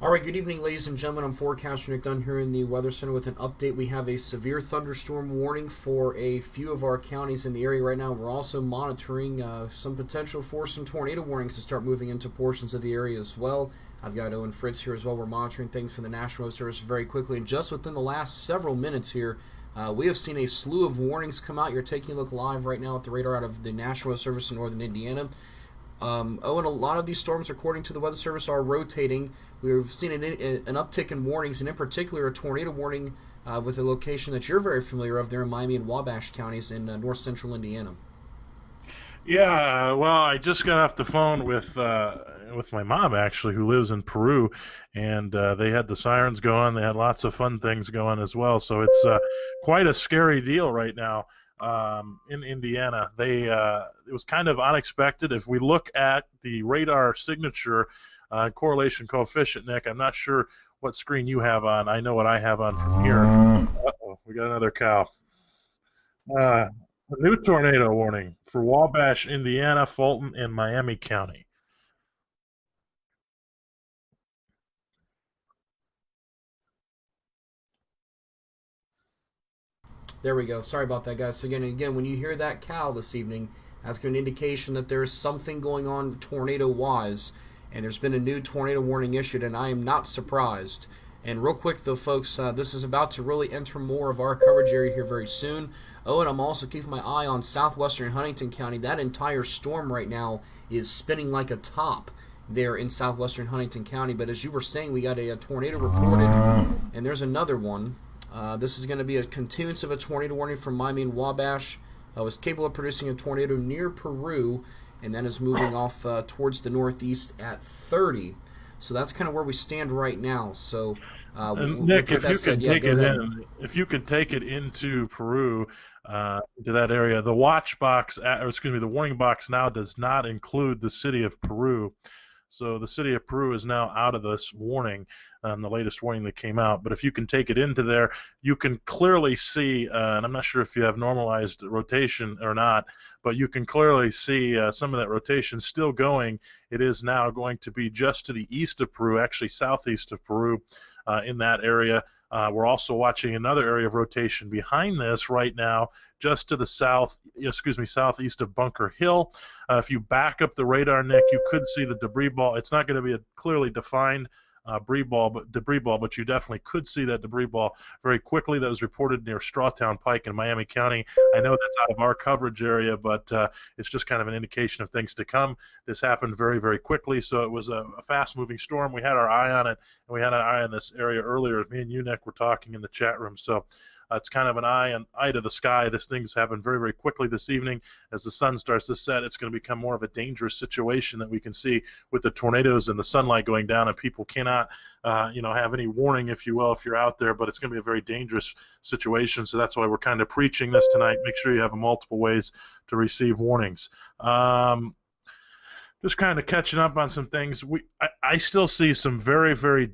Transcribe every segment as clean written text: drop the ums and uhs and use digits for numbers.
All right, good evening, ladies and gentlemen. I'm forecaster Nick Dunn here in the Weather Center with an update. We have a severe thunderstorm warning for a few of our counties in the area right now. We're also monitoring some potential for some tornado warnings to start moving into portions of the area as well. I've got Owen Fritz here as well. We're monitoring things from the National Weather Service very quickly. And just within the last several minutes here, we have seen a slew of warnings come out. You're taking a look live right now at the radar out of the National Weather Service in northern Indiana. And a lot of these storms, according to the Weather Service, are rotating. We've seen an uptick in warnings, and in particular a tornado warning with a location that you're very familiar of there in Miami and Wabash counties in north central Indiana. Yeah, well, I just got off the phone with my mom actually, who lives in Peru, and they had the sirens going. They had lots of fun things going as well. So it's quite a scary deal right now in Indiana. It was kind of unexpected. If we look at the radar signature correlation coefficient, Nick, I'm not sure what screen you have on. I know what I have on from here. Uh-oh, we got another cow. A new tornado warning for Wabash, Indiana, Fulton, and Miami County. There we go. Sorry about that, guys. So again, when you hear that cow this evening, that's an indication that there is something going on tornado-wise, and there's been a new tornado warning issued, and I am not surprised. And real quick, though, folks, this is about to really enter more of our coverage area here very soon. Oh, and I'm also keeping my eye on southwestern Huntington County. That entire storm right now is spinning like a top there in southwestern Huntington County. But as you were saying, we got a tornado reported, and there's another one. This is going to be a continuance of a tornado warning from Miami and Wabash. Was capable of producing a tornado near Peru, and then is moving off towards the northeast at 30. So that's kind of where we stand right now. So, Nick, if you can take it into Peru, to that area, the watch box, the warning box now does not include the city of Peru. So the city of Peru is now out of this warning, the latest warning that came out. But if you can take it into there, you can clearly see, and I'm not sure if you have normalized rotation or not, but you can clearly see some of that rotation still going. It is now going to be just to the east of Peru, actually southeast of Peru, in that area. We're also watching another area of rotation behind this right now, just to the southeast of Bunker Hill. If you back up the radar, Nick, you could see the debris ball. It's not going to be a clearly defined debris ball, but you definitely could see that debris ball very quickly. That was reported near Strawtown Pike in Miami County. I know that's out of our coverage area, but it's just kind of an indication of things to come. This happened very, very quickly, so it was a fast-moving storm. We had our eye on it, and we had an eye on this area earlier. Me and you, Nick, were talking in the chat room, so it's kind of an eye to the sky. This thing's happened very, very quickly this evening. As the sun starts to set, it's going to become more of a dangerous situation that we can see with the tornadoes and the sunlight going down, and people cannot, have any warning, if you will, if you're out there. But it's going to be a very dangerous situation. So that's why we're kind of preaching this tonight. Make sure you have multiple ways to receive warnings. Just kind of catching up on some things. I still see some very, very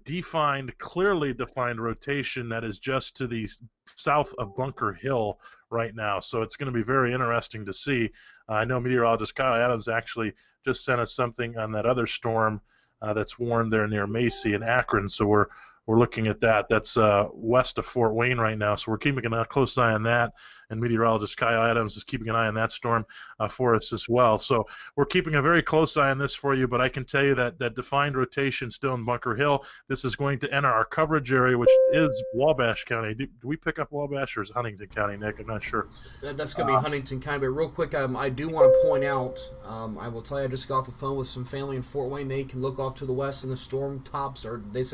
clearly defined rotation that is just to the south of Bunker Hill right now. So it's going to be very interesting to see. I know meteorologist Kyle Adams actually just sent us something on that other storm that's warned there near Macy and Akron. So we're looking at that. That's west of Fort Wayne right now. So we're keeping a close eye on that. And meteorologist Kyle Adams is keeping an eye on that storm for us as well. So we're keeping a very close eye on this for you, but I can tell you that defined rotation still in Bunker Hill. This is going to enter our coverage area, which is Wabash County. Do we pick up Wabash or is it Huntington County, Nick? I'm not sure. That's going to be Huntington County. But real quick, I do want to point out, I will tell you, I just got off the phone with some family in Fort Wayne. They can look off to the west, and the storm tops are, they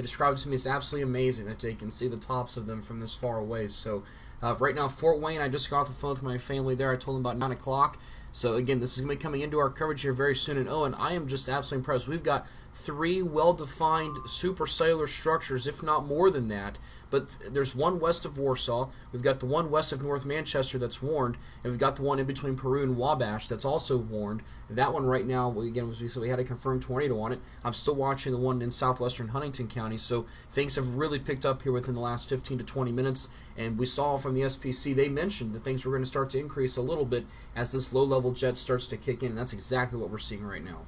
described it to me as absolutely amazing that they can see the tops of them from this far away. So right now, Fort Wayne, I just got off the phone with my family there. I told them about 9 o'clock. So again, this is going to be coming into our coverage here very soon. And Owen, I am just absolutely impressed. We've got 3 well-defined supercellular structures, if not more than that. But there's one west of Warsaw. We've got the one west of North Manchester that's warned, and we've got the one in between Peru and Wabash that's also warned. That one right now, again, we had a confirmed tornado on it. I'm still watching the one in southwestern Huntington County. So things have really picked up here within the last 15 to 20 minutes. And we saw from the SPC, they mentioned that things were going to start to increase a little bit as this low-level jet starts to kick in. And that's exactly what we're seeing right now.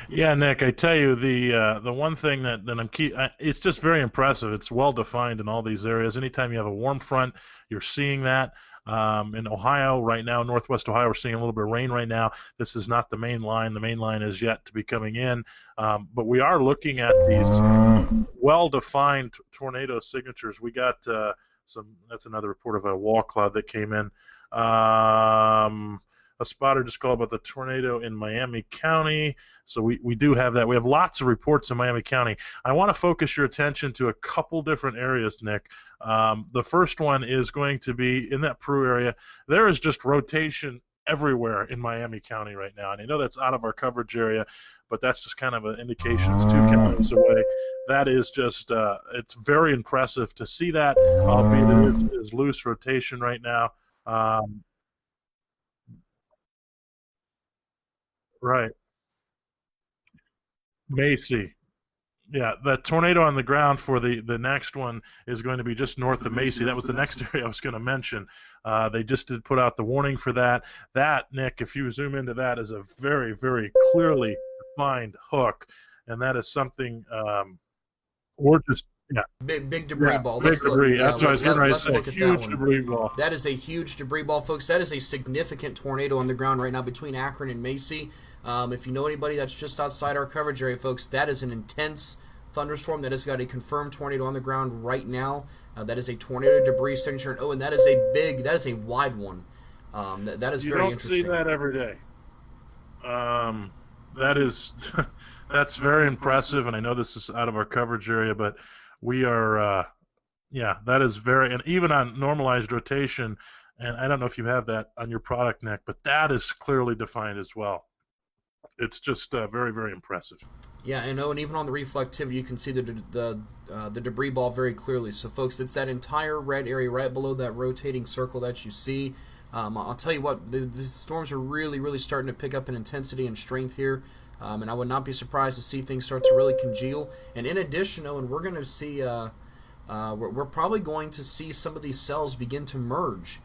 Yeah, Nick, I tell you the one thing that it's just very impressive. It's well defined in all these areas. Anytime you have a warm front, you're seeing that. In Ohio right now, Northwest Ohio, we're seeing a little bit of rain right now. This is not the main line. The main line is yet to be coming in, but we are looking at these well-defined tornado signatures. We got some. That's another report of a wall cloud that came in. A spotter just called about the tornado in Miami County. So we do have that. We have lots of reports in Miami County. I want to focus your attention to a couple different areas, Nick. The first one is going to be in that Peru area. There is just rotation everywhere in Miami County right now. And I know that's out of our coverage area, but that's just kind of an indication it's 2 counties away. That is just, it's very impressive to see that, albeit it is loose rotation right now. Right. Macy. Yeah, the tornado on the ground for the next one is going to be just north of Macy. That was the next area I was going to mention. They just did put out the warning for that. That, Nick, if you zoom into that, is a very, very clearly defined hook, and that is something we're just yeah. Big debris ball. Big debris. That's what I was getting ready to say. Look at Huge that one. debris ball. That is a huge debris ball, folks. That is a significant tornado on the ground right now between Akron and Macy. If you know anybody that's just outside our coverage area, folks, that is an intense thunderstorm that has got a confirmed tornado on the ground right now. That is a tornado debris signature. And, that is a wide one. That is very interesting. You don't see that every day. That is, that's very impressive, and I know this is out of our coverage area, but we are, that is very, and even on normalized rotation, and I don't know if you have that on your product, Nick, but that is clearly defined as well. It's just very, very impressive. Yeah, and even on the reflectivity, you can see the debris ball very clearly. So, folks, it's that entire red area right below that rotating circle that you see. I'll tell you what, the storms are really, really starting to pick up in intensity and strength here. And I would not be surprised to see things start to really congeal. And in addition, Owen, we're going to see, we're probably going to see some of these cells begin to merge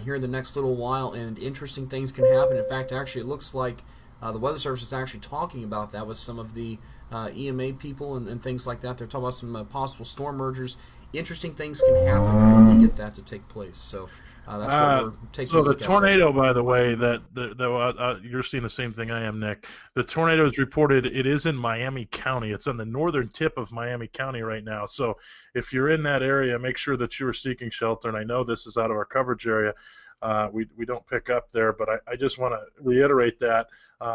here in the next little while, and interesting things can happen. In fact, actually, it looks like the Weather Service is actually talking about that with some of the EMA people and things like that. They're talking about some possible storm mergers. Interesting things can happen when we get that to take place. So that's what we're taking a look at. So the tornado, by the way, that you're seeing the same thing I am, Nick. The tornado is reported. It is in Miami County. It's on the northern tip of Miami County right now. So if you're in that area, make sure that you are seeking shelter. And I know this is out of our coverage area. We don't pick up there, but I just want to reiterate that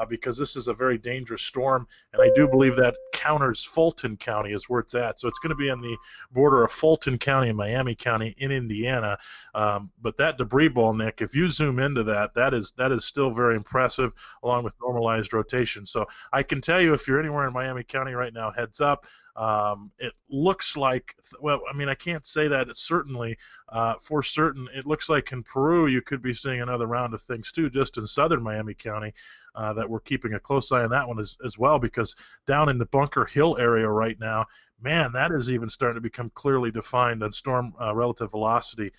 because this is a very dangerous storm, and I do believe that counters Fulton County is where it's at. So it's going to be on the border of Fulton County and Miami County in Indiana. But that debris ball, Nick, if you zoom into that is still very impressive, along with normalized rotation. So I can tell you, if you're anywhere in Miami County right now, heads up. It looks like, well, I mean, I can't say that it's certainly for certain. It looks like in Peru you could be seeing another round of things too, just in southern Miami County, that we're keeping a close eye on that one as well, because down in the Bunker Hill area right now, man, that is even starting to become clearly defined on storm relative velocity.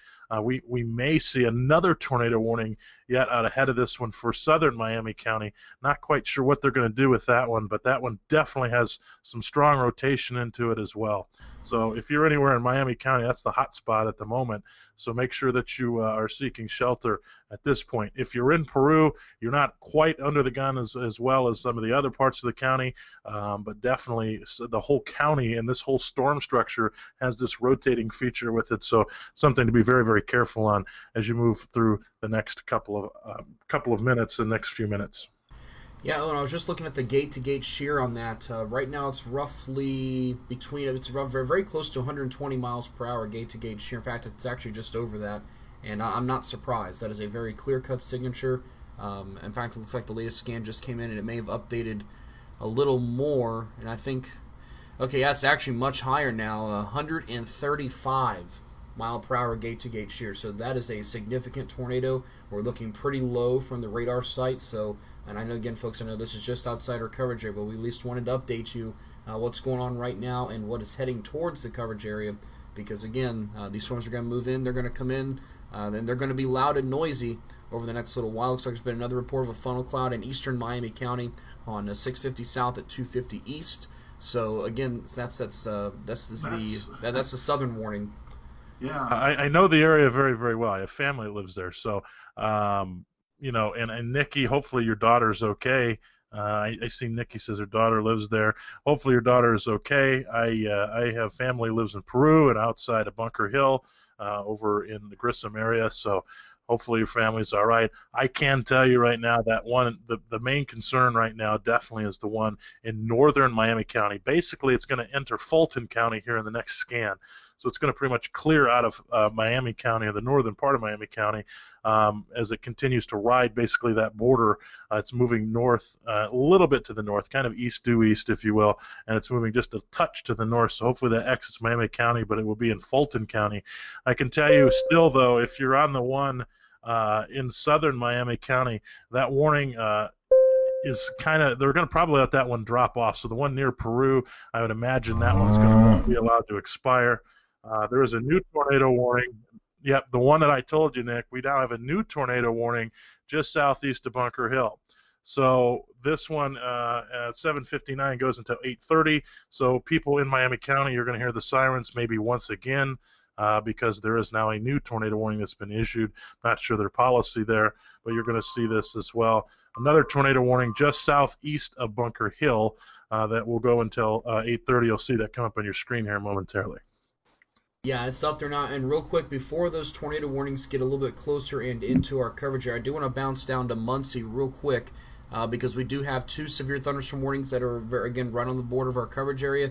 We may see another tornado warning yet out ahead of this one for southern Miami County. Not quite sure what they're going to do with that one, but that one definitely has some strong rotation into it as well. So if you're anywhere in Miami County, that's the hot spot at the moment. So make sure that you are seeking shelter at this point. If you're in Peru, you're not quite under the gun as well as some of the other parts of the county, but definitely the whole county and this whole storm structure has this rotating feature with it. So something to be very, very careful on as you move through the next couple of minutes, the next few minutes. Yeah, and I was just looking at the gate-to-gate shear on that. Right now, it's roughly very close to 120 miles per hour gate-to-gate shear. In fact, it's actually just over that, and I'm not surprised. That is a very clear-cut signature. In fact, it looks like the latest scan just came in, and it may have updated a little more. And I think, okay, that's actually much higher now, 135 mile per hour gate-to-gate shear. So that is a significant tornado. We're looking pretty low from the radar site. So, and I know, again, folks, I know this is just outside our coverage area, but we at least wanted to update you what's going on right now and what is heading towards the coverage area, because, again, these storms are going to move in, they're going to come in, then they're going to be loud and noisy over the next little while. Looks like there's been another report of a funnel cloud in eastern Miami County on 650 south at 250 east. So again, that's the southern warning. Yeah, I know the area very, very well. I have family that lives there, so and Nikki, hopefully your daughter's okay. I see Nikki says her daughter lives there. Hopefully your daughter is okay. I have family lives in Peru and outside of Bunker Hill, over in the Grissom area. So hopefully your family's all right. I can tell you right now that the main concern right now definitely is the one in northern Miami County. Basically, it's going to enter Fulton County here in the next scan. So it's going to pretty much clear out of Miami County, or the northern part of Miami County, as it continues to ride basically that border. It's moving north, a little bit to the north, kind of east due east, if you will, and it's moving just a touch to the north. So hopefully that exits Miami County, but it will be in Fulton County. I can tell you still, though, if you're on the one in southern Miami County, that warning is they're going to probably let that one drop off. So the one near Peru, I would imagine that one's going to be allowed to expire. There is a new tornado warning. Yep, the one that I told you, Nick, we now have a new tornado warning just southeast of Bunker Hill. So this one at 7:59 goes until 8:30. So people in Miami County, you're going to hear the sirens maybe once again, because there is now a new tornado warning that's been issued. Not sure their policy there, but you're going to see this as well. Another tornado warning just southeast of Bunker Hill that will go until 8:30. You'll see that come up on your screen here momentarily. Yeah, it's up there now. And real quick, before those tornado warnings get a little bit closer and into our coverage area, I do want to bounce down to Muncie real quick, because we do have 2 severe thunderstorm warnings that are, again, right on the border of our coverage area.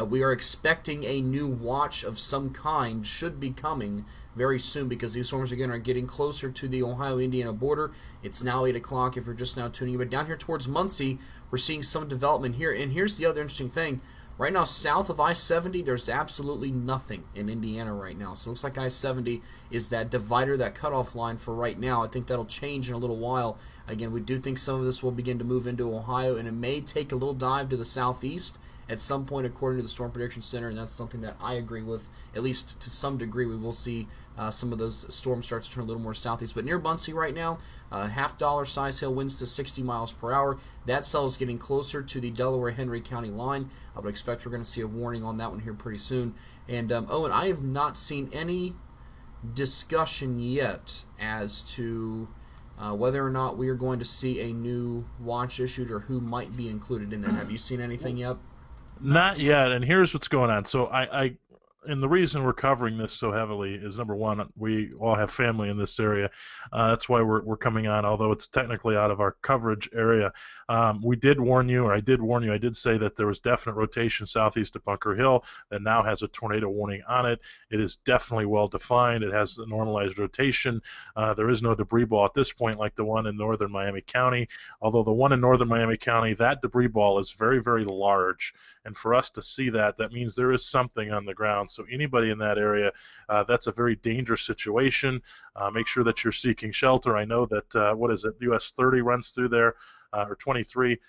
We are expecting a new watch of some kind should be coming very soon, because these storms, again, are getting closer to the Ohio-Indiana border. It's now 8 o'clock if you're just now tuning in. But down here towards Muncie, we're seeing some development here. And here's the other interesting thing. Right now, south of I-70, there's absolutely nothing in Indiana right now. So it looks like I-70 is that divider, that cutoff line for right now. I think that'll change in a little while. Again, we do think some of this will begin to move into Ohio, and it may take a little dive to the southeast at some point, according to the Storm Prediction Center, and that's something that I agree with. At least to some degree, we will see some of those storms start to turn a little more southeast. But near Muncie right now, $0.5 size hail winds to 60 miles per hour. That cell is getting closer to the Delaware-Henry County line. I would expect we're going to see a warning on that one here pretty soon. And Owen, I have not seen any discussion yet as to whether or not we are going to see a new watch issued or who might be included in that. Have you seen anything yet? Not yet, and here's what's going on. So and the reason we're covering this so heavily is, number one, we all have family in this area. That's why we're coming on, although it's technically out of our coverage area. We did warn you, or I did warn you, I did say that there was definite rotation southeast of Bunker Hill that now has a tornado warning on it. It is definitely well defined. It has a normalized rotation. There is no debris ball at this point like the one in northern Miami County, although the one in northern Miami County, that debris ball is very, very large. And for us to see that, that means there is something on the ground. So anybody in that area, that's a very dangerous situation. Make sure that you're seeking shelter. I know that, US 30 runs through there, or 23.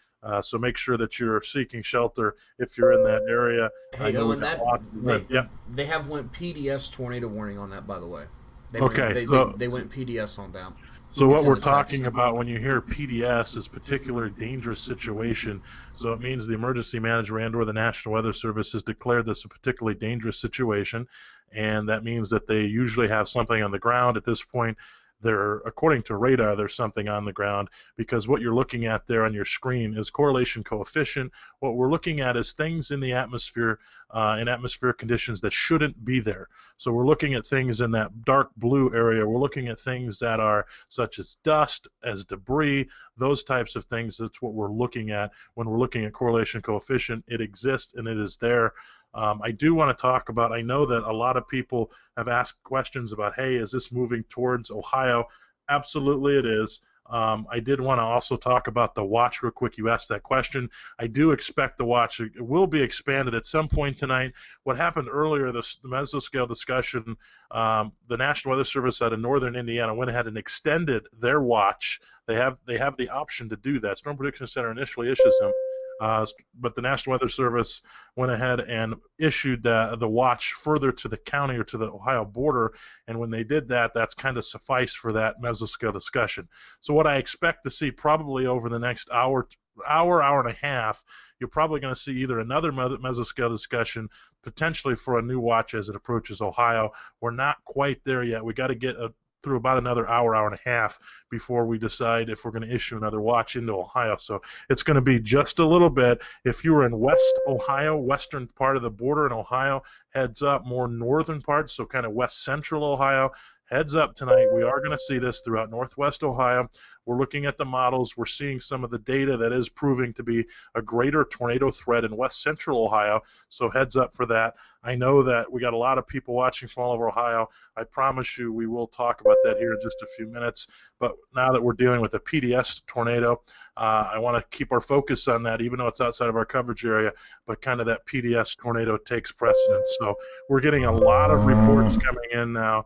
So make sure that you're seeking shelter if you're in that area. Hey, Owen, they have went PDS tornado warning on that, by the way. They went PDS on that. So what we're talking about when you hear PDS is particular dangerous situation. So it means the emergency manager and or the National Weather Service has declared this a particularly dangerous situation, and that means that they usually have something on the ground. At this point, according to radar, there's something on the ground, because what you're looking at there on your screen is correlation coefficient. What we're looking at is things in the atmosphere, in atmospheric conditions that shouldn't be there. So we're looking at things in that dark blue area. We're looking at things that are such as dust, as debris, those types of things. That's what we're looking at when we're looking at correlation coefficient. It exists and it is there. I do want to talk about, I know that a lot of people have asked questions about, hey, is this moving towards Ohio? Absolutely it is. I did want to also talk about the watch real quick. You asked that question. I do expect the watch will be expanded at some point tonight. What happened earlier, the mesoscale discussion, the National Weather Service out of northern Indiana went ahead and extended their watch. They have the option to do that. Storm Prediction Center initially issues them. But the National Weather Service went ahead and issued the watch further to the county or to the Ohio border, and when they did that, that's kind of sufficed for that mesoscale discussion. So what I expect to see probably over the next hour and a half, you're probably going to see either another mesoscale discussion, potentially for a new watch as it approaches Ohio. We're not quite there yet. We got to get through about another hour and a half before we decide if we're going to issue another watch into Ohio. So it's going to be just a little bit. If you were in West Ohio, western part of the border in Ohio, heads up, more northern parts, so kind of west central Ohio, heads up tonight. We are going to see this throughout northwest Ohio. We're looking at the models. We're seeing some of the data that is proving to be a greater tornado threat in west central Ohio, so heads up for that. I know that we got a lot of people watching from all over Ohio. I promise you we will talk about that here in just a few minutes. But now that we're dealing with a PDS tornado, I want to keep our focus on that, even though it's outside of our coverage area, but kind of that PDS tornado takes precedence. So we're getting a lot of reports coming in now.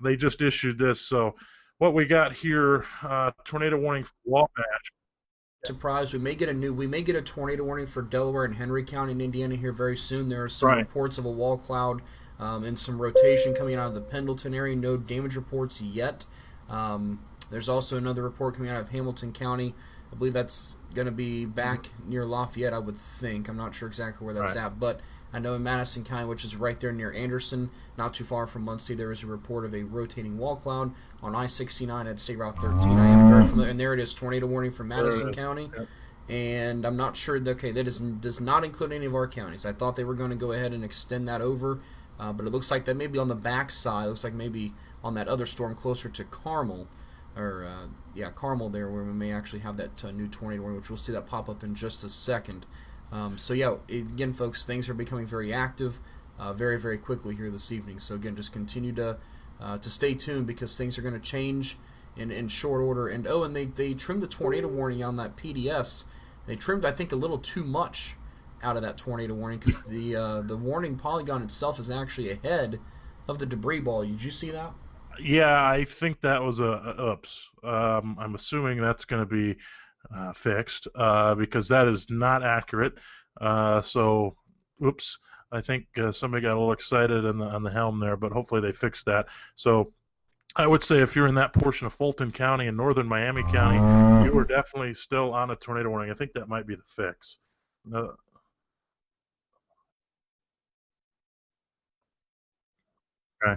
They just issued this. So what we got here, tornado warning for Wabash. Surprise! We may get a tornado warning for Delaware and Henry County in Indiana here very soon. There are some reports of a wall cloud and some rotation coming out of the Pendleton area. No damage reports yet. There's also another report coming out of Hamilton County. I believe that's going to be back near Lafayette, I would think. I'm not sure exactly where that's at, but I know in Madison County, which is right there near Anderson, not too far from Muncie, there is a report of a rotating wall cloud on I-69 at State Route 13. I am very familiar, and there it is, tornado warning for Madison County. Yep. And I'm not sure, that does not include any of our counties. I thought they were going to go ahead and extend that over, but it looks like that may be on the back side. It looks like maybe on that other storm closer to Carmel, Carmel there, where we may actually have that new tornado warning, which we'll see that pop up in just a second. Again, folks, things are becoming very active very, very quickly here this evening. So, again, just continue to stay tuned because things are going to change in short order. And, and they trimmed the tornado warning on that PDS. They trimmed, I think, a little too much out of that tornado warning because the warning polygon itself is actually ahead of the debris ball. Did you see that? Yeah, I think that was a oops. I'm assuming that's going to be fixed because that is not accurate. Oops. I think somebody got a little excited on the helm there, but hopefully they fixed that. So I would say if you're in that portion of Fulton County and northern Miami County, you are definitely still on a tornado warning. I think that might be the fix. Okay.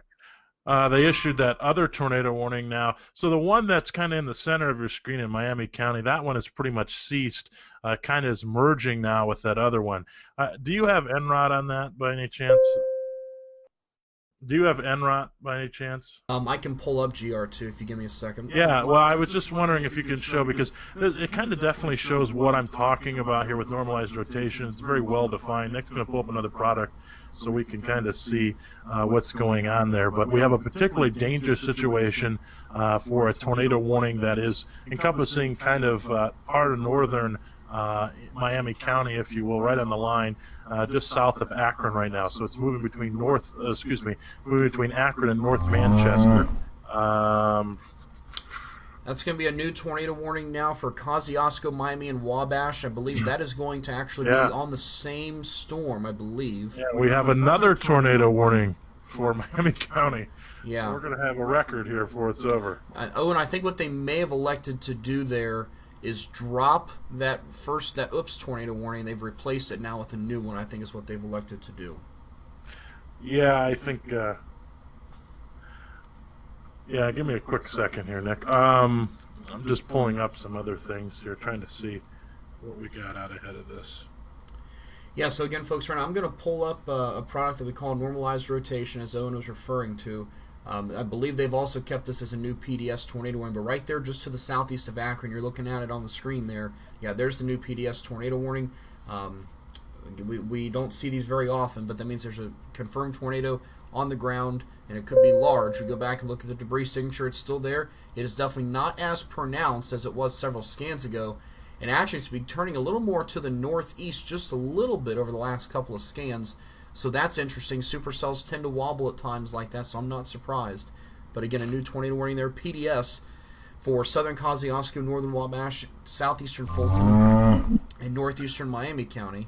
They issued that other tornado warning now. So the one that's kind of in the center of your screen in Miami County, that one is pretty much ceased, kind of is merging now with that other one. Do you have NROD on that by any chance? Do you have NROT by any chance? I can pull up GR2 if you give me a second. Yeah, well, I was just wondering if you can show, because it kind of definitely shows what I'm talking about here with normalized rotation. It's very well defined. Nick's going to pull up another product so we can kind of see what's going on there. But we have a particularly dangerous situation for a tornado warning that is encompassing kind of part of northern Miami County, if you will, right on the line, just south of Akron right now. So it's moving between moving between Akron and North Manchester. That's going to be a new tornado warning now for Kosciuszko, Miami, and Wabash. I believe that is going to actually be on the same storm, I believe. Yeah, we have another tornado warning for Miami County. Yeah. So we're going to have a record here before it's over. And I think what they may have elected to do there is drop that tornado warning. They've replaced it now with a new one, I think is what they've elected to do. Yeah, I think give me a quick second here, Nick. I'm just pulling up some other things here, trying to see what we got out ahead of this. Yeah, so again, folks, right now I'm going to pull up a product that we call normalized rotation, as Owen was referring to. I believe they've also kept this as a new PDS tornado warning, but right there just to the southeast of Akron, you're looking at it on the screen there. Yeah, there's the new PDS tornado warning. We don't see these very often, but that means there's a confirmed tornado on the ground, and it could be large. We go back and look at the debris signature. It's still there. It is definitely not as pronounced as it was several scans ago, and actually it's been turning a little more to the northeast just a little bit over the last couple of scans. So that's interesting. Supercells tend to wobble at times like that, so I'm not surprised. But again, a new tornado warning there. PDS for southern Kosciuszko, northern Wabash, southeastern Fulton, and northeastern Miami County.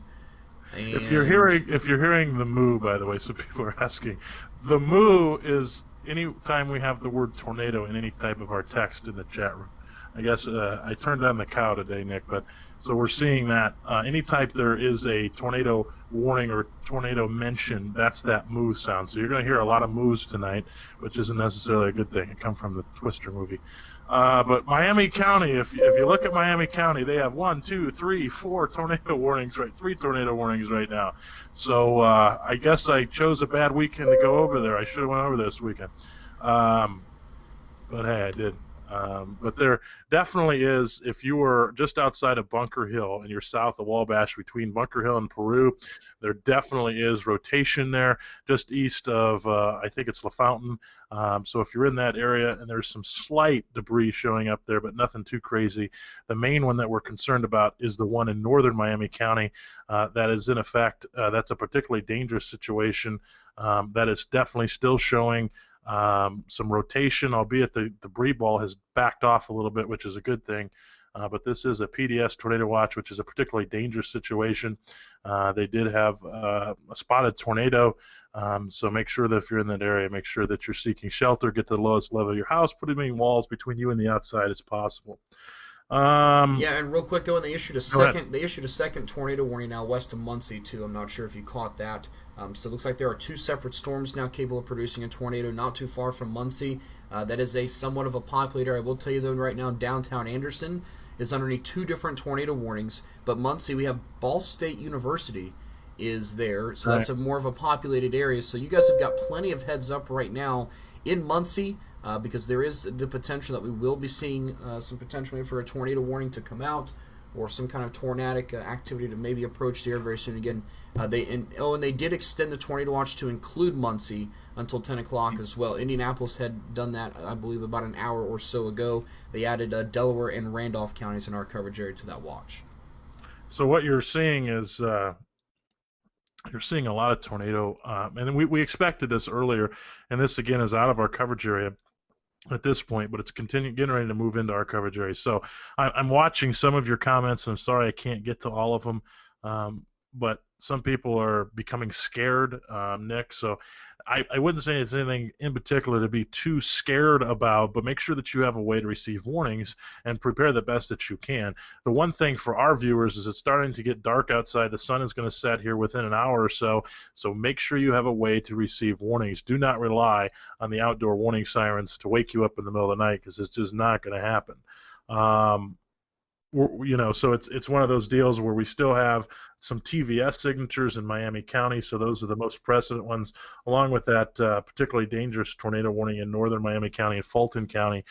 And if you're hearing the moo, by the way, so people are asking, the moo is any time we have the word tornado in any type of our text in the chat room. I guess I turned on the cow today, Nick, but so we're seeing that any type there is a tornado warning or tornado mention, that's that moo sound. So you're going to hear a lot of moos tonight, which isn't necessarily a good thing. It comes from the Twister movie. But Miami County, if you look at Miami County, they have 1, 2, 3, 4 tornado warnings, right? 3 tornado warnings right now. So I guess I chose a bad weekend to go over there. I should have went over this weekend. But hey, I did. But there definitely is, if you were just outside of Bunker Hill and you're south of Wabash between Bunker Hill and Peru, there definitely is rotation there just east of, I think it's LaFountain. So if you're in that area and there's some slight debris showing up there, but nothing too crazy, the main one that we're concerned about is the one in northern Miami County. That is in effect, that's a particularly dangerous situation. That is definitely still showing some rotation, albeit the debris ball has backed off a little bit, which is a good thing. But this is a PDS tornado watch, which is a particularly dangerous situation. They did have a spotted tornado, so make sure that if you're in that area, make sure that you're seeking shelter, get to the lowest level of your house, put as many walls between you and the outside as possible. Yeah, and real quick, Owen, they issued a second tornado warning now west of Muncie too. I'm not sure if you caught that. So it looks like there are 2 separate storms now capable of producing a tornado not too far from Muncie. That is a somewhat of a populated area. I will tell you though, right now downtown Anderson is underneath 2 different tornado warnings, but Muncie, we have Ball State University is there, so that's more of a populated area. So you guys have got plenty of heads up right now in Muncie. Because there is the potential that we will be seeing some potential for a tornado warning to come out or some kind of tornadic activity to maybe approach the area very soon. Again, and they did extend the tornado watch to include Muncie until 10 o'clock as well. Indianapolis had done that, I believe, about an hour or so ago. They added Delaware and Randolph counties in our coverage area to that watch. So what you're seeing is you're seeing a lot of tornado, and we expected this earlier, and this again is out of our coverage area at this point, but it's getting ready to move into our coverage area. So I'm watching some of your comments. I'm sorry I can't get to all of them, but some people are becoming scared, Nick. So I wouldn't say it's anything in particular to be too scared about, but make sure that you have a way to receive warnings and prepare the best that you can. The one thing for our viewers is it's starting to get dark outside. The sun is going to set here within an hour or so, so make sure you have a way to receive warnings. Do not rely on the outdoor warning sirens to wake you up in the middle of the night, because it's just not going to happen. So it's one of those deals where we still have some TVS signatures in Miami County, so those are the most precedent ones, along with that particularly dangerous tornado warning in northern Miami County and Fulton County.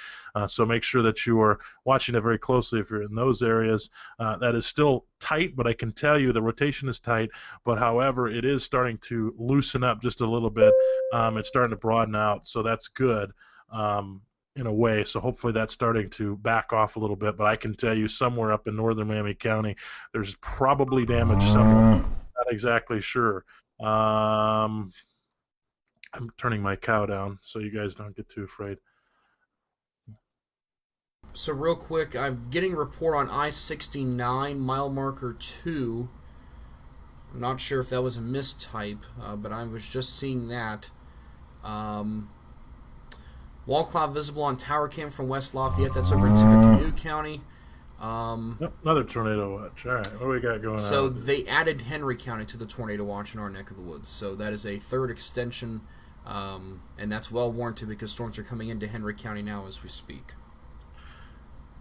So make sure that you are watching it very closely if you're in those areas. That is still tight, but I can tell you the rotation is tight, but however, it is starting to loosen up just a little bit. It's starting to broaden out, so that's good. In a way, so hopefully that's starting to back off a little bit, but I can tell you somewhere up in northern Miami County there's probably damage somewhere. Not exactly sure. I'm turning my cow down so you guys don't get too afraid. So real quick, I'm getting a report on I-69 mile marker 2. I'm not sure if that was a mistype, but I was just seeing that. Wall cloud visible on tower cam from West Lafayette. That's over in Tippecanoe County. Another tornado watch. All right, what do we got going on? So they added Henry County to the tornado watch in our neck of the woods. So that is a third extension, and that's well warranted because storms are coming into Henry County now as we speak.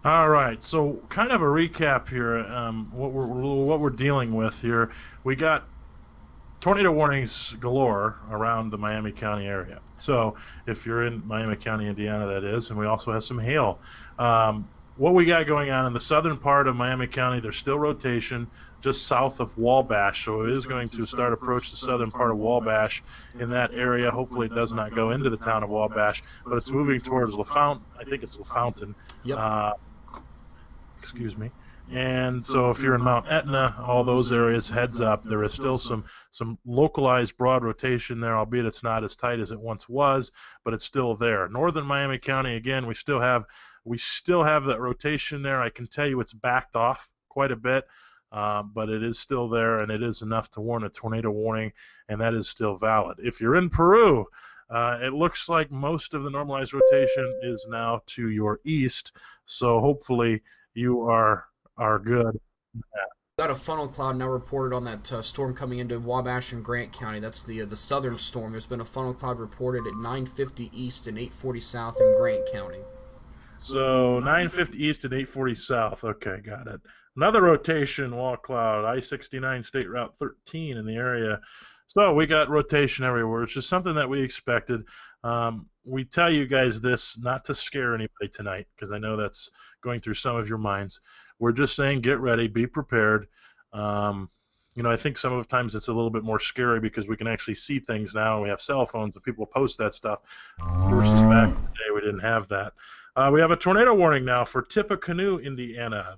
All right, so kind of a recap here. What we're dealing with here. We got tornado warnings galore around the Miami County area. So if you're in Miami County, Indiana, that is, and we also have some hail. What we got going on in the southern part of Miami County, there's still rotation just south of Wabash, so it is going to start approach the southern part of Wabash in that area. Hopefully it does not go into the town of Wabash, but it's moving towards LaFountain. I think it's LaFountain. Yep. Excuse me. And so if you're in Mount Etna, all those areas, heads up, there is still some localized broad rotation there, albeit it's not as tight as it once was, but it's still there. Northern Miami County, again, we still have We still have that rotation there. I can tell you it's backed off quite a bit, but it is still there, and it is enough to warn a tornado warning, and that is still valid. If you're in Peru, it looks like most of the normalized rotation is now to your east, so hopefully you are good. Got a funnel cloud now reported on that storm coming into Wabash and Grant County. That's the southern storm. There's been a funnel cloud reported at 9:50 east and 8:40 south in Grant County. So 950 east and 840 south. Okay, got it. Another rotation, wall cloud, I-69 State Route 13 in the area. So we got rotation everywhere. It's just something that we expected. We tell you guys this not to scare anybody tonight, because I know that's going through some of your minds. We're just saying get ready, be prepared. I think some of the times it's a little bit more scary because we can actually see things now. We have cell phones and people post that stuff versus back in the day we didn't have that. We have a tornado warning now for Tippecanoe, Indiana.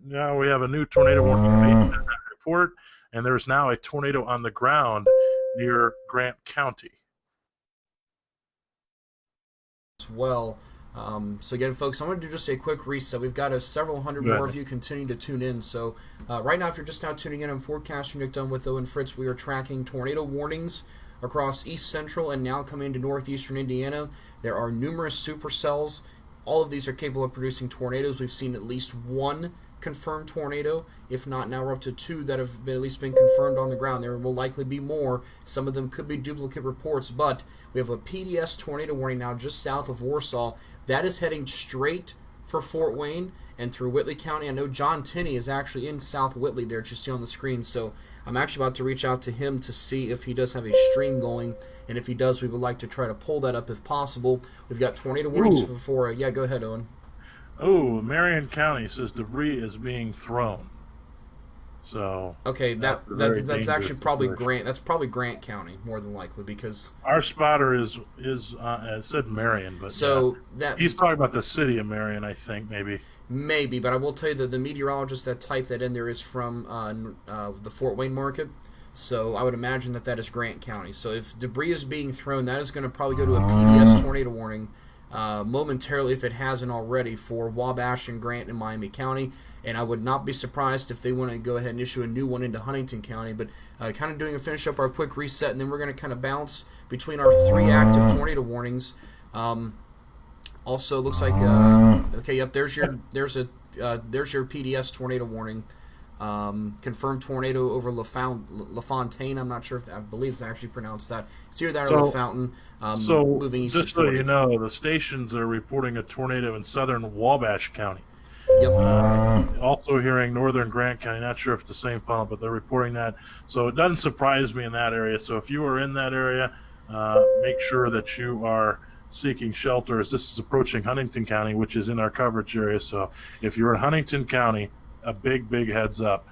Now we have a new tornado warning made in that report, and there's now a tornado on the ground near Grant County. As well. So again, folks, I'm going to do just a quick reset. We've got several hundred more of you continuing to tune in. So right now, if you're just now tuning in, I'm forecaster Nick Dunn with Owen Fritz. We are tracking tornado warnings across east central and now coming into northeastern Indiana. There are numerous supercells. All of these are capable of producing tornadoes. We've seen at least one confirmed tornado. If not, now we're up to two that have at least been confirmed on the ground. There will likely be more. Some of them could be duplicate reports, but we have a PDS tornado warning now just south of Warsaw. That is heading straight for Fort Wayne and through Whitley County. I know John Tinney is actually in South Whitley there, just see on the screen. So I'm actually about to reach out to him to see if he does have a stream going, and if he does, we would like to try to pull that up if possible. We've got tornado warnings for yeah, go ahead, Owen. Oh, Marion County says debris is being thrown. So okay, that's actually probably Grant. That's probably Grant County more than likely, because our spotter is it said Marion, but so that he's talking about the city of Marion, I think maybe. But I will tell you that the meteorologist that typed that in there is from the Fort Wayne market. So I would imagine that is Grant County. So if debris is being thrown, that is going to probably go to a PDS tornado warning momentarily, if it hasn't already, for Wabash and Grant and Miami County. And I would not be surprised if they want to go ahead and issue a new one into Huntington County. But kind of doing a finish up our quick reset, and then we're going to kind of bounce between our three active tornado warnings. Also, looks like okay, yep. There's your PDS tornado warning. Confirmed tornado over LaFontaine. I'm not sure I believe it's actually pronounced that. It's either that or LaFountain. Moving east. Just so you know, the stations are reporting a tornado in southern Wabash County. Yep. Also hearing northern Grant County. Not sure if it's the same funnel, but they're reporting that. So it doesn't surprise me in that area. So if you are in that area, make sure that you are seeking shelter as this is approaching Huntington County, which is in our coverage area. So if you're in Huntington County, a big heads up,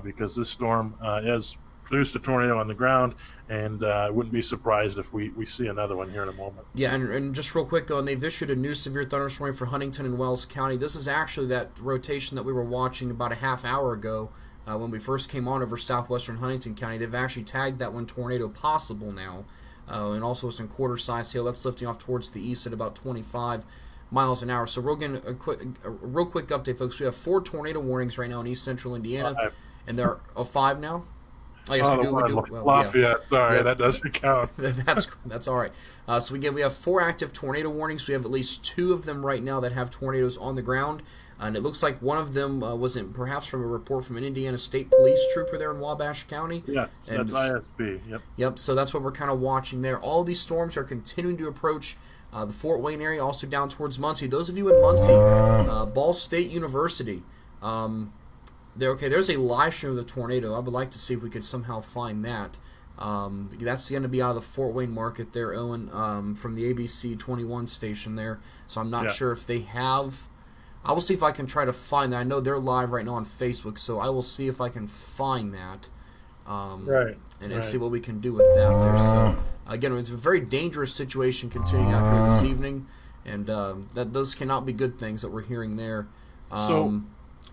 because this storm has produced a tornado on the ground, and I wouldn't be surprised if we see another one here in a moment. Yeah, and just real quick, they've issued a new severe thunderstorm for Huntington and Wells County. This is actually that rotation that we were watching about a half hour ago when we first came on over southwestern Huntington County. They've actually tagged that one tornado possible now, and also some quarter-size hail. That's lifting off towards the east at about 25 miles an hour. So we're getting a real quick update, folks. We have 4 tornado warnings right now in east central Indiana, and there are 5 now. Oh, yes, we do. Lafayette, yeah. Sorry, yeah. That doesn't count. That's all right. So we have 4 active tornado warnings. We have at least 2 of them right now that have tornadoes on the ground, and it looks like one of them wasn't perhaps from a report from an Indiana State Police trooper there in Wabash County. Yeah, that's ISB. Yep. So that's what we're kind of watching there. All these storms are continuing to approach the Fort Wayne area, also down towards Muncie. Those of you in Muncie, Ball State University. There's a live stream of the tornado. I would like to see if we could somehow find that. That's going to be out of the Fort Wayne market there, Owen, from the ABC 21 station there. So I'm not sure if they have. I will see if I can try to find that. I know they're live right now on Facebook, so I will see if I can find that. And see what we can do with that there. So again, it's a very dangerous situation continuing out here this evening, and those cannot be good things that we're hearing there.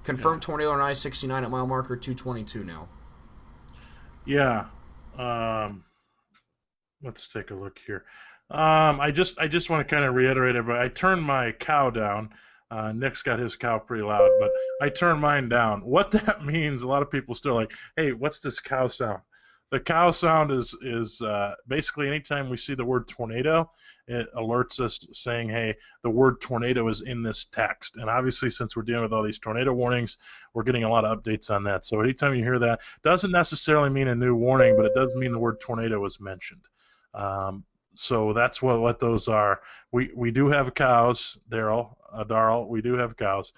Confirmed tornado on I-69 at mile marker 222 now. Yeah. Let's take a look here. I just want to kind of reiterate everybody. I turned my cow down Nick's got his cow pretty loud, but I turned mine down. What that means, a lot of people still like, hey, what's this cow sound? The cow sound is basically anytime we see the word tornado, it alerts us saying, hey, the word tornado is in this text. And obviously, since we're dealing with all these tornado warnings, we're getting a lot of updates on that. So anytime you hear that, doesn't necessarily mean a new warning, but it does mean the word tornado is mentioned. So that's what those are. We do have cows, Darrell. We do have cows.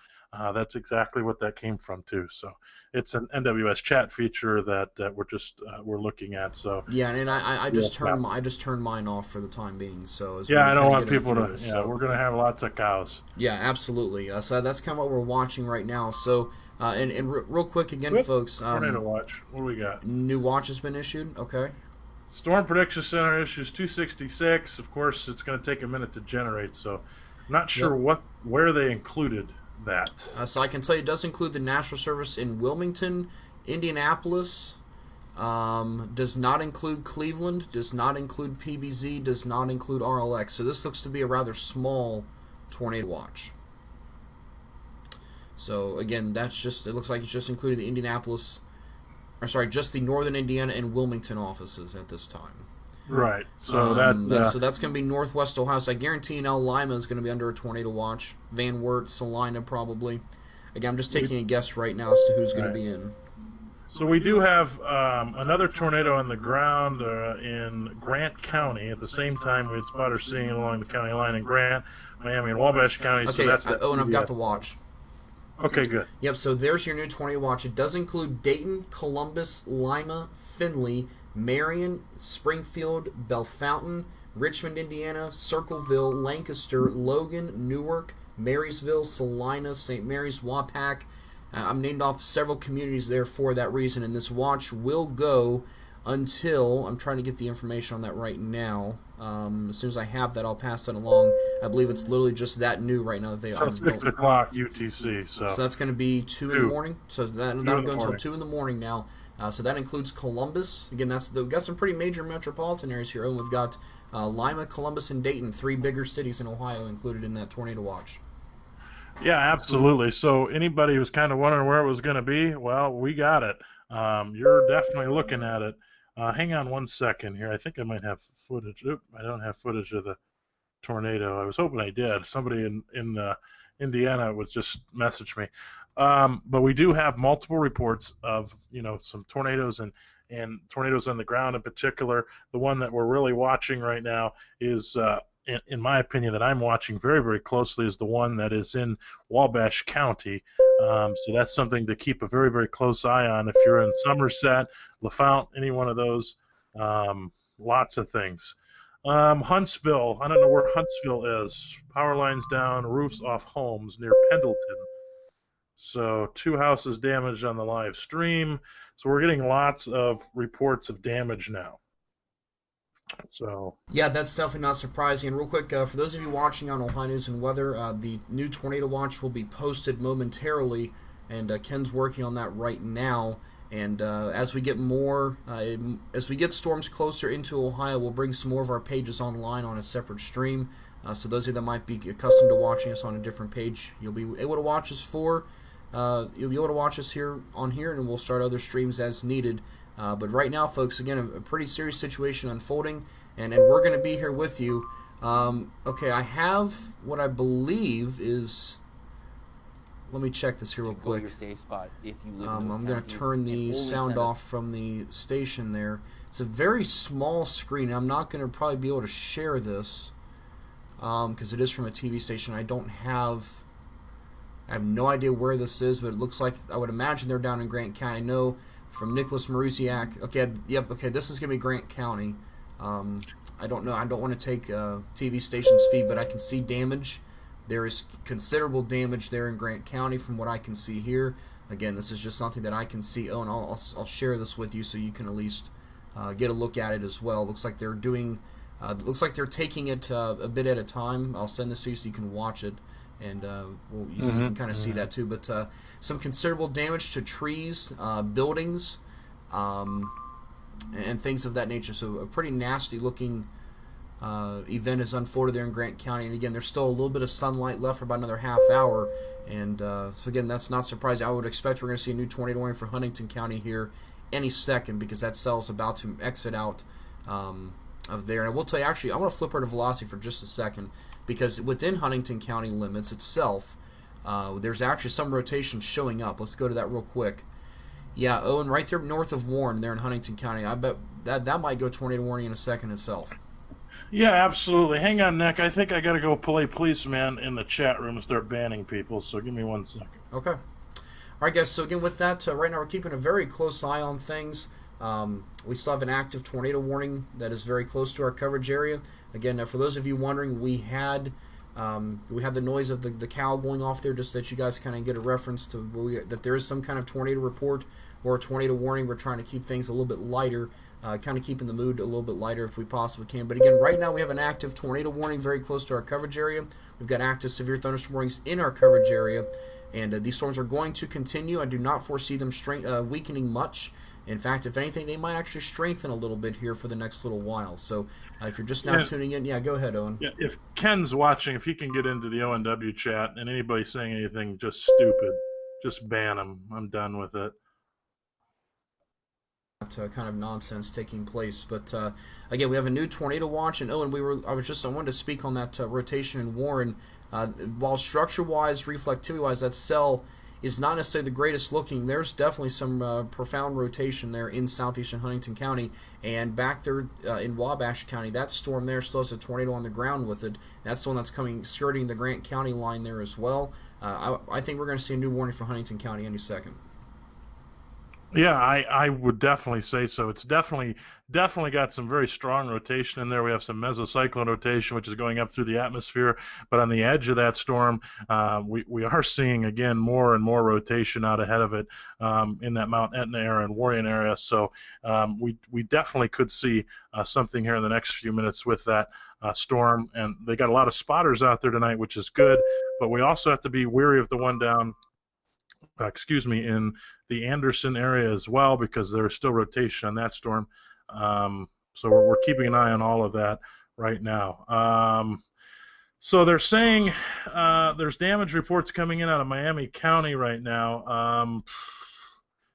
That's exactly what that came from too. So it's an NWS chat feature that we're looking at. So yeah, and I just turned mine off for the time being. So I don't want people to. So we're gonna have lots of cows. Yeah, absolutely. So that's kind of what we're watching right now. So and real quick again, folks. Tornado watch. What do we got? New watch has been issued. Okay. Storm Prediction Center issues 266. Of course, it's going to take a minute to generate, so I'm not sure where they included that. So I can tell you it does include the National Service in Wilmington, Indianapolis, does not include Cleveland, does not include PBZ, does not include RLX. So this looks to be a rather small tornado watch. So again, it looks like it's just including the Indianapolis, just the Northern Indiana and Wilmington offices at this time. Right. So that's going to be Northwest Ohio. So I guarantee you now Lima is going to be under a tornado watch. Van Wert, Salina probably. Again, I'm just taking a guess right now as to who's going to be in. So we do have another tornado on the ground in Grant County at the same time we had spotters seeing it along the county line in Grant, Miami, and Wabash County. Okay, so I've got the watch. Okay, good. Yep, so there's your new tornado watch. It does include Dayton, Columbus, Lima, Findlay, Marion, Springfield, Bellefontaine, Richmond, Indiana, Circleville, Lancaster, Logan, Newark, Marysville, Salina, St. Mary's, Wapak. I'm named off several communities there for that reason, and this watch will go until, I'm trying to get the information on that right now. As soon as I have that, I'll pass that along. I believe it's literally just that new right now. So 6 o'clock UTC. So that's going to be 2 in the morning. So that'll go until 2 in the morning now. So that includes Columbus. Again, we've got some pretty major metropolitan areas here. And we've got Lima, Columbus, and Dayton, 3 bigger cities in Ohio included in that tornado watch. Yeah, absolutely. So anybody who's kind of wondering where it was going to be, well, we got it. You're definitely looking at it. Hang on one second here. I think I might have footage. Oop, I don't have footage of the tornado. I was hoping I did. Somebody in Indiana would just message me. But we do have multiple reports of some tornadoes and tornadoes on the ground in particular. The one that we're really watching right now is, in my opinion, that I'm watching very, very closely is the one that is in Wabash County. So that's something to keep a very, very close eye on. If you're in Somerset, LaFount, any one of those, lots of things. Huntsville, I don't know where Huntsville is. Power lines down, roofs off homes near Pendleton. So 2 houses damaged on the live stream. So we're getting lots of reports of damage now. So yeah, that's definitely not surprising. And real quick, for those of you watching on Ohio News and Weather, the new tornado watch will be posted momentarily, and Ken's working on that right now. And as we get storms closer into Ohio, we'll bring some more of our pages online on a separate stream. So those of you that might be accustomed to watching us on a different page, you'll be able to watch us here, and we'll start other streams as needed. But right now, folks, again, a pretty serious situation unfolding, and we're going to be here with you. Okay, I have what I believe is... Let me check this here real quick. I'm going to turn the sound off from the station there. It's a very small screen. I'm not going to probably be able to share this because it is from a TV station. I have no idea where this is, but it looks like, I would imagine they're down in Grant County. I know from Nicholas Maruziak. Okay, yep, okay, this is going to be Grant County. I don't know. I don't want to take TV station's feed, but I can see damage. There is considerable damage there in Grant County from what I can see here. Again, this is just something that I can see. Oh, and I'll share this with you so you can at least get a look at it as well. Looks like they're doing. Looks like they're taking it a bit at a time. I'll send this to you so you can watch it, and you can kind of see that too. But some considerable damage to trees, buildings, and things of that nature. So a pretty nasty looking event has unfolded there in Grant County. And again, there's still a little bit of sunlight left for about another half hour. And so again, that's not surprising. I would expect we're going to see a new tornado warning for Huntington County here any second, because that cell is about to exit out of there. And I will tell you, actually, I want to flip her to velocity for just a second, because within Huntington County limits itself, there's actually some rotation showing up. Let's go to that real quick. Yeah, Owen, right there north of Warren, there in Huntington County. I bet that might go tornado warning in a second itself. Yeah, absolutely. Hang on, Nick. I think I got to go play policeman in the chat room and start banning people, so give me 1 second. Okay. All right, guys, so again, with that, right now we're keeping a very close eye on things. We still have an active tornado warning that is very close to our coverage area. Again, for those of you wondering, we had the noise of the cow going off there, just so that you guys kind of get a reference to that there is some kind of tornado report or a tornado warning. We're trying to keep things a little bit lighter, kind of keeping the mood a little bit lighter if we possibly can. But again, right now we have an active tornado warning very close to our coverage area. We've got active severe thunderstorm warnings in our coverage area, and these storms are going to continue. I do not foresee them weakening much. In fact, if anything, they might actually strengthen a little bit here for the next little while. So if you're just now tuning in, go ahead, Owen. Yeah, if Ken's watching, if he can get into the ONW chat, and anybody saying anything just stupid, just ban him. I'm done with it. Kind of nonsense taking place, but again, we have a new tornado watch, and Owen, I wanted to speak on that rotation in Warren. While structure-wise, reflectivity-wise, that cell is not necessarily the greatest looking, there's definitely some profound rotation there in southeastern Huntington County, and back there in Wabash County, that storm there still has a tornado on the ground with it. That's the one that's skirting the Grant County line there as well. I think we're going to see a new warning for Huntington County any second. Yeah, I would definitely say so. It's definitely got some very strong rotation in there. We have some mesocyclone rotation, which is going up through the atmosphere. But on the edge of that storm, we are seeing, again, more and more rotation out ahead of it in that Mount Etna area and Warren area. So we definitely could see something here in the next few minutes with that storm. And they got a lot of spotters out there tonight, which is good. But we also have to be wary of the one down in the Anderson area as well, because there's still rotation on that storm. So we're keeping an eye on all of that right now. So they're saying there's damage reports coming in out of Miami County right now.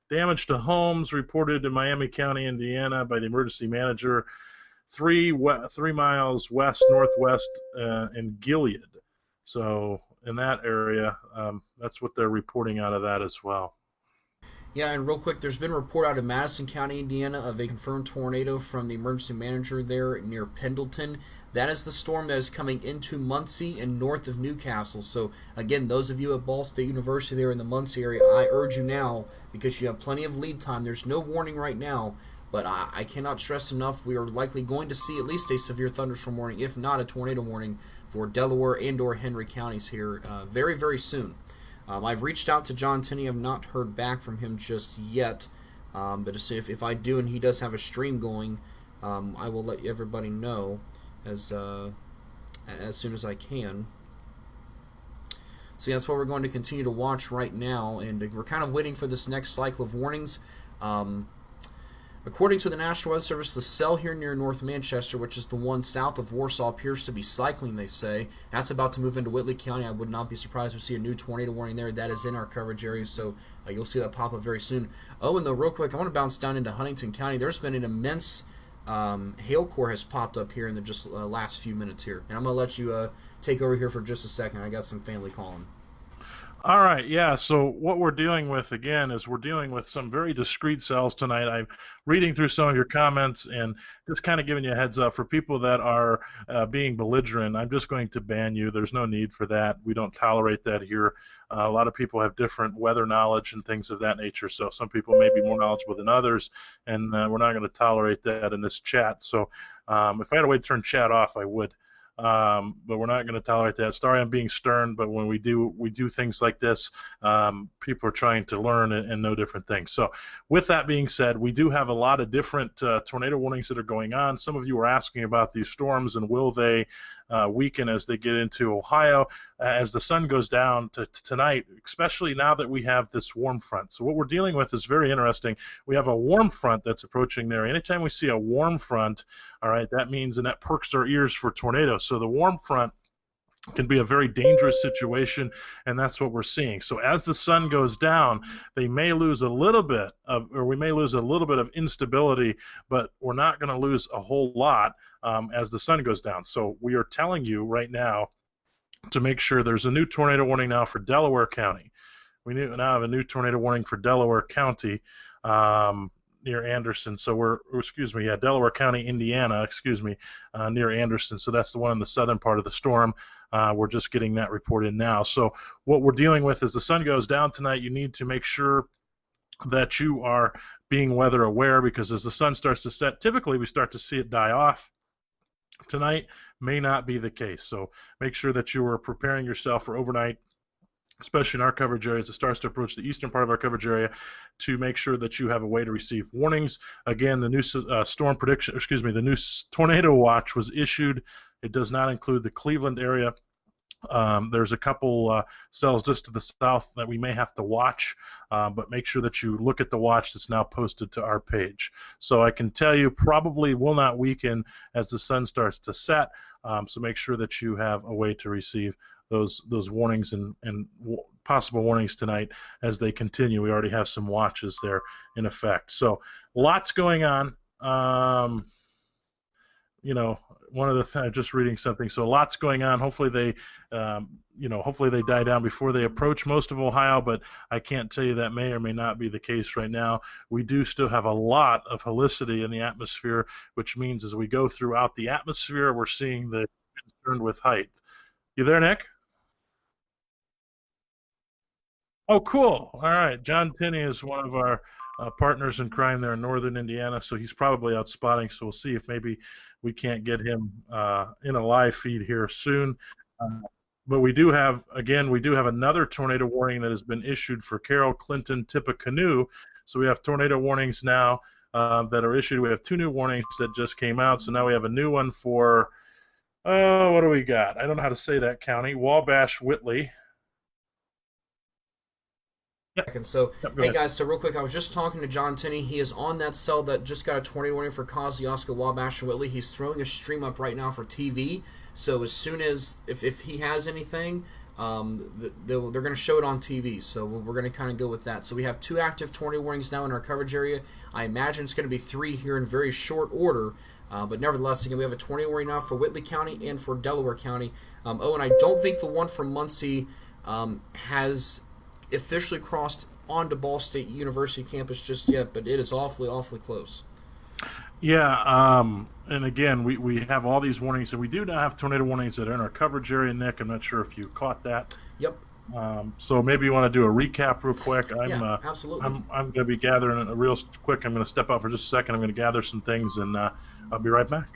Damage to homes reported in Miami County, Indiana by the emergency manager, 3 miles west-northwest in Gilead. So in that area, that's what they're reporting out of that as well. Yeah, and real quick, there's been a report out of Madison County, Indiana, of a confirmed tornado from the emergency manager there near Pendleton. That is the storm that is coming into Muncie and north of Newcastle. So, again, those of you at Ball State University there in the Muncie area, I urge you now, because you have plenty of lead time. There's no warning right now, but I cannot stress enough, we are likely going to see at least a severe thunderstorm warning, if not a tornado warning, for Delaware and or Henry counties here very, very soon. I've reached out to John Tinney. I've not heard back from him just yet, but if I do and he does have a stream going, I will let everybody know as soon as I can. So yeah, that's what we're going to continue to watch right now, and we're kind of waiting for this next cycle of warnings. According to the National Weather Service, the cell here near North Manchester, which is the one south of Warsaw, appears to be cycling, they say. That's about to move into Whitley County. I would not be surprised to see a new tornado warning there. That is in our coverage area, so you'll see that pop up very soon. Oh, and though, real quick, I want to bounce down into Huntington County. There's been an immense hail core has popped up here in the just last few minutes here. And I'm going to let you take over here for just a second. I got some family calling. All right, yeah, so what we're dealing with, again, is we're dealing with some very discrete cells tonight. I'm reading through some of your comments and just kind of giving you a heads up for people that are being belligerent. I'm just going to ban you. There's no need for that. We don't tolerate that here. A lot of people have different weather knowledge and things of that nature, so some people may be more knowledgeable than others, and we're not going to tolerate that in this chat. So if I had a way to turn chat off, I would. But we're not going to tolerate that. Sorry, I'm being stern, but when we do things like this, people are trying to learn and know different things. So with that being said, we do have a lot of different tornado warnings that are going on. Some of you are asking about these storms and will they weaken as they get into Ohio as the sun goes down tonight, especially now that we have this warm front. So what we're dealing with is very interesting. We have a warm front that's approaching there. Anytime we see a warm front, all right, that means, and that perks our ears for tornadoes. So the warm front can be a very dangerous situation, and that's what we're seeing. So as the sun goes down, they may lose a little bit of, or we may lose a little bit of instability, but we're not going to lose a whole lot as the sun goes down. So we are telling you right now to make sure. There's a new tornado warning now for Delaware County. We now have a new tornado warning for Delaware County near Anderson. So Delaware County, Indiana, near Anderson. So that's the one in the southern part of the storm. We're just getting that report in now. So what we're dealing with is the sun goes down tonight. You need to make sure that you are being weather aware, because as the sun starts to set, typically we start to see it die off. Tonight may not be the case. So make sure that you are preparing yourself for overnight, especially in our coverage area as it starts to approach the eastern part of our coverage area, to make sure that you have a way to receive warnings. Again, the new the new tornado watch was issued. It does not include the Cleveland area. There's a couple cells just to the south that we may have to watch, but make sure that you look at the watch that's now posted to our page. So I can tell you probably will not weaken as the sun starts to set, so make sure that you have a way to receive those warnings and possible warnings tonight as they continue. We already have some watches there in effect. So lots going on. One of the just reading something. So lots going on. Hopefully they die down before they approach most of Ohio, but I can't tell you that may or may not be the case right now. We do still have a lot of helicity in the atmosphere, which means as we go throughout the atmosphere, we're seeing the concern with height. You there, Nick? Oh, cool. All right. John Tinney is one of our partners in crime there in northern Indiana, so he's probably out spotting, so we'll see if maybe we can't get him in a live feed here soon. But we do have another tornado warning that has been issued for Carroll, Clinton, Tippecanoe. So we have tornado warnings now that are issued. We have two new warnings that just came out, so now we have a new one for, what do we got? I don't know how to say that county. Wabash, Whitley. And so, hey guys, so real quick, I was just talking to John Tinney. He is on that cell that just got a tornado warning for Kosciuszko, Wabash, and Whitley. He's throwing a stream up right now for TV. So as soon as, if he has anything, they're going to show it on TV. So we're going to kind of go with that. So we have two active tornado warnings now in our coverage area. I imagine it's going to be three here in very short order. But nevertheless, again, we have a tornado warning now for Whitley County and for Delaware County. Owen, I don't think the one from Muncie has officially crossed onto Ball State University campus just yet, but it is awfully close. Yeah, and again, we have all these warnings, and we do now have tornado warnings that are in our coverage area, Nick. I'm not sure if you caught that. Yep. So maybe you want to do a recap real quick. Yeah, absolutely. I'm going to be gathering a real quick. I'm going to step out for just a second. I'm going to gather some things, and I'll be right back.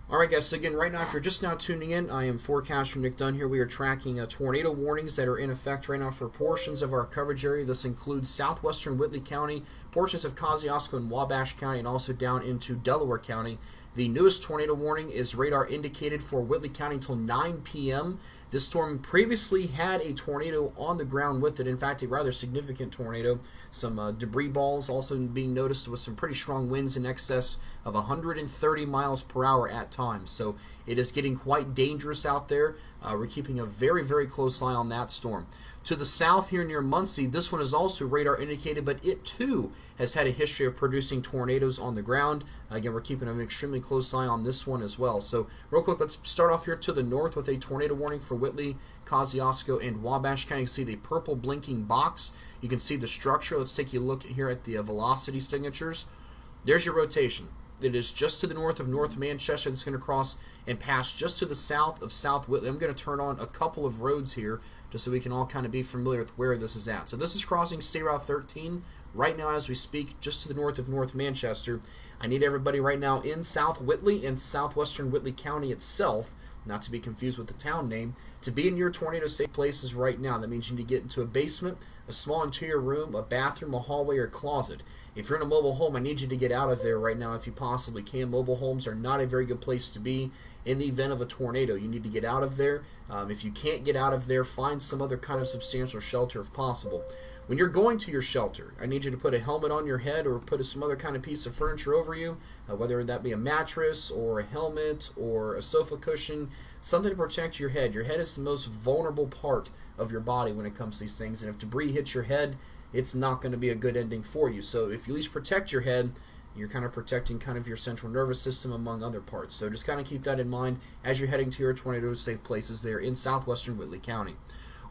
All right, guys, so again, right now, if you're just now tuning in, I am forecaster Nick Dunn here. We are tracking tornado warnings that are in effect right now for portions of our coverage area. This includes southwestern Whitley County, portions of Kosciuszko and Wabash County, and also down into Delaware County. The newest tornado warning is radar indicated for Whitley County until 9 p.m. This storm previously had a tornado on the ground with it. In fact, a rather significant tornado. Some debris balls also being noticed with some pretty strong winds in excess of 130 miles per hour at times. So it is getting quite dangerous out there. We're keeping a very close eye on that storm. To the south here near Muncie, this one is also radar indicated, but it too has had a history of producing tornadoes on the ground. Again, we're keeping an extremely close eye on this one as well. So real quick, let's start off here to the north with a tornado warning for Whitley, Kosciuszko, and Wabash County. You can see the purple blinking box. You can see the structure. Let's take a look here at the velocity signatures. There's your rotation. It is just to the north of North Manchester. It's going to cross and pass just to the south of South Whitley. I'm going to turn on a couple of roads here just so we can all kind of be familiar with where this is at. So this is crossing State Route 13 right now as we speak, just to the north of North Manchester. I need everybody right now in South Whitley and southwestern Whitley County itself, not to be confused with the town name, to be in your tornado safe places right now. That means you need to get into a basement, a small interior room, a bathroom, a hallway, or a closet. If you're in a mobile home, I need you to get out of there right now if you possibly can. Mobile homes are not a very good place to be in the event of a tornado. You need to get out of there. If you can't get out of there, find some other kind of substantial shelter if possible. When you're going to your shelter, I need you to put a helmet on your head or put some other kind of piece of furniture over you, whether that be a mattress or a helmet or a sofa cushion, something to protect your head. Your head is the most vulnerable part of your body when it comes to these things, and if debris hits your head, it's not going to be a good ending for you. So if you at least protect your head, you're kind of protecting kind of your central nervous system among other parts. So just kind of keep that in mind as you're heading to your tornado safe places there in southwestern Whitley County.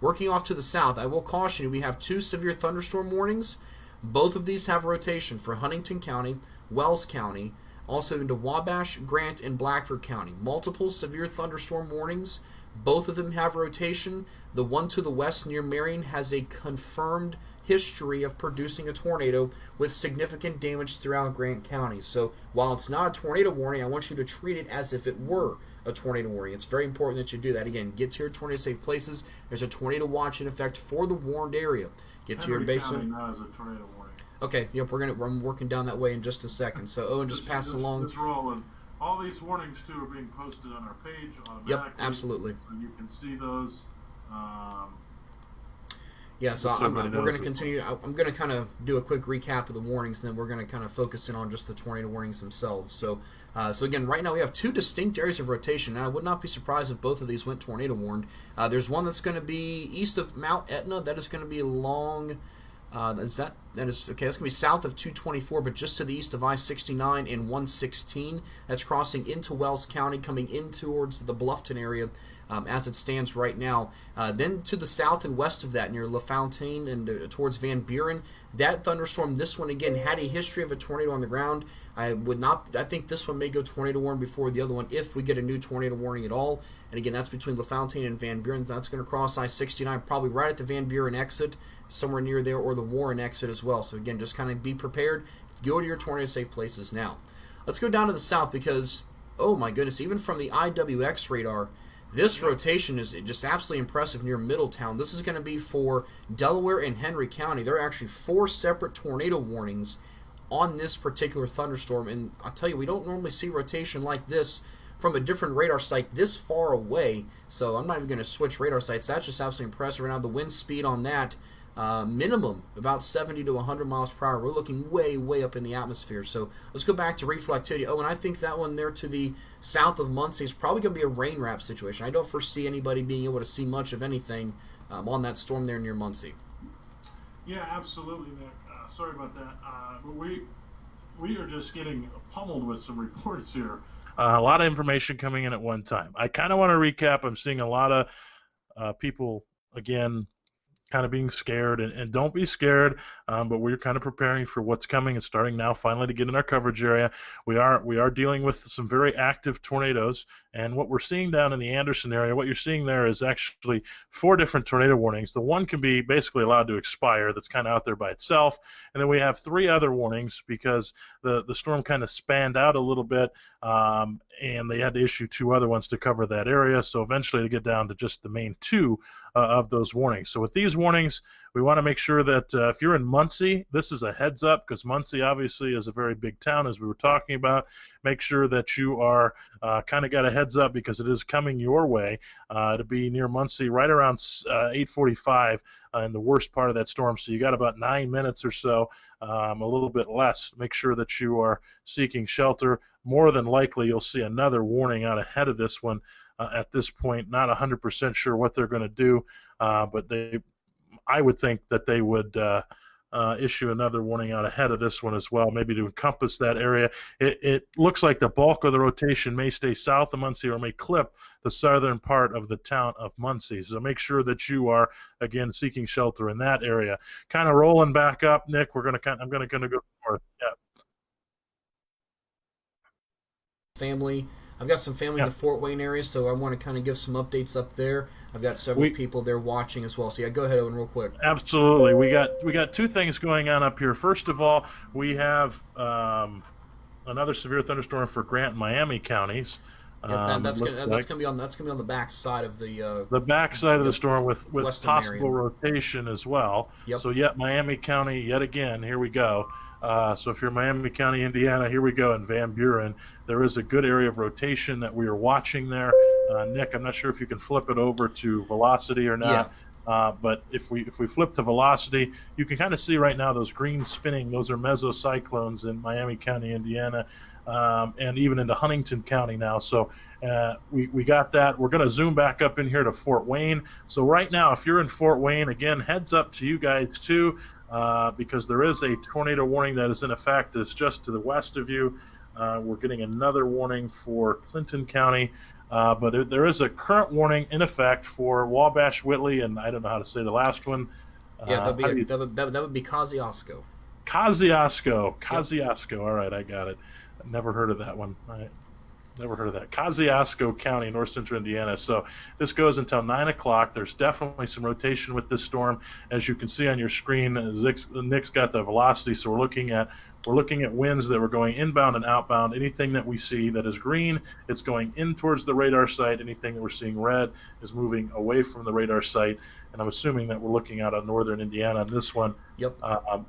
Working off to the south, I will caution you, we have 2 severe thunderstorm warnings. Both of these have rotation for Huntington County, Wells County, also into Wabash, Grant, and Blackford County. Multiple severe thunderstorm warnings. Both of them have rotation. The one to the west near Marion has a confirmed history of producing a tornado with significant damage throughout Grant County. So while it's not a tornado warning, I want you to treat it as if it were a tornado warning. It's very important that you do that. Again, get to your tornado safe places. There's a tornado watch in effect for the warned area. Get to your basement. County now is a tornado warning. Okay, yep, I'm working down that way in just a second. So Owen just passed along. Just rolling. All these warnings too are being posted on our page automatically. Yep, absolutely. So you can see those. Yeah, so we're going to continue. I'm going to kind of do a quick recap of the warnings, and then we're going to kind of focus in on just the tornado warnings themselves. So again, right now we have 2 distinct areas of rotation, and I would not be surprised if both of these went tornado warned. There's one that's going to be east of Mount Etna. That is going to be along. That's going to be south of 224, but just to the east of I-69 and 116. That's crossing into Wells County, coming in towards the Bluffton area as it stands right now. Then to the south and west of that, near LaFontaine and towards Van Buren, that thunderstorm, this one again had a history of a tornado on the ground. I think this one may go tornado warning before the other one if we get a new tornado warning at all. And again, that's between LaFontaine and Van Buren. That's going to cross I-69, probably right at the Van Buren exit, somewhere near there, or the Warren exit as well. So again, just kind of be prepared. Go to your tornado safe places now. Let's go down to the south because, oh my goodness, even from the IWX radar, this rotation is just absolutely impressive near Middletown. This is going to be for Delaware and Henry County. There are actually 4 separate tornado warnings on this particular thunderstorm, and I'll tell you, we don't normally see rotation like this from a different radar site this far away, so I'm not even going to switch radar sites. That's just absolutely impressive. Right now, the wind speed on that, minimum about 70 to 100 miles per hour. We're looking way, way up in the atmosphere. So let's go back to reflectivity. Oh, and I think that one there to the south of Muncie is probably going to be a rain wrap situation. I don't foresee anybody being able to see much of anything on that storm there near Muncie. Yeah, absolutely, Nick. Sorry about that. But we are just getting pummeled with some reports here. A lot of information coming in at one time. I kind of want to recap. I'm seeing a lot of people, again, kind of being scared, and don't be scared, but we're kind of preparing for what's coming and starting now finally to get in our coverage area. We are dealing with some very active tornadoes, and what we're seeing down in the Anderson area, what you're seeing there is actually 4 different tornado warnings. The one can be basically allowed to expire, that's kind of out there by itself, and then we have 3 other warnings because the storm kind of spanned out a little bit, and they had to issue 2 other ones to cover that area, so eventually to get down to just the main 2 of those warnings. So with these warnings, we want to make sure that if you're in Muncie, this is a heads up because Muncie obviously is a very big town, as we were talking about. Make sure that you are kind of got a heads up because it is coming your way to be near Muncie right around 8:45 in the worst part of that storm. So you got about 9 minutes or so, a little bit less. Make sure that you are seeking shelter. More than likely, you'll see another warning out ahead of this one. At this point, not 100% sure what they're going to do, but I would think that they would issue another warning out ahead of this one as well, maybe to encompass that area. It looks like the bulk of the rotation may stay south of Muncie or may clip the southern part of the town of Muncie. So make sure that you are, again, seeking shelter in that area. Kind of rolling back up, Nick. I'm going to go north. Yeah. Family. I've got some family in the Fort Wayne area, so I want to kind of give some updates up there. I've got several people there watching as well. So yeah, go ahead, Owen, real quick. Absolutely. We got 2 things going on up here. First of all, we have another severe thunderstorm for Grant and Miami counties. That's gonna be on the back side of the back side of the storm with possible area. Rotation as well. Yep. So Miami County yet again. Here we go. So if you're Miami County, Indiana, here we go in Van Buren. There is a good area of rotation that we are watching there. Nick, I'm not sure if you can flip it over to velocity or Yeah. not. But if we flip to velocity, you can kind of see right now those green spinning. Those are mesocyclones in Miami County, Indiana, and even into Huntington County now. So we got that. We're going to zoom back up in here to Fort Wayne. So right now, if you're in Fort Wayne, again, heads up to you guys too, because there is a tornado warning that is in effect. It's just to the west of you. We're getting another warning for Clinton County. But there is a current warning in effect for Wabash, Whitley, and I don't know how to say the last one. Yeah, that would be Kosciuszko. Kosciuszko. All right, I got it. Never heard of that one. Never heard of that. Kosciuszko County, north central Indiana. So this goes until 9 o'clock. There's definitely some rotation with this storm. As you can see on your screen, Nick's got the velocity, so we're looking at winds that were going inbound and outbound. Anything that we see that is green, it's going in towards the radar site. Anything that we're seeing red is moving away from the radar site. And I'm assuming that we're looking out of northern Indiana on this one. Yep.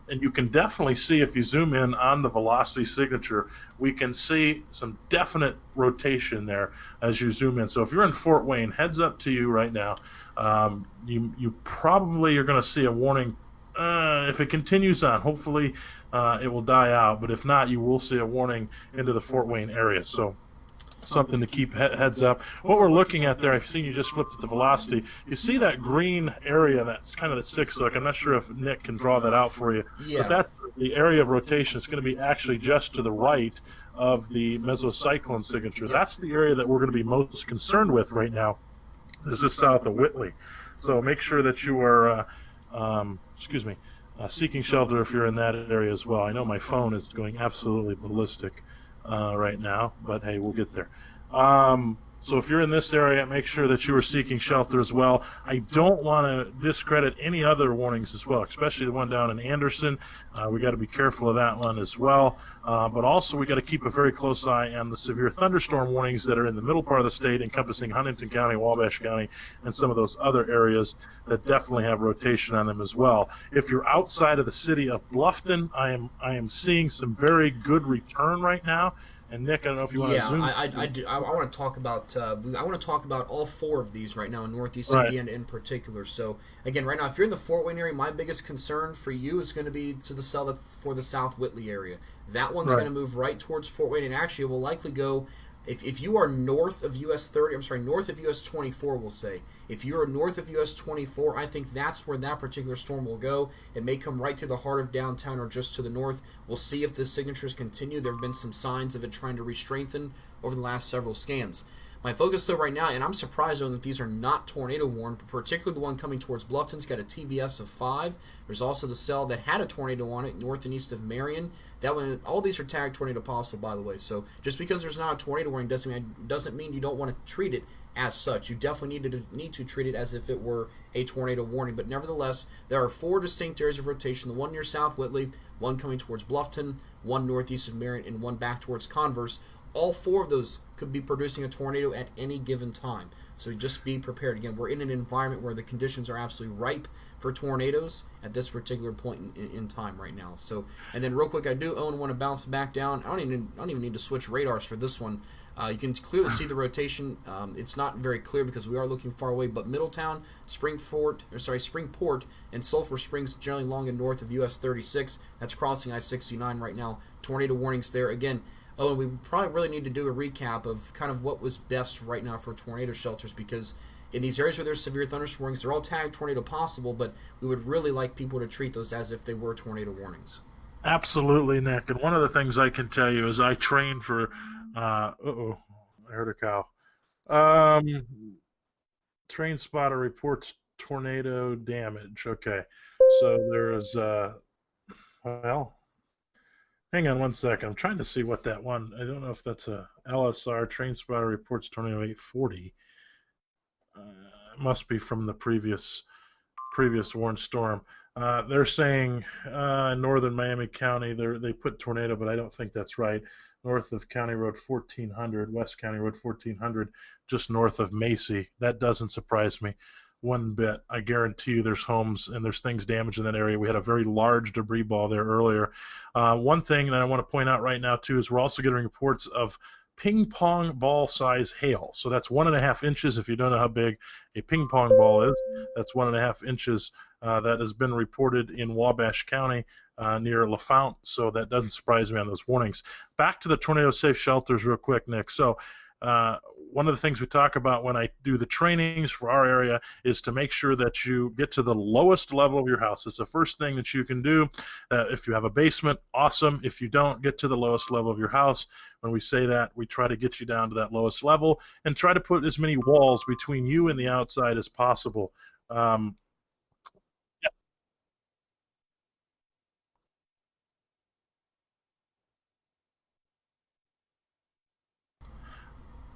And you can definitely see, if you zoom in on the velocity signature, we can see some definite rotation there as you zoom in. So if you're in Fort Wayne, heads up to you right now. You probably are going to see a warning. If it continues on, hopefully it will die out. But if not, you will see a warning into the Fort Wayne area. So something to keep heads up. What we're looking at there, I've seen you just flipped it to velocity. You see that green area, that's kind of the 6 hook. I'm not sure if Nick can draw that out for you. Yeah. But that's the area of rotation. It's going to be actually just to the right of the mesocyclone signature. That's the area that we're going to be most concerned with right now. Is just south of Whitley. So make sure that you are, seeking shelter if you're in that area as well. I know my phone is going absolutely ballistic right now, but hey, we'll get there. So if you're in this area, make sure that you are seeking shelter as well. I don't want to discredit any other warnings as well, especially the one down in Anderson. We got to be careful of that one as well. But also we got to keep a very close eye on the severe thunderstorm warnings that are in the middle part of the state, encompassing Huntington County, Wabash County, and some of those other areas that definitely have rotation on them as well. If you're outside of the city of Bluffton, I am seeing some very good return right now. And Nick, I don't know if you want to zoom. I do. I want to talk about. I want to talk about all 4 of these right now in Northeast Indiana in particular. So again, right now, if you're in the Fort Wayne area, my biggest concern for you is going to be to the south for the South Whitley area. That one's going to move right towards Fort Wayne, and actually, it will likely go. If you are north of US 30, north of US 24, we'll say. If you are north of US 24, I think that's where that particular storm will go. It may come right to the heart of downtown or just to the north. We'll see if the signatures continue. There have been some signs of it trying to re-strengthen over the last several scans. My focus, though, right now, and I'm surprised though that these are not tornado warned, particularly the one coming towards Bluffton's got a TVS of 5. There's also the cell that had a tornado on it, north and east of Marion. That one, all these are tagged tornado possible, by the way. So just because there's not a tornado warning doesn't mean you don't want to treat it as such. You definitely need to treat it as if it were a tornado warning. But nevertheless, there are 4 distinct areas of rotation. The one near South Whitley, one coming towards Bluffton, one northeast of Marion, and one back towards Converse. All 4 of those could be producing a tornado at any given time. So just be prepared. Again, we're in an environment where the conditions are absolutely ripe for tornadoes at this particular point in time right now. So, and then real quick, Owen, want to bounce back down. I don't even need to switch radars for this one. You can clearly see the rotation. It's not very clear because we are looking far away, but Middletown, Springport, and Sulphur Springs generally long and north of US 36. That's crossing I-69 right now. Tornado warnings there. Again, and we probably really need to do a recap of kind of what was best right now for tornado shelters, because in these areas where there's severe thunderstorm warnings, they're all tagged tornado possible, but we would really like people to treat those as if they were tornado warnings. Absolutely, Nick. And one of the things I can tell you is I trained for I heard a cow. Train spotter reports tornado damage. Okay. So there is hang on one second. I'm trying to see what that one. I don't know if that's a LSR. Train spotter reports tornado 840. It must be from the previous warned storm. They're saying in northern Miami County they put tornado, but I don't think that's right. North of County Road 1400, West County Road 1400, just north of Macy. That doesn't surprise me. one bit. I guarantee you there's homes and there's things damaged in that area. We had a very large debris ball there earlier. One thing that I want to point out right now, too, is we're also getting reports of ping pong ball size hail. So that's 1.5 inches. If you don't know how big a ping pong ball is, that's 1.5 inches. That has been reported in Wabash County near LaFount, so that doesn't surprise me on those warnings. Back to the tornado safe shelters real quick, Nick. So one of the things we talk about when I do the trainings for our area is to make sure that you get to the lowest level of your house. It's the first thing that you can do. If you have a basement, awesome. If you don't, get to the lowest level of your house. When we say that, we try to get you down to that lowest level and try to put as many walls between you and the outside as possible.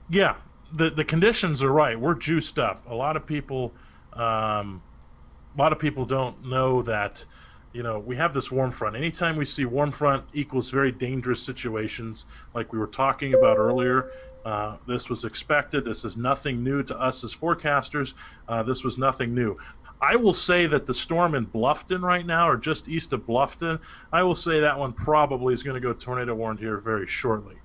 Yeah, the conditions are right. We're juiced up. A lot of people don't know that, we have this warm front. Anytime we see warm front equals very dangerous situations, like we were talking about earlier. This was expected. This is nothing new to us as forecasters. This was nothing new. I will say that the storm in Bluffton right now, or just east of Bluffton, I will say that one probably is going to go tornado warned here very shortly.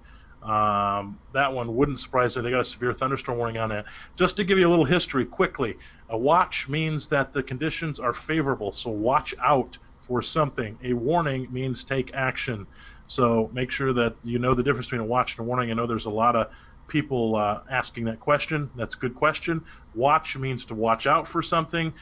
That one wouldn't surprise me. They got a severe thunderstorm warning on that. Just to give you a little history quickly, a watch means that the conditions are favorable, so watch out for something. A warning means take action. So make sure that you know the difference between a watch and a warning. I know there's a lot of people asking that question. That's a good question. Watch means to watch out for something.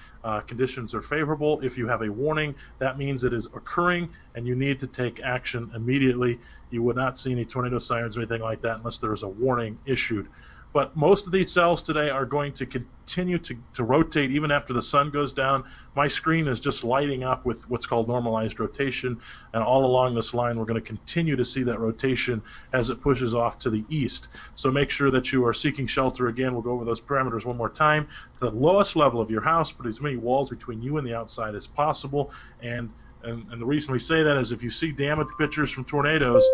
Conditions are favorable. If you have a warning, that means it is occurring and you need to take action immediately. You would not see any tornado sirens or anything like that unless there is a warning issued. But most of these cells today are going to continue to rotate even after the sun goes down. My screen is just lighting up with what's called normalized rotation, and all along this line we're going to continue to see that rotation as it pushes off to the east. So make sure that you are seeking shelter. Again, we'll go over those parameters one more time. To the lowest level of your house, put as many walls between you and the outside as possible. And the reason we say that is if you see damage pictures from tornadoes,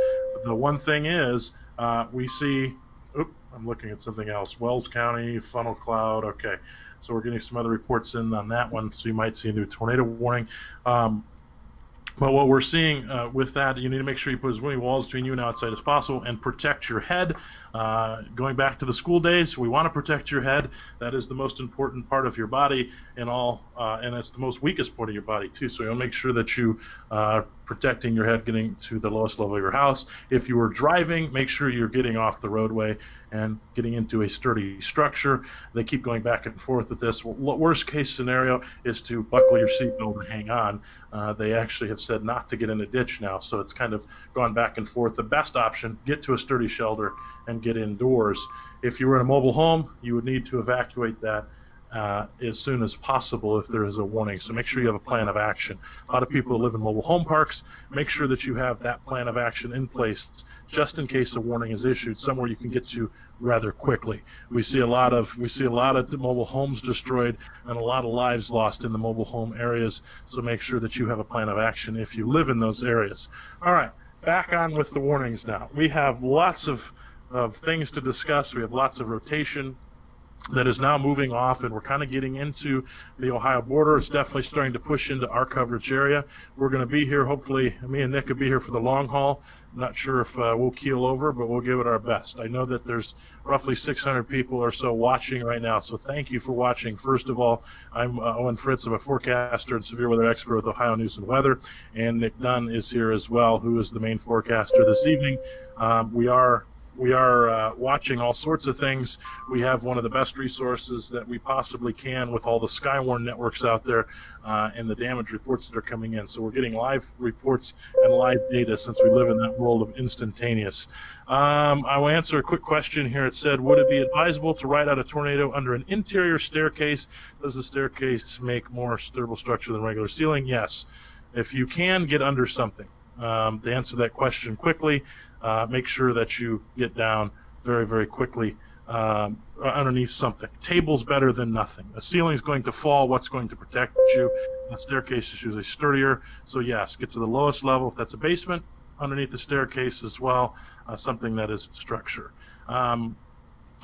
the one thing is we see... I'm looking at something else. Wells County, funnel cloud. Okay, so we're getting some other reports in on that one, so you might see a new tornado warning. But what we're seeing with that, you need to make sure you put as many walls between you and outside as possible and protect your head. Going back to the school days, we want to protect your head. That is the most important part of your body and that's the most weakest part of your body too. So you'll make sure that you are protecting your head, getting to the lowest level of your house. If you are driving, make sure you're getting off the roadway and getting into a sturdy structure. They keep going back and forth with this. Worst case scenario is to buckle your seatbelt and hang on. They actually have said not to get in a ditch now, so it's kind of gone back and forth. The best option, get to a sturdy shelter and get indoors. If you were in a mobile home, you would need to evacuate that as soon as possible if there is a warning. So make sure you have a plan of action. A lot of people who live in mobile home parks, make sure that you have that plan of action in place just in case a warning is issued, somewhere you can get to rather quickly. We see a lot of mobile homes destroyed and a lot of lives lost in the mobile home areas. So make sure that you have a plan of action if you live in those areas. All right, back on with the warnings now. We have lots of things to discuss. We have lots of rotation that is now moving off, and we're kind of getting into the Ohio border. It's definitely starting to push into our coverage area. We're going to be here, hopefully, me and Nick will be here for the long haul. I'm not sure if we'll keel over, but we'll give it our best. I know that there's roughly 600 people or so watching right now, so thank you for watching. First of all, I'm Owen Fritz. I'm a forecaster and severe weather expert with Ohio News and Weather, and Nick Dunn is here as well, who is the main forecaster this evening. We are watching all sorts of things. We have one of the best resources that we possibly can with all the Skywarn networks out there and the damage reports that are coming in. So we're getting live reports and live data since we live in that world of instantaneous. I will answer a quick question here. It said, would it be advisable to ride out a tornado under an interior staircase? Does the staircase make more durable structure than regular ceiling? Yes. If you can, get under something. To answer that question quickly, make sure that you get down very, very quickly underneath something. Table's better than nothing. A ceiling's going to fall. What's going to protect you? The staircase is usually sturdier. So yes, get to the lowest level. If that's a basement, underneath the staircase as well, something that is structure.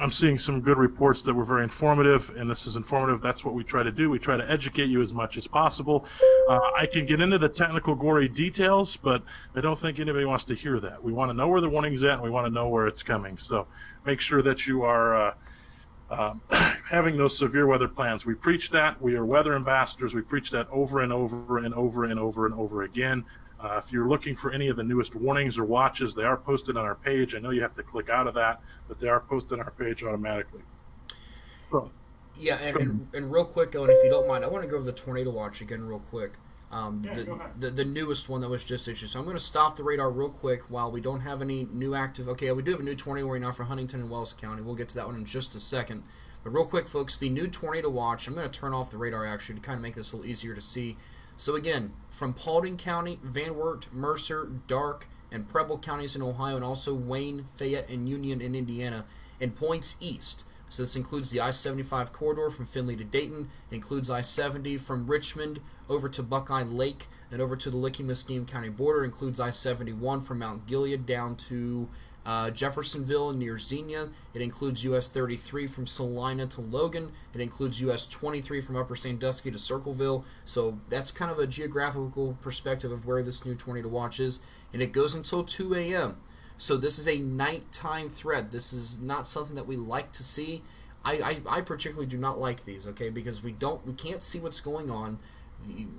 I'm seeing some good reports that were very informative, and this is informative. That's what we try to do. We try to educate you as much as possible. I can get into the technical, gory details, but I don't think anybody wants to hear that. We want to know where the warning's at, and we want to know where it's coming. So make sure that you are having those severe weather plans. We preach that. We are weather ambassadors. We preach that over and over and over and over and over again. If you're looking for any of the newest warnings or watches, they are posted on our page. I know you have to click out of that, but they are posted on our page automatically. So, yeah, and real quick, Owen, if you don't mind, I want to go over the tornado watch again real quick. The newest one that was just issued. So I'm going to stop the radar real quick while we don't have any new active. Okay, we do have a new tornado right now for Huntington and Wells County. We'll get to that one in just a second. But real quick, folks, the new tornado watch, I'm going to turn off the radar actually to kind of make this a little easier to see. So again, from Paulding County, Van Wert, Mercer, Darke, and Preble counties in Ohio, and also Wayne, Fayette, and Union in Indiana, and points east. So this includes the I-75 corridor from Findlay to Dayton, it includes I-70 from Richmond over to Buckeye Lake and over to the Licking-Muskegon County border, it includes I-71 from Mount Gilead down to Jeffersonville near Xenia. It includes US 33 from Salina to Logan. It includes US 23 from Upper Sandusky to Circleville. So that's kind of a geographical perspective of where this new tornado watch is. And it goes until 2 a.m. So this is a nighttime threat. This is not something that we like to see. I particularly do not like these, okay, because we can't see what's going on.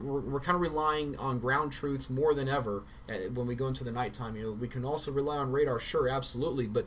We're kind of relying on ground truth more than ever when we go into the nighttime. We can also rely on radar, sure, absolutely, but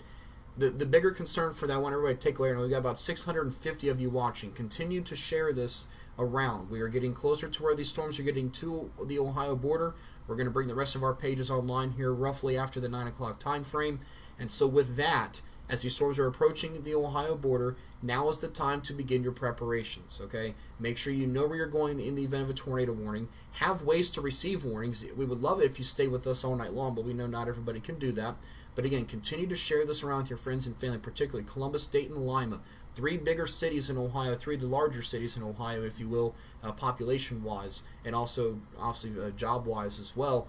the bigger concern for that, I want everybody to take away, we got about 650 of you watching. Continue to share this around. We are getting closer to where these storms are getting to the Ohio border. We're going to bring the rest of our pages online here roughly after the 9 o'clock time frame. And so with that, as these storms are approaching the Ohio border, now is the time to begin your preparations, okay? Make sure you know where you're going in the event of a tornado warning. Have ways to receive warnings. We would love it if you stay with us all night long, but we know not everybody can do that. But again, continue to share this around with your friends and family, particularly Columbus, Dayton, Lima, 3 bigger cities in Ohio, 3 of the larger cities in Ohio, if you will, population-wise, and also, obviously, job-wise as well.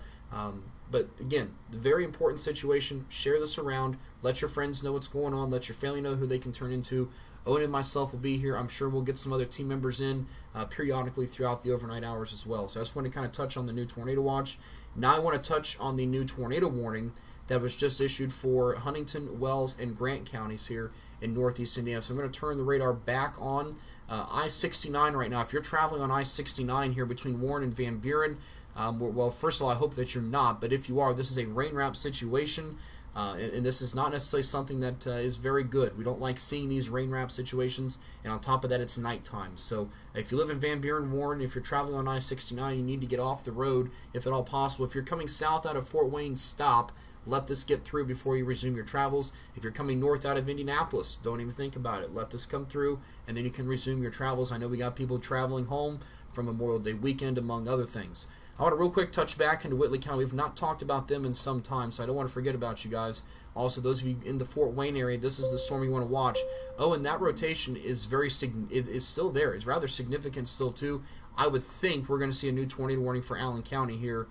But again, the very important situation, share this around, let your friends know what's going on, let your family know who they can turn into. Owen and myself will be here. I'm sure we'll get some other team members in periodically throughout the overnight hours as well. So I just want to kind of touch on the new tornado watch. Now I want to touch on the new tornado warning that was just issued for Huntington, Wells, and Grant counties here in northeast Indiana. So I'm going to turn the radar back on I-69 right now. If you're traveling on I-69 here between Warren and Van Buren, well, first of all, I hope that you're not, but if you are, this is a rain wrap situation, and this is not necessarily something that is very good. We don't like seeing these rain wrap situations, and on top of that, it's nighttime. So if you live in Van Buren, Warren, if you're traveling on I-69, you need to get off the road if at all possible. If you're coming south out of Fort Wayne, stop. Let this get through before you resume your travels. If you're coming north out of Indianapolis, don't even think about it. Let this come through, and then you can resume your travels. I know we got people traveling home from Memorial Day weekend, among other things. I want to real quick touch back into Whitley County. We've not talked about them in some time, so I don't want to forget about you guys. Also, those of you in the Fort Wayne area, this is the storm you want to watch. Oh, and that rotation is it's still there. It's rather significant still, too. I would think we're going to see a new tornado warning for Allen County here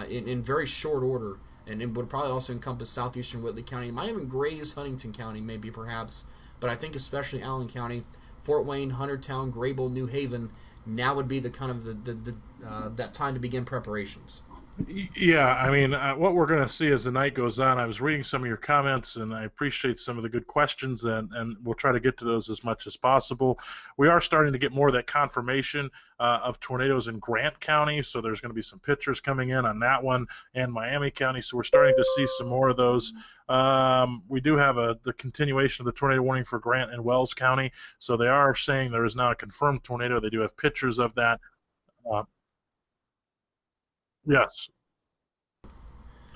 in very short order. And it would probably also encompass southeastern Whitley County. It might even graze Huntington County, maybe, perhaps. But I think especially Allen County, Fort Wayne, Huntertown, Grable, New Haven, now would be the kind of that time to begin preparations. Yeah, I mean, what we're going to see as the night goes on, I was reading some of your comments, and I appreciate some of the good questions, and we'll try to get to those as much as possible. We are starting to get more of that confirmation of tornadoes in Grant County, so there's going to be some pictures coming in on that one, and Miami County, so we're starting to see some more of those. We do have the continuation of the tornado warning for Grant and Wells County, so they are saying there is now a confirmed tornado. They do have pictures of that. Yes,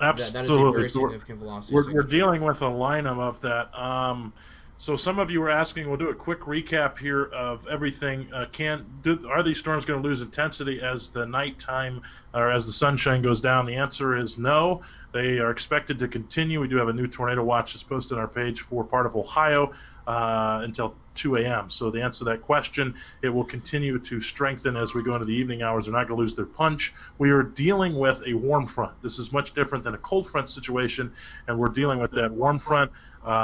absolutely. That is a very significant velocity. We're dealing with a lineup of that. So some of you were asking, we'll do a quick recap here of everything. Are these storms going to lose intensity as the nighttime or as the sunshine goes down? The answer is no. They are expected to continue. We do have a new tornado watch that's posted on our page for part of Ohio. until 2 a.m. So to answer that question, it will continue to strengthen as we go into the evening hours. They're not going to lose their punch. We are dealing with a warm front. This is much different than a cold front situation, and we're dealing with that warm front.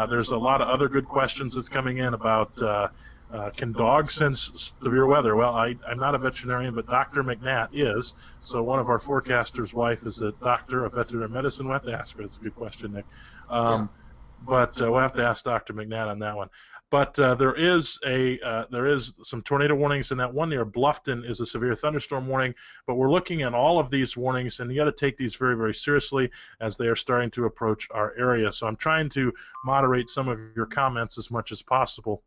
There's a lot of other good questions that's coming in about can dogs sense severe weather? Well, I'm not a veterinarian, but Dr. McNatt is. So one of our forecaster's wife is a doctor of veterinary medicine. We'll have to ask her. That's a good question, Nick. But we'll have to ask Dr. McNatt on that one. But there is some tornado warnings, and that one near Bluffton is a severe thunderstorm warning. But we're looking at all of these warnings, and you got to take these very, very seriously as they are starting to approach our area. So I'm trying to moderate some of your comments as much as possible.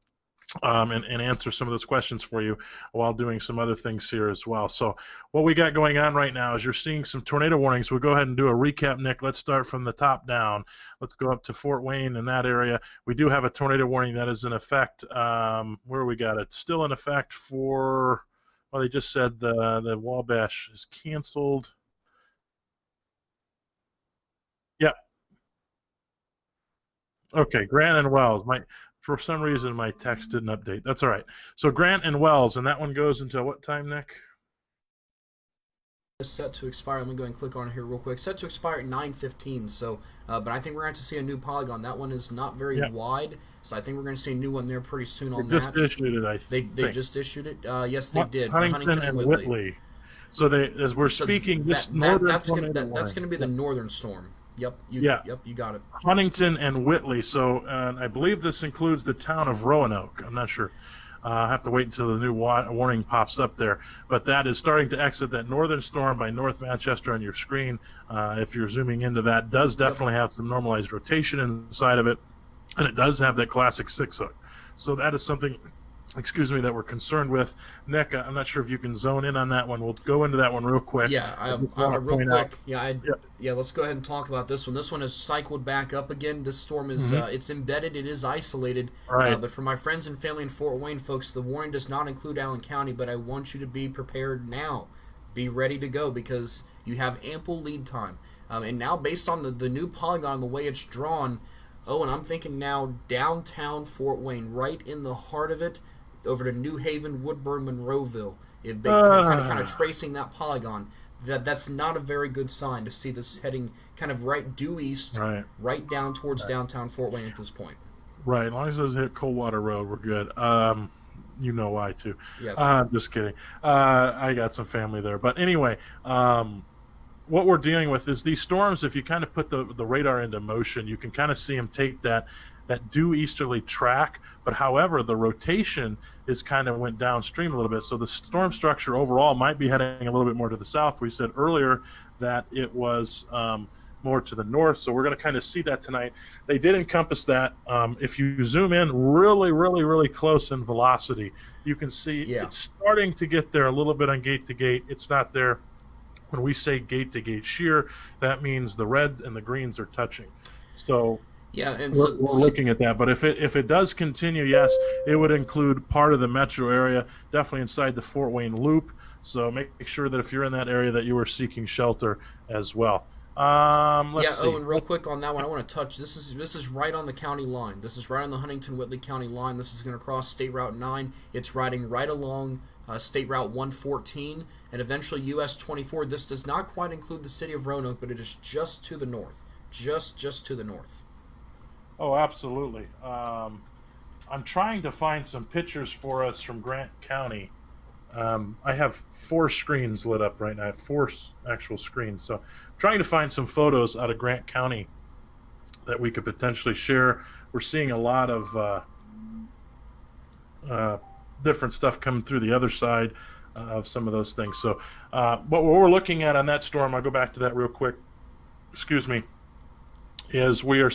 And answer some of those questions for you while doing some other things here as well. So what we got going on right now is you're seeing some tornado warnings. We'll go ahead and do a recap, Nick. Let's start from the top down. Let's go up to Fort Wayne in that area. We do have a tornado warning that is in effect. Where we got it? Still in effect for, well, they just said the Wabash is canceled. Yeah. Okay, Grant and Wells. For some reason, my text didn't update. That's all right. So Grant and Wells, and that one goes until what time, Nick? It's set to expire. Let me go and click on it here real quick. Set to expire at 9:15. So, but I think we're going to see a new polygon. That one is not very wide, so I think we're going to see a new one there pretty soon on that. They just issued it, I think. They just issued it. Yes, they did. Huntington and Whitley. So as we're speaking, that's going to be the northern storm. Yep, you got it. Huntington and Whitley. So I believe this includes the town of Roanoke. I'm not sure. I'll have to wait until the new warning pops up there. But that is starting to exit that northern storm by North Manchester on your screen. If you're zooming into that, does definitely have some normalized rotation inside of it, and it does have that classic 6-hook. So that is something, that we're concerned with. Nick, I'm not sure if you can zone in on that one. We'll go into that one real quick. Yeah, real quick. Let's go ahead and talk about this one. This one is cycled back up again. This storm is it's embedded. It is isolated. Right. But for my friends and family in Fort Wayne, folks, the warning does not include Allen County, but I want you to be prepared now. Be ready to go because you have ample lead time. And now, based on the new polygon, the way it's drawn, and I'm thinking now downtown Fort Wayne, right in the heart of it, over to New Haven, Woodburn, Monroeville, kind of tracing that polygon. That's not a very good sign to see this heading kind of right due east, right down towards downtown Fort Wayne at this point. Right, as long as it doesn't hit Coldwater Road, we're good. You know why, too. Yes. Just kidding. I got some family there. But anyway, what we're dealing with is these storms, if you kind of put the radar into motion, you can kind of see them take that due easterly track, but however the rotation is kind of went downstream a little bit, so the storm structure overall might be heading a little bit more to the south. We said earlier that it was more to the north, so we're going to kind of see that tonight. They did encompass that. If you zoom in really, really, really close in velocity, you can see it's starting to get there a little bit on gate to gate. It's not there. When we say gate to gate shear, that means the red and the greens are touching. So we're looking at that. But if it does continue, yes, it would include part of the metro area, definitely inside the Fort Wayne loop. So make sure that if you're in that area that you are seeking shelter as well. Let's see. Owen, real quick on that one, I want to touch. This is right on the county line. This is right on the Huntington-Whitley County line. This is going to cross State Route 9. It's riding right along State Route 114 and eventually US 24. This does not quite include the city of Roanoke, but it is just to the north. Just to the north. Oh, absolutely. I'm trying to find some pictures for us from Grant County. I have 4 screens lit up right now. I have 4 actual screens. So I'm trying to find some photos out of Grant County that we could potentially share. We're seeing a lot of different stuff coming through the other side of some of those things. So what we're looking at on that storm, I'll go back to that real quick, is we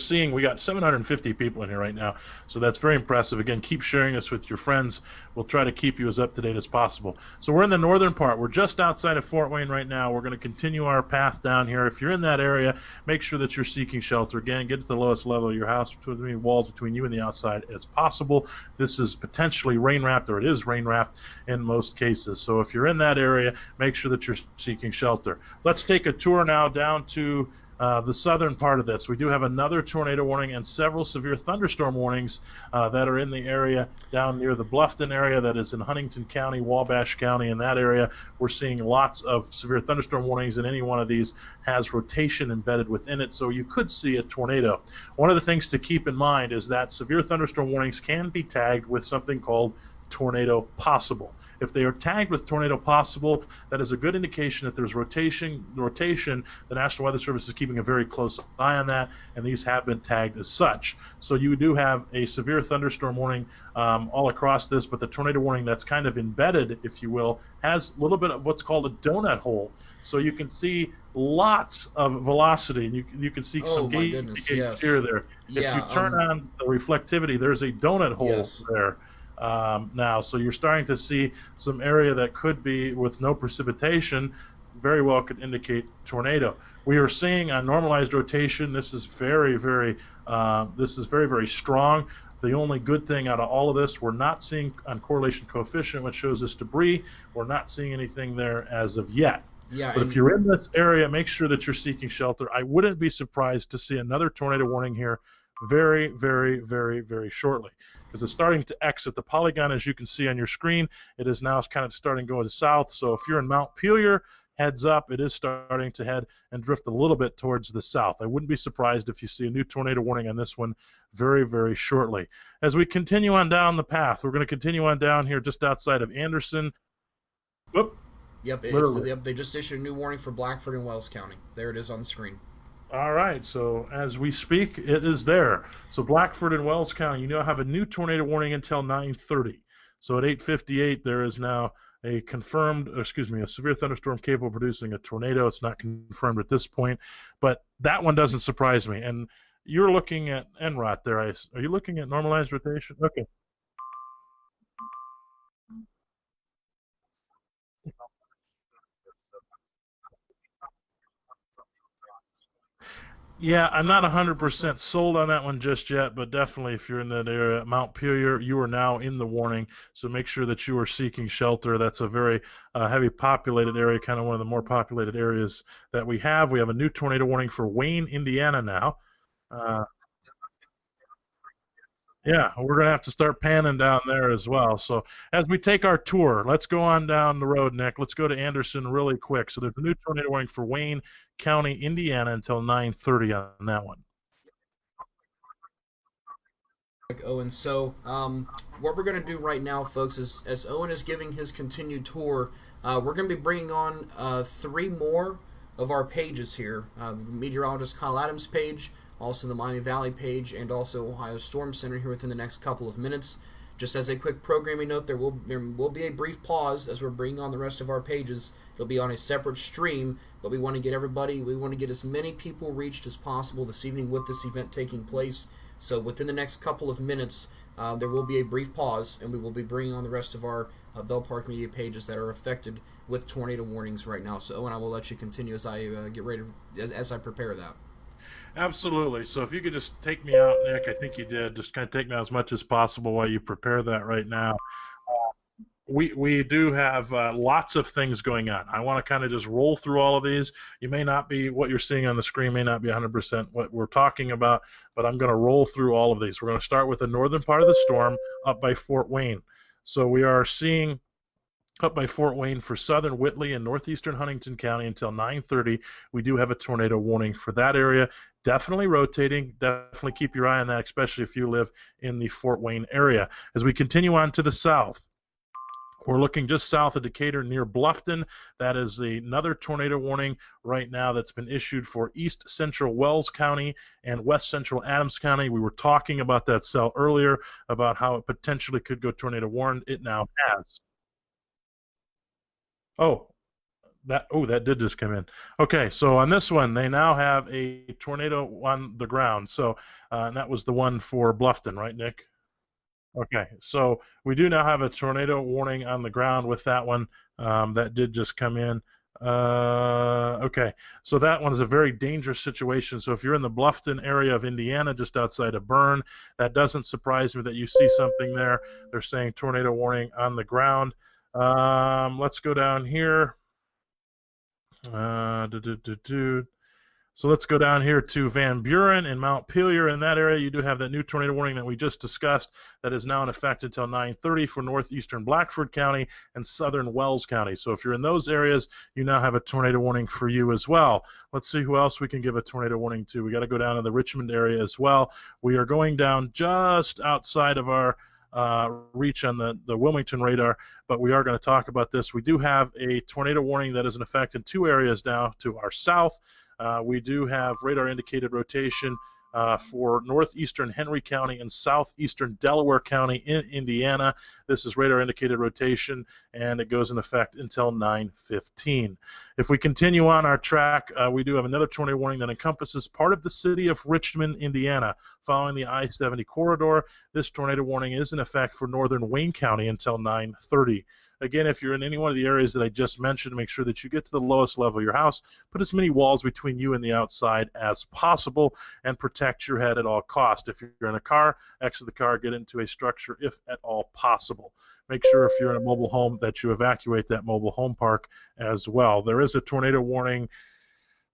got 750 people in here right now, so that's very impressive. Again, keep sharing us with your friends. We'll try to keep you as up to date as possible. So we're in the northern part. We're just outside of Fort Wayne right now. We're going to continue our path down here. If you're in that area, make sure that you're seeking shelter. Again, get to the lowest level of your house, between walls between you and the outside as possible. This is potentially rain-wrapped, or it is rain-wrapped in most cases. So if you're in that area, make sure that you're seeking shelter. Let's take a tour now down to the southern part of this. We do have another tornado warning and several severe thunderstorm warnings that are in the area down near the Bluffton area that is in Huntington County, Wabash County. In that area, we're seeing lots of severe thunderstorm warnings, and any one of these has rotation embedded within it, so you could see a tornado. One of the things to keep in mind is that severe thunderstorm warnings can be tagged with something called tornado possible. If they are tagged with tornado possible, that is a good indication that there's rotation. The National Weather Service is keeping a very close eye on that, and these have been tagged as such. So you do have a severe thunderstorm warning all across this, but the tornado warning that's kind of embedded, if you will, has a little bit of what's called a donut hole. So you can see lots of velocity, and you can see some gauge here there. Yeah, if you turn on the reflectivity, there's a donut hole there. Now, so you're starting to see some area that could be, with no precipitation, very well could indicate tornado. We are seeing a normalized rotation. This is very, very strong. The only good thing out of all of this, we're not seeing on correlation coefficient, which shows us debris. We're not seeing anything there as of yet. Yeah, but if you're in this area, make sure that you're seeking shelter. I wouldn't be surprised to see another tornado warning here very, very, very, very shortly, because it's starting to exit the polygon, as you can see on your screen. It is now kind of starting going south. So if you're in Mount Pelier, heads up, it is starting to head and drift a little bit towards the south. I wouldn't be surprised if you see a new tornado warning on this one very, very shortly. As we continue on down the path, we're going to continue on down here just outside of Anderson. Whoop. Yep, they just issued a new warning for Blackford and Wells County. There it is on the screen. All right, so as we speak, it is there. So Blackford and Wells County, you now have a new tornado warning until 9:30. So at 8:58, there is now a severe thunderstorm capable of producing a tornado. It's not confirmed at this point, but that one doesn't surprise me. And you're looking at NROT there. Are you looking at normalized rotation? Okay. Yeah, I'm not 100% sold on that one just yet, but definitely if you're in that area, Mount Pelier, you are now in the warning, so make sure that you are seeking shelter. That's a very heavy populated area, kind of one of the more populated areas that we have. We have a new tornado warning for Wayne, Indiana now. Yeah, we're going to have to start panning down there as well. So as we take our tour, let's go on down the road, Nick. Let's go to Anderson really quick. So there's a new tornado warning for Wayne County, Indiana until 9:30 on that one. Owen, so what we're going to do right now, folks, is as Owen is giving his continued tour, we're going to be bringing on 3 more of our pages here. Meteorologist Kyle Adams' page, also the Miami Valley page, and also Ohio Storm Center here within the next couple of minutes. Just as a quick programming note, there will be a brief pause as we're bringing on the rest of our pages. It'll be on a separate stream, but we want to get as many people reached as possible this evening with this event taking place. So within the next couple of minutes, there will be a brief pause, and we will be bringing on the rest of our Bell Park Media pages that are affected with tornado warnings right now. So Owen, I will let you continue as I get ready as I prepare that. Absolutely. So if you could just take me out, Nick, I think you did. Just kind of take me out as much as possible while you prepare that right now. We do have lots of things going on. I want to kind of just roll through all of these. You may not be, what you're seeing on the screen may not be 100% what we're talking about, but I'm going to roll through all of these. We're going to start with the northern part of the storm up by Fort Wayne. So we are seeing up by Fort Wayne for southern Whitley and northeastern Huntington County until 9:30. We do have a tornado warning for that area. Definitely rotating. Definitely keep your eye on that, especially if you live in the Fort Wayne area. As we continue on to the south, we're looking just south of Decatur near Bluffton. That is another tornado warning right now that's been issued for east central Wells County and west central Adams County. We were talking about that cell earlier, about how it potentially could go tornado warned. It now has. That did just come in. Okay, so on this one, they now have a tornado on the ground. So and that was the one for Bluffton, right, Nick? Okay, so we do now have a tornado warning on the ground with that one. That did just come in. Okay, so that one is a very dangerous situation. So if you're in the Bluffton area of Indiana, just outside of Bern, that doesn't surprise me that you see something there. They're saying tornado warning on the ground. Let's go down here. So let's go down here to Van Buren and Mount Pelier. In that area, you do have that new tornado warning that we just discussed that is now in effect until 9:30 for northeastern Blackford County and southern Wells County. So if you're in those areas, you now have a tornado warning for you as well. Let's see who else we can give a tornado warning to. We got to go down to the Richmond area as well. We are going down just outside of our reach on the Wilmington radar, but we are going to talk about this. We do have a tornado warning that is in effect in 2 areas now to our south. We do have radar indicated rotation for northeastern Henry County and southeastern Delaware County in Indiana. This is radar indicated rotation, and it goes in effect until 9:15. If we continue on our track, we do have another tornado warning that encompasses part of the city of Richmond, Indiana, following the I-70 corridor. This tornado warning is in effect for northern Wayne County until 9:30. Again, if you're in any one of the areas that I just mentioned, make sure that you get to the lowest level of your house, put as many walls between you and the outside as possible, and protect your head at all costs. If you're in a car, exit the car, get into a structure if at all possible. Make sure if you're in a mobile home that you evacuate that mobile home park as well. There is a tornado warning,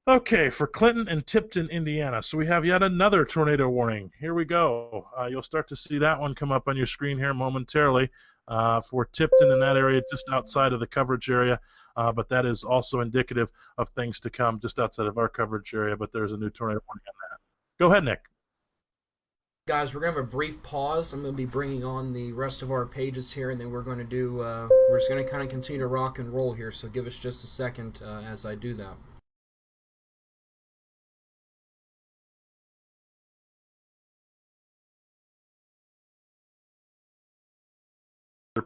okay, for Clinton and Tipton, Indiana. So we have yet another tornado warning. Here we go. You'll start to see that one come up on your screen here momentarily. For Tipton in that area, just outside of the coverage area, but that is also indicative of things to come just outside of our coverage area, but there's a new tornado warning on that. Go ahead, Nick. Guys, we're going to have a brief pause. I'm going to be bringing on the rest of our pages here, and then we're going to do, we're just going to kind of continue to rock and roll here, so give us just a second as I do that.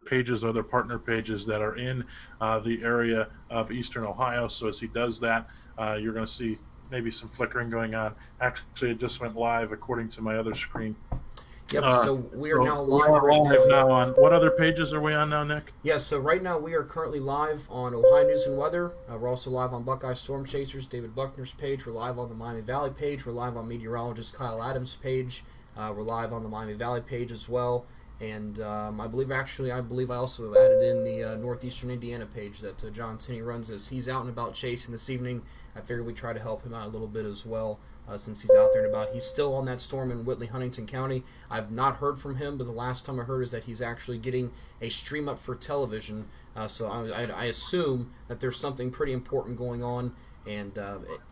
Pages are their partner pages that are in the area of eastern Ohio. So as he does that, you're going to see maybe some flickering going on. Actually, it just went live according to my other screen. Yep, so we are now live now on. What other pages are we on now, Nick? Yes, so right now we are currently live on Ohio News and Weather. We're also live on Buckeye Storm Chasers, David Buckner's page. We're live on the Miami Valley page. We're live on meteorologist Kyle Adams' page. We're live on the Miami Valley page as well. And I believe I also added in the Northeastern Indiana page that John Tinney runs as he's out and about chasing this evening. I figured we'd try to help him out a little bit as well since he's out there and about. He's still on that storm in Whitley, Huntington County. I've not heard from him, but the last time I heard is that he's actually getting a stream up for television. So I assume that there's something pretty important going on. And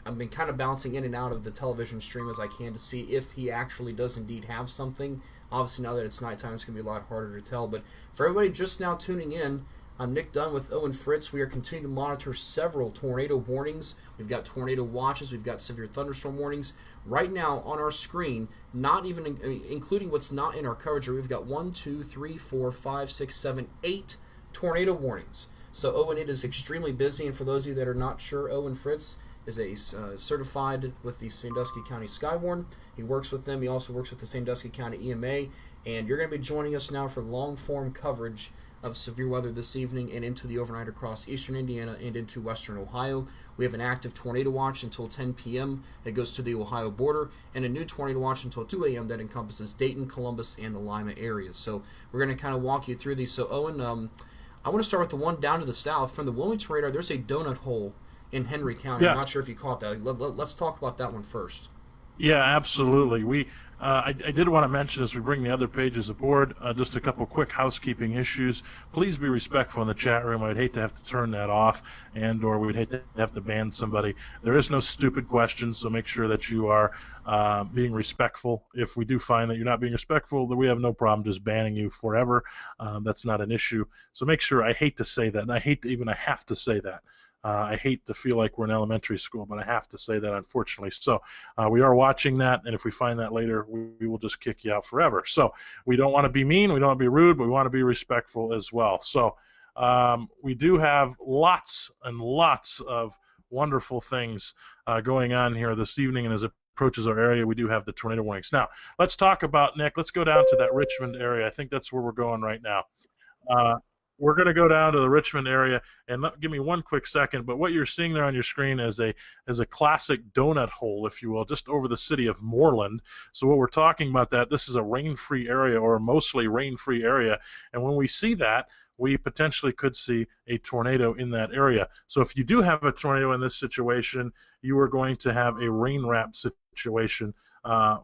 I've been kind of bouncing in and out of the television stream as I can to see if he actually does indeed have something. Obviously, now that it's nighttime, it's going to be a lot harder to tell. But for everybody just now tuning in, I'm Nick Dunn with Owen Fritz. We are continuing to monitor several tornado warnings. We've got tornado watches. We've got severe thunderstorm warnings. Right now on our screen, not even including what's not in our coverage, we've got 1, 2, 3, 4, 5, 6, 7, 8 tornado warnings. So Owen, it is extremely busy, and for those of you that are not sure, Owen Fritz is a certified with the Sandusky County Skywarn. He works with them. He also works with the Sandusky County EMA, and you're going to be joining us now for long-form coverage of severe weather this evening and into the overnight across eastern Indiana and into western Ohio. We have an active tornado watch until 10 p.m. that goes to the Ohio border, and a new tornado watch until 2 a.m. that encompasses Dayton, Columbus, and the Lima areas. So we're going to kind of walk you through these. So Owen, I want to start with the one down to the south. From the Wilmington radar, there's a donut hole in Henry County. Yeah. I'm not sure if you caught that. Let's talk about that one first. Yeah, absolutely. I did want to mention as we bring the other pages aboard, just a couple quick housekeeping issues. Please be respectful in the chat room. I'd hate to have to turn that off, or we'd hate to have to ban somebody. There is no stupid questions, so make sure that you are being respectful. If we do find that you're not being respectful, then we have no problem just banning you forever. That's not an issue. So make sure, I hate to say that, and I have to say that. I hate to feel like we're in elementary school, but I have to say that, unfortunately. So we are watching that, and if we find that later, we will just kick you out forever. So we don't want to be mean, we don't want to be rude, but we want to be respectful as well. So we do have lots and lots of wonderful things going on here this evening, and as it approaches our area, we do have the tornado warnings. Now, let's talk about, Nick, let's go down to that Richmond area. I think that's where we're going right now. We're going to go down to the Richmond area, and give me one quick second, but what you're seeing there on your screen is a classic donut hole, if you will, just over the city of Moreland. So what we're talking about, this is a rain-free area, or a mostly rain-free area, and when we see that, we potentially could see a tornado in that area. So if you do have a tornado in this situation, you are going to have a rain wrap situation.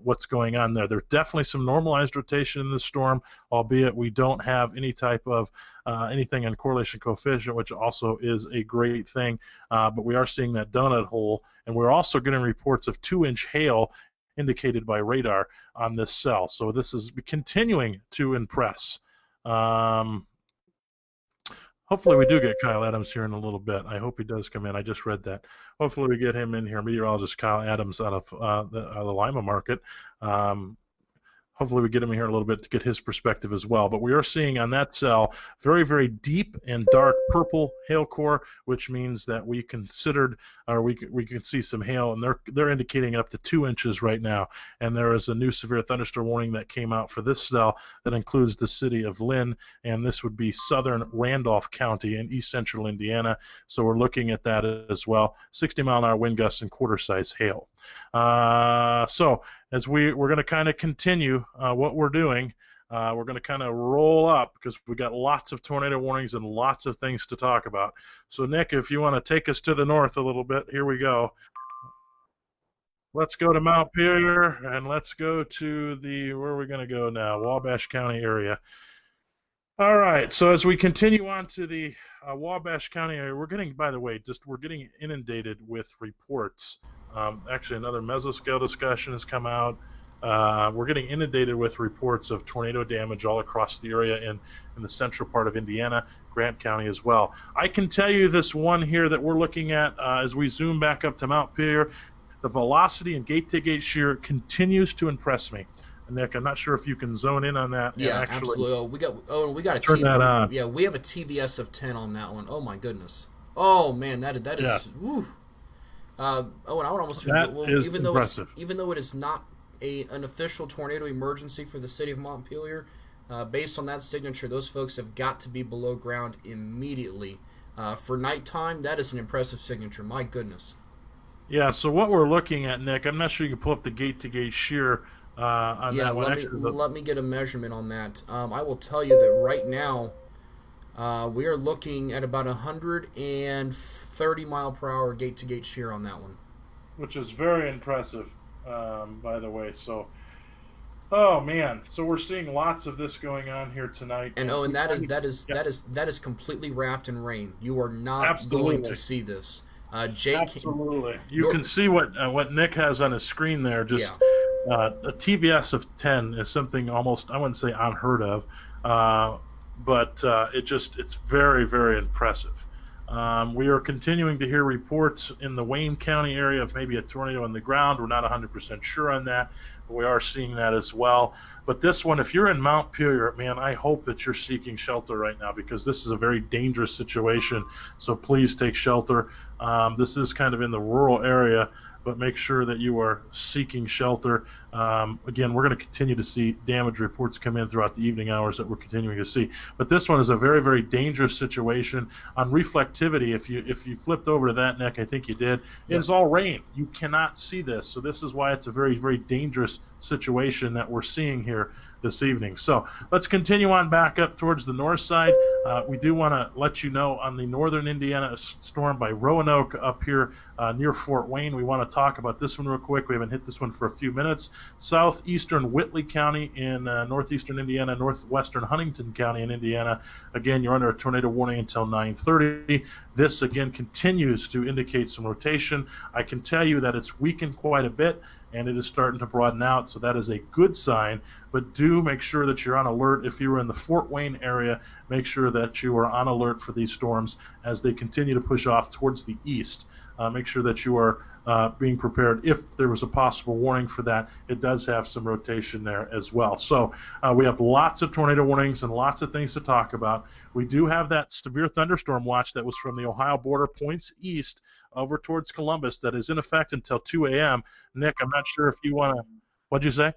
What's going on there? There's definitely some normalized rotation in the storm, albeit we don't have any type of anything in correlation coefficient, which also is a great thing. But we are seeing that donut hole, and we're also getting reports of 2-inch hail indicated by radar on this cell. So this is continuing to impress. Hopefully we do get Kyle Adams here in a little bit. I hope he does come in. I just read that. Hopefully we get him in here. Meteorologist Kyle Adams out of the Lima market. Hopefully we get him in here a little bit to get his perspective as well. But we are seeing on that cell very, very deep and dark purple hail core, which means that we considered, or we can see some hail, and they're indicating up to 2 inches right now. And there is a new severe thunderstorm warning that came out for this cell that includes the city of Lynn, and this would be southern Randolph County in east central Indiana. So we're looking at that as well. 60-mile-an-hour wind gusts and quarter-size hail. So as we're going to kind of continue what we're doing, we're going to kind of roll up because we got lots of tornado warnings and lots of things to talk about. So Nick, if you want to take us to the north a little bit, here we go. Let's go to Mount Pelier, and let's go to where are we going to go now? Wabash County area. All right, so as we continue on to the Wabash County area, we're getting, by the way, we're getting inundated with reports. Actually, another mesoscale discussion has come out. We're getting inundated with reports of tornado damage all across the area in the central part of Indiana, Grant County as well. I can tell you this one here that we're looking at as we zoom back up to Mount Pelier, the velocity and gate-to-gate shear continues to impress me. Nick, I'm not sure if you can zone in on that. Yeah, absolutely. We got a turn that on. Yeah, we have a TVS of 10 on that one. Oh my goodness. Oh man, that is. Yeah. Woo. I would almost. Is even impressive. though it is not an official tornado emergency for the city of Montpelier, based on that signature, those folks have got to be below ground immediately. For nighttime, that is an impressive signature. My goodness. Yeah. So what we're looking at, Nick, I'm not sure you can pull up the gate-to-gate shear. On that one. Let me get a measurement on that. I will tell you that right now we are looking at about 130 mile per hour gate-to-gate shear on that one, which is very impressive, by the way. So, oh man, so we're seeing lots of this going on here tonight. And that is completely wrapped in rain. You are not going to see this. Absolutely. You can see what Nick has on his screen there. Just. Yeah. A TVS of 10 is something almost, I wouldn't say unheard of, but it's very, very impressive. We are continuing to hear reports in the Wayne County area of maybe a tornado on the ground. We're not 100% sure on that, but we are seeing that as well. But this one, if you're in Mount Pelier, man, I hope that you're seeking shelter right now because this is a very dangerous situation. So please take shelter. This is kind of in the rural area, but make sure that you are seeking shelter. Again, we're going to continue to see damage reports come in throughout the evening hours that we're continuing to see. But this one is a very, very dangerous situation. On reflectivity, if you flipped over to that, Nick, I think you did, it's all rain. You cannot see this. So this is why it's a very, very dangerous situation that we're seeing here this evening. So let's continue on back up towards the north side. We do want to let you know on the northern Indiana storm by Roanoke up here near Fort Wayne. We want to talk about this one real quick. We haven't hit this one for a few minutes. Southeastern Whitley County in northeastern Indiana, northwestern Huntington County in Indiana. Again, you're under a tornado warning until 9:30. This again continues to indicate some rotation. I can tell you that it's weakened quite a bit, and it is starting to broaden out, so that is a good sign. But do make sure that you're on alert. If you are in the Fort Wayne area, make sure that you are on alert for these storms as they continue to push off towards the east. Make sure that you are being prepared if there was a possible warning for that. It does have some rotation there as well. So we have lots of tornado warnings and lots of things to talk about. We do have that severe thunderstorm watch that was from the Ohio border points east over towards Columbus that is in effect until 2 a.m. Nick, I'm not sure if you want to – what'd you say?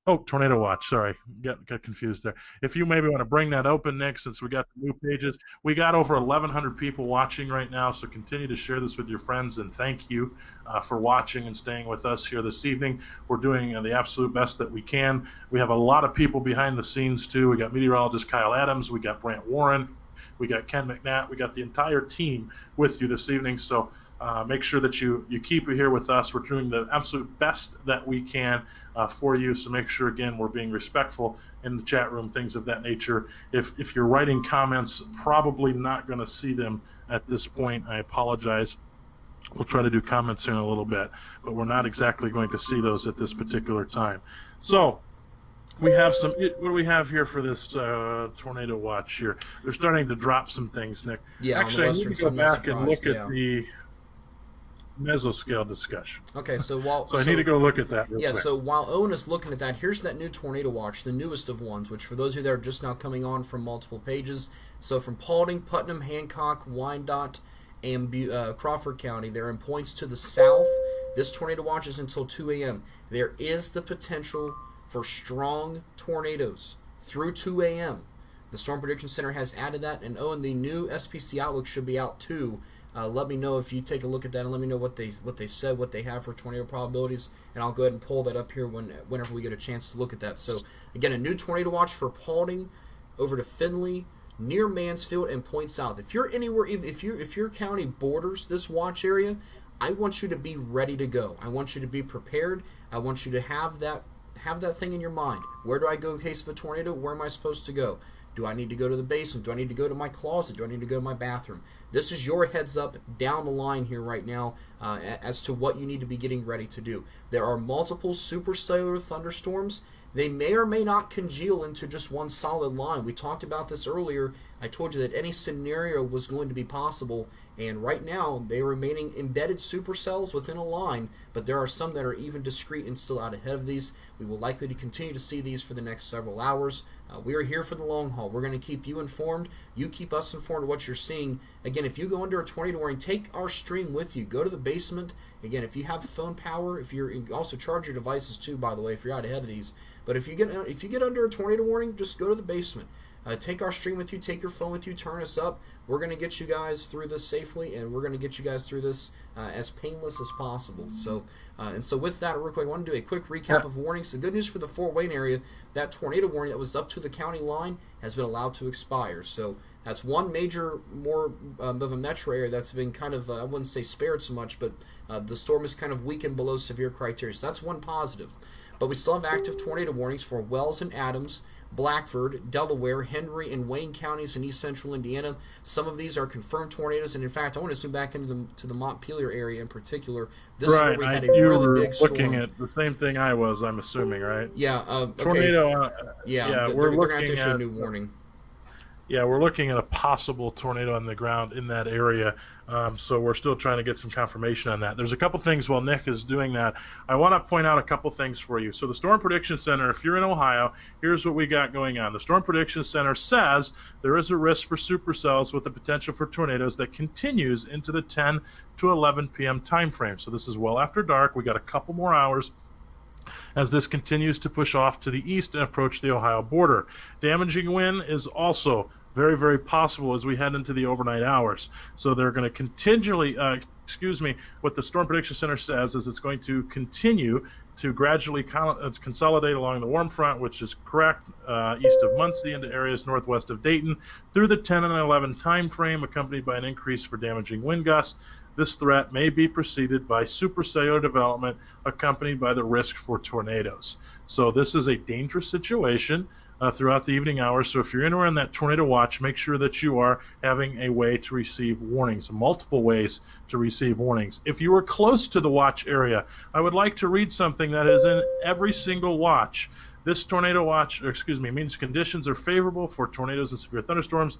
Oh, Tornado Watch. Sorry, got confused there. If you maybe want to bring that open, Nick, since we got the new pages, we got over 1,100 people watching right now. So continue to share this with your friends, and thank you for watching and staying with us here this evening. We're doing the absolute best that we can. We have a lot of people behind the scenes too. We got meteorologist Kyle Adams. We got Brant Warren. We got Ken McNatt. We got the entire team with you this evening. So make sure that you keep it here with us. We're doing the absolute best that we can for you. So make sure, again, we're being respectful in the chat room, things of that nature. If you're writing comments, probably not going to see them at this point. I apologize. We'll try to do comments here in a little bit, but we're not exactly going to see those at this particular time. So we have some. What do we have here for this tornado watch here? They're starting to drop some things, Nick. Yeah, actually, I need to go back and look at the mesoscale discussion. Okay, so I need to go look at that real quick. So while Owen is looking at that, here's that new tornado watch, the newest of ones, which for those of you that are just now coming on from multiple pages, so from Paulding, Putnam, Hancock, Wyandotte, and Crawford County, they're in points to the south. This tornado watch is until 2 a.m. There is the potential for strong tornadoes through 2 a.m. The Storm Prediction Center has added that, and Owen, the new SPC Outlook should be out too. Let me know if you take a look at that, and let me know what they said, what they have for tornado probabilities, and I'll go ahead and pull that up here whenever we get a chance to look at that. So again, a new tornado watch for Paulding, over to Findlay, near Mansfield, and point south. If you're anywhere, if your county borders this watch area, I want you to be ready to go. I want you to be prepared. I want you to have that thing in your mind. Where do I go in case of a tornado? Where am I supposed to go? Do I need to go to the basement? Do I need to go to my closet? Do I need to go to my bathroom? This is your heads up down the line here right now as to what you need to be getting ready to do. There are multiple supercellular thunderstorms. They may or may not congeal into just one solid line. We talked about this earlier. I told you that any scenario was going to be possible, and right now they are remaining embedded supercells within a line, but there are some that are even discrete and still out ahead of these. We will likely to continue to see these for the next several hours. We are here for the long haul. We're going to keep you informed. You keep us informed of what you're seeing. Again, if you go under a tornado warning, take our stream with you. Go to the basement. Again, if you have phone power, you also charge your devices too, by the way, if you're out ahead of these. But if you get under a tornado warning, just go to the basement. Take our stream with you. Take your phone with you. Turn us up. We're going to get you guys through this safely, and we're going to get you guys through this as painless as possible. So with that, real quick, I want to do a quick recap of warnings. The good news for the Fort Wayne area, that tornado warning that was up to the county line has been allowed to expire. So that's one major, more of a metro area that's been kind of, I wouldn't say spared so much, but the storm is kind of weakened below severe criteria. So that's one positive. But we still have active tornado warnings for Wells and Adams, Blackford, Delaware, Henry, and Wayne counties in east central Indiana. Some of these are confirmed tornadoes, and in fact, I want to zoom back into the Montpelier area in particular. This is where we had a really big storm. You were looking at the same thing I was, I'm assuming, right? Yeah. Okay. Tornado. They're going to have to issue a new warning. Yeah, we're looking at a possible tornado on the ground in that area, so we're still trying to get some confirmation on that. There's a couple things while Nick is doing that. I want to point out a couple things for you. So the Storm Prediction Center, if you're in Ohio, here's what we got going on. The Storm Prediction Center says there is a risk for supercells with the potential for tornadoes that continues into the 10 to 11 p.m. time frame. So this is well after dark. We got a couple more hours as this continues to push off to the east and approach the Ohio border. Damaging wind is also very, very possible as we head into the overnight hours. So they're going to continually, what the Storm Prediction Center says is it's going to continue to gradually consolidate along the warm front, which is correct, east of Muncie into areas northwest of Dayton, through the 10 and 11 time frame, accompanied by an increase for damaging wind gusts. This threat may be preceded by supercellular development, accompanied by the risk for tornadoes. So this is a dangerous situation throughout the evening hours. So if you're anywhere in that tornado watch, make sure that you are having a way to receive warnings, multiple ways to receive warnings. If you are close to the watch area, I would like to read something that is in every single watch. This tornado watch, means conditions are favorable for tornadoes and severe thunderstorms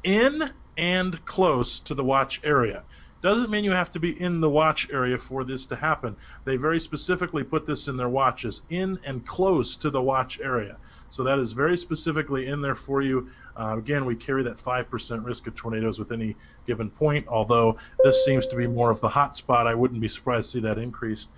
in and close to the watch area. Doesn't mean you have to be in the watch area for this to happen. They very specifically put this in their watches, in and close to the watch area. So that is very specifically in there for you. Again, we carry that 5% risk of tornadoes with any given point, although this seems to be more of the hot spot. I wouldn't be surprised to see that increased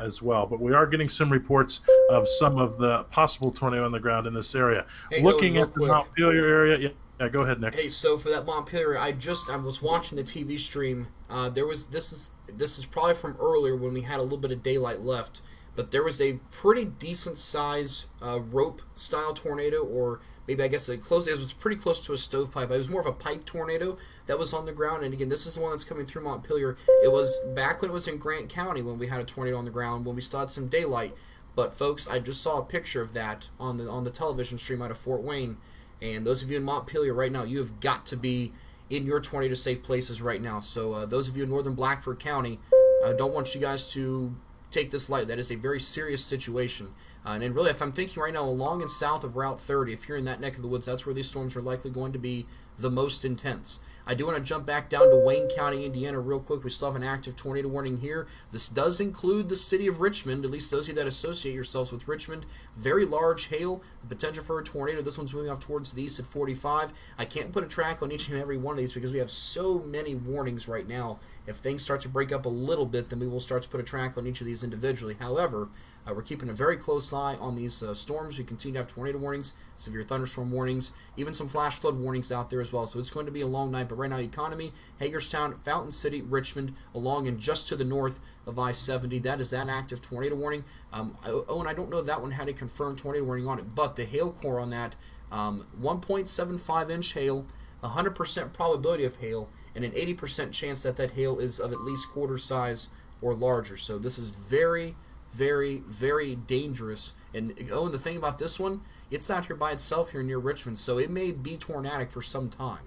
as well. But we are getting some reports of some of the possible tornado on the ground in this area. Hey, Looking Owen, at the Montpelier area, yeah, go ahead, Nick. Hey, so for that Montpelier, I was watching the TV stream. This is probably from earlier when we had a little bit of daylight left, but there was a pretty decent size rope style tornado, or maybe I guess it was pretty close to a stovepipe. It was more of a pipe tornado that was on the ground. And again, this is the one that's coming through Montpelier. It was back when it was in Grant County when we had a tornado on the ground when we still had some daylight. But folks, I just saw a picture of that on the television stream out of Fort Wayne. And those of you in Montpelier right now, you have got to be in your tornado safe places right now. So those of you in northern Blackford County, I don't want you guys to take this light. That is a very serious situation. And really, if I'm thinking right now, along and south of Route 30, if you're in that neck of the woods, that's where these storms are likely going to be the most intense. I do want to jump back down to Wayne County, Indiana real quick. We still have an active tornado warning here. This does include the city of Richmond, at least those of you that associate yourselves with Richmond. Very large hail, potential for a tornado. This one's moving off towards the east at 45. I can't put a track on each and every one of these because we have so many warnings right now. If things start to break up a little bit, then we will start to put a track on each of these individually. However, we're keeping a very close eye on these storms. We continue to have tornado warnings, severe thunderstorm warnings, even some flash flood warnings out there as well. So it's going to be a long night. But right now, Economy, Hagerstown, Fountain City, Richmond, along and just to the north of I-70. That is that active tornado warning. Owen, I don't know if that one had a confirmed tornado warning on it, but the hail core on that, 1.75-inch hail, 100% probability of hail, and an 80% chance that hail is of at least quarter size or larger. So this is very, very, very dangerous. And Owen, the thing about this one, it's out here by itself here near Richmond, so it may be tornadic for some time.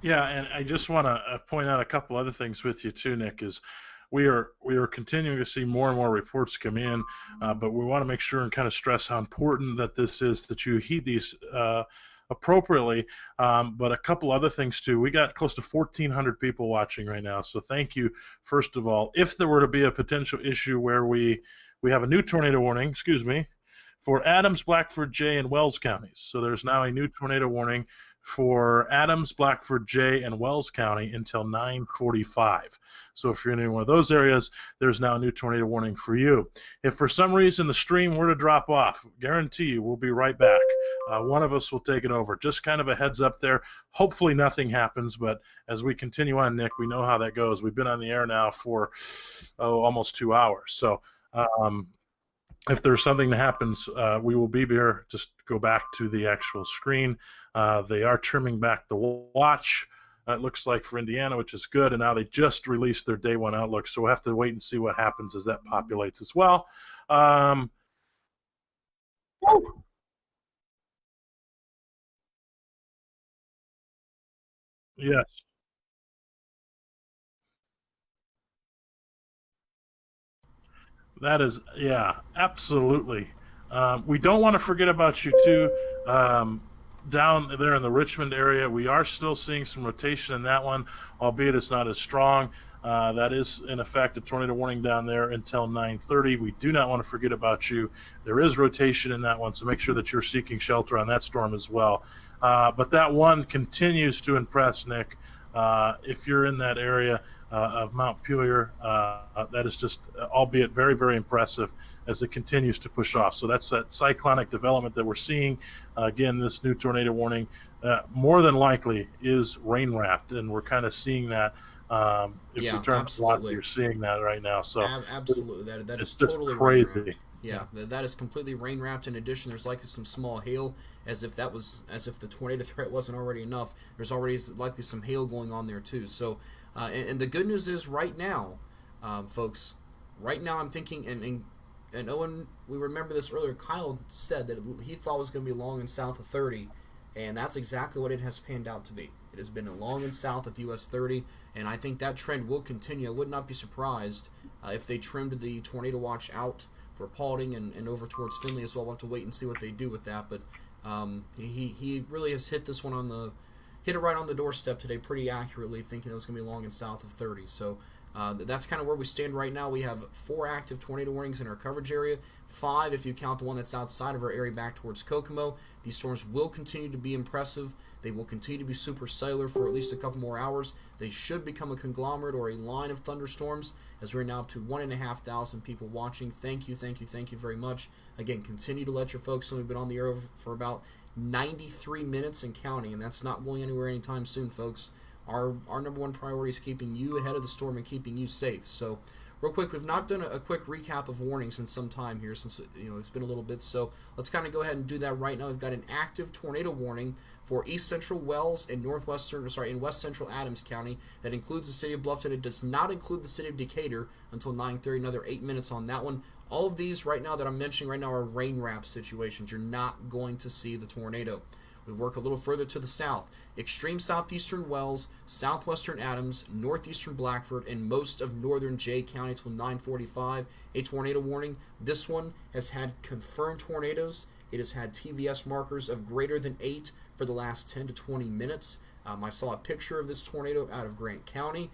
Yeah, and I just want to point out a couple other things with you too, Nick. Is we are continuing to see more and more reports come in, but we want to make sure and kind of stress how important that this is, that you heed these appropriately. But a couple other things too. We got close to 1,400 people watching right now, so thank you first of all. If there were to be a potential issue where we have a new tornado warning, for Adams, Blackford, Jay, and Wells counties. So there's now a new tornado warning for Adams, Blackford, Jay, and Wells County until 9:45. So if you're in any one of those areas, there's now a new tornado warning for you. If for some reason the stream were to drop off, guarantee you we'll be right back. One of us will take it over. Just kind of a heads up there. Hopefully nothing happens, but as we continue on, Nick, we know how that goes. We've been on the air now for almost 2 hours. So if there's something that happens, we will be here. Just go back to the actual screen. They are trimming back the watch, it looks like, for Indiana, which is good. And now they just released their day one outlook, so we'll have to wait and see what happens as that populates as well. Yes. That is, yeah, absolutely. We don't want to forget about you, too. Down there in the Richmond area, we are still seeing some rotation in that one, albeit it's not as strong. That is, in effect, a tornado warning down there until 9:30. We do not want to forget about you. There is rotation in that one, so make sure that you're seeking shelter on that storm as well. But that one continues to impress, Nick. If you're in that area of Montpelier, that is just, albeit very, very impressive as it continues to push off. So that's that cyclonic development that we're seeing. Again, this new tornado warning more than likely is rain wrapped, and we're kind of seeing that. If you turn to watch, you're seeing that right now. So absolutely, that is totally crazy. Yeah, that is completely rain wrapped. In addition, there's likely some small hail, as if the tornado threat wasn't already enough. There's already likely some hail going on there too. So, and the good news is right now, folks, right now I'm thinking, and Owen, we remember this earlier. Kyle said that he thought it was going to be long and south of 30, and that's exactly what it has panned out to be. It has been along and south of US 30, and I think that trend will continue. I would not be surprised if they trimmed the tornado watch out for Paulding and over towards Findlay as well. We'll have to wait and see what they do with that. But he really has hit this one hit it right on the doorstep today pretty accurately, thinking it was going to be long and south of 30. So That's kind of where we stand right now. We have 4 active tornado warnings in our coverage area, 5 if you count the one that's outside of our area back towards Kokomo. These storms will continue to be impressive. They will continue to be supercellular for at least a couple more hours. They should become a conglomerate or a line of thunderstorms, as we're now up to 1,500 people watching. Thank you very much. Again, continue to let your folks know. We've been on the air for about 93 minutes and counting, and that's not going anywhere anytime soon, folks. Our number one priority is keeping you ahead of the storm and keeping you safe. So, real quick, we've not done a quick recap of warnings in some time here, since it's been a little bit. So let's kind of go ahead and do that right now. We've got an active tornado warning for East Central Wells and in West Central Adams County. That includes the city of Bluffton. It does not include the city of Decatur until 9:30. Another 8 minutes on that one. All of these right now that I'm mentioning right now are rain wrap situations. You're not going to see the tornado. We work a little further to the south. Extreme southeastern Wells, southwestern Adams, northeastern Blackford, and most of northern Jay County till 9:45. A tornado warning. This one has had confirmed tornadoes. It has had TVS markers of greater than 8 for the last 10 to 20 minutes. I saw a picture of this tornado out of Grant County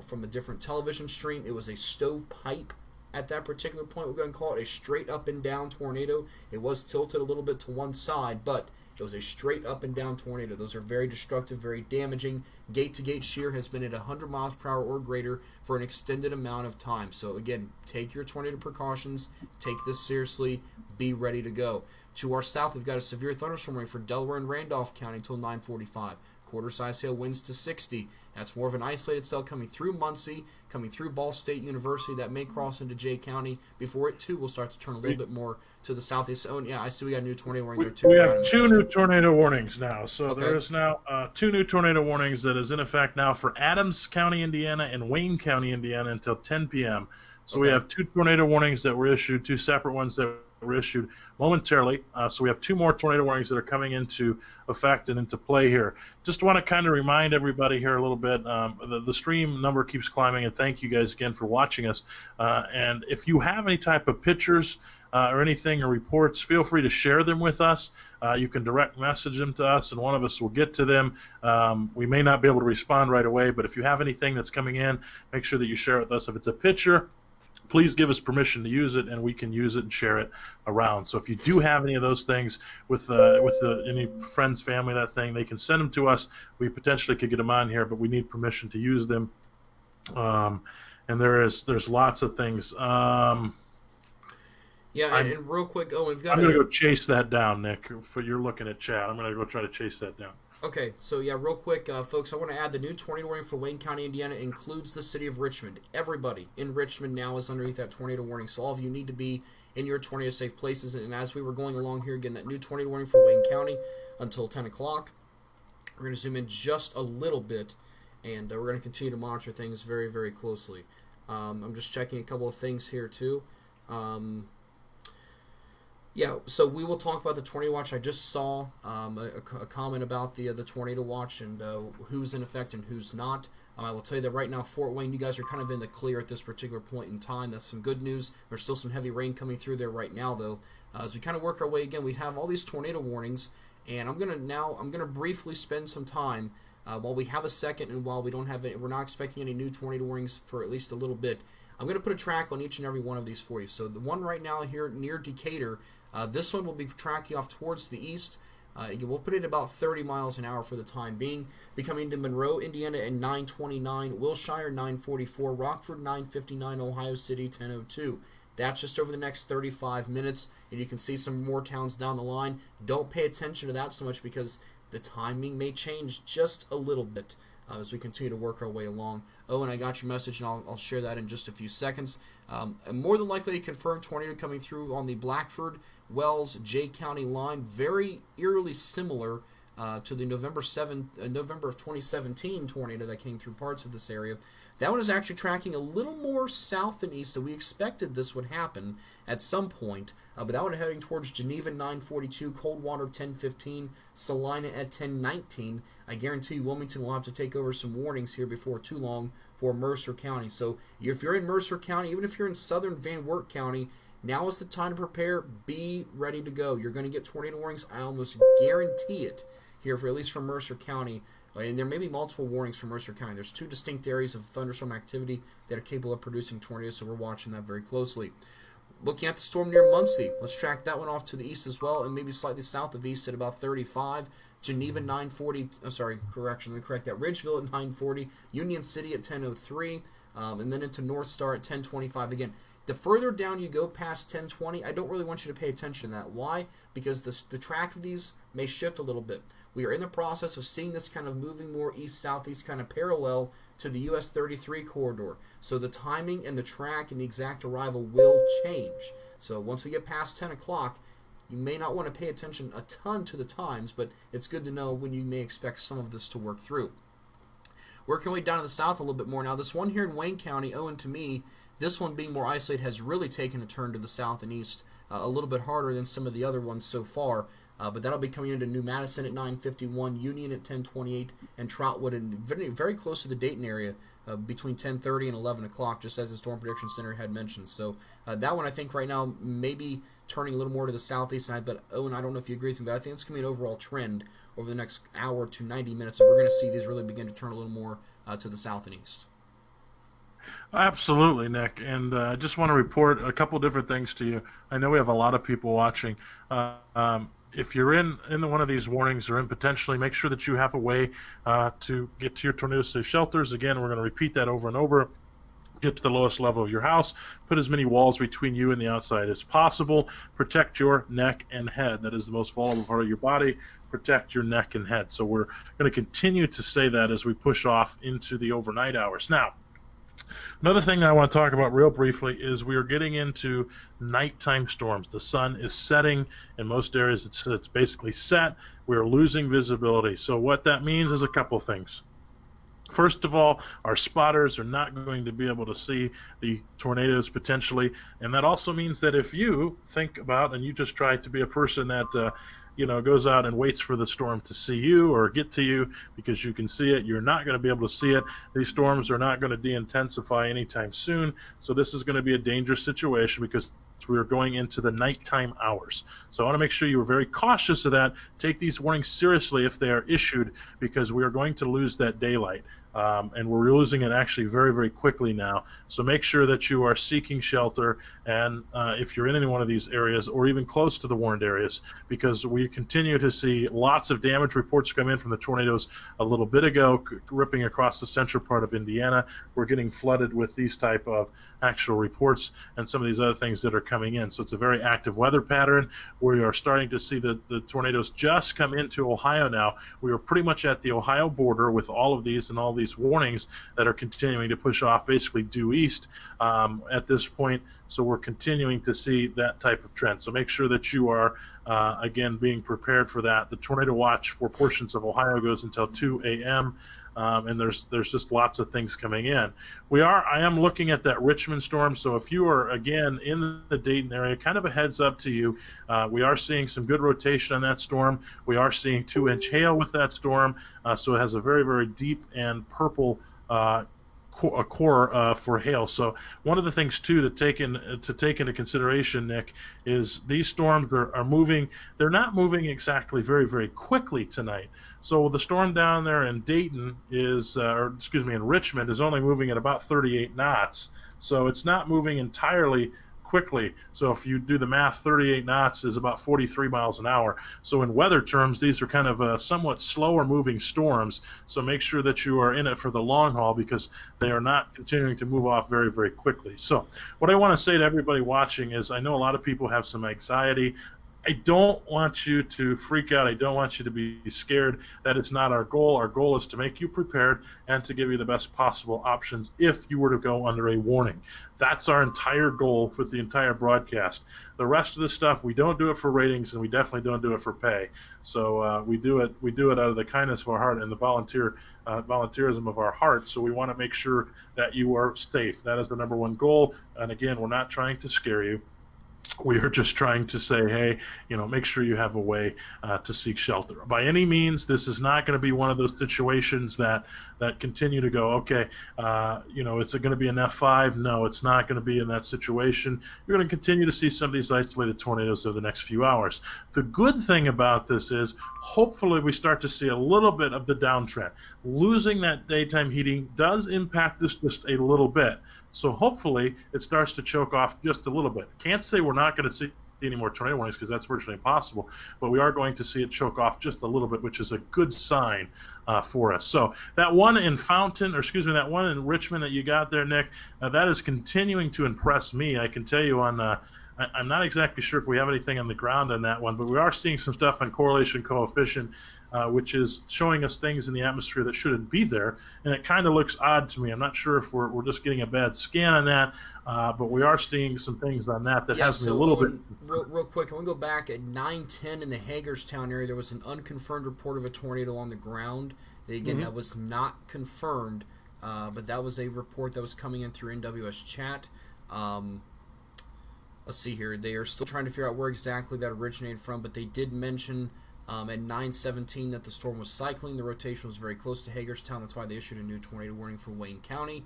from a different television stream. It was a stovepipe at that particular point. We're going to call it a straight up and down tornado. It was tilted a little bit to one side, but it was a straight up and down tornado. Those are very destructive, very damaging. Gate-to-gate shear has been at 100 miles per hour or greater for an extended amount of time. So again, take your tornado precautions. Take this seriously. Be ready to go. To our south, we've got a severe thunderstorm warning for Delaware and Randolph County until 9:45. Quarter-size hail winds to 60. That's more of an isolated cell coming through Muncie, coming through Ball State University. That may cross into Jay County before it, too, will start to turn a little bit more to the southeast. Oh, yeah, I see we got a new tornado warning there, too. We have 2 new tornado warnings now. So okay. There is now 2 new tornado warnings that is in effect now for Adams County, Indiana, and Wayne County, Indiana, until 10 p.m. So okay. We have 2 tornado warnings that were issued, 2 separate ones that were issued momentarily. So we have 2 more tornado warnings that are coming into effect and into play here. Just want to kind of remind everybody here a little bit. The stream number keeps climbing, and thank you guys again for watching us. And if you have any type of pictures or anything or reports, feel free to share them with us. You can direct message them to us, and one of us will get to them. We may not be able to respond right away, but if you have anything that's coming in, make sure that you share it with us. If it's a picture, please give us permission to use it, and we can use it and share it around. So if you do have any of those things with any friends, family, that thing, they can send them to us. We potentially could get them on here, but we need permission to use them. And there's lots of things. Yeah, and real quick, Owen, we've got. I'm going to go chase that down, Nick. You're looking at chat. I'm going to go try to chase that down. Okay, so yeah, real quick, folks, I want to add the new tornado warning for Wayne County, Indiana includes the city of Richmond. Everybody in Richmond now is underneath that tornado warning, so all of you need to be in your tornado-safe places. And as we were going along here, again, that new tornado warning for Wayne County until 10 o'clock. We're going to zoom in just a little bit, and we're going to continue to monitor things very, very closely. I'm just checking a couple of things here, too. Yeah, so we will talk about the tornado watch. I just saw a comment about the tornado watch and who's in effect and who's not. I will tell you that right now, Fort Wayne, you guys are kind of in the clear at this particular point in time. That's some good news. There's still some heavy rain coming through there right now, though. As we kind of work our way again, we have all these tornado warnings, and I'm gonna briefly spend some time while we have a second and while we don't have it. We're not expecting any new tornado warnings for at least a little bit. I'm going to put a track on each and every one of these for you. So the one right now here near Decatur, this one will be tracking off towards the east. We'll put it at about 30 miles an hour for the time being. Be coming to Monroe, Indiana at 9:29, Wilshire 9:44, Rockford 9:59, Ohio City 10:02. That's just over the next 35 minutes, and you can see some more towns down the line. Don't pay attention to that so much because the timing may change just a little bit as we continue to work our way along. Oh, and I got your message, and I'll share that in just a few seconds. More than likely, a confirmed tornado coming through on the Blackford, Wells, Jay County line. Very eerily similar to the November of 2017 tornado that came through parts of this area. That one is actually tracking a little more south than east, so we expected this would happen at some point. But that one heading towards Geneva 9:42, Coldwater 10:15, Salina at 10:19. I guarantee you Wilmington will have to take over some warnings here before too long for Mercer County. So if you're in Mercer County, even if you're in southern Van Wert County, now is the time to prepare. Be ready to go. You're going to get tornado warnings. I almost guarantee it here, for at least from Mercer County, And there may be multiple warnings for Mercer County. There's 2 distinct areas of thunderstorm activity that are capable of producing tornadoes, so we're watching that very closely. Looking at the storm near Muncie, let's track that one off to the east as well, and maybe slightly south of east at about 35. Geneva 940, let me correct that. Ridgeville at 940, Union City at 1003, and then into North Star at 1025. Again, the further down you go past 1020, I don't really want you to pay attention to that. Why? Because the track of these may shift a little bit. We are in the process of seeing this kind of moving more east-southeast, kind of parallel to the US 33 corridor. So the timing and the track and the exact arrival will change. So once we get past 10 o'clock, you may not want to pay attention a ton to the times, but it's good to know when you may expect some of this to work through. Working way down to the south a little bit more now. This one here in Wayne County, Owen, to me, this one being more isolated, has really taken a turn to the south and east, a little bit harder than some of the other ones so far. But that'll be coming into New Madison at 9:51, Union at 10:28, and Troutwood and very, very close to the Dayton area between 10:30 and 11 o'clock, just as the Storm Prediction Center had mentioned. So that one I think right now may be turning a little more to the southeast side. But Owen, I don't know if you agree with me, but I think it's going to be an overall trend over the next hour to 90 minutes. So we're going to see these really begin to turn a little more to the south and east. Absolutely, Nick. And I just want to report a couple different things to you. I know we have a lot of people watching. If you're in one of these warnings or in potentially, make sure that you have a way to get to your tornado safe shelters. Again, we're going to repeat that over and over. Get to the lowest level of your house. Put as many walls between you and the outside as possible. Protect your neck and head. That is the most vulnerable part of your body. Protect your neck and head. So we're going to continue to say that as we push off into the overnight hours. Now, another thing that I want to talk about real briefly is we are getting into nighttime storms. The sun is setting. In most areas, it's basically set. We're losing visibility. So what that means is a couple things. First of all, our spotters are not going to be able to see the tornadoes potentially, and that also means that if you think about and you just try to be a person that goes out and waits for the storm to see you or get to you because you can see it, you're not going to be able to see it. These storms are not going to de-intensify anytime soon, so this is going to be a dangerous situation because we are going into the nighttime hours. So I want to make sure you are very cautious of that. Take these warnings seriously if they are issued because we are going to lose that daylight. And we're losing it actually very, very quickly now. So make sure that you are seeking shelter, and if you're in any one of these areas or even close to the warned areas, because we continue to see lots of damage reports come in from the tornadoes a little bit ago, ripping across the central part of Indiana. We're getting flooded with these type of actual reports and some of these other things that are coming in. So it's a very active weather pattern. We are starting to see the tornadoes just come into Ohio now. We are pretty much at the Ohio border with all of these and all these warnings that are continuing to push off basically due east at this point. So we're continuing to see that type of trend. So make sure that you are, again, being prepared for that. The tornado watch for portions of Ohio goes until 2 a.m. And there's just lots of things coming in. I am looking at that Richmond storm, so if you are, again, in the Dayton area, kind of a heads up to you. We are seeing some good rotation on that storm. We are seeing 2-inch hail with that storm, so it has a very, very deep and purple core for hail. So one of the things too to take into consideration, Nick, is these storms are moving. They're not moving exactly very, very quickly tonight. So the storm down there in Dayton in Richmond is only moving at about 38 knots. So it's not moving entirely quickly. So if you do the math, 38 knots is about 43 miles an hour. So in weather terms, these are kind of somewhat slower moving storms. So make sure that you are in it for the long haul because they are not continuing to move off very, very quickly. So what I want to say to everybody watching is I know a lot of people have some anxiety. I don't want you to freak out. I don't want you to be scared. That is not our goal. Our goal is to make you prepared and to give you the best possible options if you were to go under a warning. That's our entire goal for the entire broadcast. The rest of the stuff, we don't do it for ratings, and we definitely don't do it for pay. So we do it out of the kindness of our heart and the volunteerism of our heart. So we want to make sure that you are safe. That is the number one goal. And again, we're not trying to scare you. We are just trying to say, hey, make sure you have a way to seek shelter. By any means, this is not going to be one of those situations that that continue to go, okay, is it going to be an F5? No, it's not going to be in that situation. You're going to continue to see some of these isolated tornadoes over the next few hours. The good thing about this is hopefully we start to see a little bit of the downtrend. Losing that daytime heating does impact this just a little bit. So hopefully it starts to choke off just a little bit. Can't say we're not going to see any more tornado warnings because that's virtually impossible, but we are going to see it choke off just a little bit, which is a good sign for us. So that one in that one in Richmond that you got there, Nick, that is continuing to impress me. I can tell you I'm not exactly sure if we have anything on the ground on that one, but we are seeing some stuff on correlation coefficient, which is showing us things in the atmosphere that shouldn't be there, and it kind of looks odd to me. I'm not sure if we're just getting a bad scan on that, but we are seeing some things on that has me a little bit. Real quick, I want to go back at 9:10 in the Hagerstown area. There was an unconfirmed report of a tornado on the ground. Again, that was not confirmed, but that was a report that was coming in through NWS chat. Let's see here. They are still trying to figure out where exactly that originated from, but they did mention at 9:17 that the storm was cycling. The rotation was very close to Hagerstown. That's why they issued a new tornado warning for Wayne County.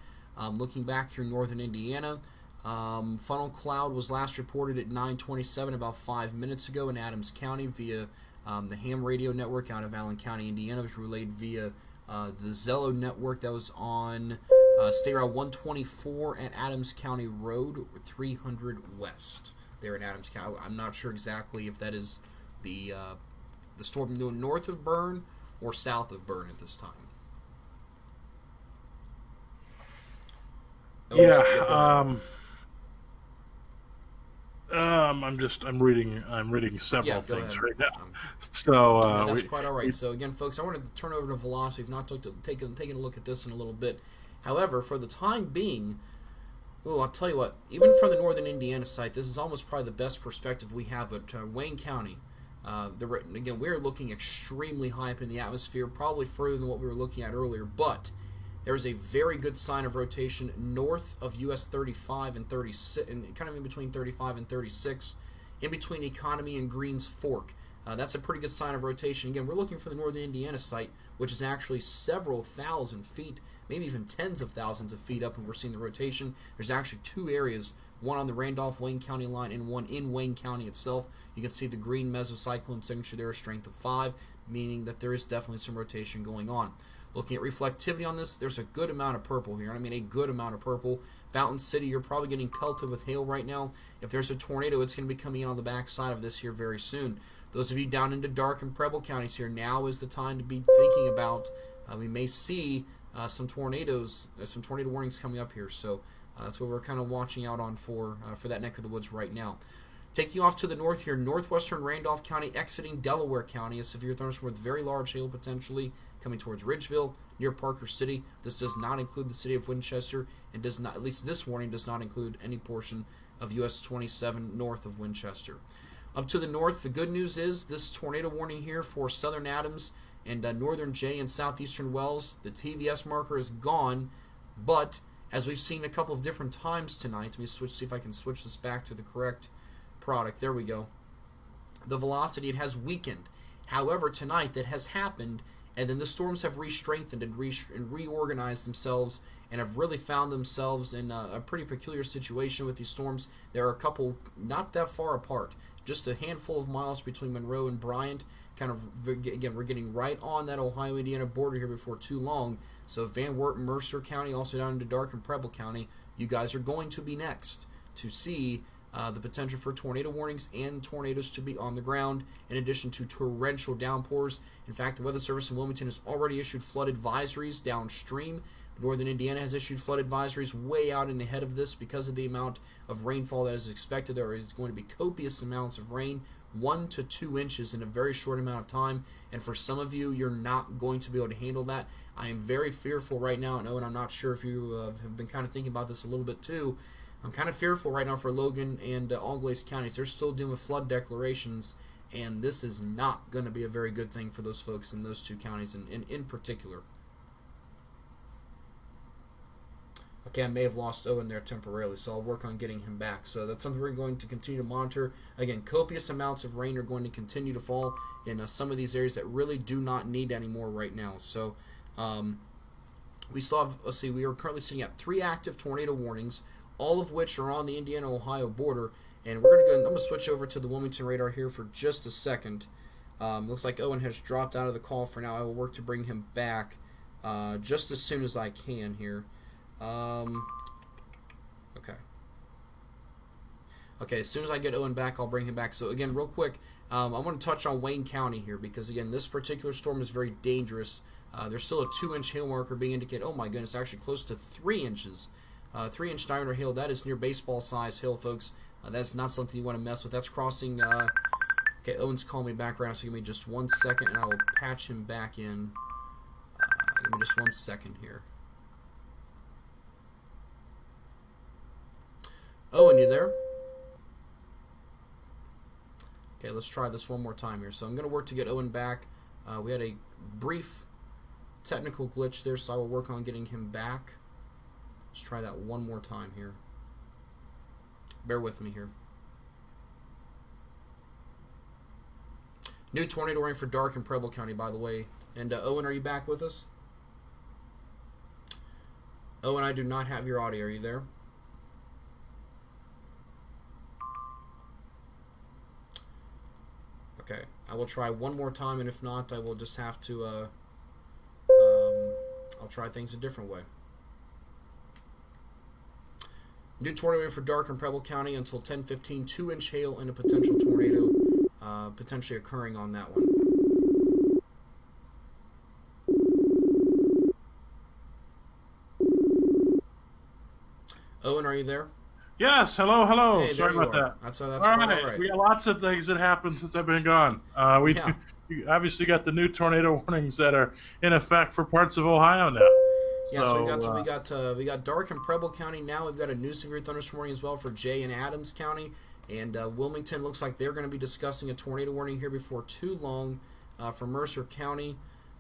Looking back through northern Indiana, funnel cloud was last reported at 9:27, about 5 minutes ago in Adams County via the ham radio network out of Allen County, Indiana. It was relayed via the Zello network that was on State Route 124 at Adams County Road 300 West there in Adams County. I'm not sure exactly if that is the storm north of Bern or south of Bern at this time. I'm reading several things right now. So that's quite all right. So again, folks, I wanted to turn over to velocity. We've not taken a look at this in a little bit. However, for the time being, I'll tell you what. Even from the northern Indiana site, this is almost probably the best perspective we have at Wayne County. Again, we're looking extremely high up in the atmosphere, probably further than what we were looking at earlier. But there is a very good sign of rotation north of US 35 and 36, and kind of in between 35 and 36, in between Economy and Greens Fork. That's a pretty good sign of rotation. Again, we're looking for the northern Indiana site, which is actually several thousand feet, maybe even tens of thousands of feet up, and we're seeing the rotation. There's actually two areas, one on the Randolph-Wayne County line and one in Wayne County itself. You can see the green mesocyclone signature there, a strength of 5, meaning that there is definitely some rotation going on. Looking at reflectivity on this, there's a good amount of purple here. I mean, a good amount of purple. Fountain City, you're probably getting pelted with hail right now. If there's a tornado, it's going to be coming in on the backside of this here very soon. Those of you down into Dark and Preble counties here, now is the time to be thinking about, we may see some tornadoes, some tornado warnings coming up here. So that's what we're kind of watching out on for that neck of the woods right now. Taking off to the north here, northwestern Randolph County, exiting Delaware County, a severe thunderstorm with very large hail potentially coming towards Ridgeville, near Parker City. This does not include the city of Winchester, and does not, at least this warning does not include any portion of US 27 north of Winchester. Up to the north, the good news is this tornado warning here for southern Adams and northern Jay and southeastern Wells, the TVS marker is gone, but as we've seen a couple of different times tonight, let me see if I can switch this back to the correct product. There we go. The velocity, it has weakened. However, tonight that has happened, and then the storms have re-strengthened and reorganized themselves and have really found themselves in a pretty peculiar situation with these storms. There are a couple not that far apart, just a handful of miles between Monroe and Bryant. Kind of, again, we're getting right on that Ohio-Indiana border here before too long. So Van Wert and Mercer County, also down into Dark and Preble County, you guys are going to be next to see the potential for tornado warnings and tornadoes to be on the ground, in addition to torrential downpours. In fact, the Weather Service in Wilmington has already issued flood advisories downstream. Northern Indiana has issued flood advisories way out and ahead of this because of the amount of rainfall that is expected. There is going to be copious amounts of rain, 1 to 2 inches in a very short amount of time, and for some of you, you're not going to be able to handle that. I am very fearful right now, and Owen, I'm not sure if you have been kind of thinking about this a little bit too. I'm kind of fearful right now for Logan and All-Glace counties. They're still dealing with flood declarations, and this is not going to be a very good thing for those folks in those two counties in particular. Okay, I may have lost Owen there temporarily, so I'll work on getting him back. So that's something we're going to continue to monitor. Again, copious amounts of rain are going to continue to fall in some of these areas that really do not need any more right now. So We still have, let's see, we are currently sitting at 3 active tornado warnings, all of which are on the Indiana-Ohio border. And we're going to go, I'm going to switch over to the Wilmington radar here for just a second. Looks like Owen has dropped out of the call for now. I will work to bring him back just as soon as I can here. Okay. Okay, as soon as I get Owen back, I'll bring him back. So again, real quick, I want to touch on Wayne County here because, again, this particular storm is very dangerous. There's still a 2-inch hail marker being indicated. Oh my goodness, actually close to 3 inches. 3-inch diameter hail. That is near baseball size hail, folks. That's not something you want to mess with. That's crossing. Okay, Owen's calling me back right now, so give me just 1 second, and I will patch him back in. Give me just 1 second here. Owen, you there? Okay, let's try this one more time here. So I'm going to work to get Owen back. We had a brief technical glitch there, so I will work on getting him back. Let's try that one more time here. Bear with me here. New tornado warning for Dark and Preble County, by the way. And Owen, are you back with us? Owen, I do not have your audio. Are you there? Okay, I will try one more time, and if not, I will just have to, I'll try things a different way. New tornado for Dark and Preble County until 10:15. 2-inch hail and a potential tornado potentially occurring on that one. Owen, are you there? Yes, hello. Hey, sorry about that. That's all right. Right. We got lots of things that happened since I've been gone. We obviously got the new tornado warnings that are in effect for parts of Ohio now. Yeah, so we got Dark and Preble County now. We've got a new severe thunderstorm warning as well for Jay and Adams County, and Wilmington looks like they're going to be discussing a tornado warning here before too long for Mercer County.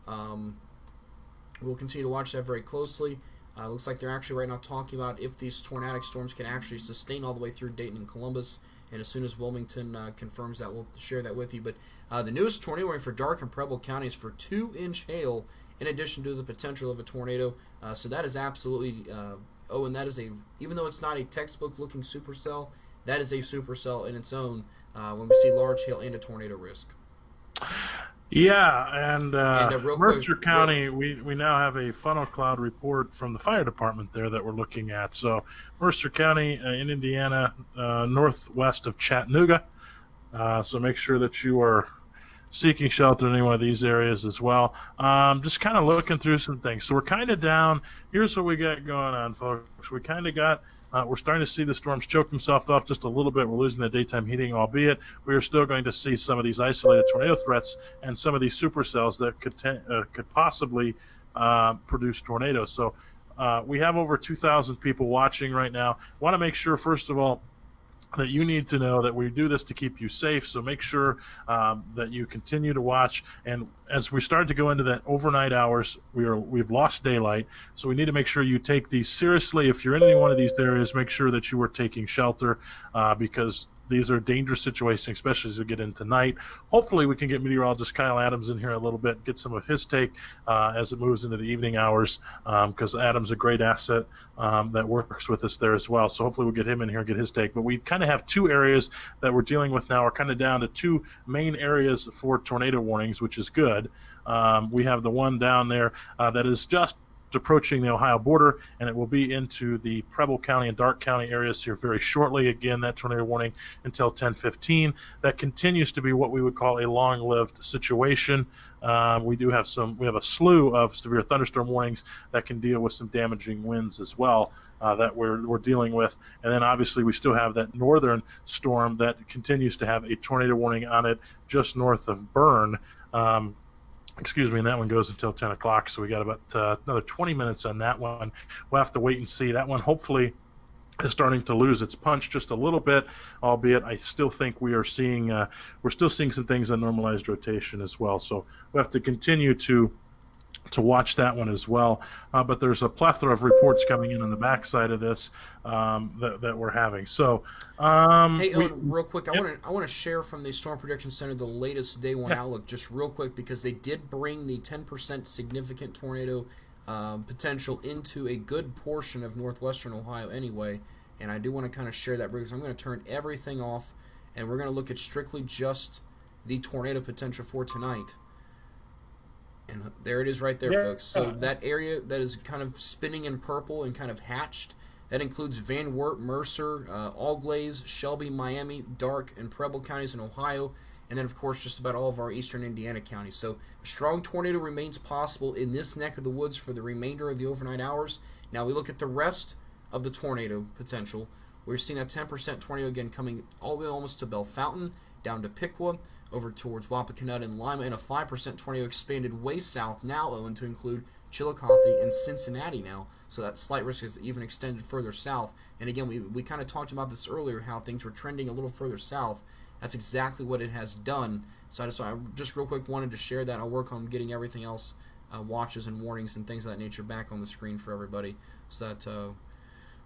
We'll continue to watch that very closely. Looks like they're actually right now talking about if these tornadic storms can actually sustain all the way through Dayton and Columbus. And as soon as Wilmington confirms that, we'll share that with you. But the newest tornado warning for Dark and Preble County is for 2-inch hail in addition to the potential of a tornado. So that is absolutely, and that is even though it's not a textbook-looking supercell, that is a supercell in its own when we see large hail and a tornado risk. Yeah, and Mercer County, we now have a funnel cloud report from the fire department there that we're looking at. So Mercer County in Indiana, northwest of Chattanooga. So make sure that you are seeking shelter in any one of these areas as well. Just kind of looking through some things. So we're kind of down. Here's what we got going on, folks. We kind of got... we're starting to see the storms choke themselves off just a little bit. We're losing the daytime heating, albeit we are still going to see some of these isolated tornado threats and some of these supercells that could possibly produce tornadoes. So we have over 2,000 people watching right now. Want to make sure, first of all, that you need to know that we do this to keep you safe, so make sure that you continue to watch. And as we start to go into that overnight hours, we've lost daylight, so we need to make sure you take these seriously. If you're in any one of these areas, make sure that you are taking shelter because these are dangerous situations, especially as we get into night. Hopefully we can get meteorologist Kyle Adams in here a little bit, get some of his take as it moves into the evening hours, because Adams is a great asset that works with us there as well. So hopefully we'll get him in here and get his take. But we kind of have 2 areas that we're dealing with now. We're kind of down to 2 main areas for tornado warnings, which is good. We have the one down there that is just approaching the Ohio border, and it will be into the Preble County and Dark County areas here very shortly. Again, that tornado warning until 10:15. That continues to be what we would call a long-lived situation. We have a slew of severe thunderstorm warnings that can deal with some damaging winds as well that we're dealing with. And then obviously we still have that northern storm that continues to have a tornado warning on it just north of Bern. And that one goes until 10 o'clock, so we got about another 20 minutes on that one. We'll have to wait and see. That one hopefully is starting to lose its punch just a little bit, albeit I still think we're still seeing some things on normalized rotation as well. So we'll have to continue to watch that one as well. But there's a plethora of reports coming in on the backside of this that we're having. So, hey, Owen, real quick, I want to share from the Storm Prediction Center the latest day one outlook, just real quick, because they did bring the 10% significant tornado potential into a good portion of northwestern Ohio anyway. And I do want to kind of share that because I'm going to turn everything off, and we're going to look at strictly just the tornado potential for tonight. And there it is right there, folks. So that area that is kind of spinning in purple and kind of hatched, that includes Van Wert, Mercer, Allglaze, Shelby, Miami, Dark, and Preble counties in Ohio, and then, of course, just about all of our eastern Indiana counties. So a strong tornado remains possible in this neck of the woods for the remainder of the overnight hours. Now we look at the rest of the tornado potential. We're seeing a 10% tornado again coming all the way almost to Bell Fountain, down to Piqua, over towards Wapakoneta and Lima, and a 5% tornado expanded way south now, Owen, to include Chillicothe and Cincinnati now. So that slight risk is even extended further south. And again, we kind of talked about this earlier, how things were trending a little further south. That's exactly what it has done. So I just real quick wanted to share that. I'll work on getting everything else, watches and warnings and things of that nature, back on the screen for everybody, so that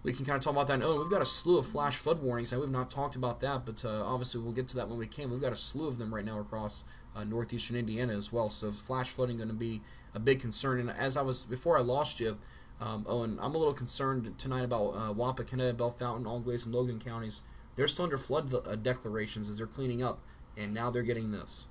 we can kind of talk about that. Oh, we've got a slew of flash flood warnings. We've not talked about that, but obviously we'll get to that when we can. We've got a slew of them right now across northeastern Indiana as well. So flash flooding going to be a big concern. And before I lost you, Owen, I'm a little concerned tonight about Wapakoneta, Bell Fountain, Allglaze, and Logan counties. They're still under flood declarations as they're cleaning up, and now they're getting this.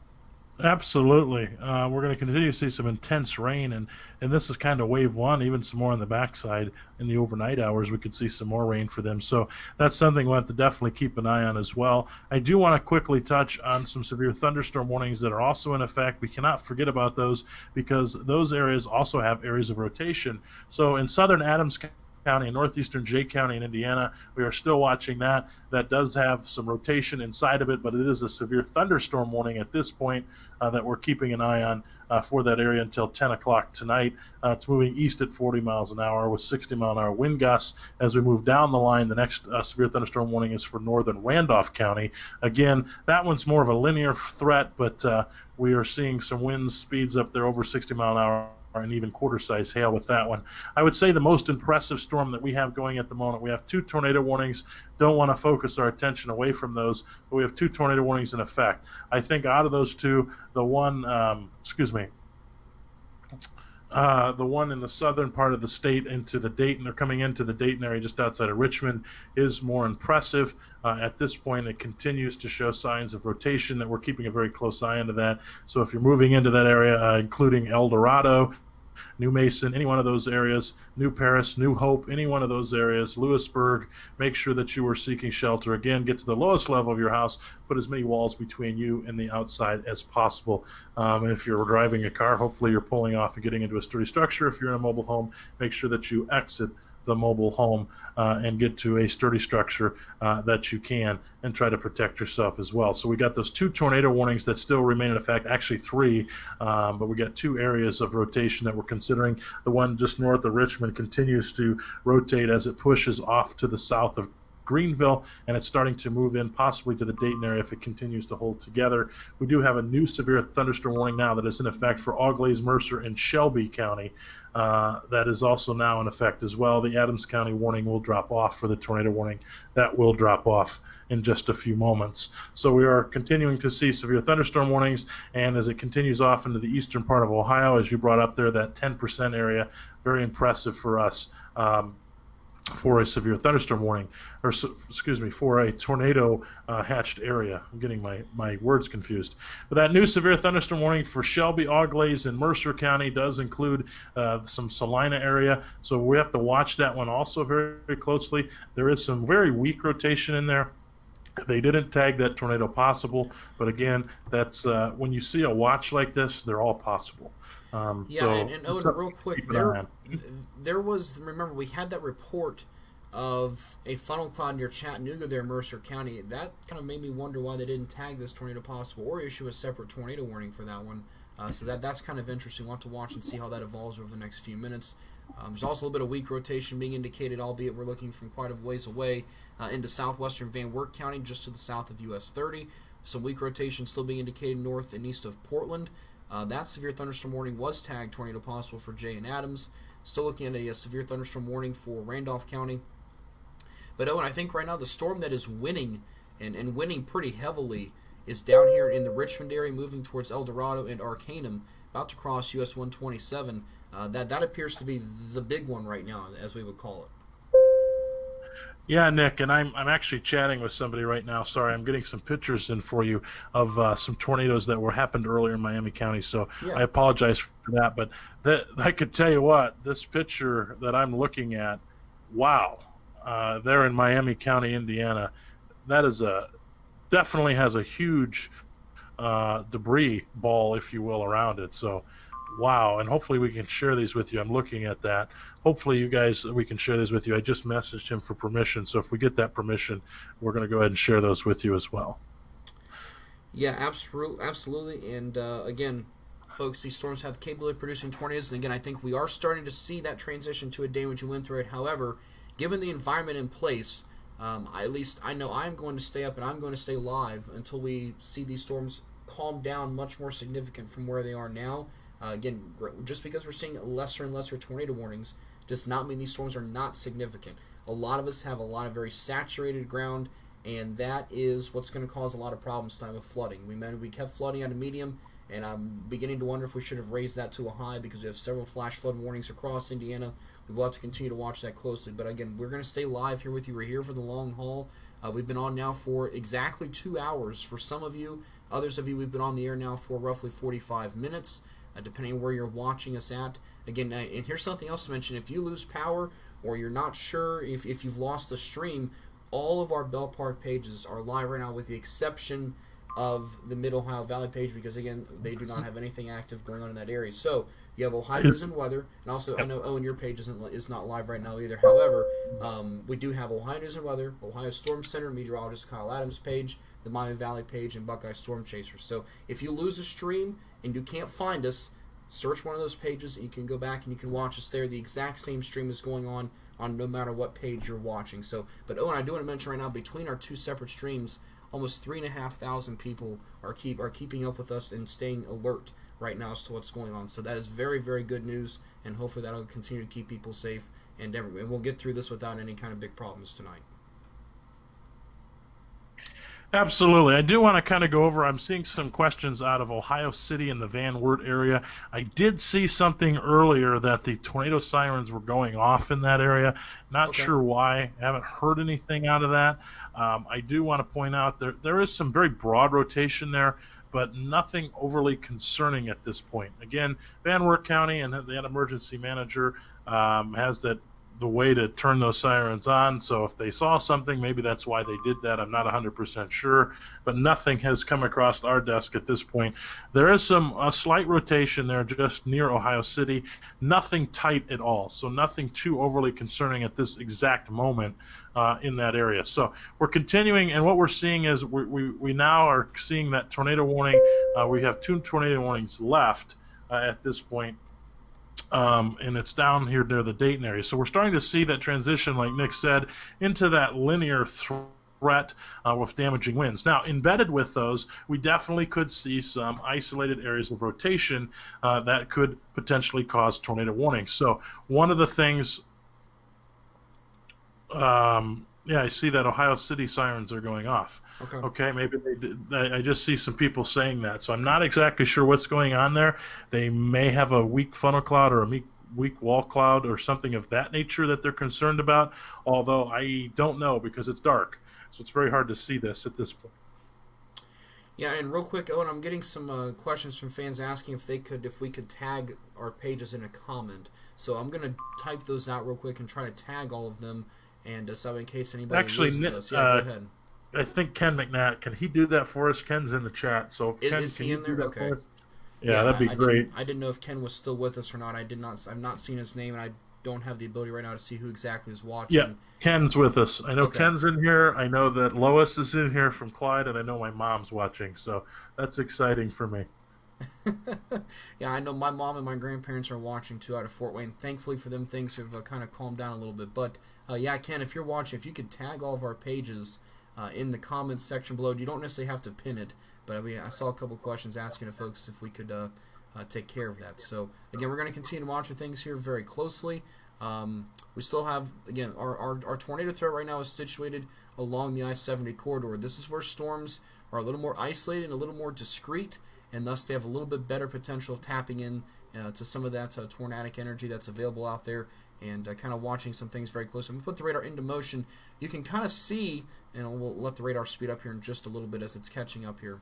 Absolutely. We're going to continue to see some intense rain, and this is kind of wave one, even some more on the backside. In the overnight hours, we could see some more rain for them. So that's something we'll have to definitely keep an eye on as well. I do want to quickly touch on some severe thunderstorm warnings that are also in effect. We cannot forget about those because those areas also have areas of rotation. So in southern Adams County and northeastern Jay County in Indiana, we are still watching that. That does have some rotation inside of it, but it is a severe thunderstorm warning at this point that we're keeping an eye on for that area until 10 o'clock tonight. It's moving east at 40 miles an hour with 60-mile-an-hour wind gusts. As we move down the line, the next severe thunderstorm warning is for northern Randolph County. Again, that one's more of a linear threat, but we are seeing some wind speeds up there over 60 mile an hour and even quarter-size hail with that one. I would say the most impressive storm that we have going at the moment, we have two tornado warnings. Don't want to focus our attention away from those, but we have two tornado warnings in effect. I think out of those two, the one, the one in the southern part of the state into the Dayton, they're coming into the Dayton area just outside of Richmond, is more impressive. At this point, it continues to show signs of rotation that we're keeping a very close eye into that. So if you're moving into that area, including El Dorado, New Mason, any one of those areas, New Paris, New Hope, any one of those areas, Lewisburg, make sure that you are seeking shelter. Again, get to the lowest level of your house, put as many walls between you and the outside as possible. If you're driving a car, hopefully you're pulling off and getting into a sturdy structure. If you're in a mobile home, make sure that you exit the mobile home and get to a sturdy structure that you can, and try to protect yourself as well. So we got those two tornado warnings that still remain in effect, actually three, but we got two areas of rotation that we're considering. The one just north of Richmond continues to rotate as it pushes off to the south of Greenville, and it's starting to move in possibly to the Dayton area if it continues to hold together. We do have a new severe thunderstorm warning now that is in effect for Allglaze, Mercer, and Shelby County. That is also now in effect as well. The Adams County warning will drop off for the tornado warning. That will drop off in just a few moments. So we are continuing to see severe thunderstorm warnings, and as it continues off into the eastern part of Ohio, as you brought up there, that 10% area, very impressive for us. For a severe thunderstorm warning, or excuse me, for a tornado hatched area. I'm getting my words confused. But that new severe thunderstorm warning for Shelby, Allglaze, and Mercer County does include some Salina area, so we have to watch that one also very, very closely. There is some very weak rotation in there. They didn't tag that tornado possible, but again, that's when you see a watch like this, they're all possible. And Owen, real quick, there was, remember, we had that report of a funnel cloud near Chattanooga there, Mercer County. That kind of made me wonder why they didn't tag this tornado possible or issue a separate tornado warning for that one. So that's kind of interesting. We'll have to watch and see how that evolves over the next few minutes. There's also a little bit of weak rotation being indicated, albeit we're looking from quite a ways away into southwestern Van Wert County, just to the south of US 30. Some weak rotation still being indicated north and east of Portland. That severe thunderstorm warning was tagged tornado possible for Jay and Adams. Still looking at a severe thunderstorm warning for Randolph County. But Owen, I think right now the storm that is winning and winning pretty heavily is down here in the Richmond area, moving towards El Dorado and Arcanum. about to cross US 127. That appears to be the big one right now, as we would call it. Yeah, Nick, and I'm actually chatting with somebody right now. Sorry, I'm getting some pictures in for you of some tornadoes that happened earlier in Miami County. So Yeah. I apologize for that, but I could tell you what, this picture that I'm looking at, wow, there in Miami County, Indiana, that is definitely has a huge debris ball, if you will, around it. So wow, and hopefully we can share these with you. I'm looking at that. Hopefully we can share these with you. I just messaged him for permission, so if we get that permission, we're going to go ahead and share those with you as well. Yeah, absolutely. And again, folks, these storms have the capability of producing tornadoes, and again, I think we are starting to see that transition to a damage and wind threat. However, given the environment in place, at least I know I'm going to stay up and I'm going to stay live until we see these storms calm down much more significant from where they are now. Again, just because we're seeing lesser and lesser tornado warnings does not mean these storms are not significant. A lot of us have a lot of very saturated ground, and that is what's going to cause a lot of problems tonight with flooding. We kept flooding at a medium, and I'm beginning to wonder if we should have raised that to a high because we have several flash flood warnings across Indiana. We will have to continue to watch that closely. But again, we're going to stay live here with you. We're here for the long haul. We've been on now for exactly 2 hours for some of you. Others of you, we've been on the air now for roughly 45 minutes. Depending on where you're watching us at. Again, and here's something else to mention. If you lose power or you're not sure if you've lost the stream, all of our Bell Park pages are live right now with the exception of the Mid-Ohio Valley page because, again, they do not have anything active going on in that area. So you have Ohio News and Weather, and also I know, Owen, your page is not live right now either. However, we do have Ohio News and Weather, Ohio Storm Center, meteorologist Kyle Adams page, the Miami Valley page, and Buckeye Storm Chasers. So if you lose a stream and you can't find us, search one of those pages and you can go back and you can watch us there. The exact same stream is going on no matter what page you're watching. So, but Owen, I do want to mention right now, between our two separate streams, almost 3,500 people are keeping up with us and staying alert right now as to what's going on. So that is very, very good news, and hopefully that'll continue to keep people safe and we'll get through this without any kind of big problems tonight. Absolutely. I do want to kind of go over, I'm seeing some questions out of Ohio City and the Van Wert area. I did see something earlier that the tornado sirens were going off in that area. Not sure why. I haven't heard anything out of that. I do want to point out there is some very broad rotation there, but nothing overly concerning at this point. Again, Van Wert County and the emergency manager has the way to turn those sirens on. So if they saw something, maybe that's why they did that. I'm not 100% sure, but nothing has come across our desk at this point. There is a slight rotation there just near Ohio City. Nothing tight at all, so nothing too overly concerning at this exact moment in that area. So we're continuing, and what we're seeing is we now are seeing that tornado warning. We have 2 tornado warnings left at this point. And it's down here near the Dayton area. So we're starting to see that transition, like Nick said, into that linear threat with damaging winds. Now, embedded with those, we definitely could see some isolated areas of rotation that could potentially cause tornado warnings. So one of the things, I see that Ohio City sirens are going off. Okay, maybe they did. I just see some people saying that, so I'm not exactly sure what's going on there. They may have a weak funnel cloud or a weak wall cloud or something of that nature that they're concerned about, although I don't know because it's dark, so it's very hard to see this at this point. Yeah, and real quick, Owen, I'm getting some questions from fans asking if we could tag our pages in a comment. So I'm going to type those out real quick and try to tag all of them, and so in case anybody loses us. Yeah, go ahead. I think Ken McNatt, can he do that for us? Ken's in the chat, so Ken, is he in there? Okay. Yeah, that'd be great. I didn't know if Ken was still with us or not. I've not seen his name, and I don't have the ability right now to see who exactly is watching. Yeah, Ken's with us. I know Ken's in here. I know that Lois is in here from Clyde, and I know my mom's watching, so that's exciting for me. Yeah, I know my mom and my grandparents are watching too out of Fort Wayne. Thankfully for them, things have kind of calmed down a little bit. But yeah, Ken, if you're watching, if you could tag all of our pages in the comments section below. You don't necessarily have to pin it, but I saw a couple questions asking the folks if we could take care of that. So again, we're going to continue to monitor things here very closely. We still have, again, our tornado threat right now is situated along the I-70 corridor. This is where storms are a little more isolated and a little more discreet, and thus they have a little bit better potential of tapping in to some of that tornadic energy that's available out there, and kind of watching some things very closely. When we put the radar into motion, you can kind of see, and we'll let the radar speed up here in just a little bit as it's catching up here.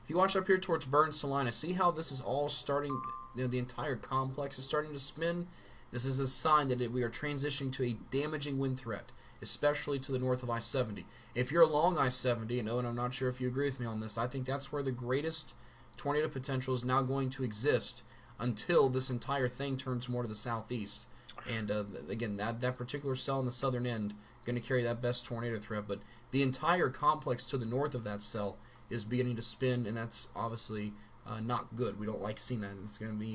If you watch up here towards Burn Salina, see how this is all starting, the entire complex is starting to spin? This is a sign that we are transitioning to a damaging wind threat, especially to the north of I-70. If you're along I-70, and Owen, I'm not sure if you agree with me on this, I think that's where the greatest tornado potential is now going to exist until this entire thing turns more to the southeast. And again, that particular cell on the southern end going to carry that best tornado threat, but the entire complex to the north of that cell is beginning to spin, and that's obviously not good. We don't like seeing that.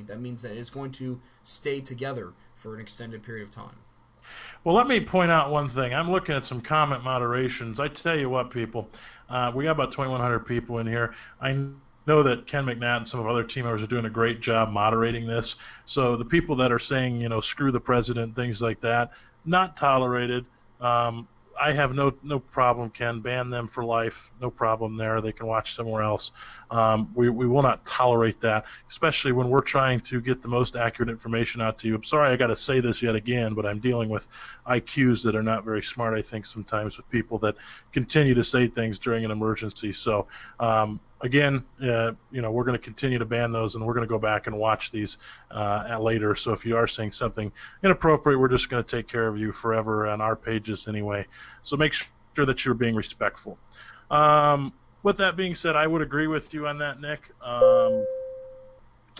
That means that it's going to stay together for an extended period of time. Well, let me point out one thing. I'm looking at some comment moderations. I tell you what, people, we got about 2,100 people in here. I know that Ken McNatt and some of our other team members are doing a great job moderating this. So the people that are saying, screw the president, things like that, not tolerated. I have no problem, Ken. Ban them for life. No problem there. They can watch somewhere else. We will not tolerate that, especially when we're trying to get the most accurate information out to you. I'm sorry I got to say this yet again, but I'm dealing with IQs that are not very smart, I think, sometimes with people that continue to say things during an emergency. So, again, we're going to continue to ban those, and we're going to go back and watch these later. So if you are saying something inappropriate, we're just going to take care of you forever on our pages anyway. So make sure that you're being respectful. With that being said, I would agree with you on that, Nick.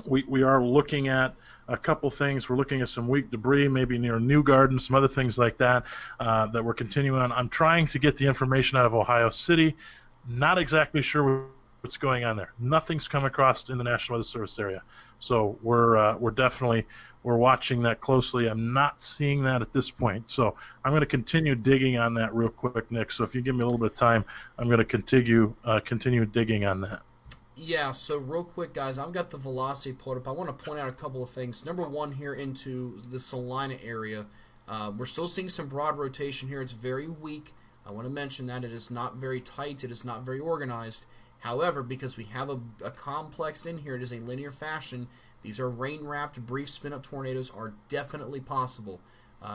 We are looking at a couple things. We're looking at some weak debris, maybe near New Garden, some other things like that that we're continuing on. I'm trying to get the information out of Ohio City. Not exactly sure what's going on there. Nothing's come across in the National Weather Service area, so we're definitely watching that closely. I'm not seeing that at this point, so I'm going to continue digging on that real quick, Nick. So if you give me a little bit of time, I'm going to continue digging on that. Yeah, so real quick, guys, I've got the velocity pulled up. I want to point out a couple of things. Number one, here into the Salina area, we're still seeing some broad rotation here. It's very weak. I want to mention that it is not very tight. It is not very organized. However, because we have a complex in here, it is a linear fashion. These are rain-wrapped, brief spin-up tornadoes are definitely possible.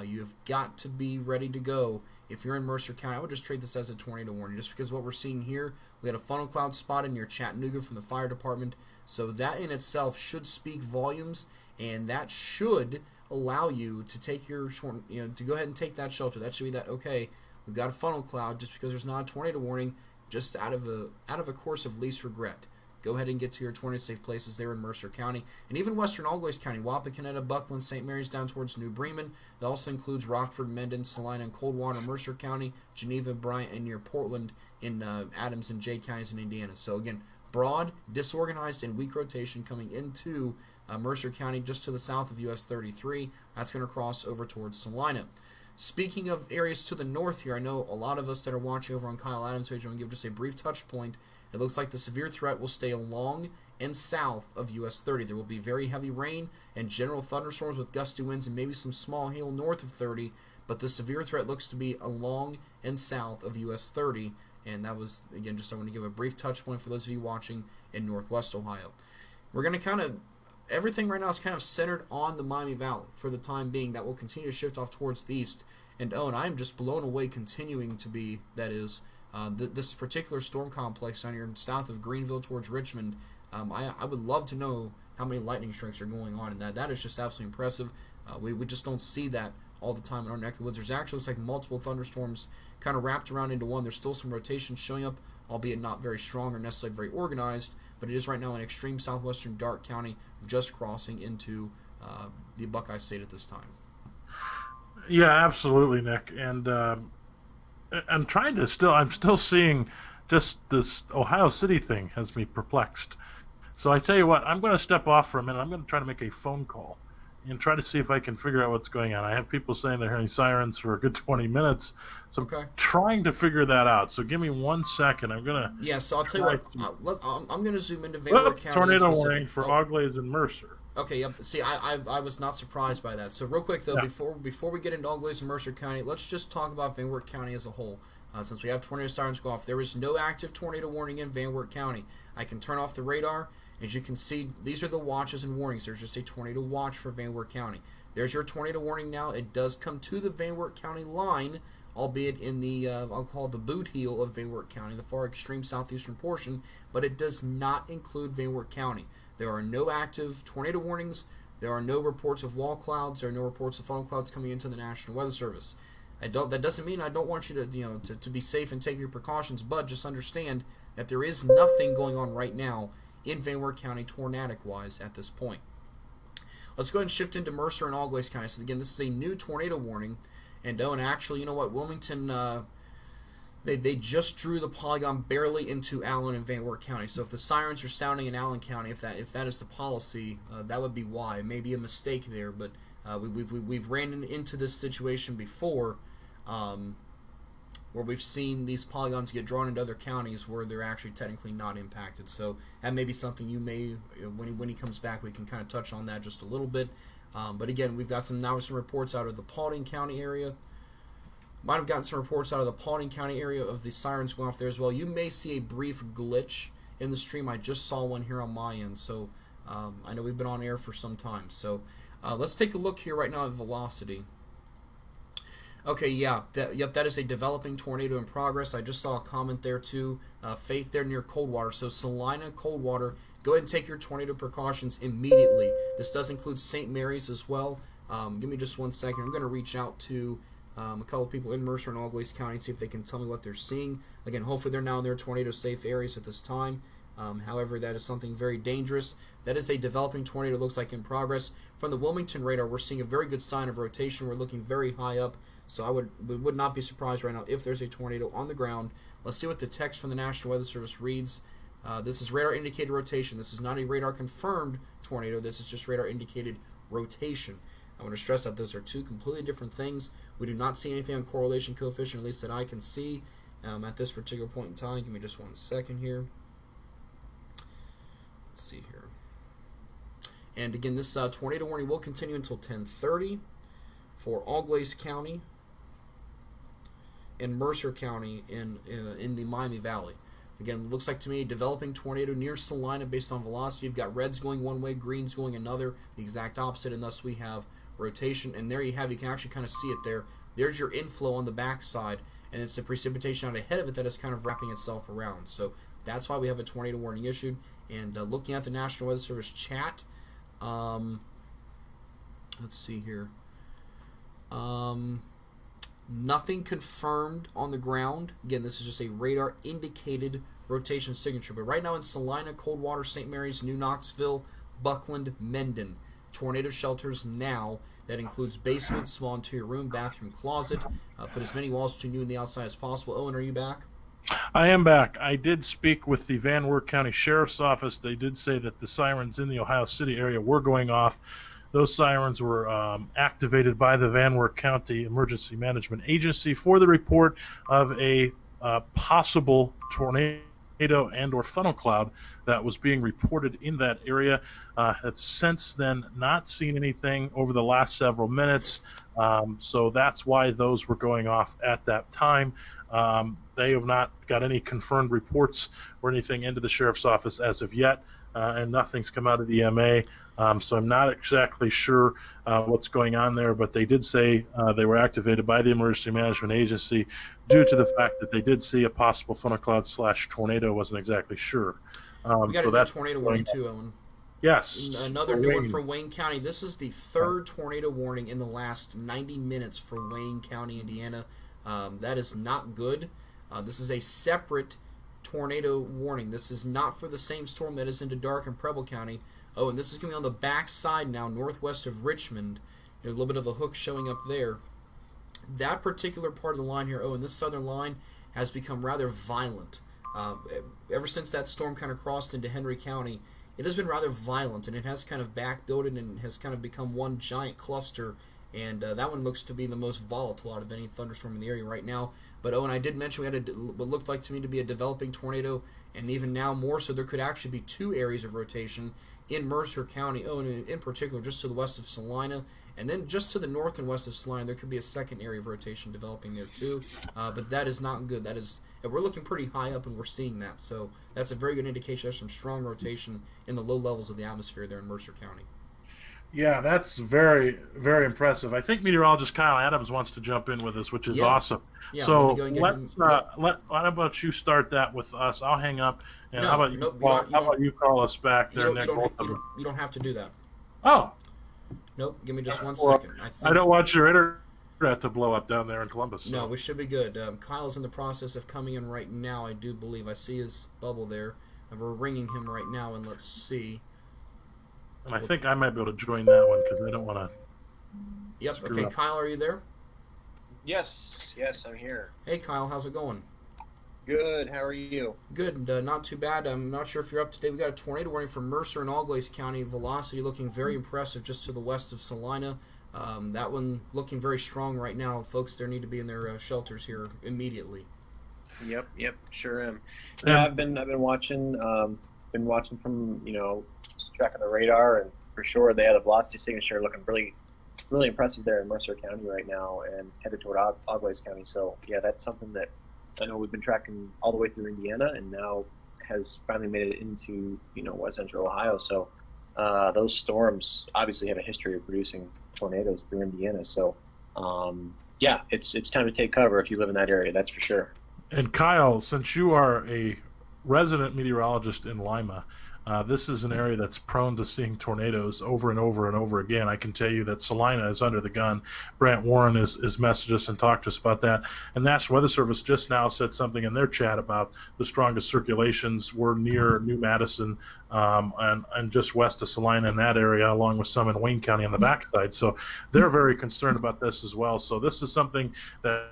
You've got to be ready to go. If you're in Mercer County, I would just treat this as a tornado warning, just because what we're seeing here, we had a funnel cloud spotted near Chattanooga from the fire department, so that in itself should speak volumes, and that should allow you to take your, to go ahead and take that shelter. That should be that, okay, we've got a funnel cloud, just because there's not a tornado warning, just out of a course of least regret. Go ahead and get to your tornado safe places there in Mercer County, and even western Algois County, Wapakoneta, Buckland, St. Mary's down towards New Bremen. It also includes Rockford, Mendon, Salina, and Coldwater, Mercer County, Geneva, Bryant, and near Portland in Adams and Jay counties in Indiana. So again, broad, disorganized, and weak rotation coming into Mercer County just to the south of US 33. That's going to cross over towards Salina. Speaking of areas to the north here, I know a lot of us that are watching over on Kyle Adams' page, I'm going to give just a brief touch point. It looks like the severe threat will stay along and south of US 30. There will be very heavy rain and general thunderstorms with gusty winds and maybe some small hail north of 30, but the severe threat looks to be along and south of US 30, and that was, again, just I want to give a brief touch point for those of you watching in Northwest Ohio. We're going to everything right now is kind of centered on the Miami Valley for the time being. That will continue to shift off towards the east, and Owen, I'm just blown away continuing to be, that is, this particular storm complex down here south of Greenville towards Richmond. I would love to know how many lightning strikes are going on, and that is just absolutely impressive. We just don't see that all the time in our neck of the woods. There's actually looks like multiple thunderstorms kind of wrapped around into one. There's still some rotation showing up, albeit not very strong or necessarily very organized, but it is right now in extreme southwestern Darke County, just crossing into the Buckeye State at this time. Yeah, absolutely, Nick. And I'm still seeing just this Ohio City thing has me perplexed. So I tell you what, I'm going to step off for a minute. I'm going to try to make a phone call and try to see if I can figure out what's going on. I have people saying they're hearing sirens for a good 20 minutes, so I'm trying to figure that out. So give me 1 second. I'm going to... Yeah, so I'll tell you what, I'm going to zoom into Van Wert County. Tornado warning for Auglaize and Mercer. Okay, yep. See, I was not surprised by that. So real quick, though, before we get into Auglaize and Mercer County, let's just talk about Van Wert County as a whole. Since we have tornado sirens go off, there is no active tornado warning in Van Wert County. I can turn off the radar. As you can see, these are the watches and warnings. There's just a tornado watch for Van Wert County. There's your tornado warning now. It does come to the Van Wert County line, albeit in the, I'll call it the boot heel of Van Wert County, the far extreme southeastern portion, but it does not include Van Wert County. There are no active tornado warnings. There are no reports of wall clouds. There are no reports of funnel clouds coming into the National Weather Service. That doesn't mean I don't want you to be safe and take your precautions, but just understand that there is nothing going on right now in Van Wert County tornadic-wise at this point. Let's go ahead and shift into Mercer and Algois County. So again, this is a new tornado warning. And actually, you know what, Wilmington, they just drew the polygon barely into Allen and Van Wert County. So if the sirens are sounding in Allen County, if that is the policy, that would be why. It may be a mistake there, but we've ran into this situation before, where we've seen these polygons get drawn into other counties where they're actually technically not impacted. So that may be something you may, when he comes back, we can kind of touch on that just a little bit. But again, we've got some reports out of the Paulding County area. Might have gotten some reports out of the Paulding County area of the sirens going off there as well. You may see a brief glitch in the stream. I just saw one here on my end. So I know we've been on air for some time. So let's take a look here right now at velocity. Okay, yeah, that is a developing tornado in progress. I just saw a comment there too. Faith there near Coldwater. So Salina, Coldwater, go ahead and take your tornado precautions immediately. This does include St. Mary's as well. Give me just 1 second. I'm going to reach out to a couple of people in Mercer and Algois County and see if they can tell me what they're seeing. Again, hopefully they're now in their tornado-safe areas at this time. However, that is something very dangerous. That is a developing tornado, looks like in progress. From the Wilmington radar, we're seeing a very good sign of rotation. We're looking very high up. So I would not be surprised right now if there's a tornado on the ground. Let's see what the text from the National Weather Service reads. This is radar indicated rotation. This is not a radar confirmed tornado. This is just radar indicated rotation. I want to stress that those are two completely different things. We do not see anything on correlation coefficient, at least that I can see at this particular point in time. Give me just 1 second here. Let's see here. And again, this tornado warning will continue until 10:30 for Algois County and Mercer County in the Miami Valley. Again, it looks like to me a developing tornado near Salina based on velocity. You've got reds going one way, greens going another, the exact opposite, and thus we have rotation. And there you have, you can actually kind of see it there. There's your inflow on the backside, and it's the precipitation out ahead of it that is kind of wrapping itself around. So that's why we have a tornado warning issued. And looking at the National Weather Service chat, let's see here. Nothing confirmed on the ground. Again, this is just a radar indicated rotation signature. But right now in Salina, Coldwater, St. Mary's, New Knoxville, Buckland, Mendon, tornado shelters now. That includes basement, small interior room, bathroom, closet. Put as many walls between you and the outside as possible. Owen, are you back? I am back. I did speak with the Van Wert County Sheriff's Office. They did say that the sirens in the Ohio City area were going off. Those sirens were activated by the Van Wert County Emergency Management Agency for the report of a possible tornado and or funnel cloud that was being reported in that area. Have since then not seen anything over the last several minutes, so that's why those were going off at that time. They have not got any confirmed reports or anything into the Sheriff's Office as of yet, and nothing's come out of the EMA. So I'm not exactly sure what's going on there, but they did say they were activated by the Emergency Management Agency due to the fact that they did see a possible funnel cloud / tornado. Wasn't exactly sure. We got a new tornado warning too, Owen. Yes. Another new one for Wayne County. This is the third tornado warning in the last 90 minutes for Wayne County, Indiana. That is not good. This is a separate tornado warning. This is not for the same storm that is into Dark and Preble County. Oh, and this is going to be on the back side now, northwest of Richmond. A little bit of a hook showing up there. That particular part of the line here, and this southern line has become rather violent. Ever since that storm kind of crossed into Henry County, it has been rather violent, and it has kind of backbuilded and has kind of become one giant cluster. and that one looks to be the most volatile out of any thunderstorm in the area right now. But Owen, I did mention we had what looked like to me to be a developing tornado, and even now more so, there could actually be 2 areas of rotation in Mercer County. Owen, in particular, just to the west of Salina, and then just to the north and west of Salina, there could be a second area of rotation developing there too. But that is not good. We're looking pretty high up, and we're seeing that. So that's a very good indication there's some strong rotation in the low levels of the atmosphere there in Mercer County. Yeah, that's very, very impressive. I think meteorologist Kyle Adams wants to jump in with us, which is awesome. Yeah, so why don't you start that with us? I'll hang up, and how about you call us back there, Nick? You don't have to do that. Oh. Nope, give me just 1 second. I don't want your internet to blow up down there in Columbus. So. No, we should be good. Kyle's in the process of coming in right now, I do believe. I see his bubble there, and we're ringing him right now, and let's see. And I think I might be able to join that one because I don't want to. Yep. Okay, up. Kyle, are you there? Yes, I'm here. Hey, Kyle, how's it going? Good. How are you? Good. Not too bad. I'm not sure if you're up to date. We got a tornado warning for Mercer and Allglaze County. Velocity looking very impressive just to the west of Salina. That one looking very strong right now. Folks, there need to be in their shelters here immediately. Yep. Sure am. Yeah, I've been watching. Been watching from just tracking the radar, and for sure they had a velocity signature looking really, really impressive there in Mercer County right now, and headed toward Allglaze County. So yeah, that's something that I know we've been tracking all the way through Indiana, and now has finally made it into west central Ohio. So those storms obviously have a history of producing tornadoes through Indiana. So yeah, it's time to take cover if you live in that area. That's for sure. And Kyle, since you are a resident meteorologist in Lima, this is an area that's prone to seeing tornadoes over and over and over again. I can tell you that Salina is under the gun. Brant Warren has messaged us and talked to us about that. And National Weather Service just now said something in their chat about the strongest circulations were near New Madison and just west of Salina in that area, along with some in Wayne County on the backside. So they're very concerned about this as well. So this is something that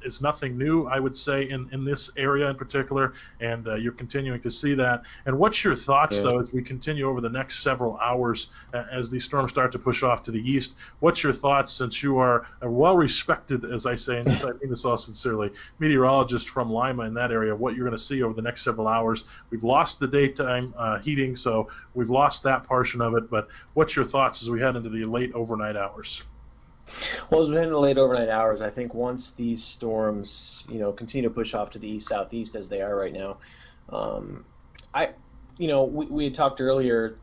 is nothing new, I would say, in this area in particular, and you're continuing to see that. And what's your thoughts, though, as we continue over the next several hours as these storms start to push off to the east? What's your thoughts, since you are a well-respected, as I say, and I mean this all sincerely, meteorologist from Lima in that area, what you're going to see over the next several hours? We've lost the daytime heating, so we've lost that portion of it, but what's your thoughts as we head into the late overnight hours? Well, as we head into the late overnight hours, I think once these storms, continue to push off to the east-southeast as they are right now, we had talked earlier,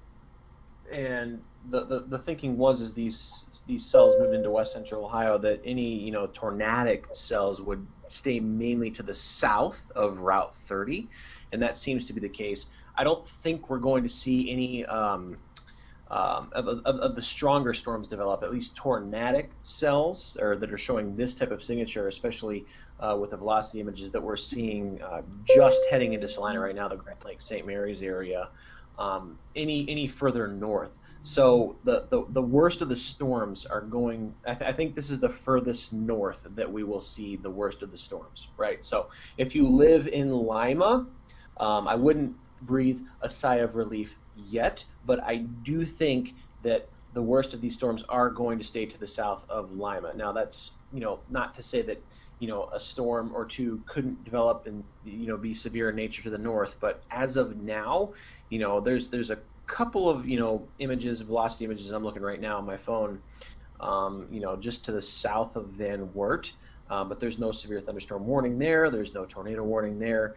and the thinking was as these cells moved into west central Ohio that any tornadic cells would stay mainly to the south of Route 30, and that seems to be the case. I don't think we're going to see any of the stronger storms develop, at least tornadic cells or that are showing this type of signature, especially with the velocity images that we're seeing just heading into Salina right now, the Grand Lake St. Mary's area, any further north. So the worst of the storms are going, I think this is the furthest north that we will see the worst of the storms, right? So if you live in Lima, I wouldn't breathe a sigh of relief yet, but I do think that the worst of these storms are going to stay to the south of Lima. Now that's not to say that a storm or two couldn't develop and be severe in nature to the north, but as of now, there's a couple of images, velocity images I'm looking right now on my phone, just to the south of Van Wert, but there's no severe thunderstorm warning there. There's no tornado warning there.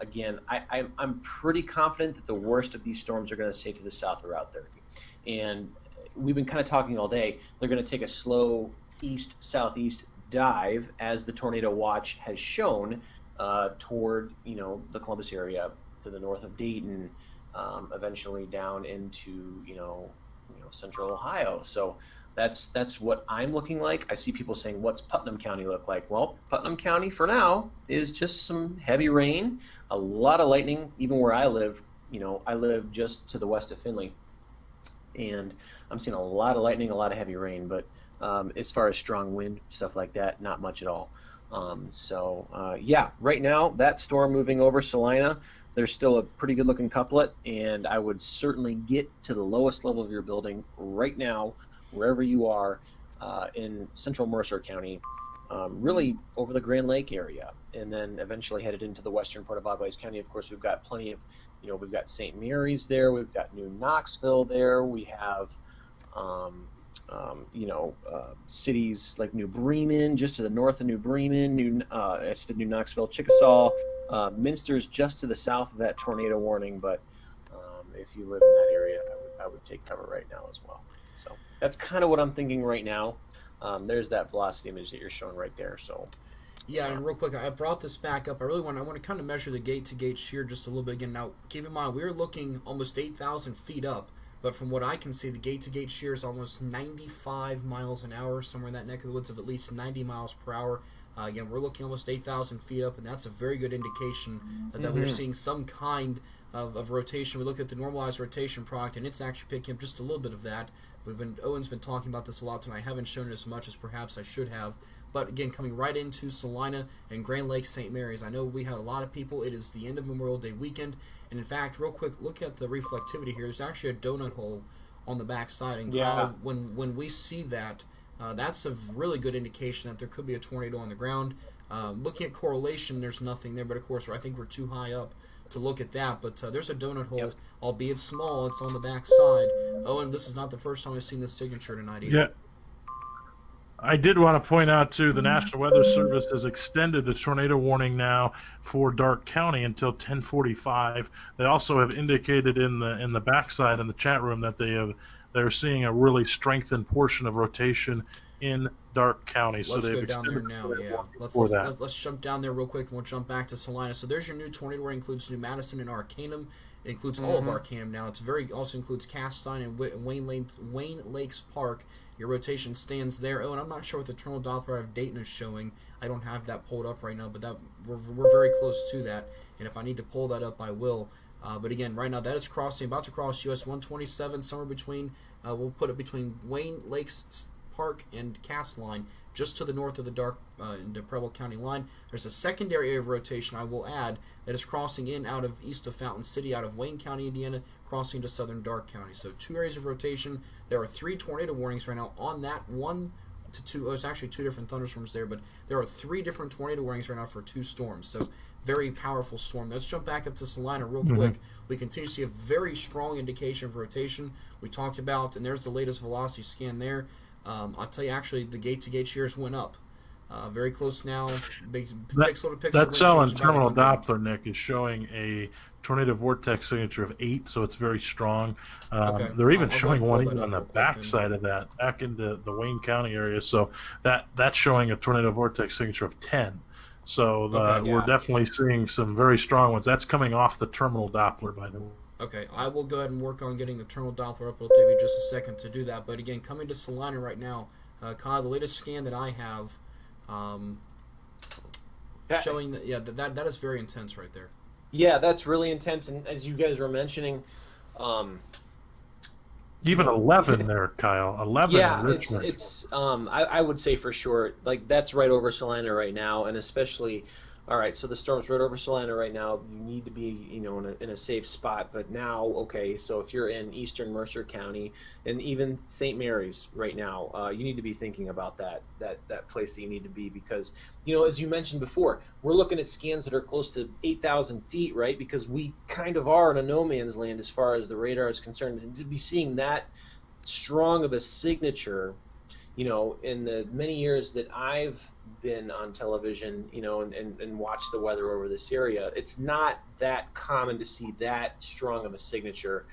Again, I'm pretty confident that the worst of these storms are going to stay to the south of Route 30. And we've been kind of talking all day. They're going to take a slow east-southeast dive, as the tornado watch has shown, toward the Columbus area to the north of Dayton, eventually down into central Ohio. So that's what I'm looking like. I see people saying, what's Putnam County look like? Well, Putnam County for now is just some heavy rain, a lot of lightning. Even where I live, I live just to the west of Findlay, and I'm seeing a lot of lightning, a lot of heavy rain, but as far as strong wind, stuff like that, not much at all. Yeah, right now, that storm moving over Salina, there's still a pretty good looking couplet, and I would certainly get to the lowest level of your building right now, wherever you are, in central Mercer County, really over the Grand Lake area, and then eventually headed into the western part of Auglaize County. Of course, we've got plenty of, we've got St. Mary's there, we've got New Knoxville there, we have, cities like New Bremen, just to the north of New Bremen, New Knoxville, Chickasaw, Minster's just to the south of that tornado warning, but if you live in that area, I would take cover right now as well. So that's kind of what I'm thinking right now. There's that velocity image that you're showing right there. So yeah, and real quick, I brought this back up. I want to kind of measure the gate-to-gate shear just a little bit again. Now, keep in mind, we're looking almost 8,000 feet up, but from what I can see, the gate-to-gate shear is almost 95 miles an hour, somewhere in that neck of the woods of at least 90 miles per hour. Again, we're looking almost 8,000 feet up, and that's a very good indication that we're seeing some kind of rotation. We looked at the normalized rotation product, and it's actually picking up just a little bit of that. Owen's been talking about this a lot tonight. I haven't shown it as much as perhaps I should have. But again, coming right into Salina and Grand Lake St. Mary's, I know we had a lot of people. It is the end of Memorial Day weekend. And in fact, real quick, look at the reflectivity here. There's actually a donut hole on the back side. And Kyle, when we see that, that's a really good indication that there could be a tornado on the ground. Looking at correlation, there's nothing there. But of course, I think we're too high up to look at that, but there's a donut hole, albeit small. It's on the back side. Owen, this is not the first time I've seen this signature tonight either. Yeah. I did want to point out, too, the National Weather Service has extended the tornado warning now for Darke County until 10:45. They also have indicated in the backside in the chat room that they're seeing a really strengthened portion of rotation in Darke County. So let's go down there now. Yeah, let's jump down there real quick, and we'll jump back to Salina. So there's your new tornado warning. Includes New Madison and Arcanum. It includes all of Arcanum now. Also includes Castine and Wayne Lakes Park. Your rotation stands there. Oh, and I'm not sure what the terminal Doppler out of Dayton is showing. I don't have that pulled up right now, but we're very close to that. And if I need to pull that up, I will. But again, right now that is about to cross US 127, somewhere between. We'll put it between Wayne Lakes Park and Castline, just to the north of the Darke into Preble County line. There's a secondary area of rotation, I will add, that is crossing in out of east of Fountain City, out of Wayne County, Indiana, crossing to southern Darke County. So 2 areas of rotation. There are 3 tornado warnings right now on that 1 to 2. It's actually 2 different thunderstorms there, but there are 3 different tornado warnings right now for 2 storms. So very powerful storm. Let's jump back up to Salina real quick. We continue to see a very strong indication of rotation. We talked about, and there's the latest velocity scan there. I'll tell you, actually, the gate-to-gate shears went up. Very close now. Pixel to pixel. That cell in terminal Doppler, Nick, is showing a tornado vortex signature of 8, so it's very strong. They're even showing one even on the back side of that, back into the Wayne County area. So that's showing a tornado vortex signature of 10. So we're definitely seeing some very strong ones. That's coming off the terminal Doppler, by the way. Okay, I will go ahead and work on getting the terminal Doppler up. It'll take me just a second to do that. But again, coming to Salina right now, Kyle, the latest scan that I have showing that is very intense right there. Yeah, that's really intense. And as you guys were mentioning, even 11 there, Kyle. 11. Yeah, it's I would say for sure, like that's right over Salina right now, and especially. All right, so the storm's right over Salina right now. You need to be, in a safe spot. But now, okay, so if you're in eastern Mercer County and even St. Mary's right now, you need to be thinking about that place that you need to be because, as you mentioned before, we're looking at scans that are close to 8,000 feet, right? Because we kind of are in a no man's land as far as the radar is concerned. And to be seeing that strong of a signature, in the many years that I've been on television, and watched the weather over this area, it's not that common to see that strong of a signature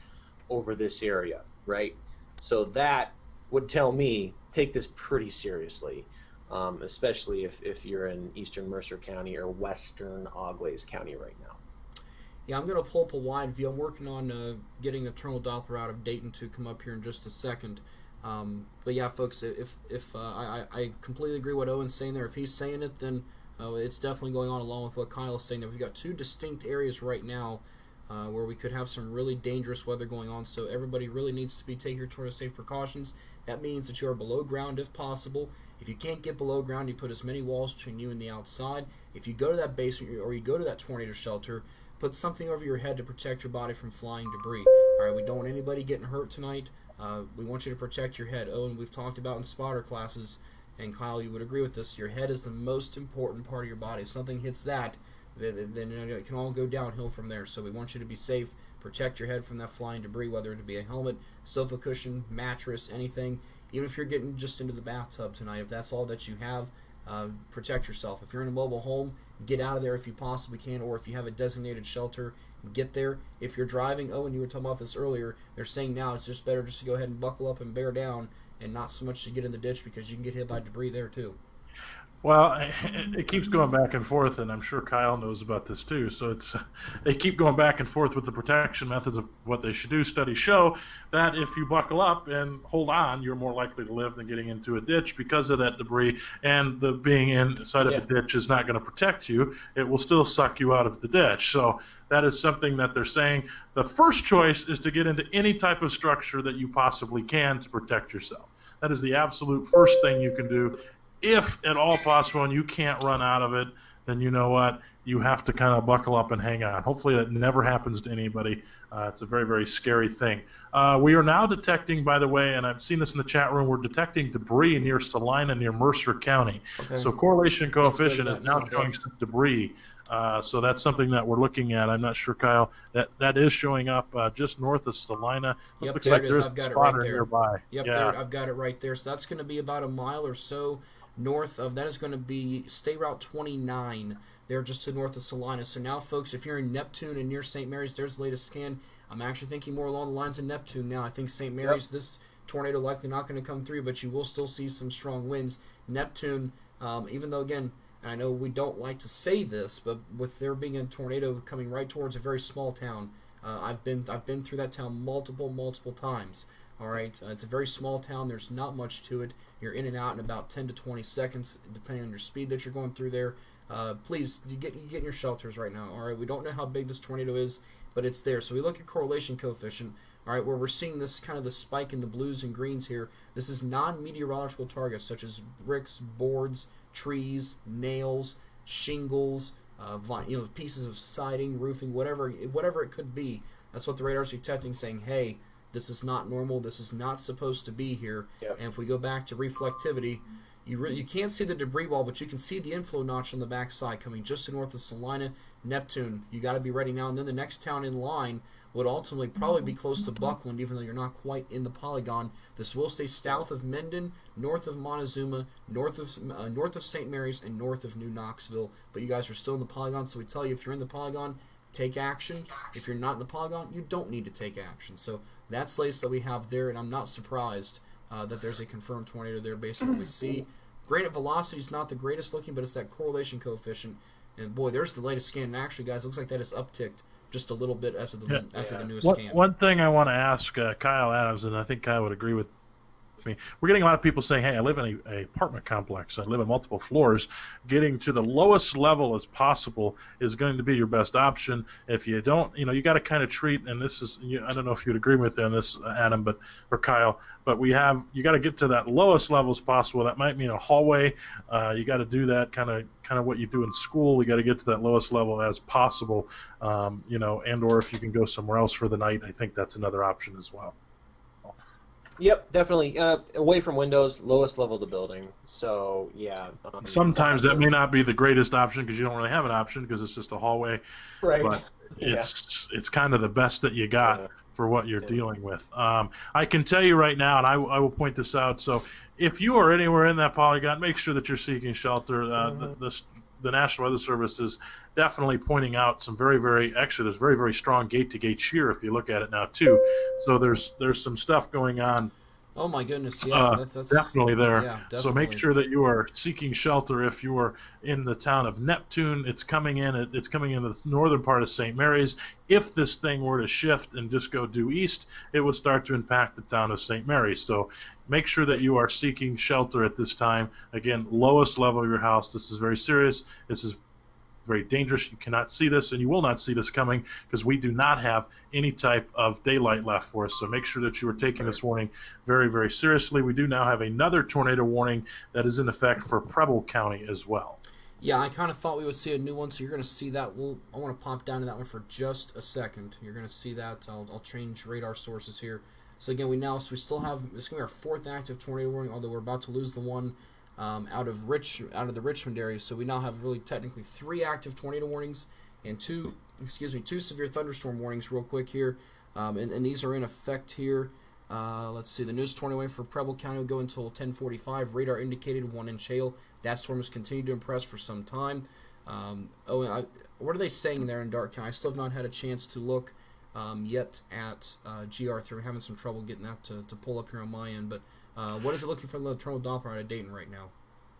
over this area, right? So that would tell me take this pretty seriously, especially if you're in eastern Mercer County or western Auglaize County right now. Yeah, I'm going to pull up a wide view. I'm working on getting the terminal Doppler out of Dayton to come up here in just a second. But yeah, folks, if I completely agree what Owen's saying there. If he's saying it, then it's definitely going on along with what Kyle's saying there. We've got 2 distinct areas right now where we could have some really dangerous weather going on. So everybody really needs to be taking your tornado safe precautions. That means that you are below ground if possible. If you can't get below ground, you put as many walls between you and the outside. If you go to that basement or you go to that tornado shelter, put something over your head to protect your body from flying debris. All right, we don't want anybody getting hurt tonight. We want you to protect your head. Owen, we've talked about in spotter classes, and Kyle, you would agree with this. Your head is the most important part of your body. If something hits that, then it can all go downhill from there. So we want you to be safe. Protect your head from that flying debris, whether it be a helmet, sofa cushion, mattress, anything. Even if you're getting just into the bathtub tonight, if that's all that you have, protect yourself. If you're in a mobile home, get out of there if you possibly can, or if you have a designated shelter, get there. If you're driving, Owen, you were talking about this earlier, they're saying now it's just better just to go ahead and buckle up and bear down and not so much to get in the ditch because you can get hit by debris there too. Well, it keeps going back and forth, and I'm sure Kyle knows about this too. So they keep going back and forth with the protection methods of what they should do. Studies show that if you buckle up and hold on, you're more likely to live than getting into a ditch because of that debris. And the being inside of the ditch is not going to protect you. It will still suck you out of the ditch. So that is something that they're saying. The first choice is to get into any type of structure that you possibly can to protect yourself. That is the absolute first thing you can do. If at all possible and you can't run out of it, then you know what? You have to kind of buckle up and hang on. Hopefully that never happens to anybody. It's a very, very scary thing. We are now detecting, by the way, and I've seen this in the chat room, we're detecting debris near Salina, near Mercer County. Okay. So correlation coefficient is now showing some debris. So that's something that we're looking at. I'm not sure, Kyle. That is showing up just north of Salina. Yep, looks there like it is. there's I've got a it right spotter there. Nearby. Yep, there, I've got it right there. So that's going to be about a mile or so north of, that is going to be State Route 29. They're just to north of Salina. So now, folks, if you're in Neptune and near St. Mary's, there's the latest scan. I'm actually thinking more along the lines of Neptune now. I think St. Mary's, this tornado likely not going to come through, but you will still see some strong winds. Neptune, even though, again, I know we don't like to say this, but with there being a tornado coming right towards a very small town, I've been through that town multiple times. All right, it's a very small town. There's not much to it. You're in and out in about 10 to 20 seconds, depending on your speed that you're going through there. Please, you get in your shelters right now. All right, we don't know how big this tornado is, but it's there. So we look at correlation coefficient. All right, where we're seeing this kind of the spike in the blues and greens here. This is non-meteorological targets such as bricks, boards, trees, nails, shingles, pieces of siding, roofing, whatever it could be. That's what the radars are detecting, saying, hey, this is not normal. This is not supposed to be here. Yep. And if we go back to reflectivity, you can't see the debris wall, but you can see the inflow notch on the backside coming just north of Salina, Neptune. You got to be ready now. And then the next town in line would ultimately probably be close to Buckland, even though you're not quite in the polygon. This will stay south of Mendon, north of Montezuma, north of St. Mary's, and north of New Knoxville. But you guys are still in the polygon, so we tell you if you're in the polygon, take action. If you're not in the polygon, you don't need to take action. So that's the latest that we have there, and I'm not surprised that there's a confirmed tornado there based on what we see. Granted, velocity is not the greatest looking, but it's that correlation coefficient. And boy, there's the latest scan. And actually, guys, it looks like that is upticked just a little bit after the newest scan. One thing I want to ask Kyle Adams, and I think Kyle would agree with me. We're getting a lot of people saying, hey, I live in a apartment complex. I live in multiple floors. Getting to the lowest level as possible is going to be your best option. If you don't, you got to kind of treat, and this is, I don't know if you'd agree with me on this, Adam, or Kyle, but you got to get to that lowest level as possible. That might mean a hallway. You got to do that kind of what you do in school. You got to get to that lowest level as possible, and or if you can go somewhere else for the night, I think that's another option as well. Yep, definitely. Away from windows, lowest level of the building. So, yeah. Sometimes that may not be the greatest option because you don't really have an option because it's just a hallway. Right. But it's kind of the best that you got for what you're dealing with. I can tell you right now, and I will point this out. So, if you are anywhere in that polygon, make sure that you're seeking shelter. The National Weather Service is definitely pointing out some there's very, very strong gate-to-gate shear if you look at it now, too. So there's some stuff going on. Oh, my goodness, yeah. That's definitely there. Yeah, definitely. So make sure that you are seeking shelter if you are in the town of Neptune. It's coming in the northern part of St. Mary's. If this thing were to shift and just go due east, it would start to impact the town of St. Mary's. So make sure that you are seeking shelter at this time. Again, lowest level of your house. This is very serious. This is very dangerous. You cannot see this, and you will not see this coming because we do not have any type of daylight left for us. So make sure that you are taking this warning very, very seriously. We do now have another tornado warning that is in effect for Preble County as well. Yeah, I kind of thought we would see a new one, so you're going to see that. I want to pop down to that one for just a second. You're going to see that. I'll change radar sources here. So again, we still have, this is going to be our fourth active tornado warning, although we're about to lose the one out of the Richmond area. So we now have really technically 3 active tornado warnings and 2 severe thunderstorm warnings real quick here. And these are in effect here. Let's see, the newest tornado warning for Preble County will go until 10:45. Radar indicated 1-inch hail. That storm has continued to impress for some time. What are they saying there in Dark County? I still have not had a chance to look yet at GR3. We're having some trouble getting that to pull up here on my end. But what is it looking for the terminal Doppler out of Dayton right now?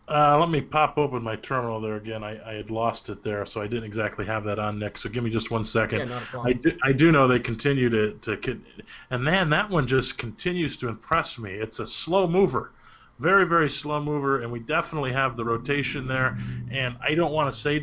Let me pop open my terminal there again. I had lost it there, so I didn't exactly have that on, Nick. So give me just 1 second. Yeah, not a problem. I do know they continue to and man, that one just continues to impress me. It's a slow mover, very, very slow mover, and we definitely have the rotation there. And I don't want to say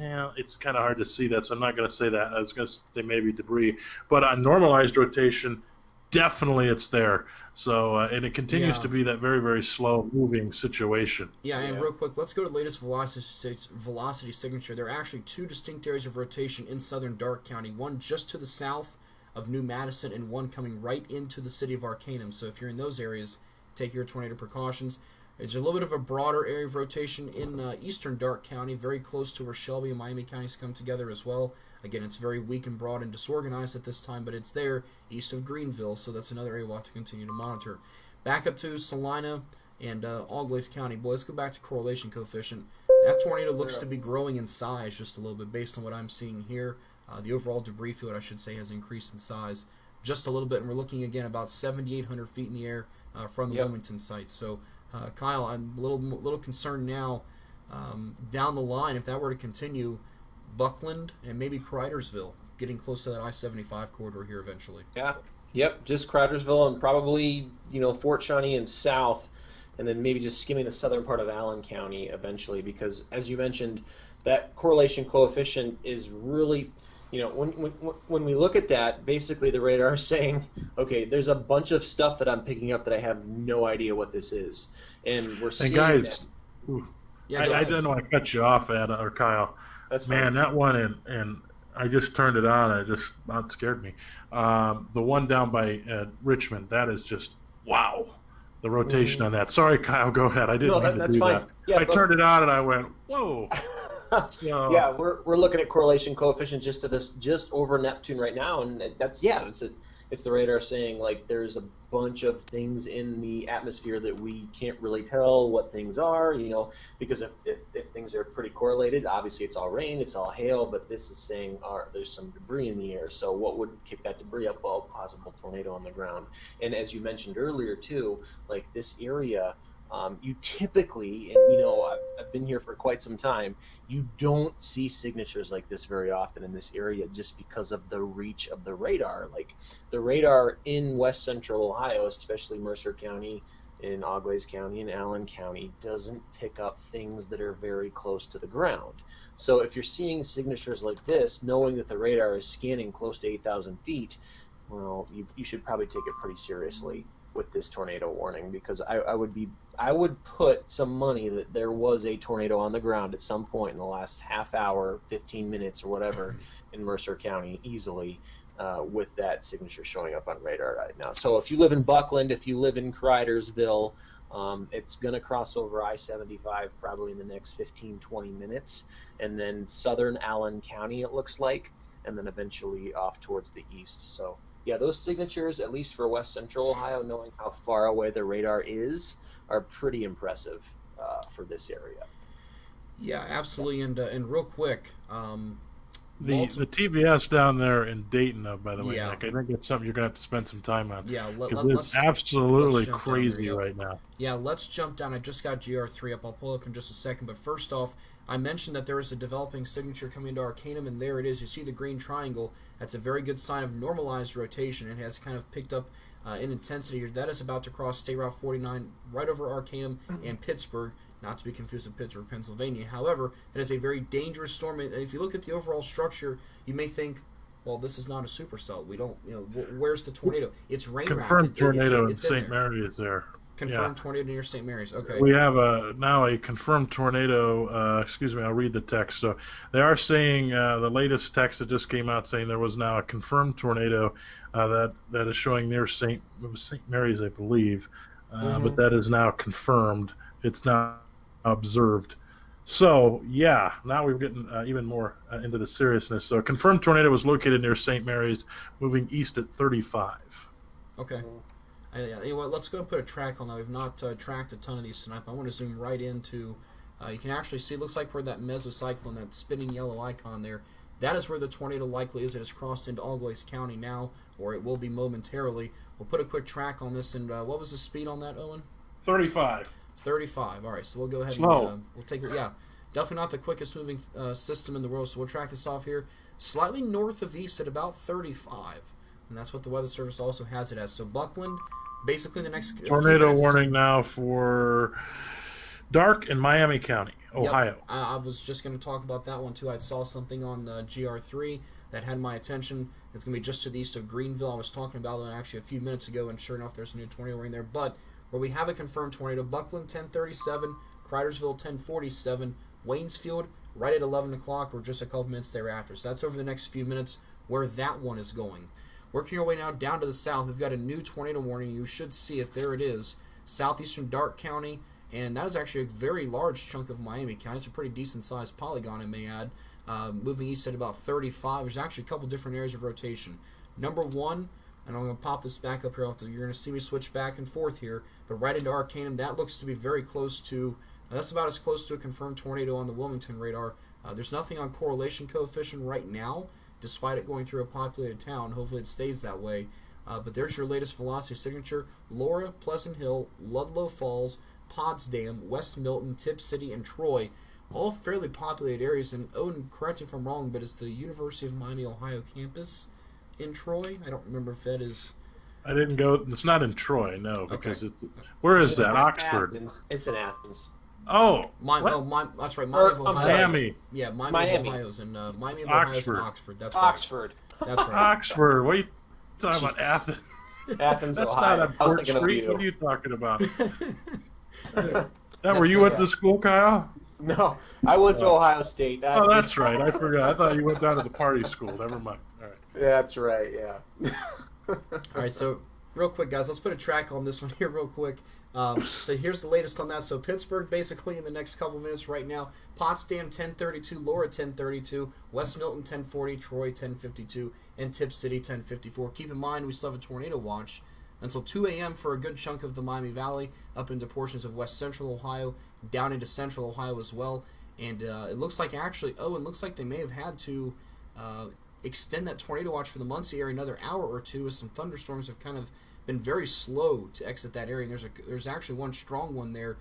it's kind of hard to see that, so I'm not going to say that. I was going to say maybe debris, but on normalized rotation, definitely it's there. So, and it continues to be that very, very slow moving situation. Yeah, and real quick, let's go to the latest velocity signature. There are actually 2 distinct areas of rotation in southern Dark County, one just to the south of New Madison and one coming right into the city of Arcanum. So if you're in those areas, take your tornado precautions. There's a little bit of a broader area of rotation in eastern Dark County, very close to where Shelby and Miami counties come together as well. Again, it's very weak and broad and disorganized at this time, but it's there east of Greenville, so that's another area we'll have to continue to monitor. Back up to Salina and Auglaize County. Boy, let's go back to correlation coefficient. That tornado looks to be growing in size just a little bit based on what I'm seeing here. The overall debris field, I should say, has increased in size just a little bit, and we're looking again about 7,800 feet in the air from the Wilmington site. So, Kyle, I'm a little concerned now down the line if that were to continue. Buckland and maybe Cridersville getting close to that I-75 corridor here eventually. Yeah. Yep. Just Cridersville and probably Fort Shawnee and south, and then maybe just skimming the southern part of Allen County eventually, because as you mentioned, that correlation coefficient is really, when we look at that, basically the radar is saying, okay, there's a bunch of stuff that I'm picking up that I have no idea what this is, and we're seeing guys, that. I didn't want to cut you off, Adam or Kyle. That's fine. Man, that one, and I just turned it on. That scared me. The one down by Richmond, that is just, wow, the rotation on that. Sorry, Kyle, go ahead. I didn't mean to do that. Yeah, I turned it on and I went, whoa. So, yeah, we're looking at correlation coefficient just over Neptune right now, and it's the radar saying like there's a bunch of things in the atmosphere that we can't really tell what things are, because if things are pretty correlated, obviously it's all rain, it's all hail, but this is saying there's some debris in the air. So what would kick that debris up? Well, possible tornado on the ground. And as you mentioned earlier too, like this area, you typically, and I've been here for quite some time, you don't see signatures like this very often in this area just because of the reach of the radar. Like the radar in west central Ohio, especially Mercer County, in Auglaize County and Allen County, doesn't pick up things that are very close to the ground. So if you're seeing signatures like this, knowing that the radar is scanning close to 8,000 feet, well, you should probably take it pretty seriously with this tornado warning, because I would put some money that there was a tornado on the ground at some point in the last half hour, 15 minutes or whatever in Mercer County easily, with that signature showing up on radar right now. So if you live in Buckland, if you live in Cridersville, it's going to cross over I-75 probably in the next 15-20 minutes, and then southern Allen County it looks like, and then eventually off towards the east. So yeah, those signatures, at least for west central Ohio, knowing how far away the radar is, are pretty impressive for this area. Yeah, absolutely. And real quick, the TVS down there in Dayton, by the way, Yeah. Nick, I think it's something you're going to have to spend some time on. Yeah, it's absolutely let's crazy right now. Yeah, let's jump down. I just got GR3 up. I'll pull up in just a second. But first off, I mentioned that there is a developing signature coming into Arcanum, and there it is. You see the green triangle. That's a very good sign of normalized rotation. It has kind of picked up in intensity here. That is about to cross State Route 49 right over Arcanum and Pittsburgh, not to be confused with Pittsburgh, Pennsylvania. However, it is a very dangerous storm. And if you look at the overall structure, you may think, well, this is not a supercell. We don't, where's the tornado? It's rain wrapped. Confirmed tornado in St. Mary is there. Confirmed tornado near St. Mary's. Okay. We have now a confirmed tornado. Excuse me, I'll read the text. So they are saying the latest text that just came out saying there was now a confirmed tornado that is showing near St. Mary's, I believe, but that is now confirmed. It's now observed. So yeah, now we're getting even more into the seriousness. So a confirmed tornado was located near St. Mary's, moving east at 35. Okay. You know what, let's go and put a track on that. We've not tracked a ton of these tonight, but I want to zoom right into, you can actually see, it looks like where that mesocyclone, that spinning yellow icon there, that is where the tornado likely is. It has crossed into Algois County now, or it will be momentarily. We'll put a quick track on this, and what was the speed on that, Owen? 35. 35. All right, so we'll go ahead and we'll take it. Yeah, definitely not the quickest moving system in the world, so we'll track this off here. Slightly north of east at about 35, and that's what the Weather Service also has it as. So Buckland, basically the next tornado warning now for dark in Miami County, Ohio. Yep. I was just going to talk about that one too. I saw something on GR3 that had my attention. It's going to be just to the east of Greenville. I was talking about it actually a few minutes ago, and sure enough, there's a new tornado warning there. But where we have a confirmed tornado, Buckland 1037, Cridersville 1047, Waynesfield right at 11 o'clock or just a couple minutes thereafter. So that's over the next few minutes where that one is going. Working our way now down to the south, we've got a new tornado warning. You should see it. There it is. Southeastern Darke County, and that is actually a very large chunk of Miami County. It's a pretty decent-sized polygon, I may add. Moving east at about 35. There's actually a couple different areas of rotation. Number one, and I'm going to pop this back up here. You're going to see me switch back and forth here, but right into Arcanum, that looks to be very close to, that's about as close to a confirmed tornado on the Wilmington radar. There's nothing on correlation coefficient right now, despite it going through a populated town. Hopefully it stays that way. But there's your latest velocity signature. Laura, Pleasant Hill, Ludlow Falls, Potsdam, West Milton, Tip City, and Troy. All fairly populated areas. And Owen, correct me if I'm wrong, but it's the University of Miami, Ohio campus in Troy? I don't remember if that is... I didn't go... It's not in Troy, no, because it's... Where is that? Oxford. Athens. It's in Athens. Oh, that's right. Miami of Ohio. Miami. Yeah, Miami of Ohio's in Miami of Ohio's in Oxford. That's right. Oxford. That's right. Oxford. What are you talking about? Athens. Athens, That's Ohio. not on Port Street. What are you talking about? Were you right. at the school, Kyle? No, I went to Ohio State. Oh, that's right. I forgot. I thought you went down to the party school. Never mind. All right. That's right. Yeah. All right. So real quick, guys, let's put a track on this one here real quick. So here's the latest on that. So Pittsburgh basically in the next couple minutes right now. Potsdam 1032, Laura 1032, West Milton 1040, Troy 1052, and Tip City 1054. Keep in mind we still have a tornado watch until 2 a.m. for a good chunk of the Miami Valley, up into portions of west central Ohio, down into central Ohio as well. And it looks like actually, it looks like they may have had to extend that tornado watch for the Muncie area another hour or two, as some thunderstorms have kind of been very slow to exit that area. And there's actually one strong one there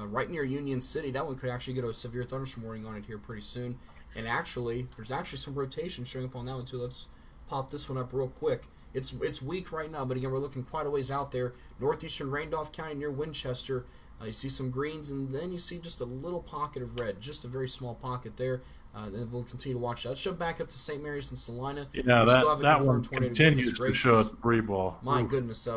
right near Union City. That one could actually get a severe thunderstorm warning on it here pretty soon. And actually, there's actually some rotation showing up on that one too. Let's pop this one up real quick. It's weak right now, but again, we're looking quite a ways out there. Northeastern Randolph County near Winchester. You see some greens, and then you see just a little pocket of red, just a very small pocket there. And we'll continue to watch that. Let's jump back up to St. Mary's and Salina. Yeah, that one continues to show a debris ball. My goodness.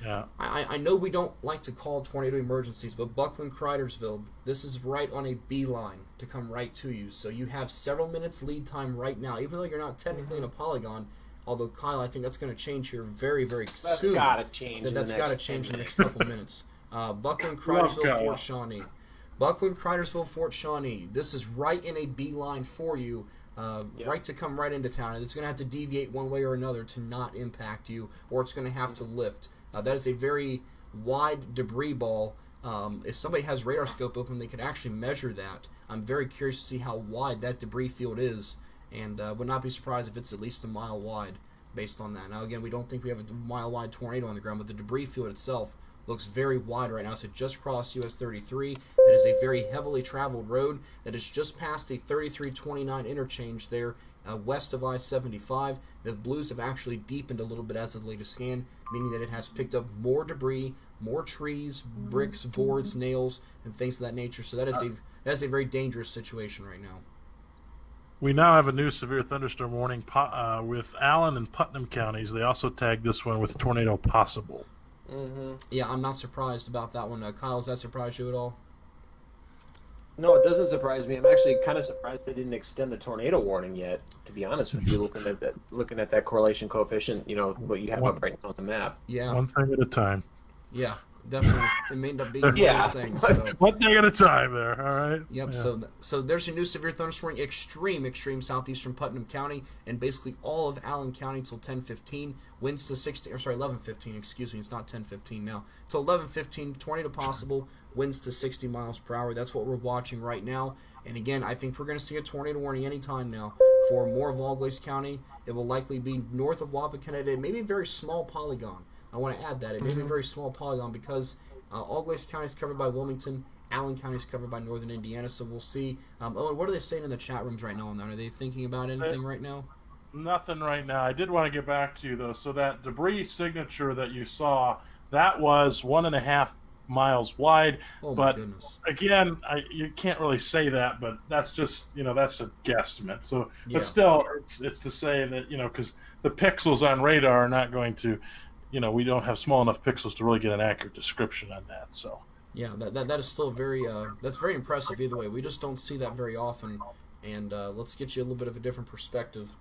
Yeah. I know we don't like to call tornado emergencies, but Buckland, Cridersville, this is right on a beeline to come right to you. So you have several minutes lead time right now, even though you're not technically in a polygon. Although, Kyle, I think that's going to change here very, very soon. That's got to change. That's got to change in the next couple minutes. Buckland, Cridersville, Fort Shawnee. Buckland, Cridersville, Fort Shawnee. This is right in a beeline for you, right to come right into town. And it's going to have to deviate one way or another to not impact you, or it's going to have to lift. That is a very wide debris ball. If somebody has radar scope open, they could actually measure that. I'm very curious to see how wide that debris field is, and would not be surprised if it's at least a mile wide based on that. Now, again, we don't think we have a mile-wide tornado on the ground, but the debris field itself looks very wide right now. So it just crossed US 33. It is a very heavily traveled road that is just past the 3329 interchange there west of I-75. The blues have actually deepened a little bit as of the latest scan, meaning that it has picked up more debris, more trees, bricks, boards, nails, and things of that nature. So that is a very dangerous situation right now. We now have a new severe thunderstorm warning with Allen and Putnam counties. They also tagged this one with tornado possible. Yeah, I'm not surprised about that one. Kyle, does that surprise you at all? No, it doesn't surprise me. I'm actually kind of surprised they didn't extend the tornado warning yet. To be honest with you, looking at that correlation coefficient, what you have up right now on the map. Yeah. One thing at a time. Yeah, definitely. It may end up being one of those things. So. One thing at a time there, all right? Yep, yeah. So there's a new severe thunderstorm, extreme southeastern Putnam County, and basically all of Allen County until 10:15. Winds to 11:15, excuse me, it's not 10:15 now. Till 11:15, tornado possible, winds to 60 miles per hour. That's what we're watching right now. And again, I think we're going to see a tornado warning anytime now for more of Auglaize County. It will likely be north of Wapakoneta. It may be a very small polygon. I want to add that. It may be a very small polygon because Auglaize County is covered by Wilmington. Allen County is covered by northern Indiana, so we'll see. Owen, what are they saying in the chat rooms right now on that? Are they thinking about anything right now? Nothing right now. I did want to get back to you, though. So that debris signature that you saw, that was 1.5 miles wide. Oh, but my goodness. Again, you can't really say that, but that's just, that's a guesstimate. So, Yeah. But still, it's to say that, because the pixels on radar are not going to, we don't have small enough pixels to really get an accurate description on that. So. Yeah, that is still very that's very impressive either way. We just don't see that very often, and let's get you a little bit of a different perspective.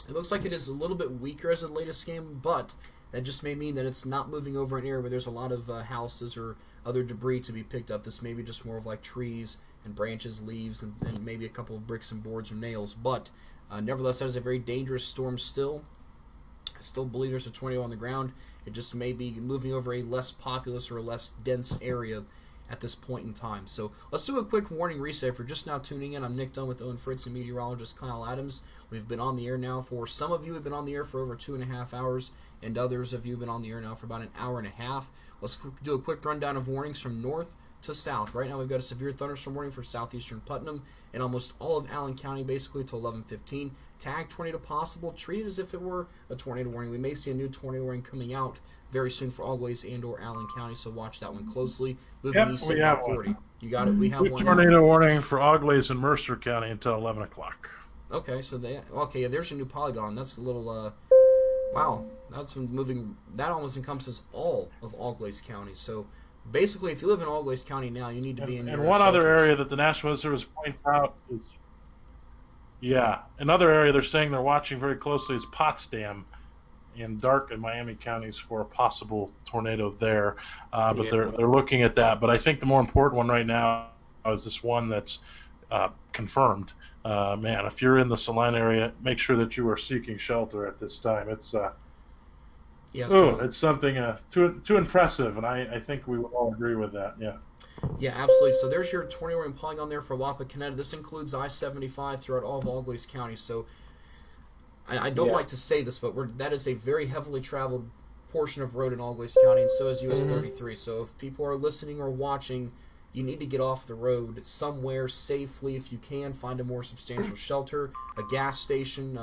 It looks like it is a little bit weaker as the latest game, but that just may mean that it's not moving over an area where there's a lot of houses or other debris to be picked up. This may be just more of like trees and branches, leaves, and maybe a couple of bricks and boards or nails. But nevertheless, that is a very dangerous storm still. I still believe there's a tornado on the ground. It just may be moving over a less populous or a less dense area at this point in time. So let's do a quick warning reset. If you're just now tuning in, I'm Nick Dunn with Owen, Fritz, and meteorologist Kyle Adams. We've been on the air now for, some of you have been on the air for over 2.5 hours, and others of you have been on the air now for about an hour and a half. Let's do a quick rundown of warnings from north to south. Right now we've got a severe thunderstorm warning for southeastern Putnam and almost all of Allen County basically till 11:15. Tag tornado possible. Treat it as if it were a tornado warning. We may see a new tornado warning coming out very soon for Auglaize and or Allen County, so watch that one closely. Moving east at about 40. You got it. We have one. Tornado warning for Auglaize and Mercer County until 11 o'clock. Okay, so there's a new polygon. That's a little wow. That's moving. That almost encompasses all of Auglaize County. So basically, if you live in Auglaize County now, you need to be in your And one shelters. other area that the National Weather Service points out is, another area they're saying they're watching very closely is Potsdam in Dark and Miami counties for a possible tornado there. But they're looking at that. But I think the more important one right now is this one that's confirmed. Man, if you're in the Saline area, make sure that you are seeking shelter at this time. It's it's something too impressive, and I think we would all agree with that. Yeah. Yeah, absolutely. So there's your tornado warning polygon there for Wapakoneta. This includes I-75 throughout all of Auglaize County. So I don't like to say this, but that is a very heavily traveled portion of road in Auglaize County, and so is US 33. So if people are listening or watching, you need to get off the road somewhere safely if you can. Find a more substantial shelter, a gas station,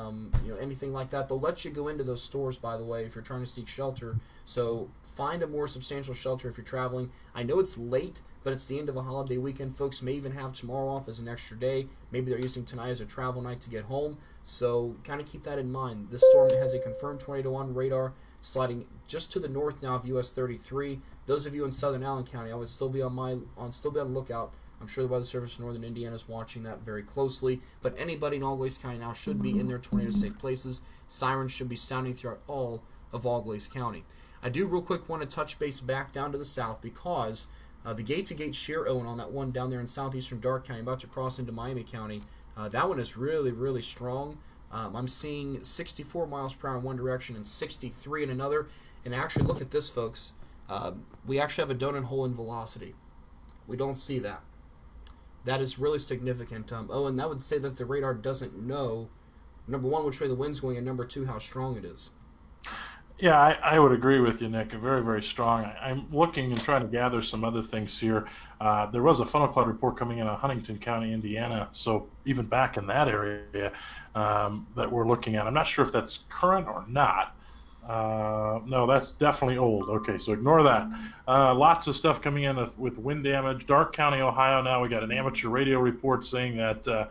anything like that. They'll let you go into those stores, by the way, if you're trying to seek shelter. So find a more substantial shelter if you're traveling. I know it's late, but it's the end of a holiday weekend. Folks may even have tomorrow off as an extra day. Maybe they're using tonight as a travel night to get home. So kind of keep that in mind. This storm has a confirmed tornado on radar, sliding just to the north now of US 33. Those of you in southern Allen County, I would still be on the lookout. I'm sure the Weather Service in northern Indiana is watching that very closely. But anybody in Auglaize County now should be in their tornado-safe places. Sirens should be sounding throughout all of Auglaize County. I do real quick want to touch base back down to the south because the gate-to-gate shear, Owen, on that one down there in southeastern Dark County, about to cross into Miami County, that one is really, really strong. I'm seeing 64 miles per hour in one direction and 63 in another. And actually, look at this, folks. We actually have a donut hole in velocity. We don't see that. That is really significant. Owen, that would say that the radar doesn't know, number one, which way the wind's going, and number two, how strong it is. Yeah, I would agree with you, Nick. Very, very strong. I'm looking and trying to gather some other things here. There was a funnel cloud report coming in on Huntington County, Indiana, so even back in that area that we're looking at. I'm not sure if that's current or not. No, that's definitely old. Okay, so ignore that. Lots of stuff coming in with wind damage. Dark County, Ohio now, we got an amateur radio report saying that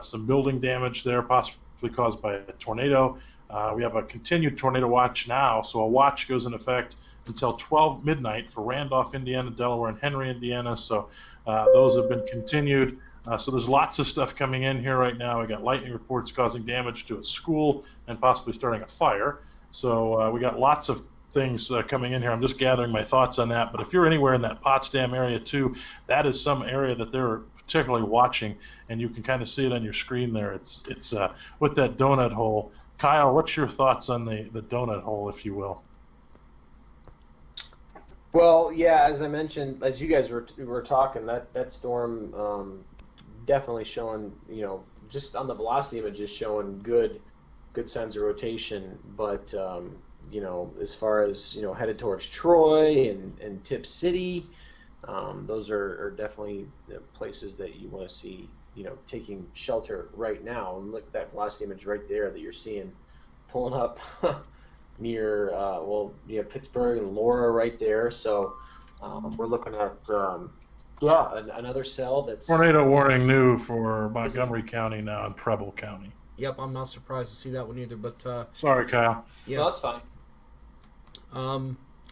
some building damage there, possibly caused by a tornado. We have a continued tornado watch now, so a watch goes in effect until 12 midnight for Randolph, Indiana, Delaware, and Henry, Indiana. So those have been continued. So there's lots of stuff coming in here right now. We got lightning reports causing damage to a school and possibly starting a fire. So we got lots of things coming in here. I'm just gathering my thoughts on that. But if you're anywhere in that Potsdam area too, that is some area that they're particularly watching, and you can kind of see it on your screen there. It's with that donut hole. Kyle, what's your thoughts on the donut hole, if you will? Well, yeah, as I mentioned, as you guys were talking, that storm definitely showing, just on the velocity images showing good signs of rotation, but as far as headed towards Troy and Tip City, those are definitely places that you want to see taking shelter right now. And look at that velocity image right there that you're seeing pulling up near Pittsburgh and Laura right there. So we're looking at another cell that's tornado warning new for Montgomery County now and Preble County. Yep, I'm not surprised to see that one either. But sorry, Kyle. Yeah, no, that's fine.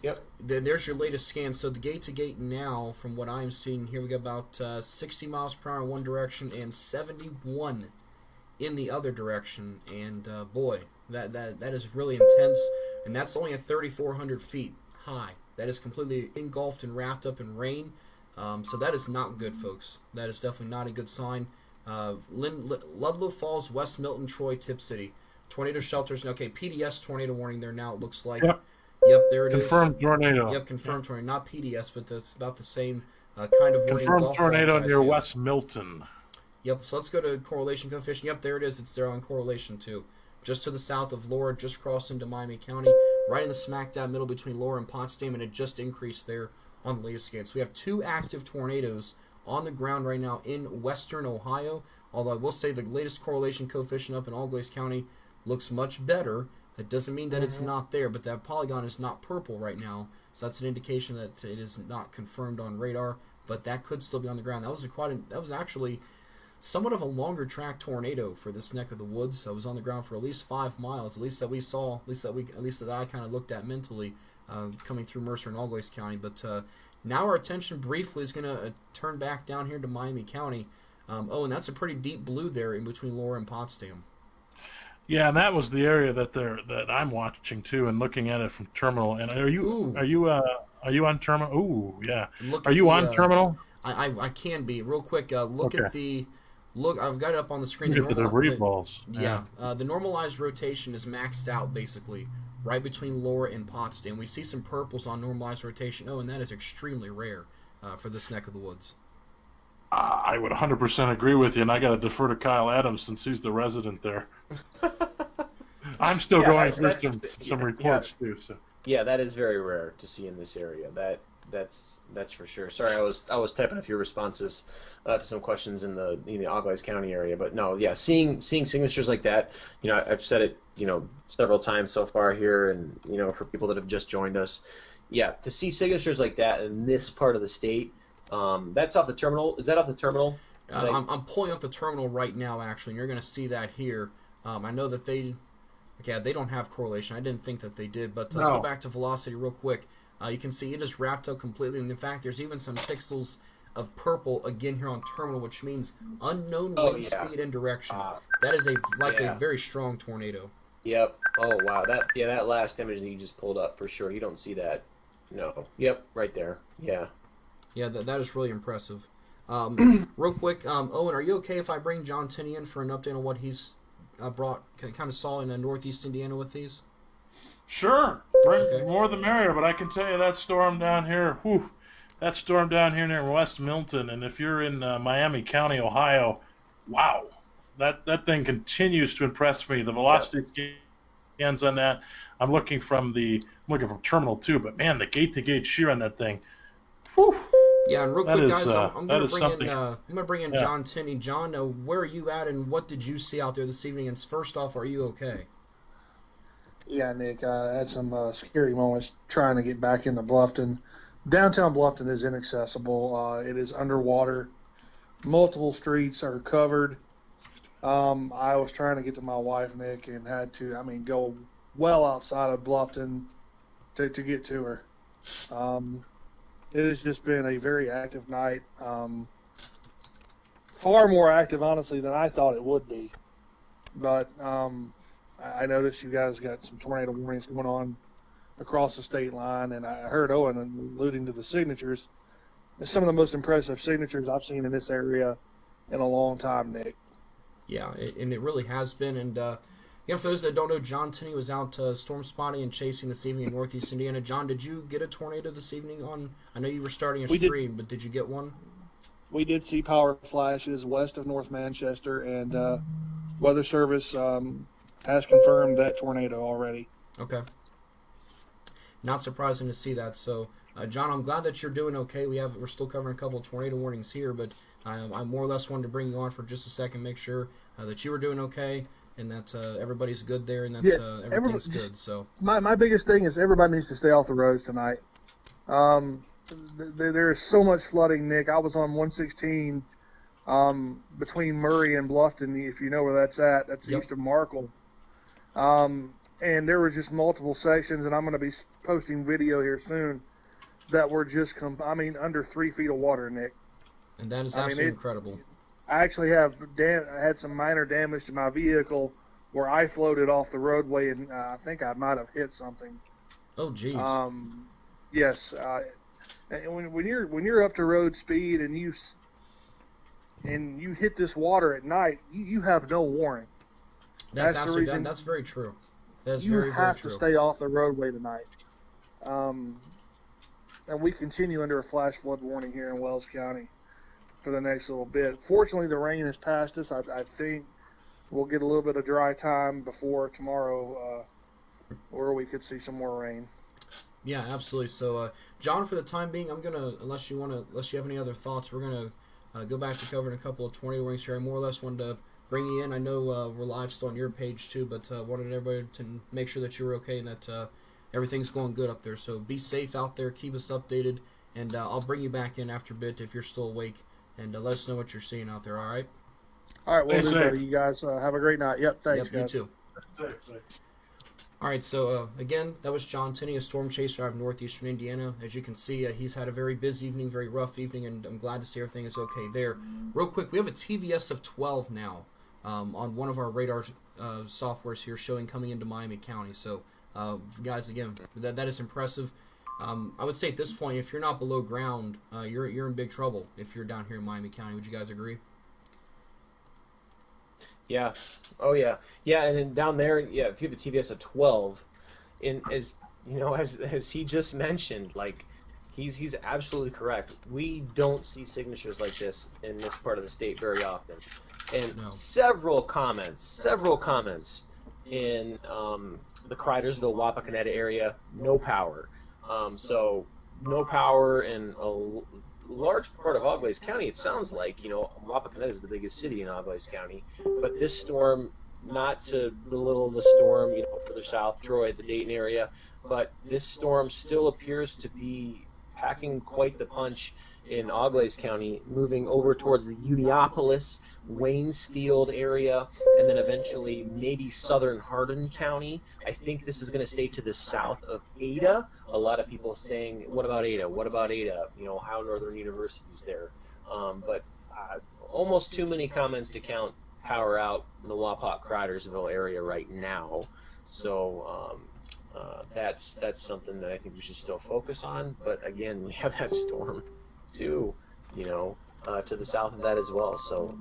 Yep. There's your latest scan. So the gate-to-gate now, from what I'm seeing here, we got about 60 miles per hour in one direction and 71 in the other direction. And boy, that is really intense. And that's only at 3,400 feet high. That is completely engulfed and wrapped up in rain. So that is not good, folks. That is definitely not a good sign. Ludlow Falls, West Milton, Troy, Tip City. Tornado shelters. Okay, PDS tornado warning there now, it looks like. Yep, there it is. Confirmed tornado. Yep, confirmed tornado. Not PDS, but it's about the same kind of warning. Confirmed tornado near West Milton. Yep, so let's go to correlation coefficient. Yep, there it is. It's there on correlation, too. Just to the south of Laura, just crossed into Miami County, right in the smack dab middle between Laura and Potsdam, and it just increased there on the latest scan. So we have 2 active tornadoes on the ground right now in western Ohio, although I will say the latest correlation coefficient up in Allglaze County looks much better. That doesn't mean that it's not there, but that polygon is not purple right now, so that's an indication that it is not confirmed on radar, but that could still be on the ground. That was actually somewhat of a longer track tornado for this neck of the woods. So it was on the ground for at least 5 miles, at least that we saw, at least that I kind of looked at mentally, coming through Mercer and Allglaze County. But now our attention briefly is going to turn back down here to Miami County. And that's a pretty deep blue there in between Laura and Potsdam. Yeah, and that was the area that I'm watching too, and looking at it from terminal. And are you on terminal? Ooh, yeah. Are you on terminal? I can be real quick. Look at the look. I've got it up on the screen. Look at the debris balls. Yeah, the normalized rotation is maxed out basically right between Laura and Potsdam. We see some purples on normalized rotation. Oh, and that is extremely rare for this neck of the woods. I would 100% agree with you, and I got to defer to Kyle Adams since he's the resident there. I'm still going through some reports too. So yeah, that is very rare to see in this area. That's for sure. Sorry, I was typing a few responses to some questions in the Allglaze County area, but no, yeah, seeing signatures like that, I've said it, several times so far here, and for people that have just joined us, yeah, to see signatures like that in this part of the state. That's off the terminal. Is that off the terminal? I'm pulling up the terminal right now, actually, and you're going to see that here. I know that they don't have correlation. I didn't think that they did, but let's go back to velocity real quick. You can see it is wrapped up completely, and in fact, there's even some pixels of purple again here on terminal, which means unknown wind speed and direction. That is likely a very strong tornado. Yep. Oh wow. That last image that you just pulled up for sure. You don't see that. No. Yep. Right there. Yeah. Yeah, that is really impressive. Real quick, Owen, are you okay if I bring John Tinney in for an update on what he's kind of saw in northeast Indiana with these? Sure. More the merrier, but I can tell you that storm down here, near West Milton, and if you're in Miami County, Ohio, wow, that thing continues to impress me. The velocity scans on that, I'm looking from Terminal 2, but man, the gate-to-gate shear on that thing, whew. Yeah, and real quick, guys, I'm going to bring in John Tinney. John, where are you at, and what did you see out there this evening? And first off, are you okay? Yeah, Nick, I had some scary moments trying to get back into Bluffton. Downtown Bluffton is inaccessible. It is underwater. Multiple streets are covered. I was trying to get to my wife, Nick, and had to, go well outside of Bluffton to get to her. It has just been a very active night. Far more active, honestly, than I thought it would be. But I noticed you guys got some tornado warnings going on across the state line, and I heard Owen alluding to the signatures. It's some of the most impressive signatures I've seen in this area in a long time, Nick. Yeah, and it really has been. And again, for those that don't know, John Tinney was out storm spotting and chasing this evening in Northeast Indiana. John, did you get a tornado this evening? I know you were starting a stream, but did you get one? We did see power flashes west of North Manchester, and Weather Service has confirmed that tornado already. Okay. Not surprising to see that. So, John, I'm glad that you're doing okay. We're still covering a couple of tornado warnings here, but I more or less wanted to bring you on for just a second, make sure that you were doing okay and that everybody's good there and that everything's good. So my biggest thing is everybody needs to stay off the roads tonight. There is so much flooding, Nick. I was on 116 between Murray and Bluffton, if you know where that's at. That's east of Markle. And there were just multiple sections, and I'm going to be posting video here soon, that were just, under 3 feet of water, Nick. And that is absolutely incredible. I actually had some minor damage to my vehicle where I floated off the roadway, and I think I might have hit something. Oh, geez. Yes. And when you're up to road speed and you hit this water at night, you have no warning. That's the reason. That's very true. That's you very, have very true. to stay off the roadway tonight. And we continue under a flash flood warning here in Wells County for the next little bit. Fortunately, the rain has passed us. I think we'll get a little bit of dry time before tomorrow, or we could see some more rain. Yeah, absolutely. So, John, for the time being, I'm gonna unless you have any other thoughts, we're gonna go back to covering a couple of tornado warnings here. I more or less wanted to bring you in. I know we're live still on your page too, but wanted everybody to make sure that you were okay and that everything's going good up there. So be safe out there. Keep us updated, and I'll bring you back in after a bit if you're still awake, and let us know what you're seeing out there. All right. All right. Well, everybody, you guys have a great night. Yep. Thanks, guys. You too. All right, so again, that was John Tinney, a storm chaser out of northeastern Indiana. As you can see, he's had a very busy evening, very rough evening, and I'm glad to see everything is okay there. Real quick, we have a TVS of 12 now on one of our radar softwares here showing coming into Miami County. So, guys, again, that is impressive. I would say at this point, if you're not below ground, you're in big trouble if you're down here in Miami County. Would you guys agree? Yeah. Oh, yeah. Yeah, and then down there, yeah, if you have a TVS of 12, as he just mentioned, like, he's absolutely correct. We don't see signatures like this in this part of the state very often. And several comments in the Cridersville, Wapakoneta area, no power. So no power in a large part of Auglaize County. It sounds like, Wapakoneta is the biggest city in Auglaize County, but this storm, not to belittle the storm, further south, Troy, the Dayton area, but this storm still appears to be packing quite the punch in Auglaize County, moving over towards the Uniopolis, Waynesfield area, and then eventually maybe southern Hardin County. I think this is going to stay to the south of Ada. A lot of people saying, what about Ada? What about Ada? Ohio Northern University's there. But almost too many comments to count power out in the Wapak-Cridersville area right now. So that's something that I think we should still focus on. But again, we have that storm too, to the south of that as well. So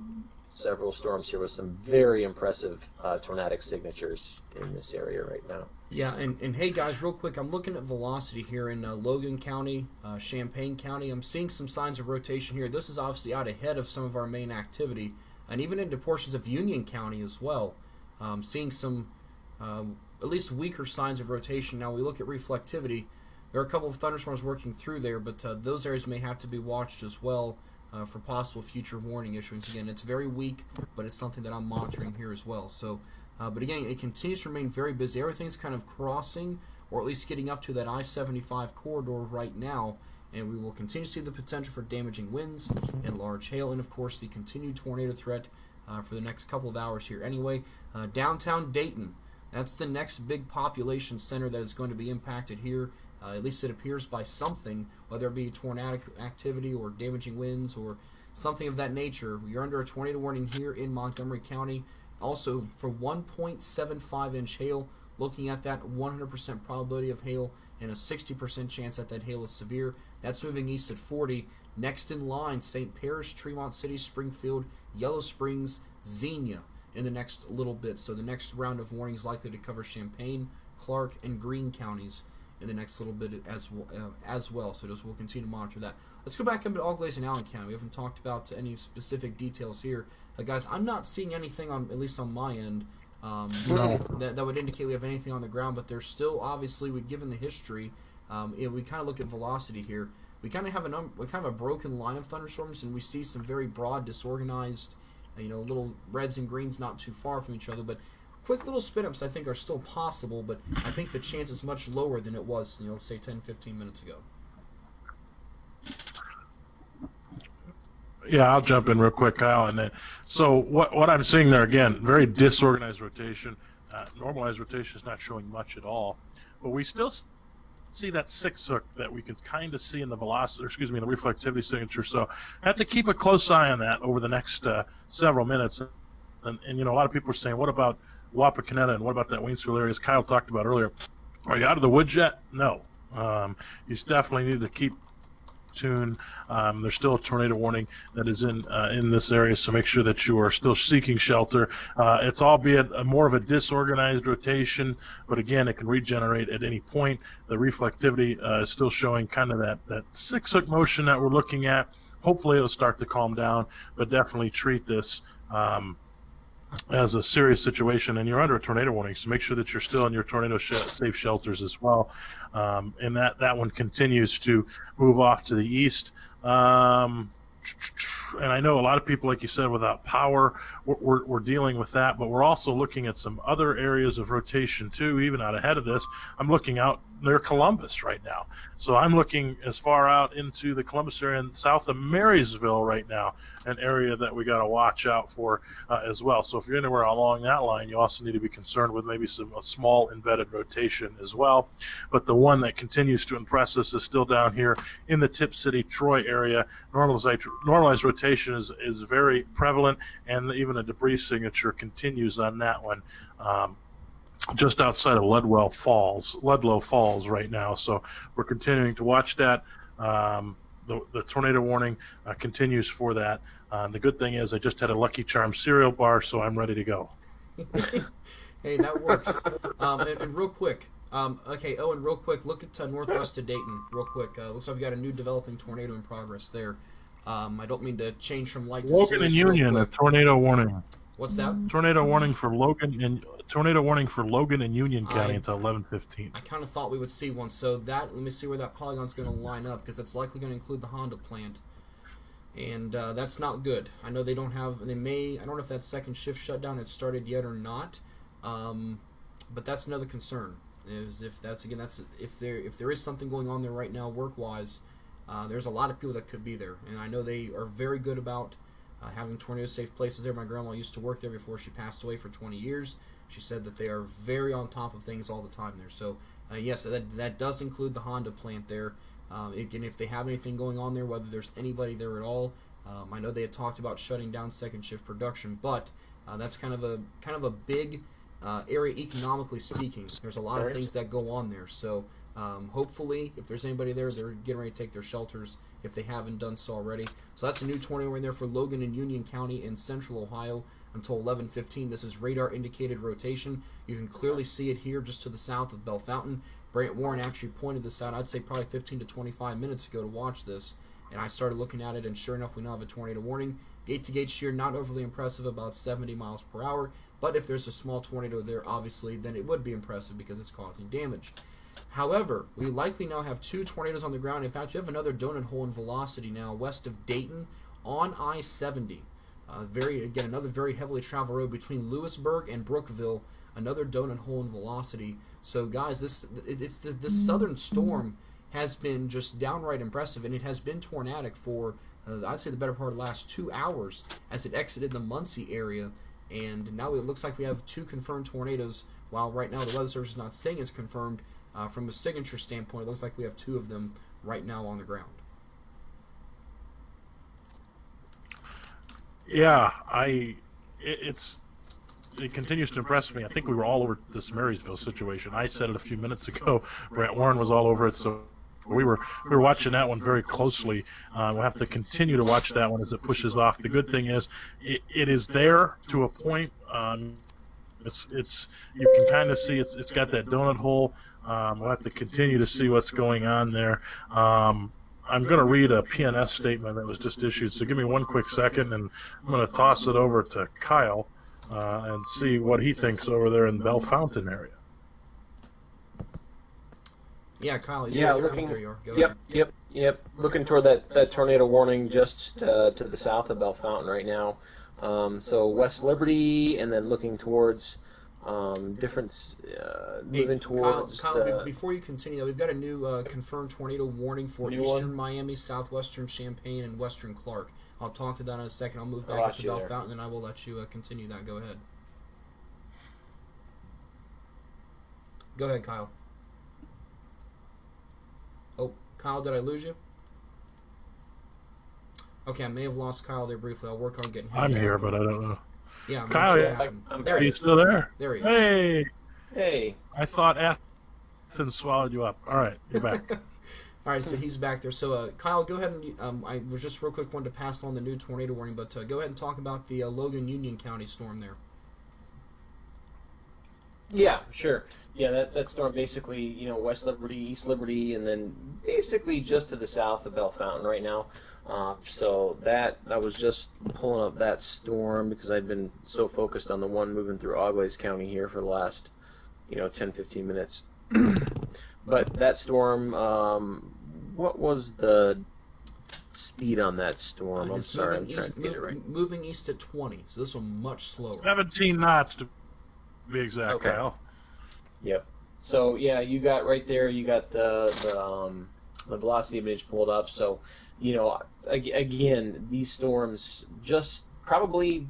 several storms here with some very impressive tornadic signatures in this area right now. Yeah, and hey guys, real quick, I'm looking at velocity here in Logan County, Champaign County. I'm seeing some signs of rotation here. This is obviously out ahead of some of our main activity, and even into portions of Union County as well. Seeing some at least weaker signs of rotation. Now we look at reflectivity. There are a couple of thunderstorms working through there, but those areas may have to be watched as well for possible future warning issuance. Again, it's very weak, but it's something that I'm monitoring here as well. So, but again, it continues to remain very busy. Everything's kind of crossing, or at least getting up to that I-75 corridor right now, and we will continue to see the potential for damaging winds and large hail, and of course the continued tornado threat for the next couple of hours here. Anyway, downtown Dayton, that's the next big population center that is going to be impacted here at least it appears, by something, whether it be tornadic activity or damaging winds or something of that nature. You're under a tornado warning here in Montgomery County. Also, for 1.75-inch hail, looking at that 100% probability of hail and a 60% chance that that hail is severe. That's moving east at 40. Next in line, St. Paris, Tremont City, Springfield, Yellow Springs, Xenia in the next little bit. So the next round of warnings likely to cover Champaign, Clark, and Greene counties in the next little bit as well. So we'll continue to monitor that. Let's go back up to Auglaize and Allen County. We haven't talked about any specific details here. Guys, I'm not seeing anything, at least on my end, that would indicate we have anything on the ground, but there's still, obviously, given the history, we kind of look at velocity here. We kind of have a broken line of thunderstorms, and we see some very broad, disorganized, little reds and greens not too far from each other, but quick little spin-ups I think are still possible, but I think the chance is much lower than it was, let's say 10, 15 minutes ago. Yeah, I'll jump in real quick, Kyle. And then, so what I'm seeing there, again, very disorganized rotation. Normalized rotation is not showing much at all, but we still see that 6 hook that we can kind of see in the velocity, in the reflectivity signature. So I have to keep a close eye on that over the next several minutes. And a lot of people are saying, what about Wapakoneta and what about that Waynesville area, as Kyle talked about earlier? Are you out of the woods yet? No. You definitely need to keep tuned. There's still a tornado warning that is in this area, so make sure that you are still seeking shelter. It's albeit more of a disorganized rotation, but again, it can regenerate at any point. The reflectivity is still showing kind of that 6 hook motion that we're looking at. Hopefully it'll start to calm down, but definitely treat this as a serious situation, and you're under a tornado warning, so make sure that you're still in your tornado safe shelters as well. And that one continues to move off to the east. And I know a lot of people, like you said, without power, we're dealing with that, but we're also looking at some other areas of rotation too, even out ahead of this. I'm looking out near Columbus right now. So I'm looking as far out into the Columbus area and south of Marysville right now, an area that we got to watch out for as well. So if you're anywhere along that line, you also need to be concerned with maybe a small embedded rotation as well. But the one that continues to impress us is still down here in the Tip City, Troy area. Normalized rotation is very prevalent, and even a debris signature continues on that one. Just outside of Ludlow Falls right now. So we're continuing to watch that. The tornado warning continues for that. The good thing is I just had a Lucky Charms cereal bar, so I'm ready to go. Hey, that works. And real quick, Owen, real quick, look at northwest of Dayton, real quick. Looks like we got a new developing tornado in progress there. I don't mean to change from light to serious. Logan and Union, a tornado warning. What's that? Tornado warning for Logan and Union County until 11:15. I kind of thought we would see one. So let me see where that polygon's going to line up, because that's likely going to include the Honda plant, and that's not good. I know they don't have. I don't know if that second shift shutdown had started yet or not, but that's another concern. If there is something going on there right now work-wise, there's a lot of people that could be there, and I know they are very good about having tornado-safe places there. My grandma used to work there before she passed away for 20 years. She said that they are very on top of things all the time there. So, yes, that does include the Honda plant there. Again, if they have anything going on there, whether there's anybody there at all, I know they had talked about shutting down second shift production, but that's kind of a big area economically speaking. There's a lot of things that go on there. So, hopefully, if there's anybody there, they're getting ready to take their shelters if they haven't done so already. So that's a new tornado in there for Logan and Union County in central Ohio until 11:15. This is radar indicated rotation. You can clearly see it here just to the south of Bell Fountain. Brant Warren actually pointed this out, I'd say probably 15 to 25 minutes ago to watch this, and I started looking at it, and sure enough, we now have a tornado warning. Gate-to-gate shear, not overly impressive, about 70 miles per hour, but if there's a small tornado there, obviously, then it would be impressive because it's causing damage. However, we likely now have 2 tornadoes on the ground. In fact, we have another donut hole in velocity now west of Dayton on I-70. Another very heavily traveled road between Lewisburg and Brookville, another donut hole in velocity. So, guys, this southern storm has been just downright impressive, and it has been tornadic for, I'd say, the better part of the last 2 hours as it exited the Muncie area. And now it looks like we have 2 confirmed tornadoes, while right now the Weather Service is not saying it's confirmed. from a signature standpoint, it looks like we have 2 of them right now on the ground. Yeah, it continues to impress me. I think we were all over this Marysville situation. I said it a few minutes ago. Brant Warren was all over it, so we were watching that one very closely. We'll have to continue to watch that one as it pushes off. The good thing is, it is there to a point. It's you can kind of see it's got that donut hole. We'll have to continue to see what's going on there. I'm going to read a PNS statement that was just issued, so give me one quick second, and I'm going to toss it over to Kyle and see what he thinks over there in Bell Fountain area. Yeah, Kyle. Looking. There you are. Go ahead. Yep. Looking toward that tornado warning just to the south of Bell Fountain right now. So West Liberty, and then looking towards moving towards. Kyle, before you continue, we've got a new confirmed tornado warning for eastern Miami, southwestern Champaign, and western Clark. I'll talk to that in a second. I'll move back up to Bell Fountain, and I will let you continue that. Go ahead. Go ahead, Kyle. Oh, Kyle, did I lose you? Okay, I may have lost Kyle there briefly. I'll work on getting him. I'm here, but I don't know. Yeah, Kyle, there he is. Still there? There he is. Hey. I thought Athens swallowed you up. All right, you're back. All right, so he's back there. So, Kyle, go ahead and I was just real quick wanted to pass on the new tornado warning, but go ahead and talk about the Logan Union County storm there. Yeah, sure. Yeah, that storm basically, West Liberty, East Liberty, and then basically just to the south of Bell Fountain right now. So that I was just pulling up that storm because I'd been so focused on the one moving through Auglaize County here for the last, 10, 15 minutes. But that storm, what was the speed on that storm? I'm sorry, I'm trying to get it right. Moving east at 20, so this one much slower. 17 knots to be exact, okay. Kyle. Yep. So yeah, you got right there. You got the velocity image pulled up. So, again, these storms just probably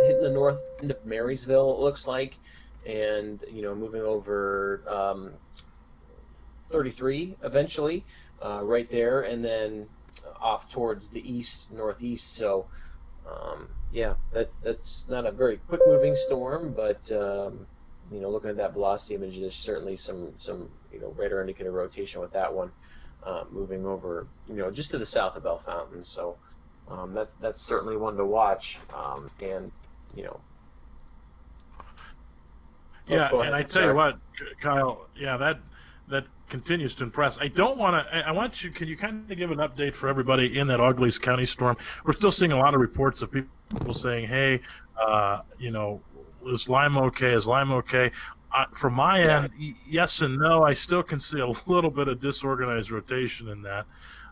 hitting the north end of Marysville. It looks like, and moving over 33 eventually, right there, and then off towards the northeast. So, yeah, that's not a very quick moving storm, but looking at that velocity image, there's certainly some radar indicator rotation with that one moving over, just to the south of Bell Fountain. So that's certainly one to watch, and Yeah, and I tell you what, Kyle, yeah, that continues to impress. I want you, can you kind of give an update for everybody in that Auglaize County storm? We're still seeing a lot of reports of people saying, hey, is Lima okay? Is Lima okay? From my end, yes and no. I still can see a little bit of disorganized rotation in that.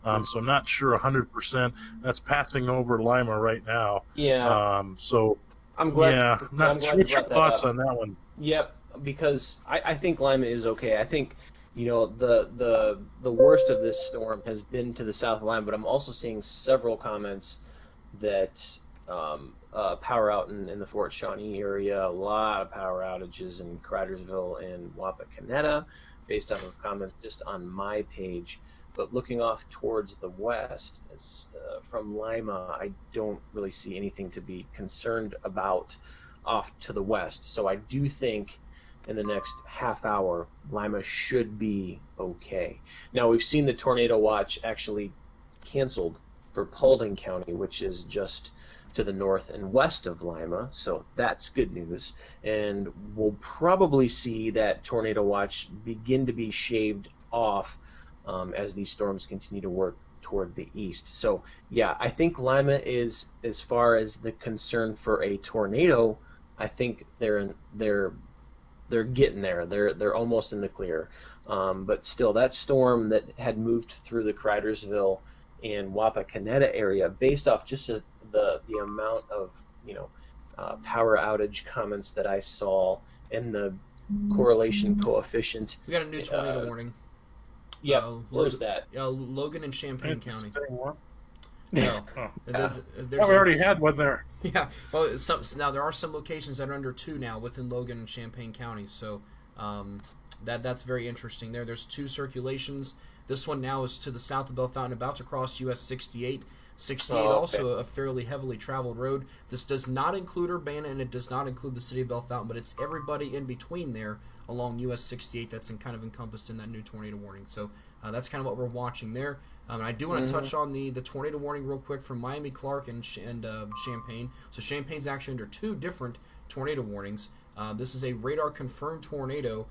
So I'm not sure 100%. That's passing over Lima right now. Yeah. So I'm glad. Yeah. I'm glad what's your thoughts on that one? Yep. Because I think Lima is okay. I think the worst of this storm has been to the south of Lima, but I'm also seeing several comments that power out in the Fort Shawnee area, a lot of power outages in Cridersville and Wapakoneta, based off of comments just on my page. But looking off towards the west, from Lima, I don't really see anything to be concerned about off to the west. So I do think in the next half hour, Lima should be okay. Now, we've seen the tornado watch actually canceled for Paulding County, which is just to the north and west of Lima, so that's good news. And we'll probably see that tornado watch begin to be shaved off as these storms continue to work toward the east. So yeah, I think Lima is, as far as the concern for a tornado, I think they're getting there. They're almost in the clear. But still, that storm that had moved through the Cridersville and Wapakoneta area, based off just the amount of power outage comments that I saw and the correlation coefficient. We got a new tornado warning. Yeah, where's that? Logan and Champaign County. No. We already had one there. Yeah. Well, now there are some locations that are under 2 now within Logan and Champaign counties. So That's very interesting there. There's 2 circulations. This one now is to the south of Bell Fountain, about to cross US 68. 68 also a fairly heavily traveled road. This does not include Urbana, and it does not include the city of Bell Fountain, but it's everybody in between there along US 68 that's kind of encompassed in that new tornado warning. So that's kind of what we're watching there. I do want to touch on the tornado warning real quick from Miami, Clark, and Champaign. So Champaign's actually under 2 different tornado warnings. This is a radar-confirmed tornado.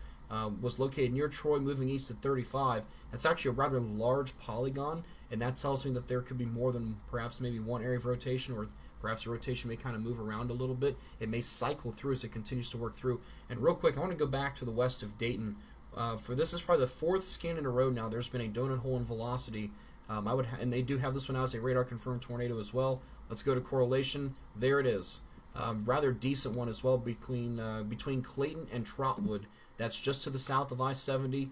Was located near Troy, moving east at 35. That's actually a rather large polygon, and that tells me that there could be more than perhaps maybe one area of rotation, or perhaps the rotation may kind of move around a little bit. It may cycle through as it continues to work through. And real quick, I want to go back to the west of Dayton. For this is probably the 4th scan in a row now. There's been a donut hole in velocity. And they do have this one now as a radar-confirmed tornado as well. Let's go to correlation. There it is. Rather decent one as well between Clayton and Trotwood. That's just to the south of I-70,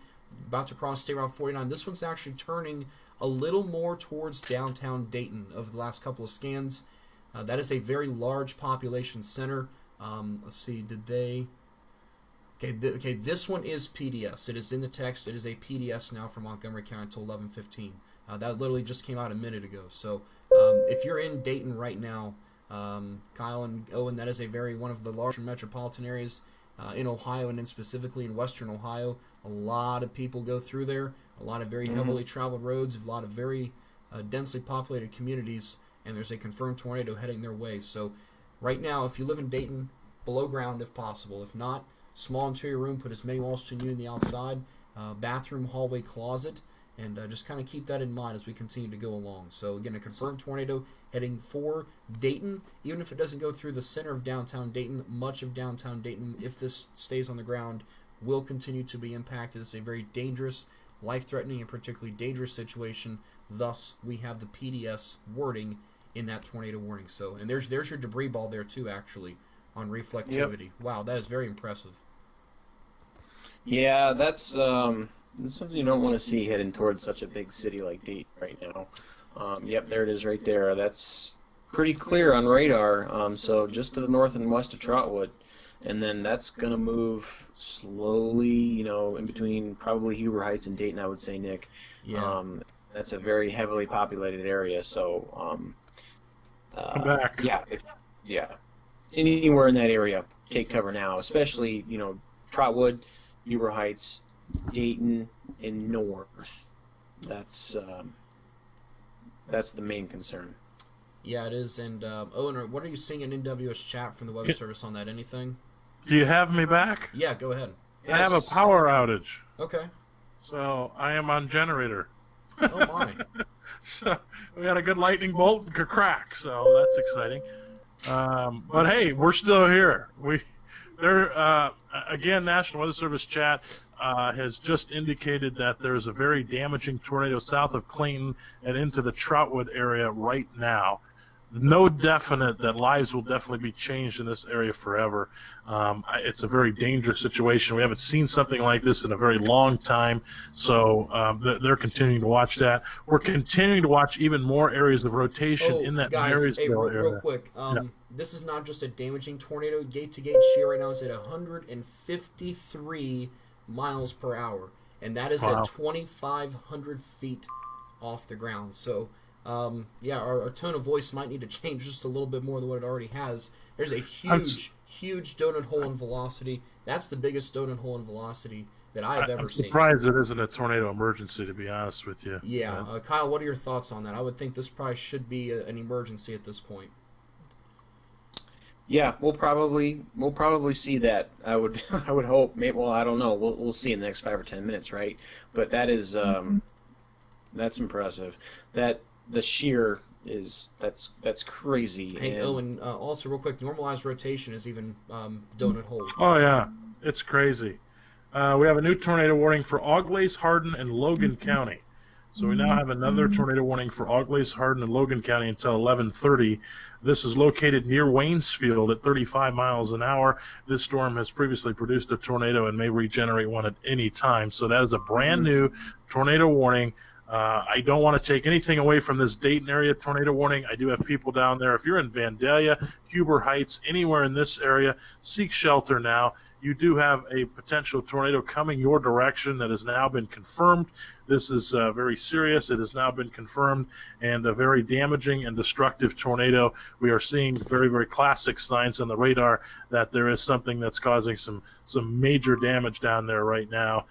about to cross State Route 49. This one's actually turning a little more towards downtown Dayton over the last couple of scans. That is a very large population center. Let's see, did they... Okay, this one is PDS. It is in the text. It is a PDS now for Montgomery County until 11:15. That literally just came out a minute ago. So if you're in Dayton right now, Kyle and Owen, that is one of the larger metropolitan areas in Ohio, and then specifically in western Ohio. A lot of people go through there, a lot of very heavily traveled roads, a lot of very densely populated communities, and there's a confirmed tornado heading their way. So right now, if you live in Dayton, below ground if possible. If not, small interior room, put as many walls to you in the outside, bathroom, hallway, closet, and just kind of keep that in mind as we continue to go along. So again, a confirmed tornado heading for Dayton. Even if it doesn't go through the center of downtown Dayton, much of downtown Dayton, if this stays on the ground, will continue to be impacted. It's a very dangerous, life-threatening, and particularly dangerous situation. Thus, we have the PDS wording in that tornado warning. So, and there's your debris ball there too, actually, on reflectivity. Yep. Wow, that is very impressive. Yeah, that's something you don't want to see heading towards such a big city like Dayton right now. Yep, there it is right there. That's pretty clear on radar. So just to the north and west of Trotwood. And then that's going to move slowly, in between probably Huber Heights and Dayton, I would say, Nick. Yeah. That's a very heavily populated area. So, come back. Yeah. Anywhere in that area, take cover now, especially, Trotwood, Huber Heights, Dayton, and north. That's the main concern. Yeah, it is. And Owen, what are you seeing in NWS chat from the Weather Service on that? Anything? Do you have me back? Yeah, go ahead. I have a power outage. Okay. So I am on generator. Oh my. So we had a good lightning bolt and crack, so that's exciting. But hey, we're still here. Again, National Weather Service chat has just indicated that there's a very damaging tornado south of Clayton and into the Trotwood area right now. No definite that lives will definitely be changed in this area forever. It's a very dangerous situation. We haven't seen something like this in a very long time, so they're continuing to watch that. We're continuing to watch even more areas of rotation in that Marysville area. Real quick, this is not just a damaging tornado. Gate-to-gate shear right now is at 153 miles per hour, and that is at 2,500 feet off the ground. So, our tone of voice might need to change just a little bit more than what it already has. There's a huge donut hole in velocity. That's the biggest donut hole in velocity that I've ever seen. I'm surprised it isn't a tornado emergency, to be honest with you. Yeah. Kyle, what are your thoughts on that? I would think this probably should be an emergency at this point. Yeah, we'll probably see that. I would hope. Maybe, well, I don't know. We'll see in the next 5 or 10 minutes, right? But that is that's impressive. That the shear is that's crazy. Hey, Owen, also real quick, normalized rotation is even donut hole. Oh yeah, it's crazy. We have a new tornado warning for Auglaize, Hardin, and Logan County. So we now have another tornado warning for Auglaize, Hardin, and Logan County until 11:30. This is located near Waynesfield at 35 miles an hour. This storm has previously produced a tornado and may regenerate one at any time. So that is a brand new tornado warning. I don't want to take anything away from this Dayton area tornado warning. I do have people down there. If you're in Vandalia, Huber Heights, anywhere in this area, seek shelter now. you do have a potential tornado coming your direction that has now been confirmed. This is very serious. It has now been confirmed, and a very damaging and destructive tornado. We are seeing very, very classic signs on the radar that there is something that's causing some major damage down there right now.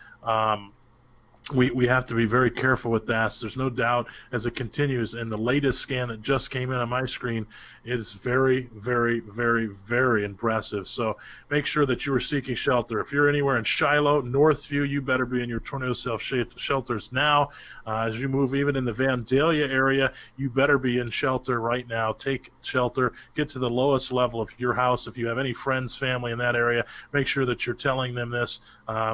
We have to be very careful with that. There's no doubt as it continues. And the latest scan that just came in on my screen, it is very, very, very, very impressive. So make sure that you are seeking shelter. If you're anywhere in Shiloh, Northview, you better be in your tornado shelters now. As you move even in the Vandalia area, you better be in shelter right now. Take shelter. Get to the lowest level of your house. If you have any friends, family in that area, make sure that you're telling them this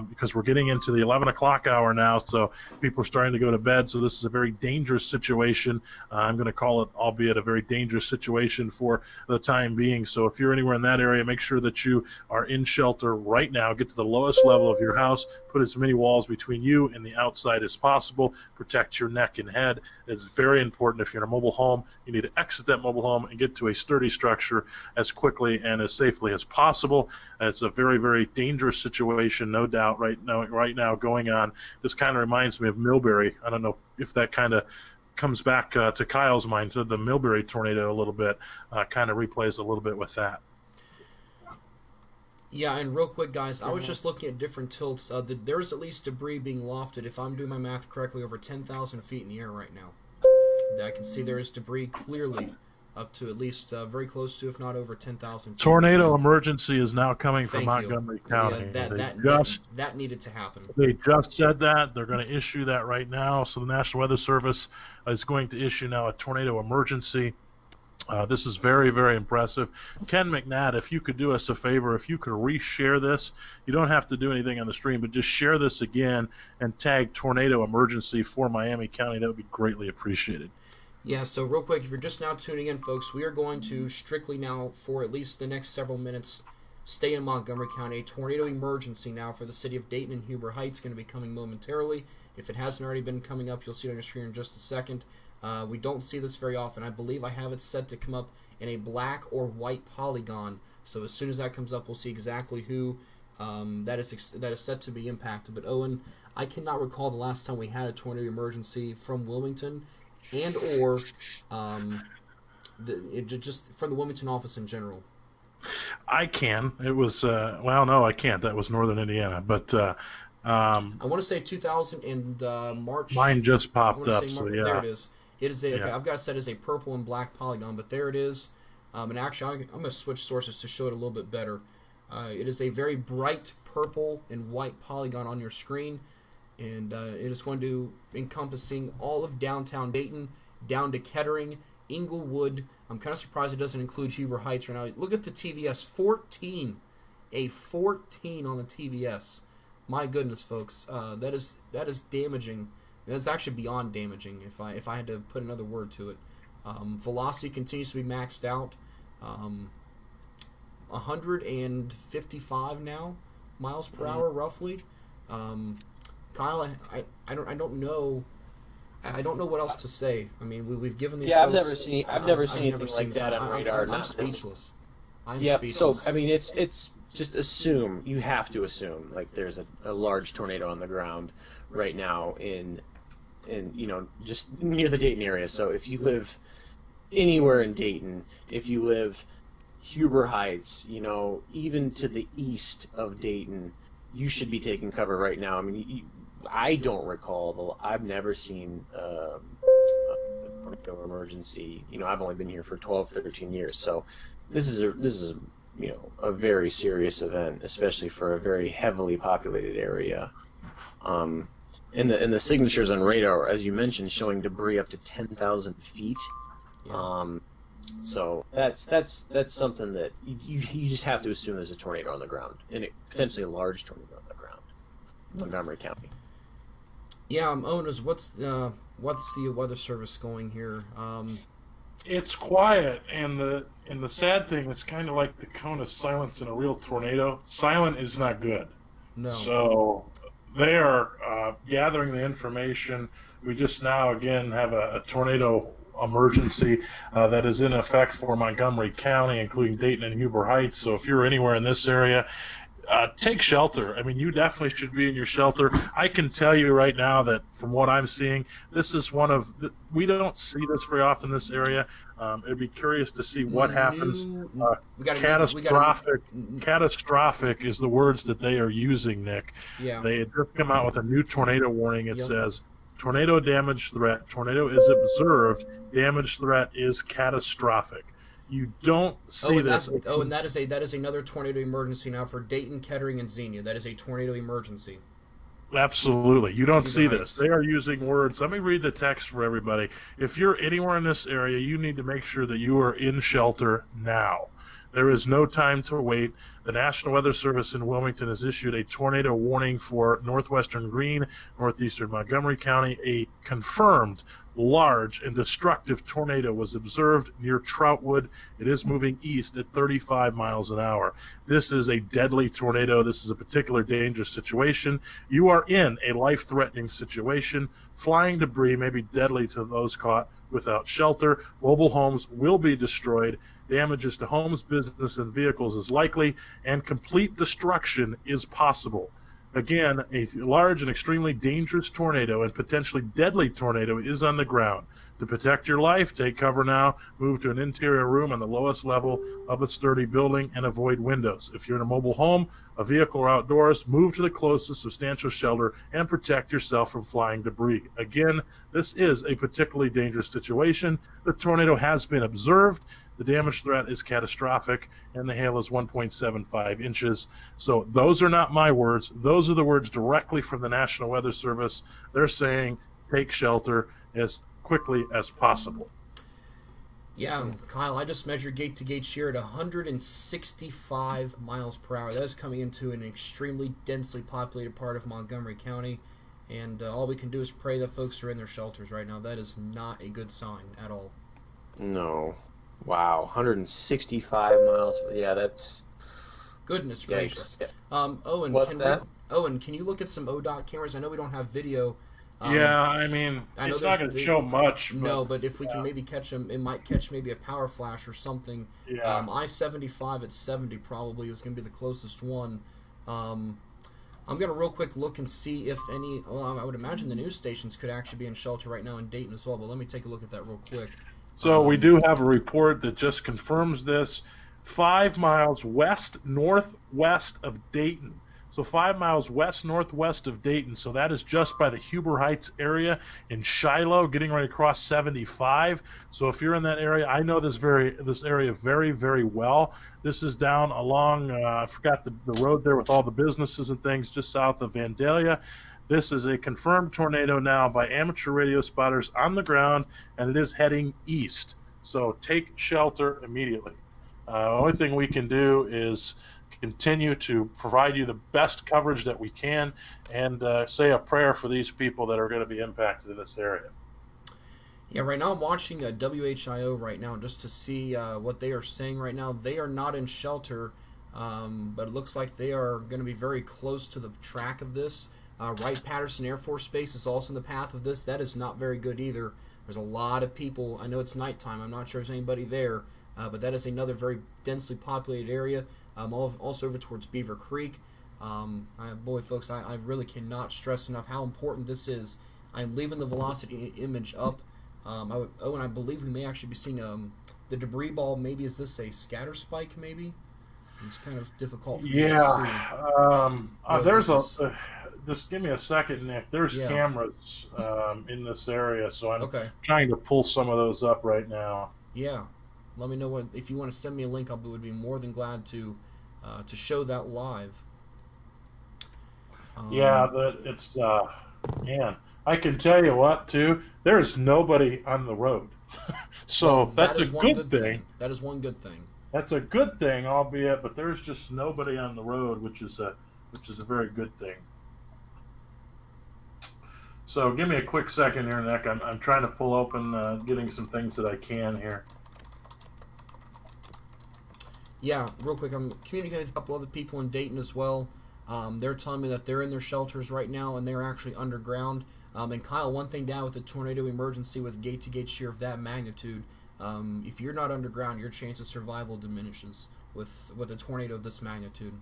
because we're getting into the 11 o'clock hour now. So people are starting to go to bed. So this is a very dangerous situation. I'm going to call it, albeit a very dangerous situation for the time being. So if you're anywhere in that area, make sure that you are in shelter right now. Get to the lowest level of your house. Put as many walls between you and the outside as possible. Protect your neck and head. It's very important. If you're in a mobile home, you need to exit that mobile home and get to a sturdy structure as quickly and as safely as possible. It's a very, very dangerous situation, no doubt, right now going on. This kind of reminds me of Millbury. I don't know if that kind of comes back to Kyle's mind, to the Millbury tornado a little bit, kind of replays a little bit with that. Yeah, and real quick, guys, I was just looking at different tilts. There's at least debris being lofted, if I'm doing my math correctly, over 10,000 feet in the air right now. I can see there is debris clearly up to at least very close to, if not over 10,000 feet. Tornado emergency is now coming from Thank you. Montgomery County. Yeah, that needed to happen. They just said that. They're going to issue that right now. So the National Weather Service is going to issue now a tornado emergency. This is very, very impressive. Ken McNatt, if you could do us a favor, if you could reshare this, you don't have to do anything on the stream, but just share this again and tag tornado emergency for Miami County. That would be greatly appreciated. Yeah, so real quick, if you're just now tuning in, folks, we are going to strictly now, for at least the next several minutes, stay in Montgomery County. A tornado emergency now for the city of Dayton and Huber Heights going to be coming momentarily. If it hasn't already been coming up, you'll see it on your screen in just a second. We don't see this very often. I believe I have it set to come up in a black or white polygon. So as soon as that comes up, we'll see exactly who that is set to be impacted. But Owen, I cannot recall the last time we had a tornado emergency from Wilmington, and or just from the Wilmington office in general. I can. It was well, no, I can't. That was Northern Indiana, but. I want to say 2000 and March. Mine just popped up, so yeah. There it is. It is a, okay, I've got it set as a purple and black polygon, but there it is. And actually, I'm going to switch sources to show it a little bit better. It is a very bright purple and white polygon on your screen, and it is going to encompassing all of downtown Dayton, down to Kettering, Inglewood. I'm kind of surprised it doesn't include Huber Heights right now. Look at the TVS, 14. A 14 on the TVS. My goodness, folks, that is damaging. That's actually beyond damaging, if I had to put another word to it. Velocity continues to be maxed out. 155 now miles per hour, roughly. Kyle, I don't know. I don't know what else to say. I mean, we've given these. Yeah, folks, I've never seen anything like that on radar. I'm speechless. Yeah. So I mean, it's just assume. You have to assume like there's a large tornado on the ground right now in just near the Dayton area. So if you live anywhere in Dayton, if you live Huber Heights, even to the east of Dayton, you should be taking cover right now. I mean, I don't recall. I've never seen a tornado emergency. I've only been here for 12, 13 years. So this is a very serious event, especially for a very heavily populated area. And the signatures on radar, as you mentioned, showing debris up to 10,000 feet. Yeah. So that's something that you just have to assume there's a tornado on the ground, and potentially a large tornado on the ground, Montgomery County. Yeah, owners, what's the weather service going here? It's quiet, and the sad thing, it's kind of like the cone of silence in a real tornado. Silent is not good. No. So they are gathering the information. We just now again have a tornado emergency that is in effect for Montgomery County, including Dayton and Huber Heights. So if you're anywhere in this area, take shelter. I mean, you definitely should be in your shelter. I can tell you right now that from what I'm seeing, this is we don't see this very often in this area. I'd be curious to see what happens. Catastrophic is the words that they are using, Nick. Yeah. They had just come out with a new tornado warning. It says, tornado damage threat. Tornado is observed. Damage threat is catastrophic. You don't see this. And that is another tornado emergency now for Dayton, Kettering, and Xenia. That is a tornado emergency. Absolutely. You don't see this. They are using words. Let me read the text for everybody. If you're anywhere in this area, you need to make sure that you are in shelter now. There is no time to wait. The National Weather Service in Wilmington has issued a tornado warning for northwestern Greene, northeastern Montgomery County. A confirmed large and destructive tornado was observed near Troutwood. It is moving east at 35 miles an hour. This is a deadly tornado. This is a particularly dangerous situation. You are in a life-threatening situation. Flying debris may be deadly to those caught without shelter. Mobile homes will be destroyed. Damages to homes, business, and vehicles is likely, and complete destruction is possible. Again, a large and extremely dangerous tornado and potentially deadly tornado is on the ground. To protect your life, take cover now, move to an interior room on the lowest level of a sturdy building, and avoid windows. If you're in a mobile home, a vehicle, or outdoors, move to the closest substantial shelter and protect yourself from flying debris. Again, this is a particularly dangerous situation. The tornado has been observed. The damage threat is catastrophic, and the hail is 1.75 inches. So those are not my words. Those are the words directly from the National Weather Service. They're saying take shelter as quickly as possible. Yeah, Kyle, I just measured gate-to-gate shear at 165 miles per hour. That is coming into an extremely densely populated part of Montgomery County, and all we can do is pray that folks are in their shelters right now. That is not a good sign at all. No. Wow, 165 miles. Yeah, that's... Goodness gracious. Yeah. Owen, can you look at some ODOT cameras? I know we don't have video. Yeah, I mean, it's not going to show much. No, but if we can maybe catch them, it might catch maybe a power flash or something. Yeah. I-75 at 70 probably is going to be the closest one. I'm going to real quick look and see if any... Well, I would imagine the news stations could actually be in shelter right now in Dayton as well, but let me take a look at that real quick. So we do have a report that just confirms this. 5 miles west-northwest of Dayton. So 5 miles west-northwest of Dayton. So that is just by the Huber Heights area in Shiloh, getting ready to cross 75. So if you're in that area, I know this area very, very well. This is down along, I forgot the road there with all the businesses and things, just south of Vandalia. This is a confirmed tornado now by amateur radio spotters on the ground, and it is heading east. So take shelter immediately. The only thing we can do is continue to provide you the best coverage that we can and say a prayer for these people that are going to be impacted in this area. Yeah, right now I'm watching WHIO right now just to see what they are saying right now. They are not in shelter, but it looks like they are going to be very close to the track of this. Wright-Patterson Air Force Base is also in the path of this. That is not very good either. There's a lot of people. I know it's nighttime. I'm not sure there's anybody there, but that is another very densely populated area. Also over towards Beaver Creek. Boy, folks, I really cannot stress enough how important this is. I'm leaving the velocity image up. Owen, I believe we may actually be seeing the debris ball. Maybe is this a scatter spike? Maybe it's kind of difficult for me to see. Just give me a second, Nick. There's cameras in this area, so I'm trying to pull some of those up right now. Yeah. Let me know if you want to send me a link. I would be more than glad to show that live. It's man. I can tell you what, too. There's nobody on the road, so that's a good thing. That is one good thing. That's a good thing, albeit, but there's just nobody on the road, which is a very good thing. So give me a quick second here, Nick. I'm trying to pull open, getting some things that I can here. Yeah, real quick, I'm communicating with a couple other people in Dayton as well. They're telling me that they're in their shelters right now, and they're actually underground. And Kyle, one thing down with a tornado emergency with gate-to-gate shear of that magnitude, if you're not underground, your chance of survival diminishes with a tornado of this magnitude.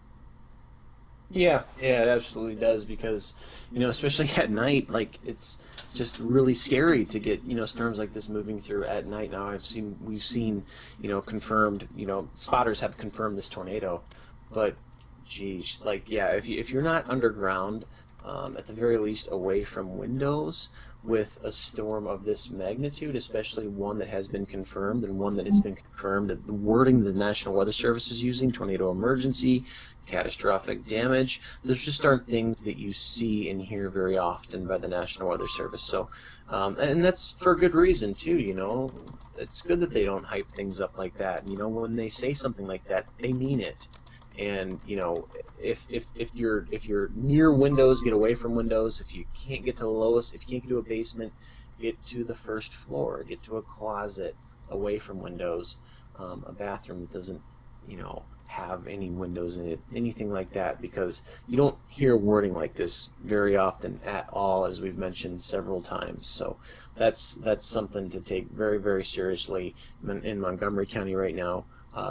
Yeah, yeah, it absolutely does because, especially at night, like it's just really scary to get, storms like this moving through at night. Now we've seen, confirmed, spotters have confirmed this tornado, but geez, like, yeah, if you're not underground, at the very least away from windows with a storm of this magnitude, especially one that has been confirmed and one that has been confirmed, the wording the National Weather Service is using, tornado emergency, catastrophic damage, those just aren't things that you see and hear very often by the National Weather Service. So, and that's for good reason too. It's good that they don't hype things up like that. When they say something like that, they mean it. And if you're near windows, get away from windows. If you can't get to the lowest, if you can't get to a basement, get to the first floor, get to a closet away from windows, a bathroom that doesn't have any windows in it, anything like that, because you don't hear wording like this very often at all, as we've mentioned several times. So that's something to take very, very seriously in Montgomery County right now.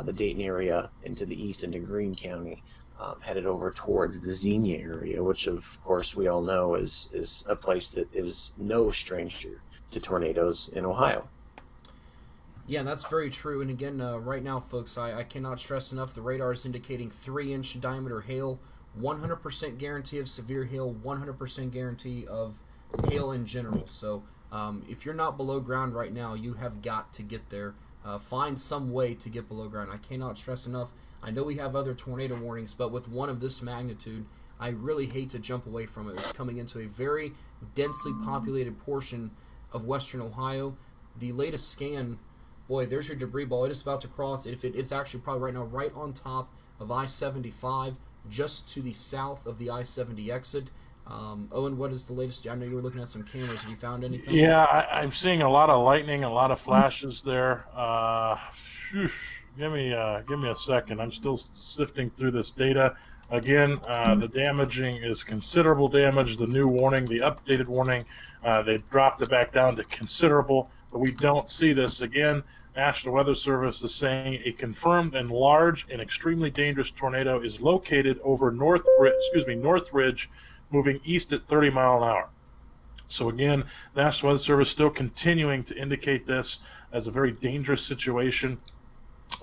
The Dayton area into the east into Greene County, headed over towards the Xenia area, which of course we all know is a place that is no stranger to tornadoes in Ohio. Yeah, that's very true. And again, right now, folks, I cannot stress enough, the radar is indicating 3-inch diameter hail, 100% guarantee of severe hail, 100% guarantee of hail in general. So if you're not below ground right now, you have got to get there. Find some way to get below ground. I cannot stress enough. I know we have other tornado warnings, but with one of this magnitude, I really hate to jump away from it. It's coming into a very densely populated portion of western Ohio. The latest scan, boy, there's your debris ball. It is about to cross. It's actually probably right now right on top of I-75, just to the south of the I-70 exit. Owen, what is the latest? I know you were looking at some cameras. Have you found anything? Yeah, I'm seeing a lot of lightning, a lot of flashes there. Give me a second. I'm still sifting through this data. Again, the damaging is considerable damage. The new warning, the updated warning, they've dropped it back down to considerable, but we don't see this again. National Weather Service is saying a confirmed and large and extremely dangerous tornado is located over North Ridge, moving east at 30 miles an hour. So again, the National Weather Service still continuing to indicate this as a very dangerous situation.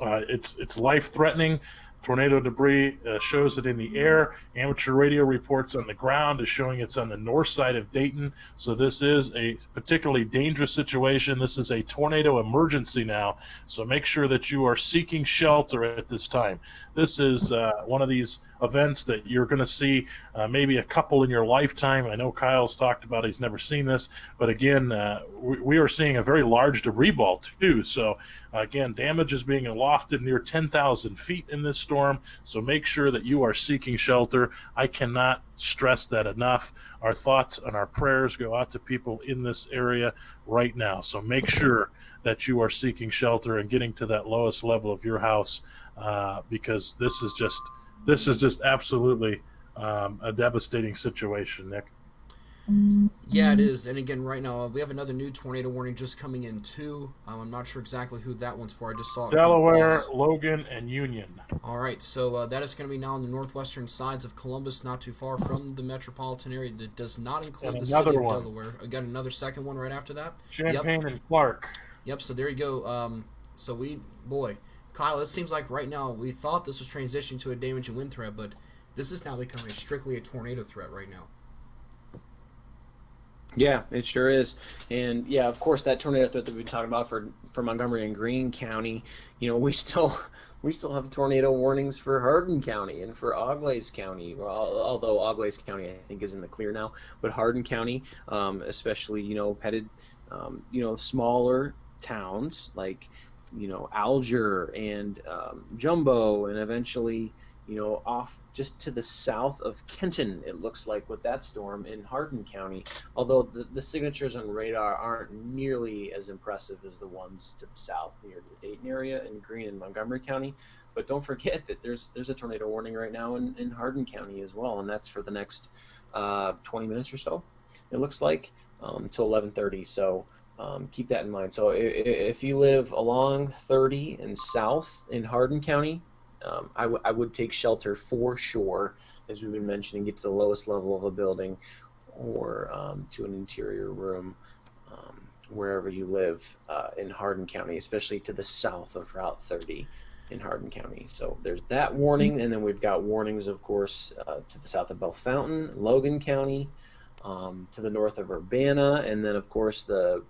It's life-threatening. Tornado debris shows it in the air. Amateur radio reports on the ground is showing it's on the north side of Dayton. So this is a particularly dangerous situation. This is a tornado emergency now. So make sure that you are seeking shelter at this time. This is one of these events that you're going to see maybe a couple in your lifetime. I know Kyle's talked about he's never seen this, but again, we are seeing a very large debris ball too. So again, damage is being lofted near 10,000 feet in this storm, so make sure that you are seeking shelter. I cannot stress that enough. Our thoughts and our prayers go out to people in this area right now, so make sure that you are seeking shelter and getting to that lowest level of your house, because this is just absolutely a devastating situation, Nick. Yeah, it is. And again, right now, we have another new tornado warning just coming in, too. I'm not sure exactly who that one's for. I just saw it. Delaware, Logan, and Union. All right, so that is going to be now on the northwestern sides of Columbus, not too far from the metropolitan area. That does not include the city of Delaware. I got another second one right after that. Champaign and Clark. Yep, so there you go. Kyle, it seems like right now we thought this was transitioning to a damage and wind threat, but this is now becoming strictly a tornado threat right now. Yeah, it sure is. And yeah, of course, that tornado threat that we've been talking about for Montgomery and Greene County, we still have tornado warnings for Hardin County and for Auglaize County. Well, although Auglaize County I think is in the clear now, but Hardin County, especially headed smaller towns like Alger and Jumbo, and eventually off just to the south of Kenton, it looks like, with that storm in Hardin County, although the signatures on radar aren't nearly as impressive as the ones to the south near the Dayton area in Greene and Montgomery County. But don't forget that there's a tornado warning right now in Hardin County as well, and that's for the next 20 minutes or so, it looks like, until 11:30. So keep that in mind. So if you live along 30 and south in Hardin County, I would take shelter for sure, as we've been mentioning, get to the lowest level of a building or to an interior room wherever you live in Hardin County, especially to the south of Route 30 in Hardin County. So there's that warning, and then we've got warnings, of course, to the south of Bell Fountain, Logan County, to the north of Urbana, and then, of course, the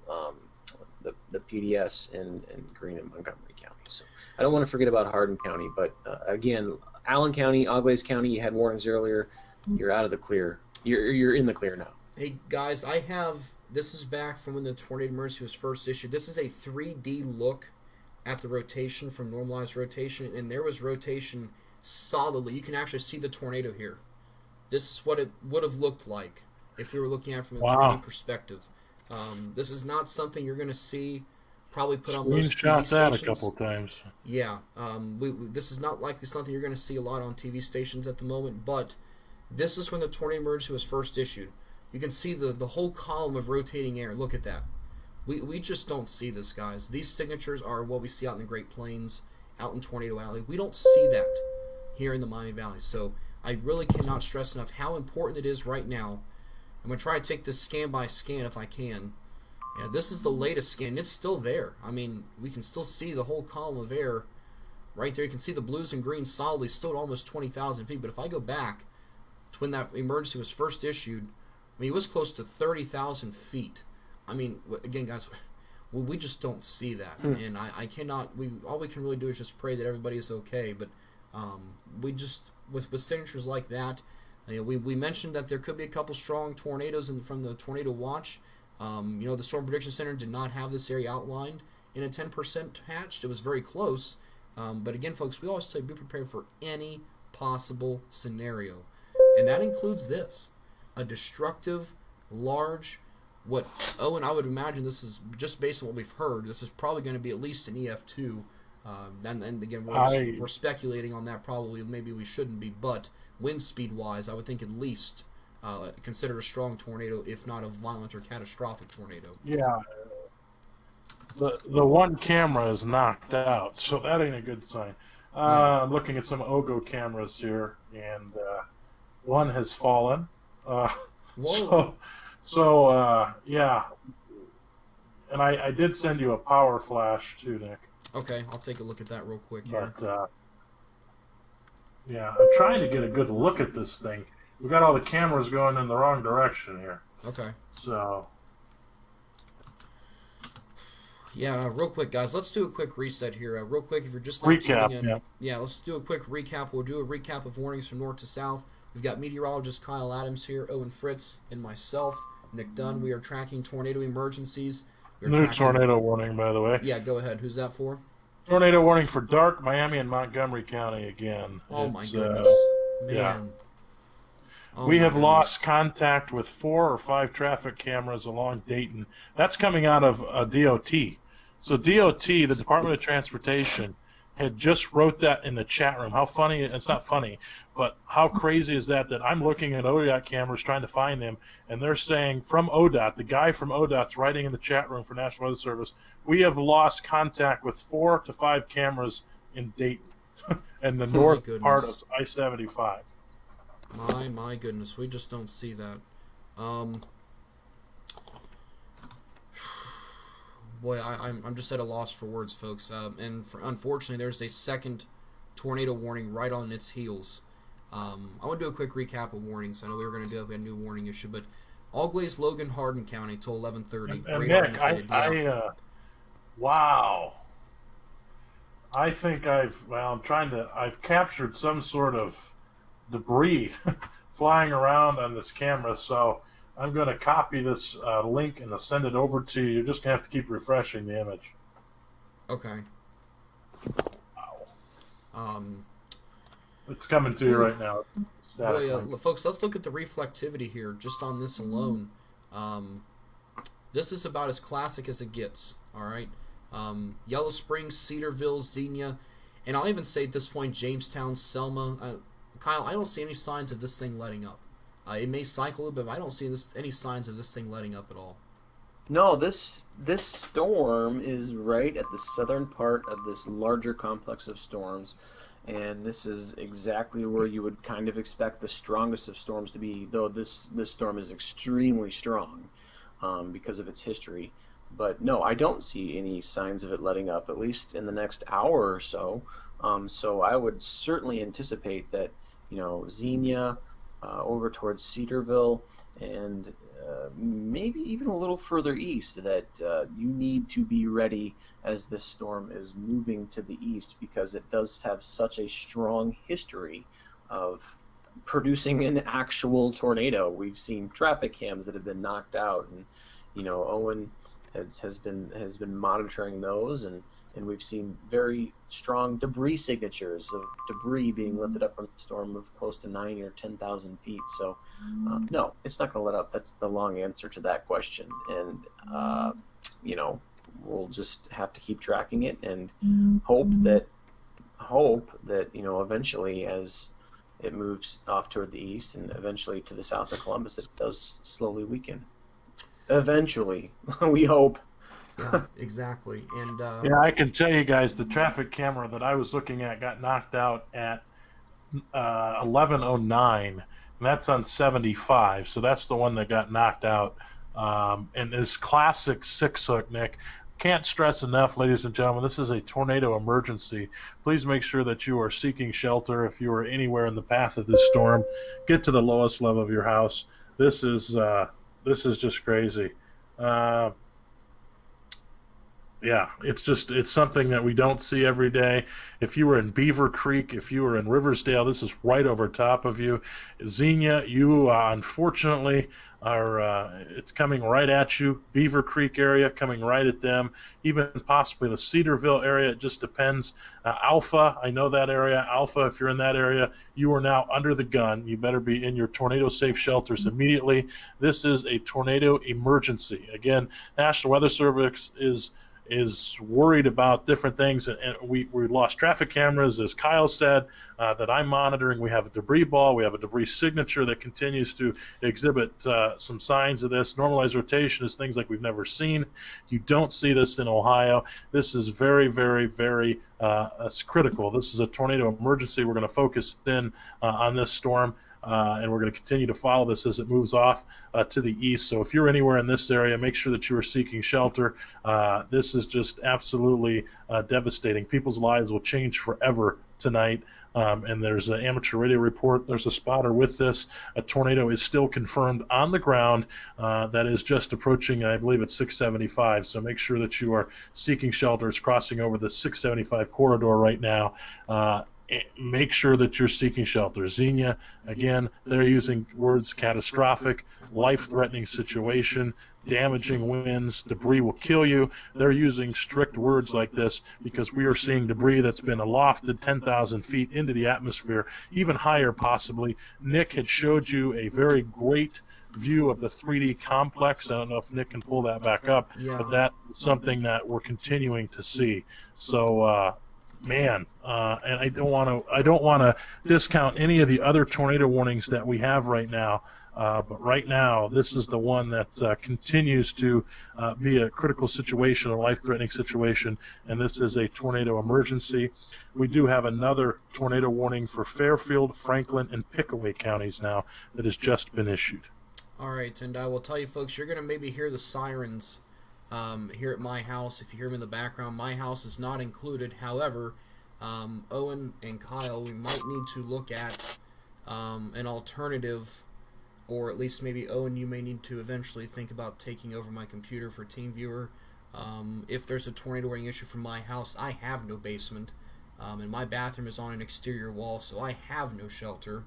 PDS in Greene and Montgomery County. So I don't want to forget about Hardin County, but again, Allen County, Auglaize County, you had warnings earlier. You're out of the clear. You're in the clear now. Hey guys, this is back from when the tornado emergency was first issued. This is a 3D look at the rotation from normalized rotation, and there was rotation solidly. You can actually see the tornado here. This is what it would have looked like if we were looking at it from a 3D perspective. This is not something you're going to see probably put on most TV stations. That a couple times. Yeah, this is not likely something you're going to see a lot on TV stations at the moment, but this is when the tornado emergency was first issued. You can see the whole column of rotating air. Look at that. We just don't see this, guys. These signatures are what we see out in the Great Plains, out in Tornado Alley. We don't see that here in the Miami Valley. So I really cannot stress enough how important it is right now. I'm going to try to take this scan by scan if I can. Yeah, this is the latest scan. It's still there. I mean, we can still see the whole column of air right there. You can see the blues and greens solidly still at almost 20,000 feet. But if I go back to when that emergency was first issued, I mean, it was close to 30,000 feet. I mean, again, guys, we just don't see that. And I cannot, all we can really do is just pray that everybody is okay. But we just, with signatures like that, you know, we mentioned that there could be a couple strong tornadoes from the tornado watch. You know, the Storm Prediction Center did not have this area outlined in a 10% hatched. It was very close. But again, folks, we always say be prepared for any possible scenario. And that includes this. A destructive, large, what Owen, I would imagine this is just based on what we've heard. This is probably going to be at least an EF2. And again, we're speculating on that. Probably, maybe we shouldn't be. But wind speed wise, I would think at least considered a strong tornado, if not a violent or catastrophic tornado. Yeah. The one camera is knocked out, so that ain't a good sign. I'm looking at some OGO cameras here, and one has fallen. Yeah, and I did send you a power flash too, Nick. Okay, I'll take a look at that real quick here. But yeah, I'm trying to get a good look at this thing. We've got all the cameras going in the wrong direction here. Okay. So. Yeah, real quick, guys. Let's do a quick reset here. Real quick, if you're just not tuning in. Yeah, let's do a quick recap. We'll do a recap of warnings from north to south. We've got meteorologist Kyle Adams here, Owen Fritz, and myself, Nick Dunn. We are tracking tornado emergencies. New tornado warning, by the way. Yeah, go ahead. Who's that for? Tornado warning for Dark, Miami, and Montgomery County again. Oh, my goodness. Man. Yeah. Oh, we have lost contact with 4 or 5 traffic cameras along Dayton. That's coming out of DOT. So DOT, the Department of Transportation, had just wrote that in the chat room. How funny, it's not funny, but how crazy is that I'm looking at ODOT cameras trying to find them, and they're saying from ODOT, the guy from ODOT's writing in the chat room for National Weather Service, we have lost contact with 4 to 5 cameras in Dayton and the north part of I-75. My goodness, we just don't see that. Boy, I'm just at a loss for words, folks. Unfortunately, there's a second tornado warning right on its heels. I want to do a quick recap of warnings. I know we were going to do a new warning issue, but Auglaize, Logan, Hardin County till 11:30. And Nick, wow. I think I've captured some sort of debris flying around on this camera, so I'm going to copy this link and send it over to you. You're just going to have to keep refreshing the image. Okay. Wow. It's coming to you right now. Folks, let's look at the reflectivity here just on this alone. This is about as classic as it gets, all right? Yellow Springs, Cedarville, Xenia, and I'll even say at this point Jamestown, Selma. Kyle, I don't see any signs of this thing letting up. It may cycle a bit, but I don't see any signs of this thing letting up at all. No, this storm is right at the southern part of this larger complex of storms. and this is exactly where you would kind of expect the strongest of storms to be, though this storm is extremely strong because of its history. But no, I don't see any signs of it letting up, at least in the next hour or so. So I would certainly anticipate that, Xenia over towards Cedarville and maybe even a little further east, that you need to be ready as this storm is moving to the east, because it does have such a strong history of producing an actual tornado. We've seen traffic cams that have been knocked out, and Owen has been monitoring those, and we've seen very strong debris signatures of debris being lifted up from the storm of close to 9 or 10,000 feet. So no, it's not going to let up. That's the long answer to that question, and we'll just have to keep tracking it and hope that eventually, as it moves off toward the east and eventually to the south of Columbus, it does slowly weaken. Eventually, we hope. Yeah, exactly. And yeah, I can tell you guys, the traffic camera that I was looking at got knocked out at 11:09, and that's on 75. So that's the one that got knocked out. And this classic 6-hook, Nick. Can't stress enough, ladies and gentlemen, this is a tornado emergency. Please make sure that you are seeking shelter. If you are anywhere in the path of this storm, get to the lowest level of your house. This is just crazy. Yeah, it's something that we don't see every day. If you were in Beaver Creek, if you were in Riversdale, this is right over top of you. Xenia, you unfortunately are, it's coming right at you. Beaver Creek area coming right at them. Even possibly the Cedarville area, it just depends. Alpha, I know that area. Alpha, if you're in that area, you are now under the gun. You better be in your tornado-safe shelters immediately. This is a tornado emergency. Again, National Weather Service is worried about different things, and we lost traffic cameras, as Kyle said, that I'm monitoring. We have a debris ball, we have a debris signature that continues to exhibit some signs of this. Normalized rotation is things like we've never seen. You don't see this in Ohio. This is very, very, very it's critical. This is a tornado emergency. We're going to focus in on this storm. And we're going to continue to follow this as it moves off to the east. So if you're anywhere in this area, make sure that you are seeking shelter. This is just absolutely devastating. People's lives will change forever tonight. And there's an amateur radio report. There's a spotter with this. A tornado is still confirmed on the ground that is just approaching, I believe it's 675. So make sure that you are seeking shelter. It's crossing over the 675 corridor right now. Make sure that you're seeking shelter. Xenia, again, they're using words catastrophic, life-threatening situation, damaging winds, debris will kill you. They're using strict words like this because we are seeing debris that's been alofted 10,000 feet into the atmosphere, even higher possibly. Nick had showed you a very great view of the 3D complex. I don't know if Nick can pull that back up, but that's something that we're continuing to see. So, man, and I don't want to discount any of the other tornado warnings that we have right now, but right now this is the one that continues to be a critical situation, a life-threatening situation, and this is a tornado emergency. We do have another tornado warning for Fairfield, Franklin, and Pickaway counties now that has just been issued. All right, and I will tell you, folks, you're going to maybe hear the sirens here at my house. If you hear them in the background, my house is not included. However, Owen and Kyle, we might need to look at an alternative, or at least maybe Owen, you may need to eventually think about taking over my computer for TeamViewer. If there's a tornado warning issue from my house, I have no basement, and my bathroom is on an exterior wall, so I have no shelter,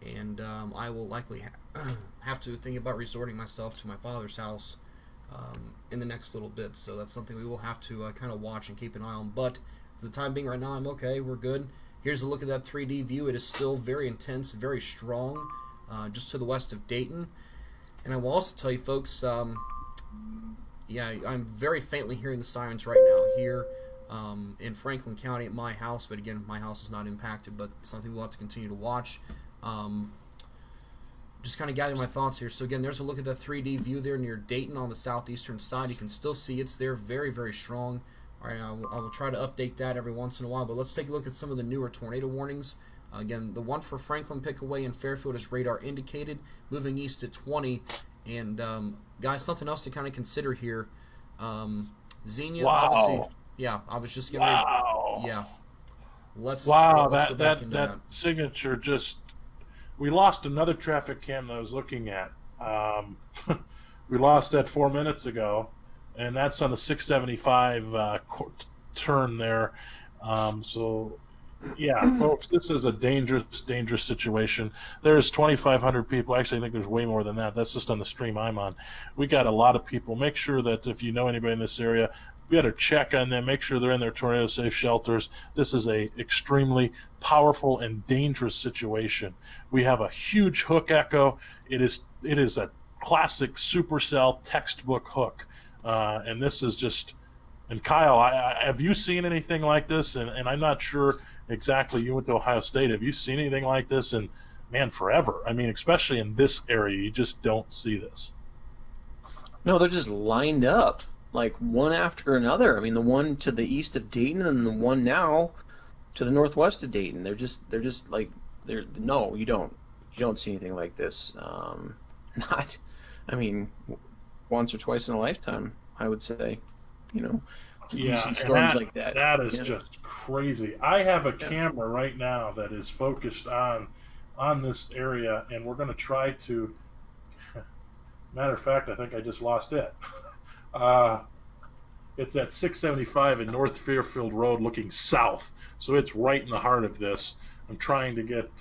and I will likely have to think about resorting myself to my father's house in the next little bit. So that's something we will have to kind of watch and keep an eye on. But for the time being right now, I'm okay. We're good. Here's a look at that 3D view. It is still very intense, very strong, just to the west of Dayton. And I will also tell you, folks, yeah, I'm very faintly hearing the sirens right now here in Franklin County at my house. But again, my house is not impacted, but it's something we'll have to continue to watch. Just kind of gathering my thoughts here. So again, there's a look at the 3D view there near Dayton on the southeastern side. You can still see it's there, very, very strong. All right, I will try to update that every once in a while, but let's take a look at some of the newer tornado warnings. Again, the one for Franklin, Pickaway, and Fairfield is radar indicated, moving east at 20. And, guys, something else to kind of consider here. Xenia, obviously. Yeah, I was just going to. Wow. Yeah. Let's go back into that signature just. We lost another traffic cam that I was looking at. We lost that 4 minutes ago, and that's on the 675 turn there. So, yeah, folks, this is a dangerous situation. There's 2,500 people. Actually, I think there's way more than that. That's just on the stream I'm on. We got a lot of people. Make sure that if you know anybody in this area, we got to check on them, make sure they're in their tornado-safe shelters. This is a extremely powerful and dangerous situation. We have a huge hook echo. It is a classic supercell textbook hook, and this is just. And Kyle, have you seen anything like this? And I'm not sure exactly. You went to Ohio State. Have you seen anything like this? And man, forever. I mean, especially in this area, you just don't see this. No, they're just lined up. Like one after another. I mean, the one to the east of Dayton and the one now to the northwest of Dayton. They're just like no, you don't see anything like this. I mean, once or twice in a lifetime, I would say. You see storms like that. That is just crazy. I have a camera right now that is focused on this area, and we're going to try to. Matter of fact, I think I just lost it. It's at 675 in North Fairfield Road, looking south. So it's right in the heart of this. I'm trying to get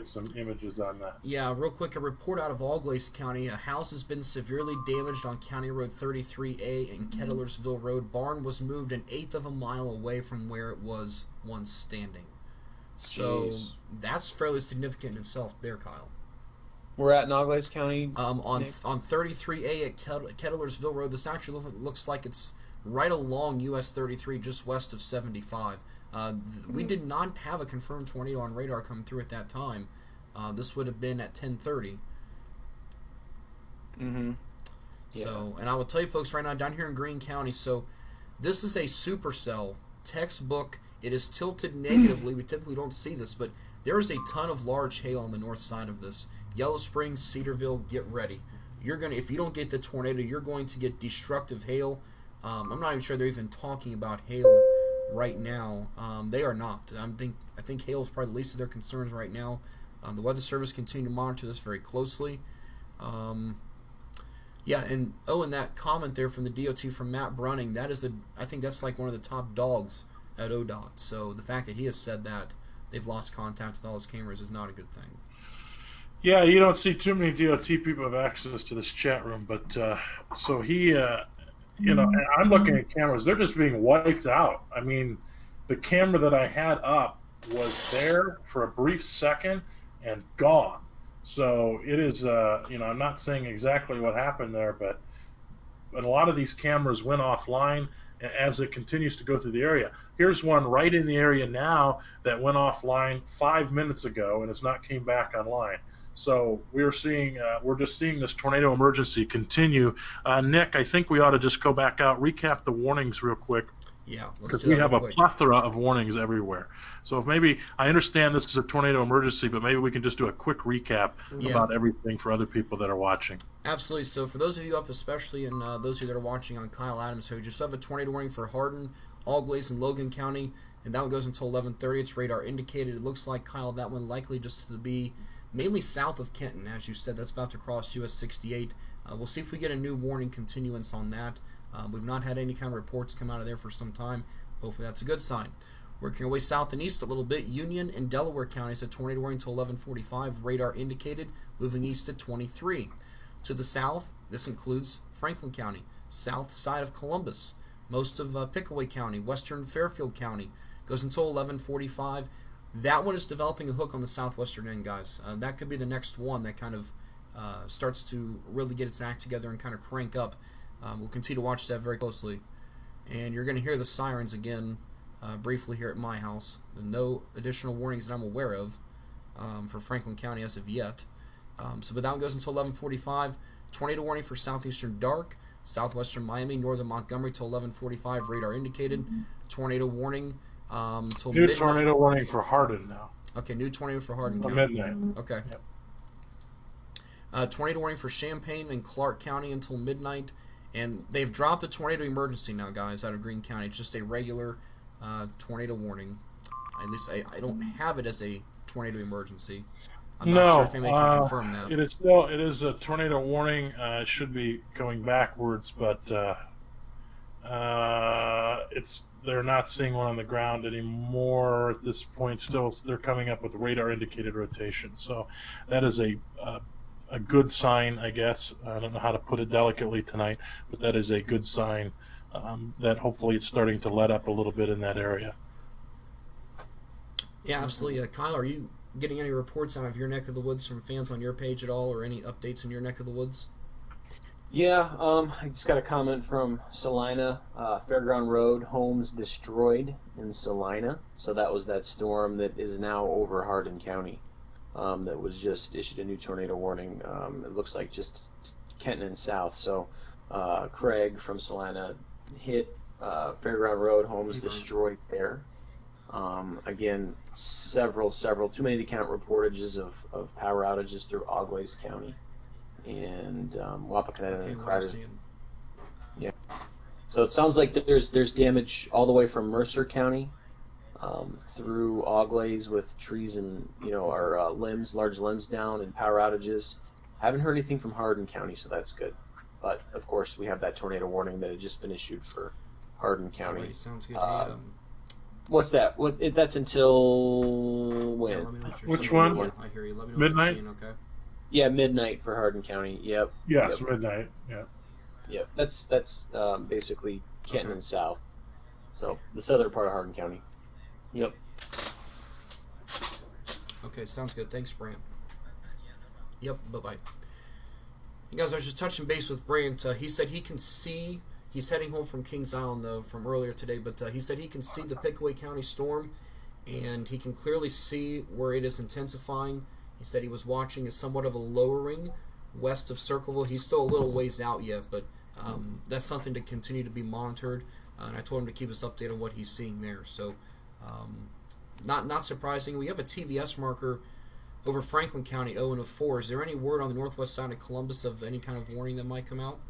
some images on that. Yeah, real quick, a report out of Auglaize County. A house has been severely damaged on County Road 33A in Kettlersville Road. Barn was moved an eighth of a mile away from where it was once standing. So that's fairly significant in itself there, Kyle. We're at Auglaize County. On 33A at Kettlersville Road. This actually looks like it's right along US 33, just west of 75. We did not have a confirmed tornado on radar come through at that time. This would have been at 10:30. Mm-hmm. Yeah. So, and I will tell you folks right now, down here in Greene County, so this is a supercell textbook. It is tilted negatively. We typically don't see this, but there is a ton of large hail on the north side of this. Yellow Springs, Cedarville, get ready. If you don't get the tornado, you're going to get destructive hail. I'm not even sure they're even talking about hail right now. They are not. I think hail is probably the least of their concerns right now. The Weather Service continue to monitor this very closely. Yeah, and Owen, that comment there from the DOT from Matt Brunning, I think that's like one of the top dogs at ODOT. So the fact that he has said that they've lost contact with all his cameras is not a good thing. Yeah, you don't see too many DOT people have access to this chat room, but so he, I'm looking at cameras. They're just being wiped out. I mean, the camera that I had up was there for a brief second and gone. So it is, I'm not saying exactly what happened there, but a lot of these cameras went offline as it continues to go through the area. Here's one right in the area now that went offline 5 minutes ago and has not came back online. So we're just seeing this tornado emergency continue. Nick, I think we ought to just go back out, recap the warnings real quick. Yeah, because we have a plethora of warnings everywhere. So if maybe I understand this is a tornado emergency, but maybe we can just do a quick recap about everything for other people that are watching. Absolutely. So for those of you up, especially and those of you that are watching on Kyle Adams, so we just have a tornado warning for Hardin, Auglaize, and Logan County, and that one goes until 11:30. It's radar indicated. It looks like, Kyle, that one likely just to be mainly south of Kenton, as you said. That's about to cross US 68. We'll see if we get a new warning continuance on that. We've not had any kind of reports come out of there for some time. Hopefully that's a good sign. Working our way south and east a little bit, Union and Delaware counties, a tornado warning until 11:45, radar indicated, moving east at 23. To the south, this includes Franklin County, south side of Columbus, most of Pickaway County, western Fairfield County, goes until 11:45. That one is developing a hook on the southwestern end, guys. That could be the next one that kind of starts to really get its act together and kind of crank up. We'll continue to watch that very closely. And you're going to hear the sirens again briefly here at my house. No additional warnings that I'm aware of for Franklin County as of yet. But that one goes until 11:45. Tornado warning for southeastern dark. southwestern Miami, northern Montgomery till 11:45. Radar indicated. Tornado warning till New midnight. tornado warning for Hardin now. Okay, new tornado for Hardin For County. midnight. Okay. Yep. Tornado warning for Champaign and Clark County until midnight. And they've dropped the tornado emergency now, guys, out of Greene County. It's just a regular tornado warning. At least I don't have it as a tornado emergency. I'm not sure if anybody can confirm that. It is a tornado warning. It should be going backwards, but they're not seeing one on the ground anymore at this point. Still, they're coming up with radar indicated rotation. So that is a good sign, I guess. I don't know how to put it delicately tonight, but that is a good sign that hopefully it's starting to let up a little bit in that area. Yeah, absolutely. Kyle, are you getting any reports out of your neck of the woods from fans on your page at all, or any updates in your neck of the woods? Yeah, I just got a comment from Salina. Fairground Road, homes destroyed in Salina. So that was that storm that is now over Hardin County. That was just issued a new tornado warning. It looks like just Kenton and south. So Craig from Salina hit Fairground Road, homes destroyed there. Again, several, too many to count reportages of power outages through Auglaize County and Wapakoneta and Crider. Yeah. So it sounds like there's damage all the way from Mercer County through Auglaize with trees and our large limbs down and power outages. Haven't heard anything from Hardin County, so that's good. But of course, we have that tornado warning that had just been issued for Hardin County. Alright, sounds good. What's that? That's until when? Yeah, let me know Which one? Yeah, I hear you. Let me know Midnight? what you're seeing, okay? Yeah, midnight for Hardin County. Yep. Yes, Yep. midnight. Yeah. Yep. That's basically Kenton and south. So the southern part of Hardin County. Yep. Okay, sounds good. Thanks, Brant. Yep, bye-bye. Hey guys, I was just touching base with Brant. He said he can see, he's heading home from Kings Island, though, from earlier today, but he said he can see the Pickaway County storm, and he can clearly see where it is intensifying. He said he was watching somewhat of a lowering west of Circleville. He's still a little ways out yet, but that's something to continue to be monitored, and I told him to keep us updated on what he's seeing there. So, not surprising. We have a TVS marker over Franklin County, Owen of 4. Is there any word on the northwest side of Columbus of any kind of warning that might come out?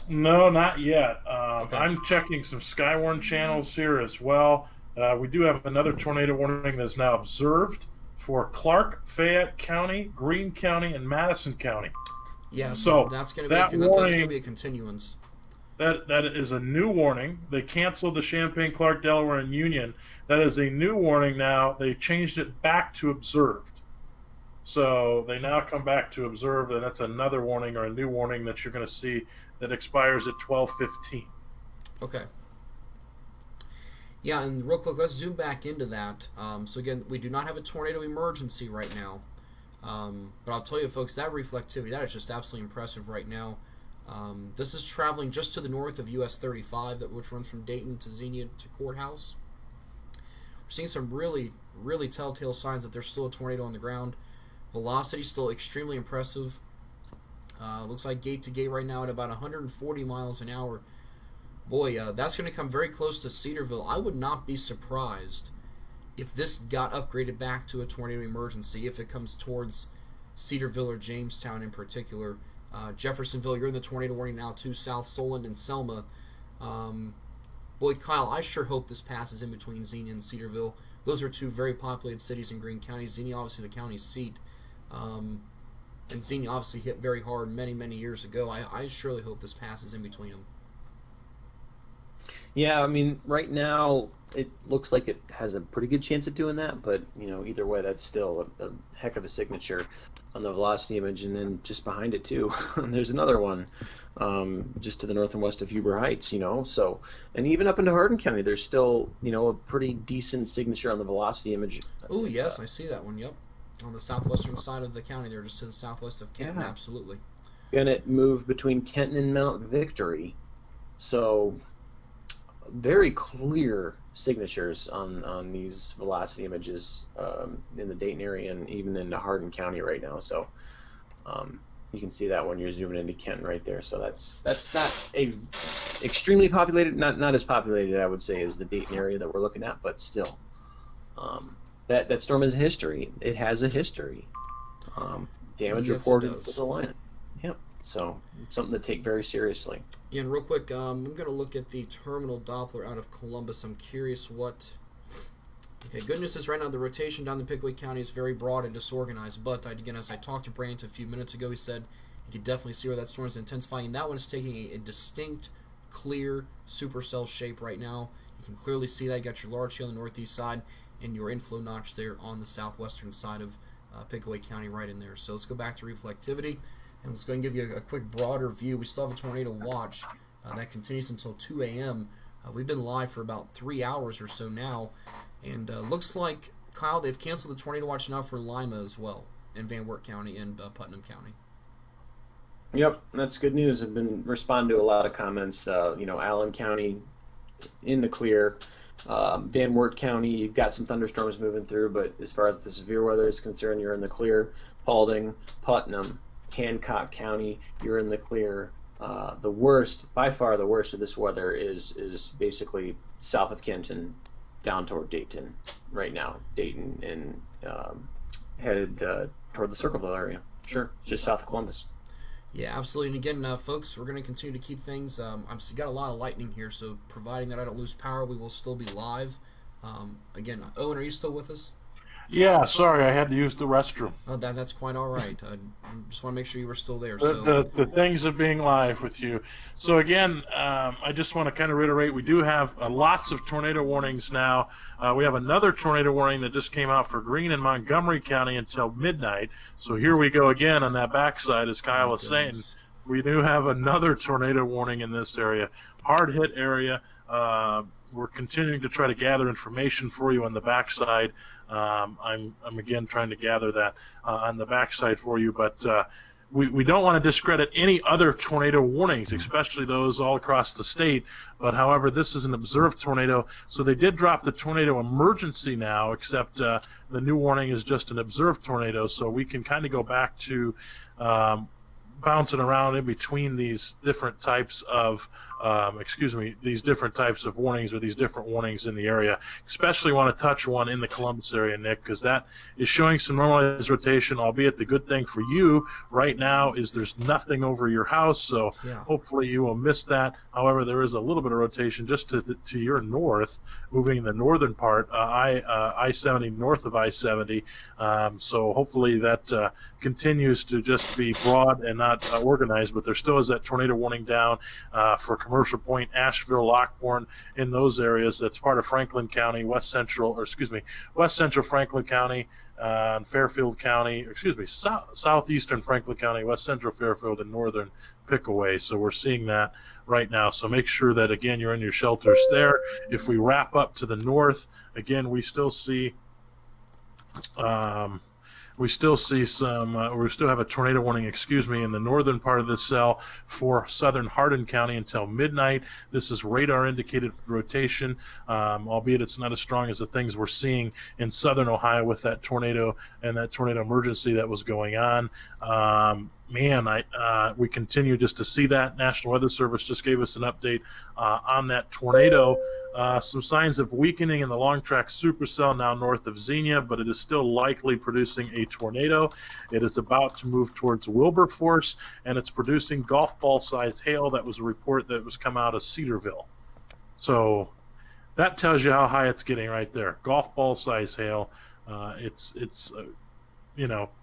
No, not yet. Okay. I'm checking some Skywarn channels here as well. We do have another tornado warning that's now observed for Clark, Fayette County, Greene County, and Madison County. Yeah, so that's going that to be warning, a continuance. That is a new warning. They canceled the Champaign, Clark, Delaware, and Union. That is a new warning now. They changed it back to observed. So they now come back to observe, and that's another warning or a new warning that you're going to see that expires at 12:15. Okay. Yeah, and real quick, let's zoom back into that. So again, we do not have a tornado emergency right now. But I'll tell you, folks, that reflectivity, that is just absolutely impressive right now. This is traveling just to the north of US 35, which runs from Dayton to Xenia to Courthouse. We're seeing some really, really telltale signs that there's still a tornado on the ground. Velocity still extremely impressive. Looks like gate to gate right now at about 140 miles an hour. Boy, that's going to come very close to Cedarville. I would not be surprised if this got upgraded back to a tornado emergency, if it comes towards Cedarville or Jamestown in particular. Jeffersonville, you're in the tornado warning now too. South Solon and Selma. Boy, Kyle, I sure hope this passes in between Xenia and Cedarville. Those are two very populated cities in Greene County. Xenia, obviously, the county seat. And Xenia obviously hit very hard many, many years ago. I surely hope this passes in between them. Yeah, I mean, right now it looks like it has a pretty good chance of doing that, but either way, that's still a heck of a signature on the velocity image. And then just behind it too, there's another one just to the north and west of Huber Heights. So, and even up into Hardin County, there's still a pretty decent signature on the velocity image. Oh yes, I see that one. Yep, on the southwestern side of the county, there, just to the southwest of Kenton. Yeah. Absolutely. And it moved between Kenton and Mount Victory, so very clear signatures on these velocity images in the Dayton area and even into Hardin County right now. So You can see that when you're zooming into Kenton right there. So that's not a extremely populated, not as populated, I would say, as the Dayton area that we're looking at, but still, that storm has a history. It has a history. Damage reported to the line. Yep. So it's something to take very seriously. Yeah, and real quick, I'm going to look at the terminal Doppler out of Columbus. I'm curious what. Okay, good news is right now the rotation down in Pickaway County is very broad and disorganized, but again, as I talked to Brant a few minutes ago, he said you could definitely see where that storm is intensifying, and that one is taking a distinct, clear supercell shape right now. You can clearly see that. You got your large hail on the northeast side and your inflow notch there on the southwestern side of Pickaway County right in there. So let's go back to reflectivity, and let's go and give you a quick broader view. We still have a tornado watch that continues until 2 a.m. We've been live for about 3 hours or so now. And looks like, Kyle, they've canceled the tornado watch now for Lima as well, in Van Wert County and Putnam County. Yep, that's good news. I've been responding to a lot of comments. Allen County in the clear. Van Wert County, you've got some thunderstorms moving through, but as far as the severe weather is concerned, you're in the clear. Paulding, Putnam, Hancock County, you're in the clear. The worst, by far the worst of this weather is basically south of Kenton, down toward Dayton right now. Dayton and headed toward the Circleville area. Sure, it's just south of Columbus. Yeah, absolutely. And again, folks, we're going to continue to keep things. I've got a lot of lightning here, so providing that I don't lose power, we will still be live. Again, Owen, are you still with us? Yeah, sorry, I had to use the restroom. Oh, that's quite all right. I just want to make sure you were still there. The things of being live with you. So again, I just want to kind of reiterate, we do have lots of tornado warnings now. We have another tornado warning that just came out for Greene and Montgomery County until midnight. So here we go again on that backside, as Kyle was saying. We do have another tornado warning in this area. Hard hit area. We're continuing to try to gather information for you on the backside. I'm again trying to gather that on the backside for you, but we don't want to discredit any other tornado warnings, especially those all across the state. But however, this is an observed tornado, so they did drop the tornado emergency now, except the new warning is just an observed tornado, so we can kind of go back to bouncing around in between these different types of these different types of warnings, or these different warnings in the area. Especially want to touch one in the Columbus area, Nick, because that is showing some normalized rotation, albeit the good thing for you right now is there's nothing over your house, so hopefully you will miss that. However, there is a little bit of rotation just to your north, moving in the northern part, I-70 north of I-70, so hopefully that continues to just be broad and not organized, but there still is that tornado warning down for Commercial Point, Asheville, Lockbourne, in those areas. That's part of Franklin County, west central Franklin County, Fairfield County, southeastern Franklin County, west central Fairfield, and northern Pickaway. So we're seeing that right now. So make sure that, again, you're in your shelters there. If we wrap up to the north, again, we still see we still have a tornado warning, in the northern part of the cell for southern Hardin County until midnight. This is radar indicated rotation, albeit it's not as strong as the things we're seeing in southern Ohio with that tornado and that tornado emergency that was going on. We continue just to see that. National Weather Service just gave us an update on that tornado. Some signs of weakening in the long track supercell now north of Xenia, but it is still likely producing a tornado. It is about to move towards Wilberforce, and it's producing golf ball sized hail. That was a report that was come out of Cedarville. So that tells you how high it's getting right there. Golf ball size hail.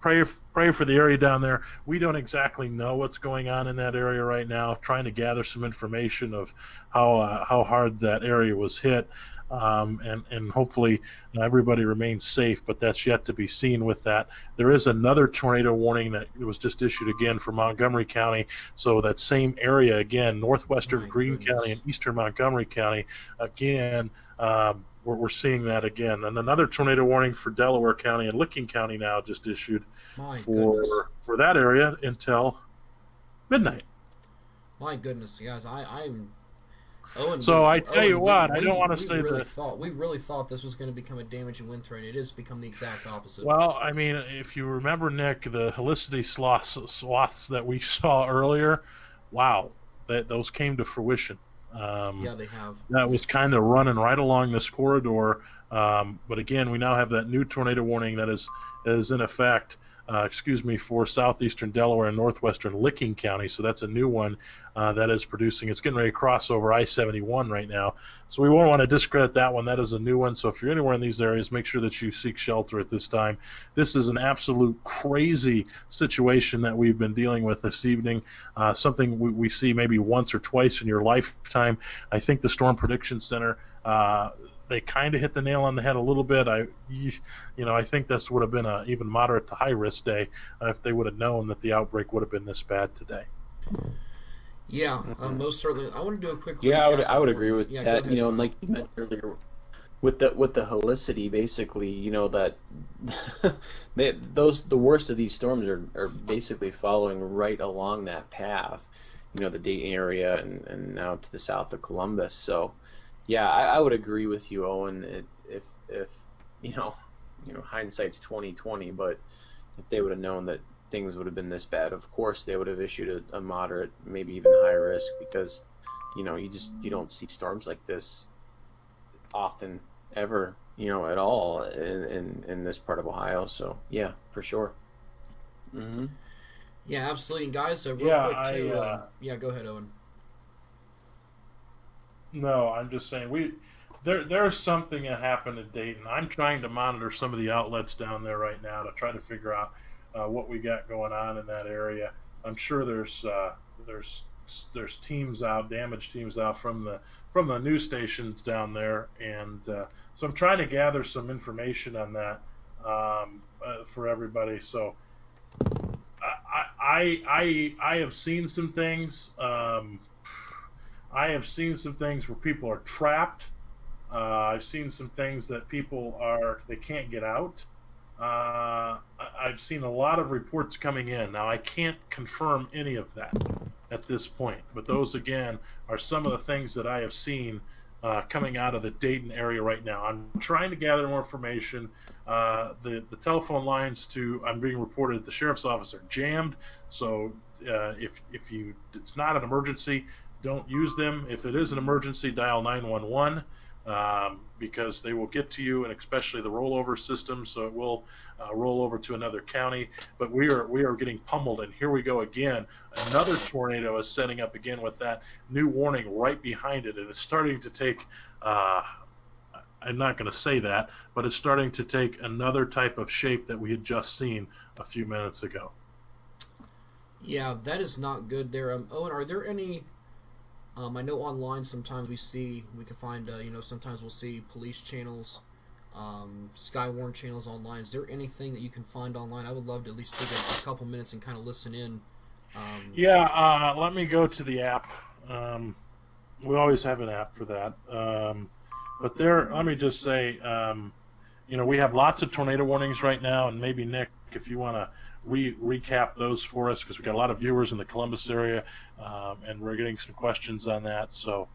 Pray for the area down there. We don't exactly know what's going on in that area right now. Trying to gather some information of how hard that area was hit, and hopefully everybody remains safe. But that's yet to be seen with that. There is another tornado warning that was just issued again for Montgomery County. So that same area again, northwestern Greene County and eastern Montgomery County again. We're seeing that again. And another tornado warning for Delaware County and Licking County now just issued for that area until midnight. My goodness, guys, I'm Owen, So I tell you what, I don't want to say that. We really thought this was going to become a damage and wind threat. It has become the exact opposite. Well, I mean, if you remember, Nick, the helicity swaths that we saw earlier, wow, those came to fruition. Yeah, they have. That was kind of running right along this corridor. But again, we now have that new tornado warning that is in effect. For southeastern Delaware and northwestern Licking County. So that's a new one that is producing. It's getting ready to cross over I-71 right now. So we won't want to discredit that one. That is a new one. So if you're anywhere in these areas, make sure that you seek shelter at this time. This is an absolute crazy situation that we've been dealing with this evening. Something we see maybe once or twice in your lifetime. I think the Storm Prediction Center they kind of hit the nail on the head a little bit. I think this would have been a even moderate to high risk day if they would have known that the outbreak would have been this bad today. Yeah, most certainly. I want to do a quick. Yeah, I would agree with that. Ahead, like you mentioned earlier, with the helicity, basically, that the worst of these storms are basically following right along that path. The Dayton area and now to the south of Columbus. So. Yeah, I would agree with you, Owen. If hindsight's 20/20, but if they would have known that things would have been this bad, of course they would have issued a moderate, maybe even high risk, because you don't see storms like this often ever, at all in this part of Ohio. So yeah, for sure. Mm-hmm. Yeah, absolutely. And guys, real quick too. Go ahead, Owen. No, I'm just saying there's something that happened at Dayton. I'm trying to monitor some of the outlets down there right now to try to figure out what we got going on in that area. I'm sure there's teams out, damage teams out from the news stations down there, and so I'm trying to gather some information on that for everybody. So I have seen some things. I have seen some things where people are trapped. I've seen some things that they can't get out. I've seen a lot of reports coming in. Now, I can't confirm any of that at this point, but those, again, are some of the things that I have seen coming out of the Dayton area right now. I'm trying to gather more information. The telephone lines I'm being reported at the sheriff's office are jammed, so if it's not an emergency, don't use them. If it is an emergency, dial 911 because they will get to you, and especially the rollover system, so it will roll over to another county. But we are getting pummeled, and here we go again. Another tornado is setting up again with that new warning right behind it, and it's starting to take I'm not going to say that, but it's starting to take another type of shape that we had just seen a few minutes ago. Yeah, that is not good there. Owen, are there any... I know online sometimes we can find, sometimes we'll see police channels, Skywarn channels online. Is there anything that you can find online? I would love to at least take a couple minutes and kind of listen in. Let me go to the app. We always have an app for that. But let me just say, we have lots of tornado warnings right now, and maybe, Nick, if you want to recap those for us, because we've got a lot of viewers in the Columbus area, and we're getting some questions on that. So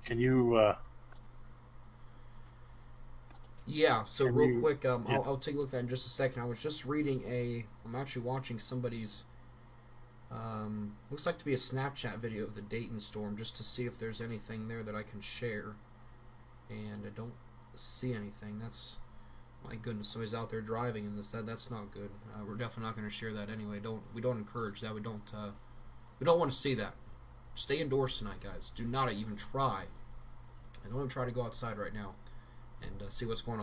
can you... so real quick, I'll take a look at that in just a second. I was just reading I'm actually watching somebody's, looks like to be a Snapchat video of the Dayton storm, just to see if there's anything there that I can share. And I don't see anything. That's... My goodness, so he's out there driving in this. That's not good. We're definitely not going to share that anyway. We don't encourage that. We don't want to see that. Stay indoors tonight, guys. Do not even try. And don't even try to go outside right now and see what's going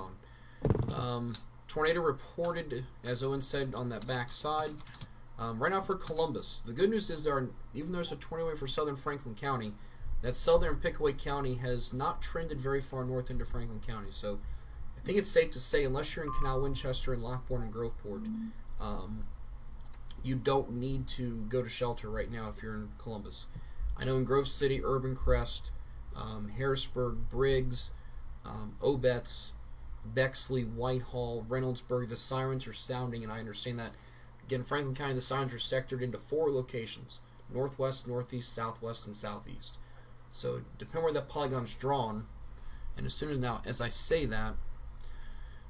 on. Tornado reported, as Owen said, on that back side. Right now for Columbus. The good news is even though there's a tornado for southern Franklin County, that southern Pickaway County has not trended very far north into Franklin County. So I think it's safe to say, unless you're in Canal Winchester and Lockbourne and Groveport, you don't need to go to shelter right now if you're in Columbus. I know in Grove City, Urban Crest, Harrisburg, Briggs, Obetz, Bexley, Whitehall, Reynoldsburg, the sirens are sounding, and I understand that. Again, Franklin County, the sirens are sectored into 4 locations: northwest, northeast, southwest, and southeast. So depending where that polygon's drawn, and as soon as I say that,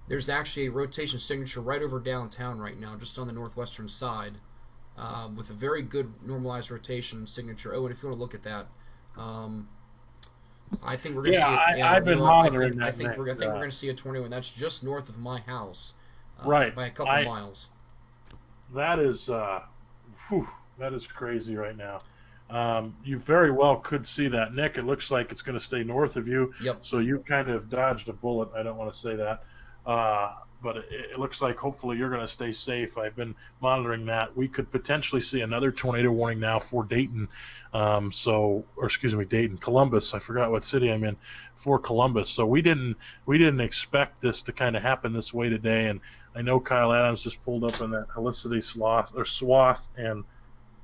there's actually a rotation signature right over downtown right now, just on the northwestern side, with a very good normalized rotation signature. Oh, and if you want to look at that, I think we're going to see it. Yeah, I've been monitoring that. I think we're going to see a tornado, and that's just north of my house, right, by a couple miles. That is, that is crazy right now. You very well could see that, Nick. It looks like it's going to stay north of you. Yep. So you kind of dodged a bullet. I don't want to say that, but it looks like hopefully you're going to stay safe. I've been monitoring that. We could potentially see another tornado warning now for Dayton. Dayton, Columbus. I forgot what city I'm in. For Columbus. So we didn't expect this to kind of happen this way today. And I know Kyle Adams just pulled up in that Helicity swath, and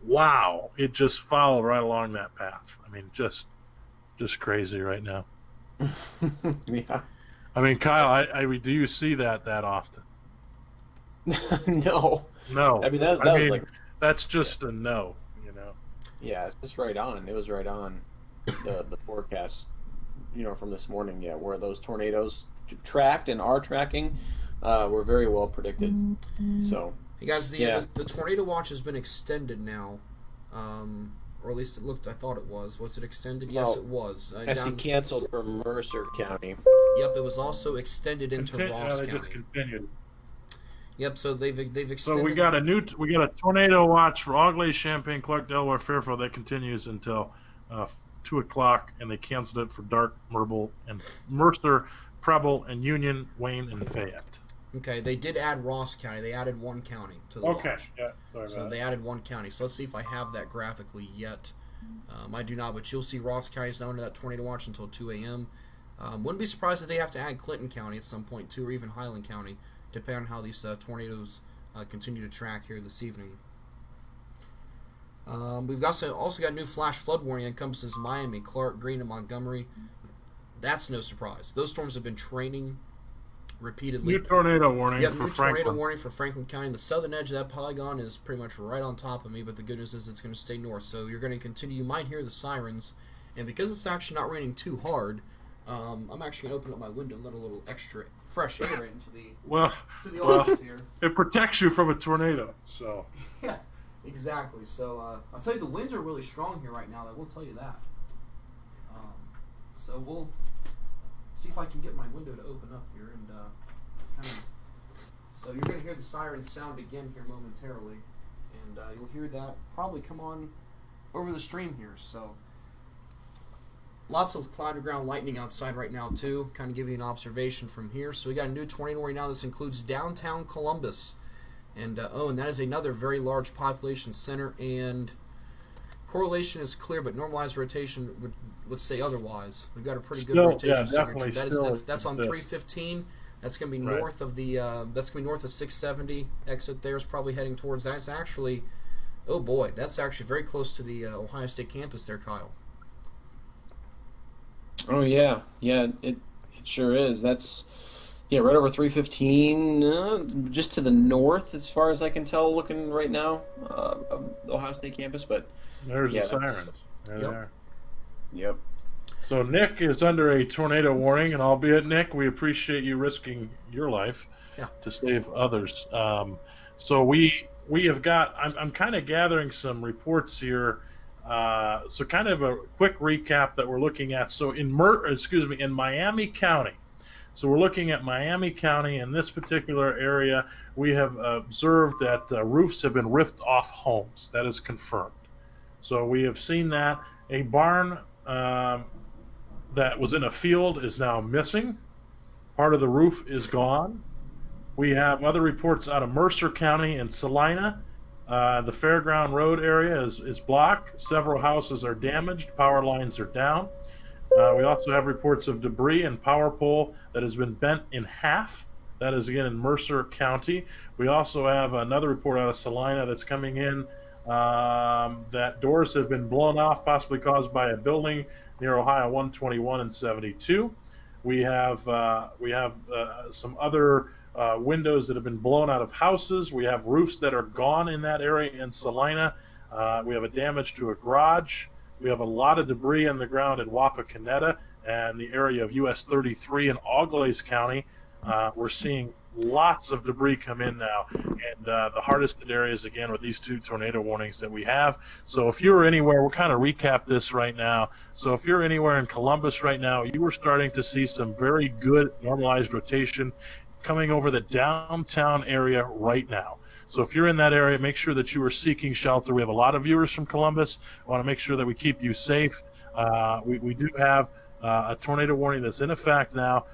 wow, it just followed right along that path. I mean, just crazy right now. Yeah. I mean, Kyle, do you see that often? No. I mean, that was like, that's just a no, you know. Yeah, it's just right on. It was right on the forecast, from this morning. Yeah, where those tornadoes tracked and are tracking were very well predicted. So. Hey guys, the tornado watch has been extended now, or at least I thought it was. Was it extended? Yes, it was. I see canceled for Mercer County. Yep, it was also extended into Ross County. Just continued. Yep, so they've extended. So we got a tornado watch for Auglaize, Champaign, Clark, Delaware, Fairfield that continues until 2 o'clock, and they canceled it for Dark, Mercer, Preble, and Union, Wayne, and Fayette. Okay, they did add Ross County. They added one county to the watch. Okay, yeah, sorry so they added one county. So let's see if I have that graphically yet. I do not, but you'll see Ross County is not under that tornado watch until 2 a.m. Wouldn't be surprised if they have to add Clinton County at some point too, or even Highland County, depending on how these tornadoes continue to track here this evening. We've also got a new flash flood warning that encompasses Miami, Clark, Greene, and Montgomery. That's no surprise. Those storms have been training repeatedly. New tornado warning for new Franklin. Tornado warning for Franklin County. The southern edge of that polygon is pretty much right on top of me, but the good news is it's going to stay north. So you're going to continue. You might hear the sirens, and because it's actually not raining too hard, I'm actually going to open up my window and let a little extra fresh air into the office here. It protects you from a tornado. So yeah, exactly. So I'll tell you, the winds are really strong here right now. I will tell you that. So we'll see if I can get my window to open up here, and so you're going to hear the siren sound again here momentarily, and you'll hear that probably come on over the stream here. So lots of cloud to ground lightning outside right now too, kind of give you an observation from here. So we got a new tornado right now. This includes downtown Columbus, and and that is another very large population center, and correlation is clear, but normalized rotation would say otherwise. We've got a pretty good rotation signature. That's on 315. That's going to be north of the. That's going to be north of 670. Exit there is probably heading towards. That's actually, oh boy, that's actually very close to the Ohio State campus there, Kyle. Oh yeah, it sure is. That's right over 315, just to the north, as far as I can tell, looking right now, of the Ohio State campus. But there's the sirens. There they are. Yep. So Nick is under a tornado warning, and albeit, Nick, we appreciate you risking your life to save others. So we have got. I'm kind of gathering some reports here. So kind of a quick recap that we're looking at. So in Miami County. So we're looking at Miami County. In this particular area, we have observed that roofs have been ripped off homes. That is confirmed. So we have seen that. A barn that was in a field is now missing. Part of the roof is gone. We have other reports out of Mercer County and Salina. The Fairground Road area is blocked. Several houses are damaged. Power lines are down. We also have reports of debris and power pole that has been bent in half. That is, again, in Mercer County. We also have another report out of Salina that's coming in that doors have been blown off, possibly caused by a building near Ohio 121 and 72. We have some other windows that have been blown out of houses. We have roofs that are gone in that area in Salina. We have a damage to a garage. We have a lot of debris on the ground in Wapakoneta and the area of US 33 in Auglaize County. We're seeing lots of debris come in now, and the hardest hit areas again with these 2 tornado warnings that we have. So if you're anywhere, we'll kind of recap this right now. So if you're anywhere in Columbus right now, you are starting to see some very good normalized rotation coming over the downtown area right now. So if you're in that area, make sure that you are seeking shelter. We have a lot of viewers from Columbus. I want to make sure that we keep you safe. We do have a tornado warning that's in effect now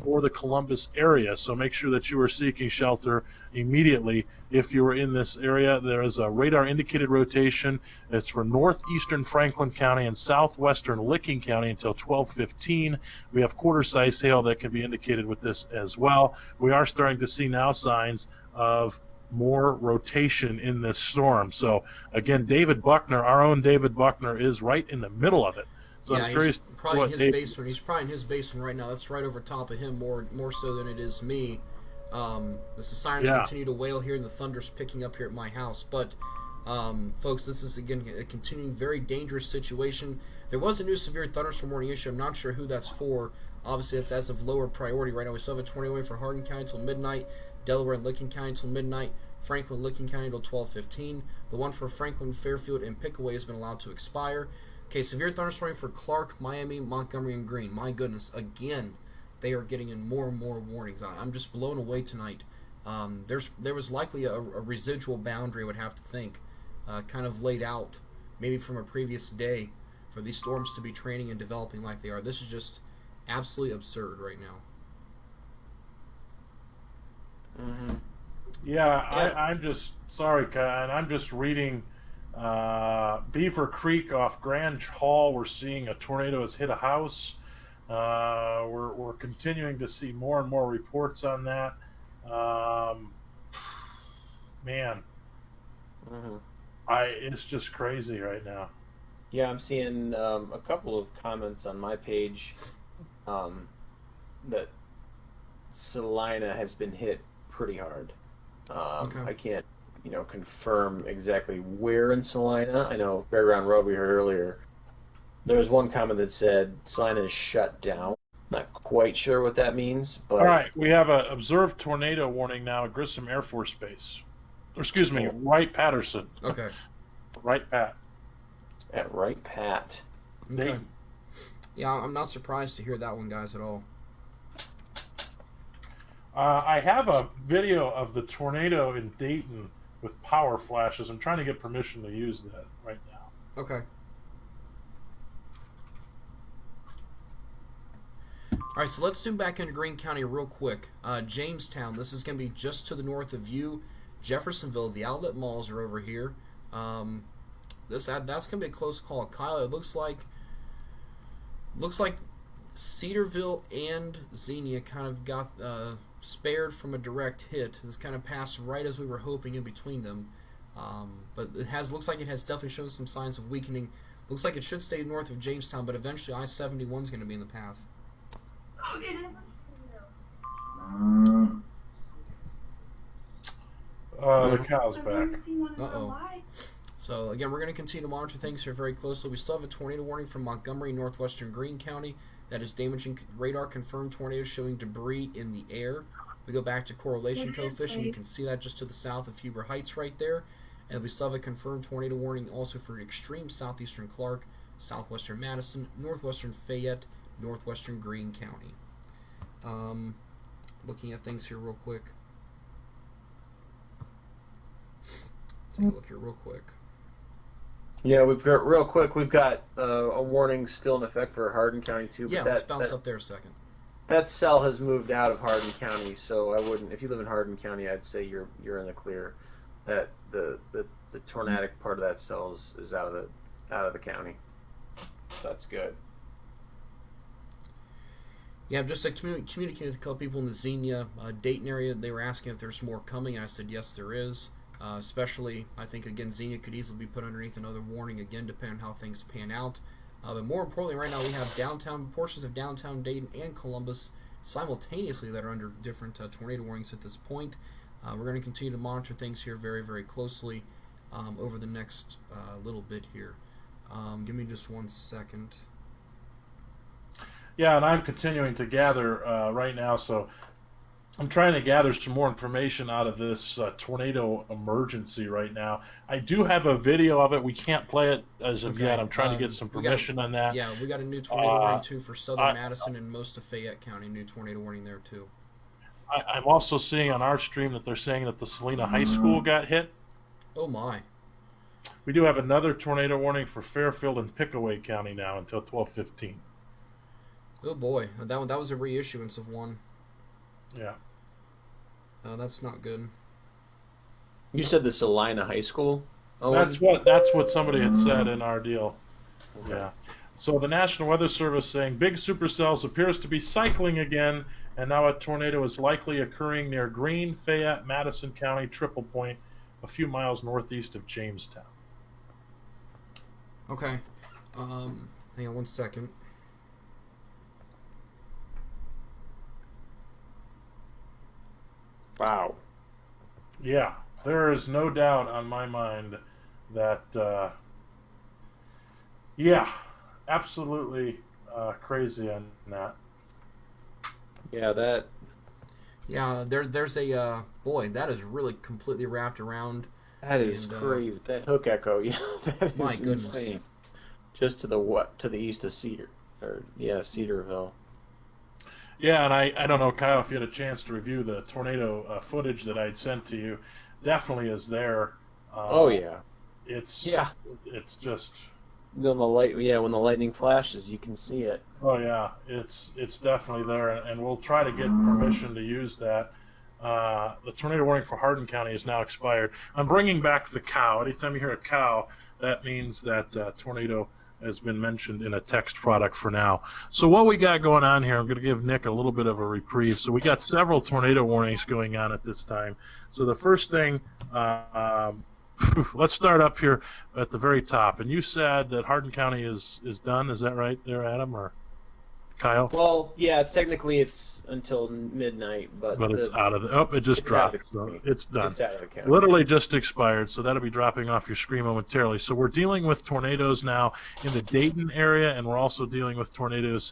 for the Columbus area. So make sure that you are seeking shelter immediately. If you are in this area, there is a radar indicated rotation. It's for northeastern Franklin County and southwestern Licking County until 12:15. We have quarter-size hail that can be indicated with this as well. We are starting to see now signs of more rotation in this storm. So again, David Buckner, our own David Buckner, is right in the middle of it. So yeah, I'm curious he's probably in his David basement. He's probably in his basement right now. That's right over top of him, more so than it is me. The sirens continue to wail here, and the thunder's picking up here at my house. But, folks, this is, again, a continuing very dangerous situation. There was a new severe thunderstorm warning issue. I'm not sure who that's for. Obviously, that's as of lower priority right now. We still have a tornado warning for Hardin County until midnight, Delaware and Licking County until midnight, Franklin and Licking County until 12:15. The one for Franklin, Fairfield, and Pickaway has been allowed to expire. Okay, severe thunderstorm for Clark, Miami, Montgomery, and Greene. My goodness, again, they are getting in more and more warnings. I'm just blown away tonight. There was likely a residual boundary, I would have to think, kind of laid out, maybe from a previous day, for these storms to be training and developing like they are. This is just absolutely absurd right now. Mm-hmm. Yeah, I'm just sorry, Kyle, and I'm just reading. Beaver Creek off Grand Hall, we're seeing a tornado has hit a house. We're continuing to see more and more reports on that. Man, it's just crazy right now. Yeah, I'm seeing a couple of comments on my page that Salina has been hit pretty hard. I can't confirm exactly where in Salina. I know Fairground Road we heard earlier. There was one comment that said Salina is shut down. Not quite sure what that means, but all right, we have an observed tornado warning now at Grissom Air Force Base. Or, excuse me, Wright-Patterson. Okay. Wright-Pat. At Wright-Pat. Okay. Yeah, I'm not surprised to hear that one, guys, at all. I have a video of the tornado in Dayton with power flashes. I'm trying to get permission to use that right now. Okay. All right, so let's zoom back into Greene County real quick. Jamestown, this is going to be just to the north of you. Jeffersonville, the outlet malls are over here. That's going to be a close call. Kyle, it looks like Cedarville and Xenia kind of got spared from a direct hit. This kind of passed right as we were hoping in between them. But looks like it has definitely shown some signs of weakening. Looks like it should stay north of Jamestown, but eventually I-71 is going to be in the path. The cow's back. Uh-oh. So, again, we're going to continue to monitor things here very closely. We still have a tornado warning from Montgomery, northwestern Greene County. That is damaging radar confirmed tornadoes showing debris in the air. We go back to correlation coefficient. You can see that just to the south of Huber Heights right there. And we still have a confirmed tornado warning also for extreme southeastern Clark, southwestern Madison, northwestern Fayette, northwestern Greene County. Looking at things here real quick. Take a look here real quick. Yeah, we've got a warning still in effect for Hardin County too. Yeah, but let's bounce up there a second. That cell has moved out of Hardin County, so I wouldn't. If you live in Hardin County, I'd say you're in the clear. That the tornadic part of that cell is out of the county. So that's good. Yeah, I'm just communicating with a couple people in the Xenia, Dayton area. They were asking if there's more coming, and I said yes, there is. Especially, I think, again, Xenia could easily be put underneath another warning, again, depending on how things pan out. But more importantly, right now we have portions of downtown Dayton and Columbus simultaneously that are under different tornado warnings at this point. We're going to continue to monitor things here very, very closely over the next little bit here. Give me just 1 second. Yeah, and I'm continuing to gather right now, so I'm trying to gather some more information out of this tornado emergency right now. I do have a video of it. We can't play it as of yet. I'm trying to get some permission on that. Yeah, we got a new tornado warning, too, for southern Madison and most of Fayette County. New tornado warning there, too. I'm also seeing on our stream that they're saying that the Salina High School got hit. Oh, my. We do have another tornado warning for Fairfield and Pickaway County now until 12:15. Oh, boy. That was a reissuance of one. Yeah. That's not good. You said the Salina High School? That's what somebody had said in our deal. Okay. Yeah. So the National Weather Service saying big supercells appears to be cycling again, and now a tornado is likely occurring near Greene, Fayette, Madison County, Triple Point, a few miles northeast of Jamestown. Okay. Hang on 1 second. Wow. Yeah, there is no doubt on my mind that, absolutely crazy on that. Yeah, Yeah, there's a boy that is really completely wrapped around. That is crazy. That hook echo, yeah, that my is goodness. insane. Just to the east of Cedarville. Yeah, and I don't know, Kyle, if you had a chance to review the tornado footage that I'd sent to you. Definitely is there. Oh yeah. It's just. Then when the lightning flashes, you can see it. Oh yeah, it's definitely there, and we'll try to get permission to use that. The tornado warning for Hardin County is now expired. I'm bringing back the cow. Anytime you hear a cow, that means that tornado has been mentioned in a text product for now. So what we got going on here, I'm going to give Nick a little bit of a reprieve. So we got several tornado warnings going on at this time. So the first thing, let's start up here at the very top. And you said that Hardin County is done. Is that right there, Adam, or Kyle? Well, yeah, technically it's until midnight, but it's out of the. Oh, it just dropped. So it's done. It's out of the county. Literally just expired, so that'll be dropping off your screen momentarily. So we're dealing with tornadoes now in the Dayton area, and we're also dealing with tornadoes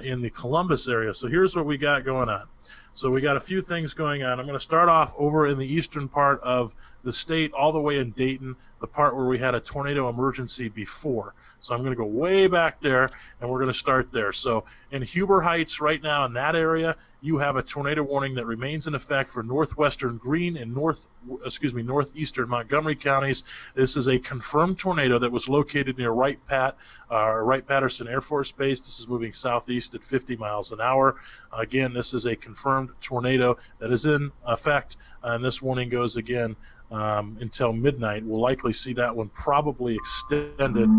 in the Columbus area. So here's what we got going on. So we got a few things going on. I'm going to start off over in the eastern part of the state, all the way in Dayton, the part where we had a tornado emergency before. So I'm going to go way back there, and we're going to start there. So in Huber Heights right now in that area, you have a tornado warning that remains in effect for northwestern Greene and northeastern Montgomery counties. This is a confirmed tornado that was located near Wright-Patterson Air Force Base. This is moving southeast at 50 miles an hour. Again, this is a confirmed tornado that is in effect, and this warning goes again until midnight. We'll likely see that one probably extended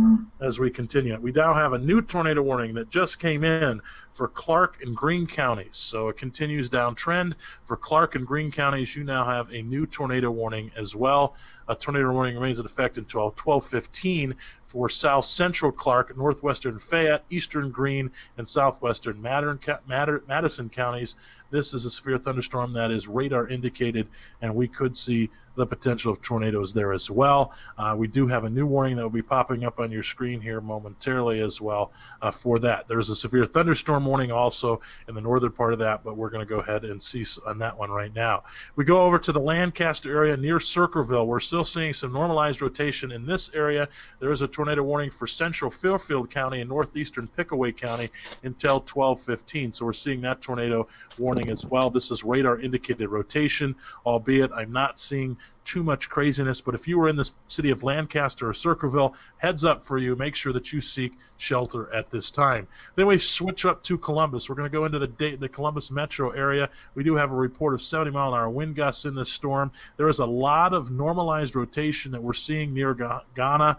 as we continue. We now have a new tornado warning that just came in for Clark and Greene counties. So it continues downtrend. For Clark and Greene counties, you now have a new tornado warning as well. A tornado warning remains in effect until 12:15 for south central Clark, northwestern Fayette, eastern Greene, and southwestern Madison counties. This is a severe thunderstorm that is radar indicated, and we could see the potential of tornadoes there as well. We do have a new warning that will be popping up on your screen here momentarily as well for that. There's a severe thunderstorm warning also in the northern part of that, but we're going to go ahead and see on that one right now. We go over to the Lancaster area near Circleville. We're still seeing some normalized rotation in this area. There is a tornado warning for central Fairfield County and northeastern Pickaway County until 12:15. So we're seeing that tornado warning as well. This is radar indicated rotation, albeit I'm not seeing too much craziness, but if you were in the city of Lancaster or Circleville, heads up for you. Make sure that you seek shelter at this time. Then we switch up to Columbus. We're going to go into the Columbus metro area. We do have a report of 70-mile-an-hour wind gusts in this storm. There is a lot of normalized rotation that we're seeing near Ghana,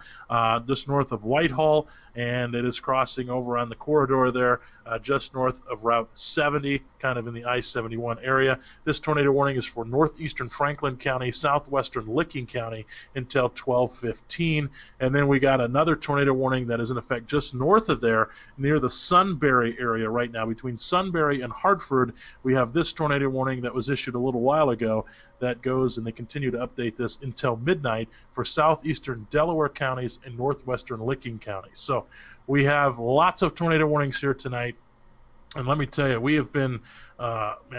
just north of Whitehall, and it is crossing over on the corridor there, just north of Route 70, kind of in the I-71 area. This tornado warning is for northeastern Franklin County, southwest northwestern Licking County until 12:15. And then we got another tornado warning that is in effect just north of there, near the Sunbury area right now. Between Sunbury and Hartford, we have this tornado warning that was issued a little while ago that goes, and they continue to update this until midnight for southeastern Delaware counties and northwestern Licking County. So we have lots of tornado warnings here tonight. And let me tell you, we have been,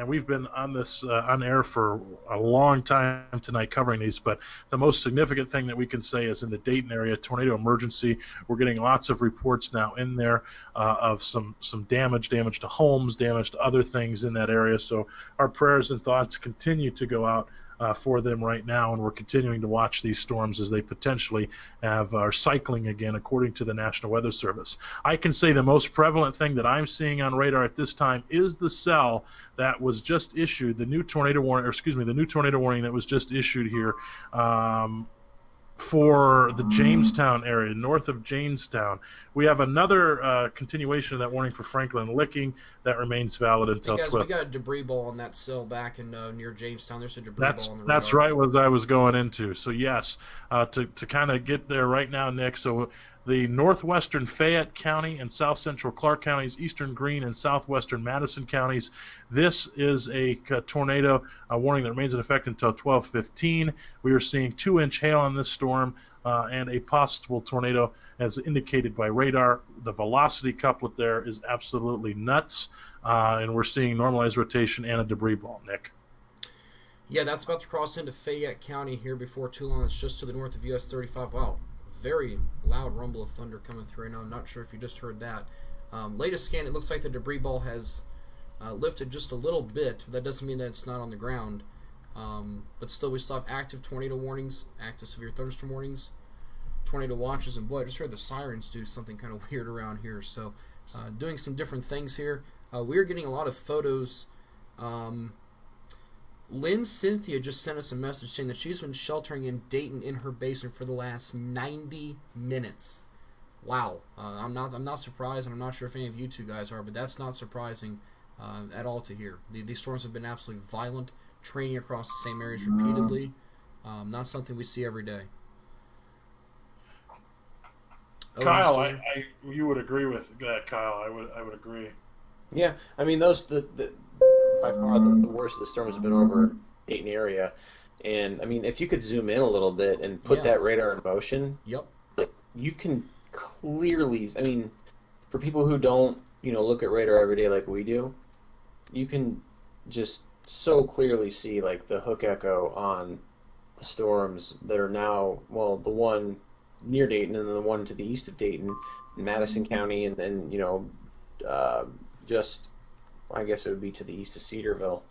we've been on this on air for a long time tonight covering these. But the most significant thing that we can say is in the Dayton area, tornado emergency. We're getting lots of reports now in there of some damage to homes, damage to other things in that area. So our prayers and thoughts continue to go out for them right now, and we're continuing to watch these storms as they potentially are cycling again, according to the National Weather Service. I can say the most prevalent thing that I'm seeing on radar at this time is the cell that was just issued, the new tornado warning, that was just issued here for the Jamestown area, north of Jamestown. We have another continuation of that warning for Franklin and Licking that remains valid until 12. We got a debris ball on that sill back in near Jamestown. There's a debris ball on the radar. That's right, what I was going into. So yes, to kind of get there right now, Nick. So the northwestern Fayette County and south central Clark counties, eastern Greene and southwestern Madison counties. This is a tornado warning that remains in effect until 12:15. We are seeing 2-inch hail on this storm and a possible tornado as indicated by radar. The velocity couplet there is absolutely nuts, and we're seeing normalized rotation and a debris ball, Nick. Yeah, that's about to cross into Fayette County here before too long. It's just to the north of US 35. Wow. Very loud rumble of thunder coming through right now. I'm not sure if you just heard that. Latest scan, it looks like the debris ball has lifted just a little bit. That doesn't mean that it's not on the ground. But still, we still have active tornado warnings, active severe thunderstorm warnings, tornado watches, and boy, I just heard the sirens do something kind of weird around here. So doing some different things here. We're getting a lot of photos. Lynn Cynthia just sent us a message saying that she's been sheltering in Dayton in her basement for the last 90 minutes. Wow. I'm not surprised, and I'm not sure if any of you two guys are, but that's not surprising at all to hear. These storms have been absolutely violent, training across the same areas repeatedly. Not something we see every day. Kyle, you would agree with that, Kyle. I would agree. Yeah, I mean those by far the worst of the storms have been over Dayton area, and I mean if you could zoom in a little bit and put that radar in motion, you can clearly. I mean, for people who don't look at radar every day like we do, you can just so clearly see like the hook echo on the storms that are now the one near Dayton and then the one to the east of Dayton, in Madison County, and then just. I guess it would be to the east of Cedarville.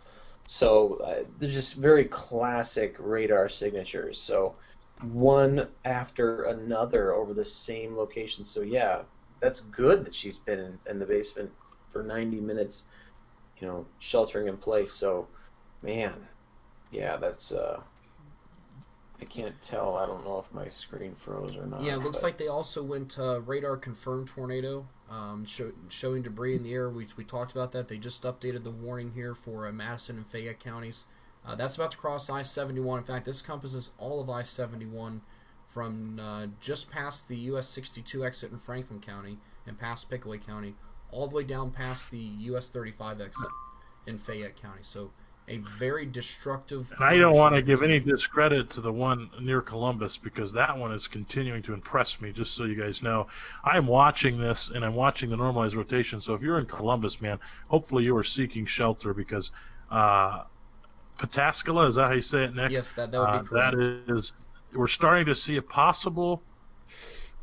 So they're just very classic radar signatures. So one after another over the same location. So yeah, that's good that she's been in the basement for 90 minutes, sheltering in place. So, man, yeah, that's I can't tell. I don't know if my screen froze or not. Yeah, it looks like they also went radar confirmed tornado, showing debris in the air. We talked about that. They just updated the warning here for Madison and Fayette counties. That's about to cross I-71. In fact, this encompasses all of I-71 from just past the US 62 exit in Franklin County and past Pickaway County, all the way down past the US 35 exit in Fayette County. So a very destructive. And I don't want to give any discredit to the one near Columbus because that one is continuing to impress me, just so you guys know. I'm watching this, and I'm watching the normalized rotation. So if you're in Columbus, man, hopefully you are seeking shelter because Pataskala, is that how you say it, Nick? Yes, that would be correct. That is, we're starting to see a possible,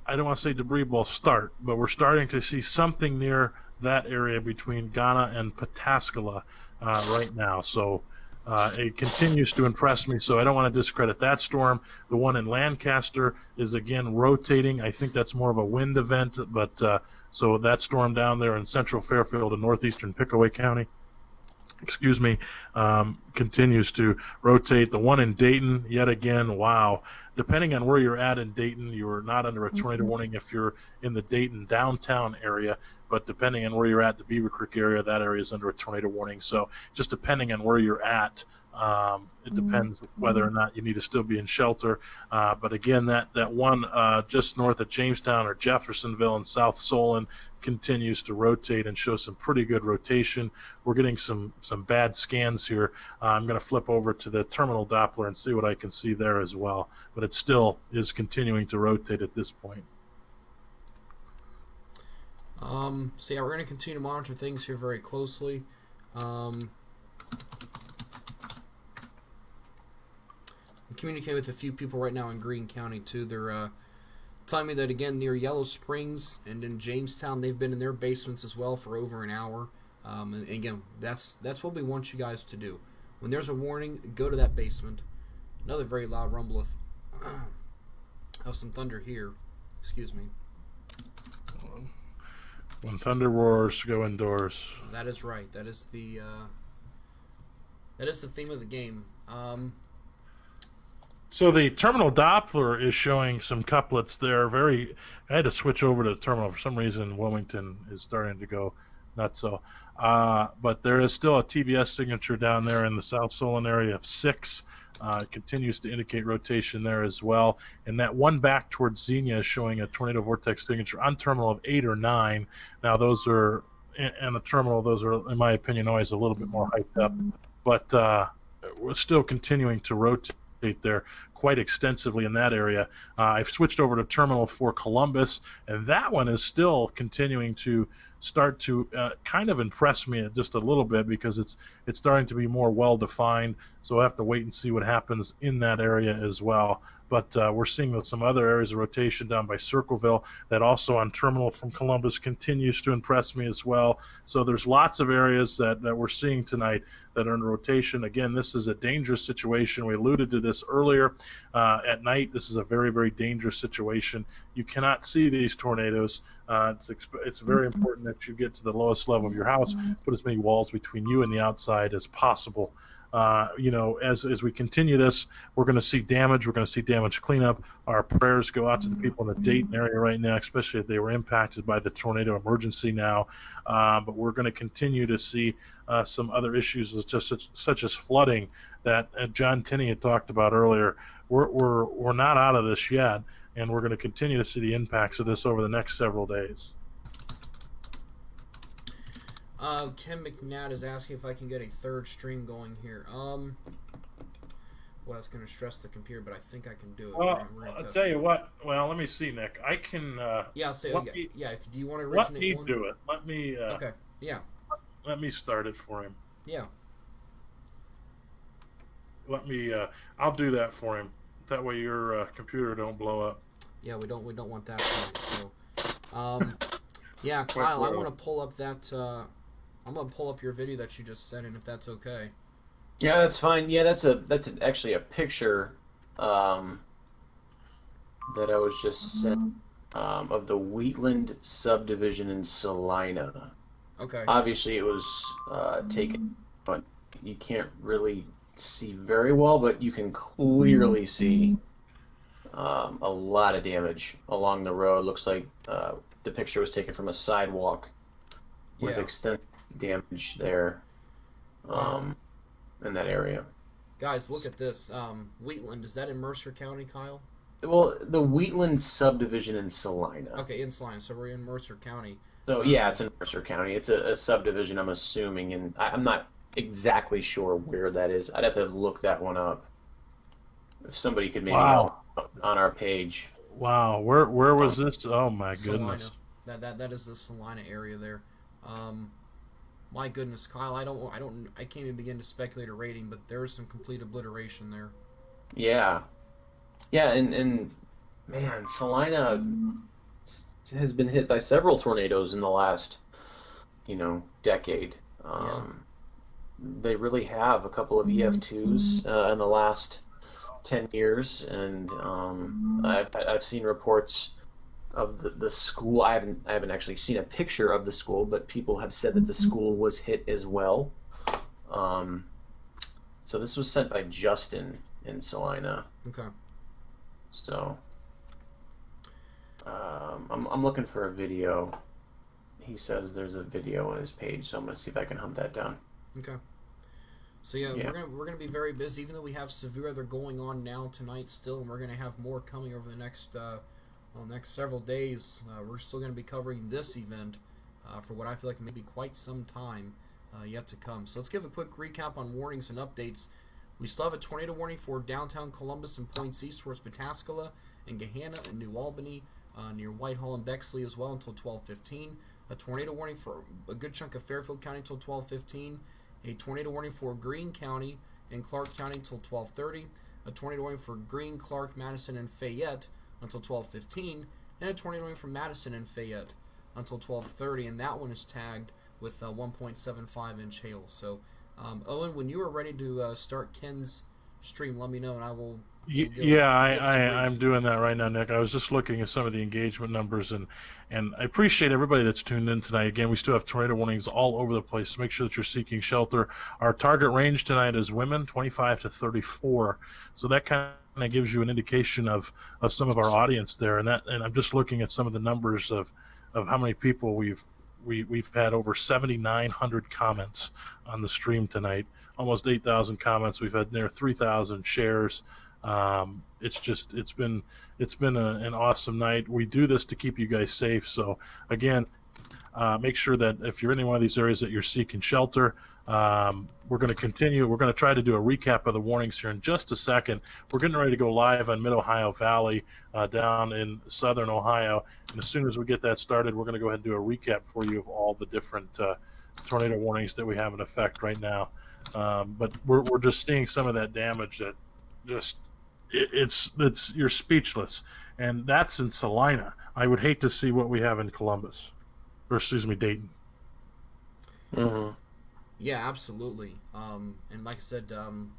I don't want to say debris ball start, but we're starting to see something near that area between Ghana and Pataskala right now. So it continues to impress me, so I don't want to discredit that storm. The one in Lancaster is, again, rotating. I think that's more of a wind event, but so that storm down there in central Fairfield and northeastern Pickaway County, continues to rotate. The one in Dayton, yet again, wow. Depending on where you're at in Dayton, you're not under a tornado warning if you're in the Dayton downtown area, but depending on where you're at, the Beaver Creek area, that area is under a tornado warning. So just depending on where you're at, it depends whether or not you need to still be in shelter. But again, that one just north of Jamestown or Jeffersonville and South Solon continues to rotate and show some pretty good rotation. We're getting some bad scans here. I'm going to flip over to the terminal Doppler and see what I can see there as well. But it still is continuing to rotate at this point. So yeah, we're going to continue to monitor things here very closely. Communicate with a few people right now in Greene County too. They're telling me that again near Yellow Springs and in Jamestown they've been in their basements as well for over an hour. And again, that's what we want you guys to do. When there's a warning, go to that basement. Another very loud rumble of some thunder here. Excuse me. When thunder roars, go indoors. That is right. That is the theme of the game. So the terminal Doppler is showing some couplets there. I had to switch over to the terminal for some reason. Wilmington is starting to go nuts. So, but there is still a TVS signature down there in the South Solon area of 6. It continues to indicate rotation there as well. And that one back towards Xenia is showing a tornado vortex signature on terminal of 8 or 9. Now those are, and the terminal, those are, in my opinion, always a little bit more hyped up. But we're still continuing to rotate there quite extensively in that area. I've switched over to terminal for Columbus, and that one is still continuing to start to kind of impress me just a little bit because it's starting to be more well defined. So we'll have to wait and see what happens in that area as well. But we're seeing some other areas of rotation down by Circleville that also on terminal from Columbus continues to impress me as well. So there's lots of areas that we're seeing tonight that are in rotation. Again, this is a dangerous situation. We alluded to this earlier. At night, this is a very, very dangerous situation. You cannot see these tornadoes. It's very important that you get to the lowest level of your house, put as many walls between you and the outside as possible. As we continue this, we're going to see damage. We're going to see damage cleanup. Our prayers go out to the people in the Dayton area right now, especially if they were impacted by the tornado emergency now. But we're going to continue to see some other issues such as flooding that John Tinney had talked about earlier. We're not out of this yet, and we're going to continue to see the impacts of this over the next several days. Ken McNatt is asking if I can get a third stream going here. Well, that's going to stress the computer, but I think I can do it. Well, I'll tell you what. Well, let me see, Nick. I can. If do you want to originate let me one? do it. Let me. Okay. Yeah. Let me start it for him. Yeah. Let me. I'll do that for him. That way your computer don't blow up. Yeah, we don't want that tonight. So, yeah, Kyle, I want to pull up that. I'm gonna pull up your video that you just sent in, if that's okay. Yeah, that's fine. Yeah, that's actually a picture that I was just sent of the Wheatland subdivision in Salina. Okay. Obviously, it was taken, but you can't really see very well, but you can clearly see a lot of damage along the road. Looks like the picture was taken from a sidewalk with extensive damage there in that area. Guys, look at this. Wheatland, is that in Mercer County, Kyle? Well, the Wheatland subdivision in Salina. Okay, in Salina, so we're in Mercer County. So yeah, it's in Mercer County. It's a subdivision, I'm assuming, and I'm not exactly sure where that is. I'd have to look that one up. If somebody could maybe help on our page. Wow, where was this? Oh my Salina. goodness. That is the Salina area there. My goodness, Kyle, I can't even begin to speculate a rating, but there is some complete obliteration there. Yeah, and man, Salina has been hit by several tornadoes in the last, decade. They really have a couple of EF2s in the last 10 years, and I've seen reports of the school. I haven't actually seen a picture of the school, but people have said that the school was hit as well. So this was sent by Justin in Salina. Okay. So I'm looking for a video. He says there's a video on his page, so I'm gonna see if I can hunt that down. Okay. So yeah. We're gonna be very busy, even though we have severe weather going on now tonight still, and we're gonna have more coming over the next several days. We're still gonna be covering this event for what I feel like maybe quite some time yet to come. So let's give a quick recap on warnings and updates. We still have a tornado warning for downtown Columbus and points east towards Pataskala and Gahanna and New Albany, near Whitehall and Bexley as well until 12:15. A tornado warning for a good chunk of Fairfield County until 12:15. A tornado warning for Greene County and Clark County until 12:30. A tornado warning for Greene, Clark, Madison, and Fayette until 12:15. And a tornado warning for Madison and Fayette until 12:30. And that one is tagged with 1.75-inch hail. So, Owen, when you are ready to start Ken's stream, let me know, and I will. I'm doing that right now, Nick. I was just looking at some of the engagement numbers, and I appreciate everybody that's tuned in tonight. Again, we still have tornado warnings all over the place, so make sure that you're seeking shelter. Our target range tonight is women, 25 to 34. So that kind of gives you an indication of some of our audience there, and I'm just looking at some of the numbers of how many people we've had over 7,900 comments on the stream tonight, almost 8,000 comments. We've had near 3,000 shares. It's been an awesome night. We do this to keep you guys safe. So again, make sure that if you're in any one of these areas that you're seeking shelter, we're going to continue. We're going to try to do a recap of the warnings here in just a second. We're getting ready to go live on Mid-Ohio Valley down in southern Ohio. And as soon as we get that started, we're going to go ahead and do a recap for you of all the different tornado warnings that we have in effect right now. But we're just seeing some of that damage that just you're speechless, and that's in Salina. I would hate to see what we have in Columbus, or excuse me, Dayton. Mm-hmm. Yeah, absolutely. And like I said, Owen,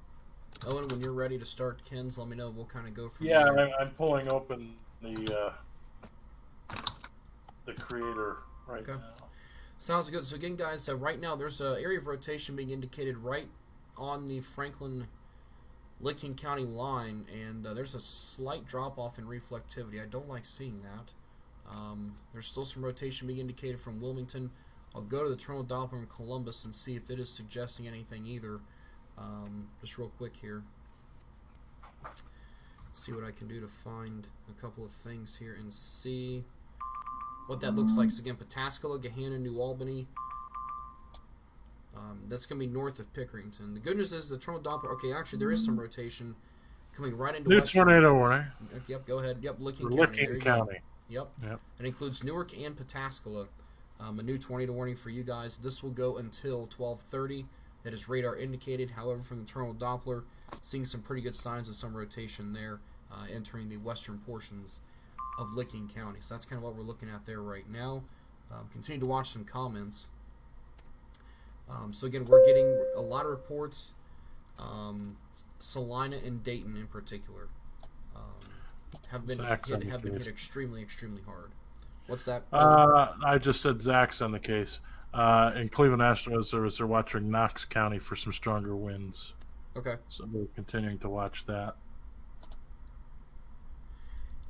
when you're ready to start Ken's, let me know. We'll kind of go from there. Yeah, I'm pulling open the creator right now. Sounds good. So again, guys, right now there's an area of rotation being indicated right on the Franklin-Licking County line, and there's a slight drop-off in reflectivity. I don't like seeing that. There's still some rotation being indicated from Wilmington. I'll go to the terminal Doppler in Columbus and see if it is suggesting anything either. Just real quick here. See what I can do to find a couple of things here and see what that looks like. So again, Pataskala, Gahanna, New Albany. That's going to be north of Pickerington. The good news is the terminal Doppler. Okay, actually there is some rotation coming right into New western. tornado warning. Yep, go ahead. Yep, Licking County. Yep. It includes Newark and Pataskala. A new tornado warning for you guys. This will go until 12:30. That is radar indicated. However, from the terminal Doppler, seeing some pretty good signs of some rotation there, entering the western portions of Licking County. So that's kind of what we're looking at there right now. Continue to watch some comments. So again, we're getting a lot of reports. Salina and Dayton in particular have been hit extremely, extremely hard. What's that? I just said Zach's on the case. In Cleveland National Weather Service, they're watching Knox County for some stronger winds. Okay. So we're continuing to watch that.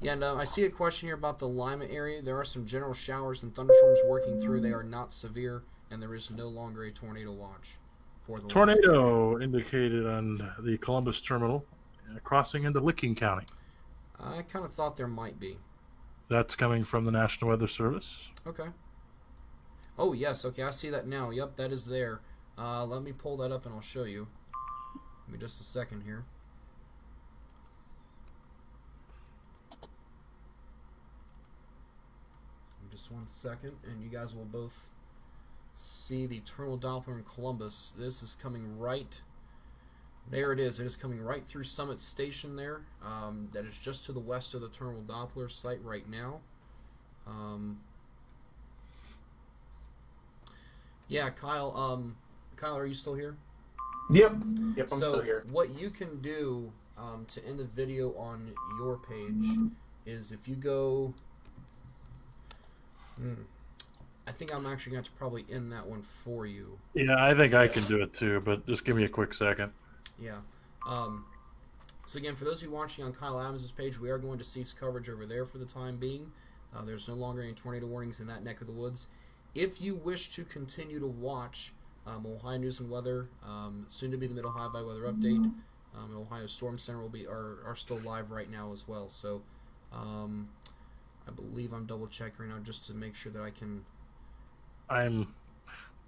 Yeah, and I see a question here about the Lima area. There are some general showers and thunderstorms working through. They are not severe, and there is no longer a tornado watch for the tornado indicated on the Columbus terminal, crossing into Licking County. I kind of thought there might be. That's coming from the National Weather Service. Okay. Oh, yes. Okay, I see that now. Yep, that is there. Let me pull that up and I'll show you. Give me just a second here. Just 1 second, and you guys will both see the terminal Doppler in Columbus. This is coming right... There it is. It is coming right through Summit Station there. That is just to the west of the terminal Doppler site right now. Yeah, Kyle. Kyle, are you still here? Yep, I'm still here. What you can do to end the video on your page is if you go... I think I'm actually going to have to probably end that one for you. Yeah, I think I can do it too, but just give me a quick second. Yeah. So again, for those of you watching on Kyle Adams' page, we are going to cease coverage over there for the time being. There's no longer any tornado warnings in that neck of the woods. If you wish to continue to watch Ohio News and Weather, soon to be the Mid-Ohio Valley Weather Update, Ohio Storm Center are still live right now as well. So I believe I'm double checking right now just to make sure that I can. I'm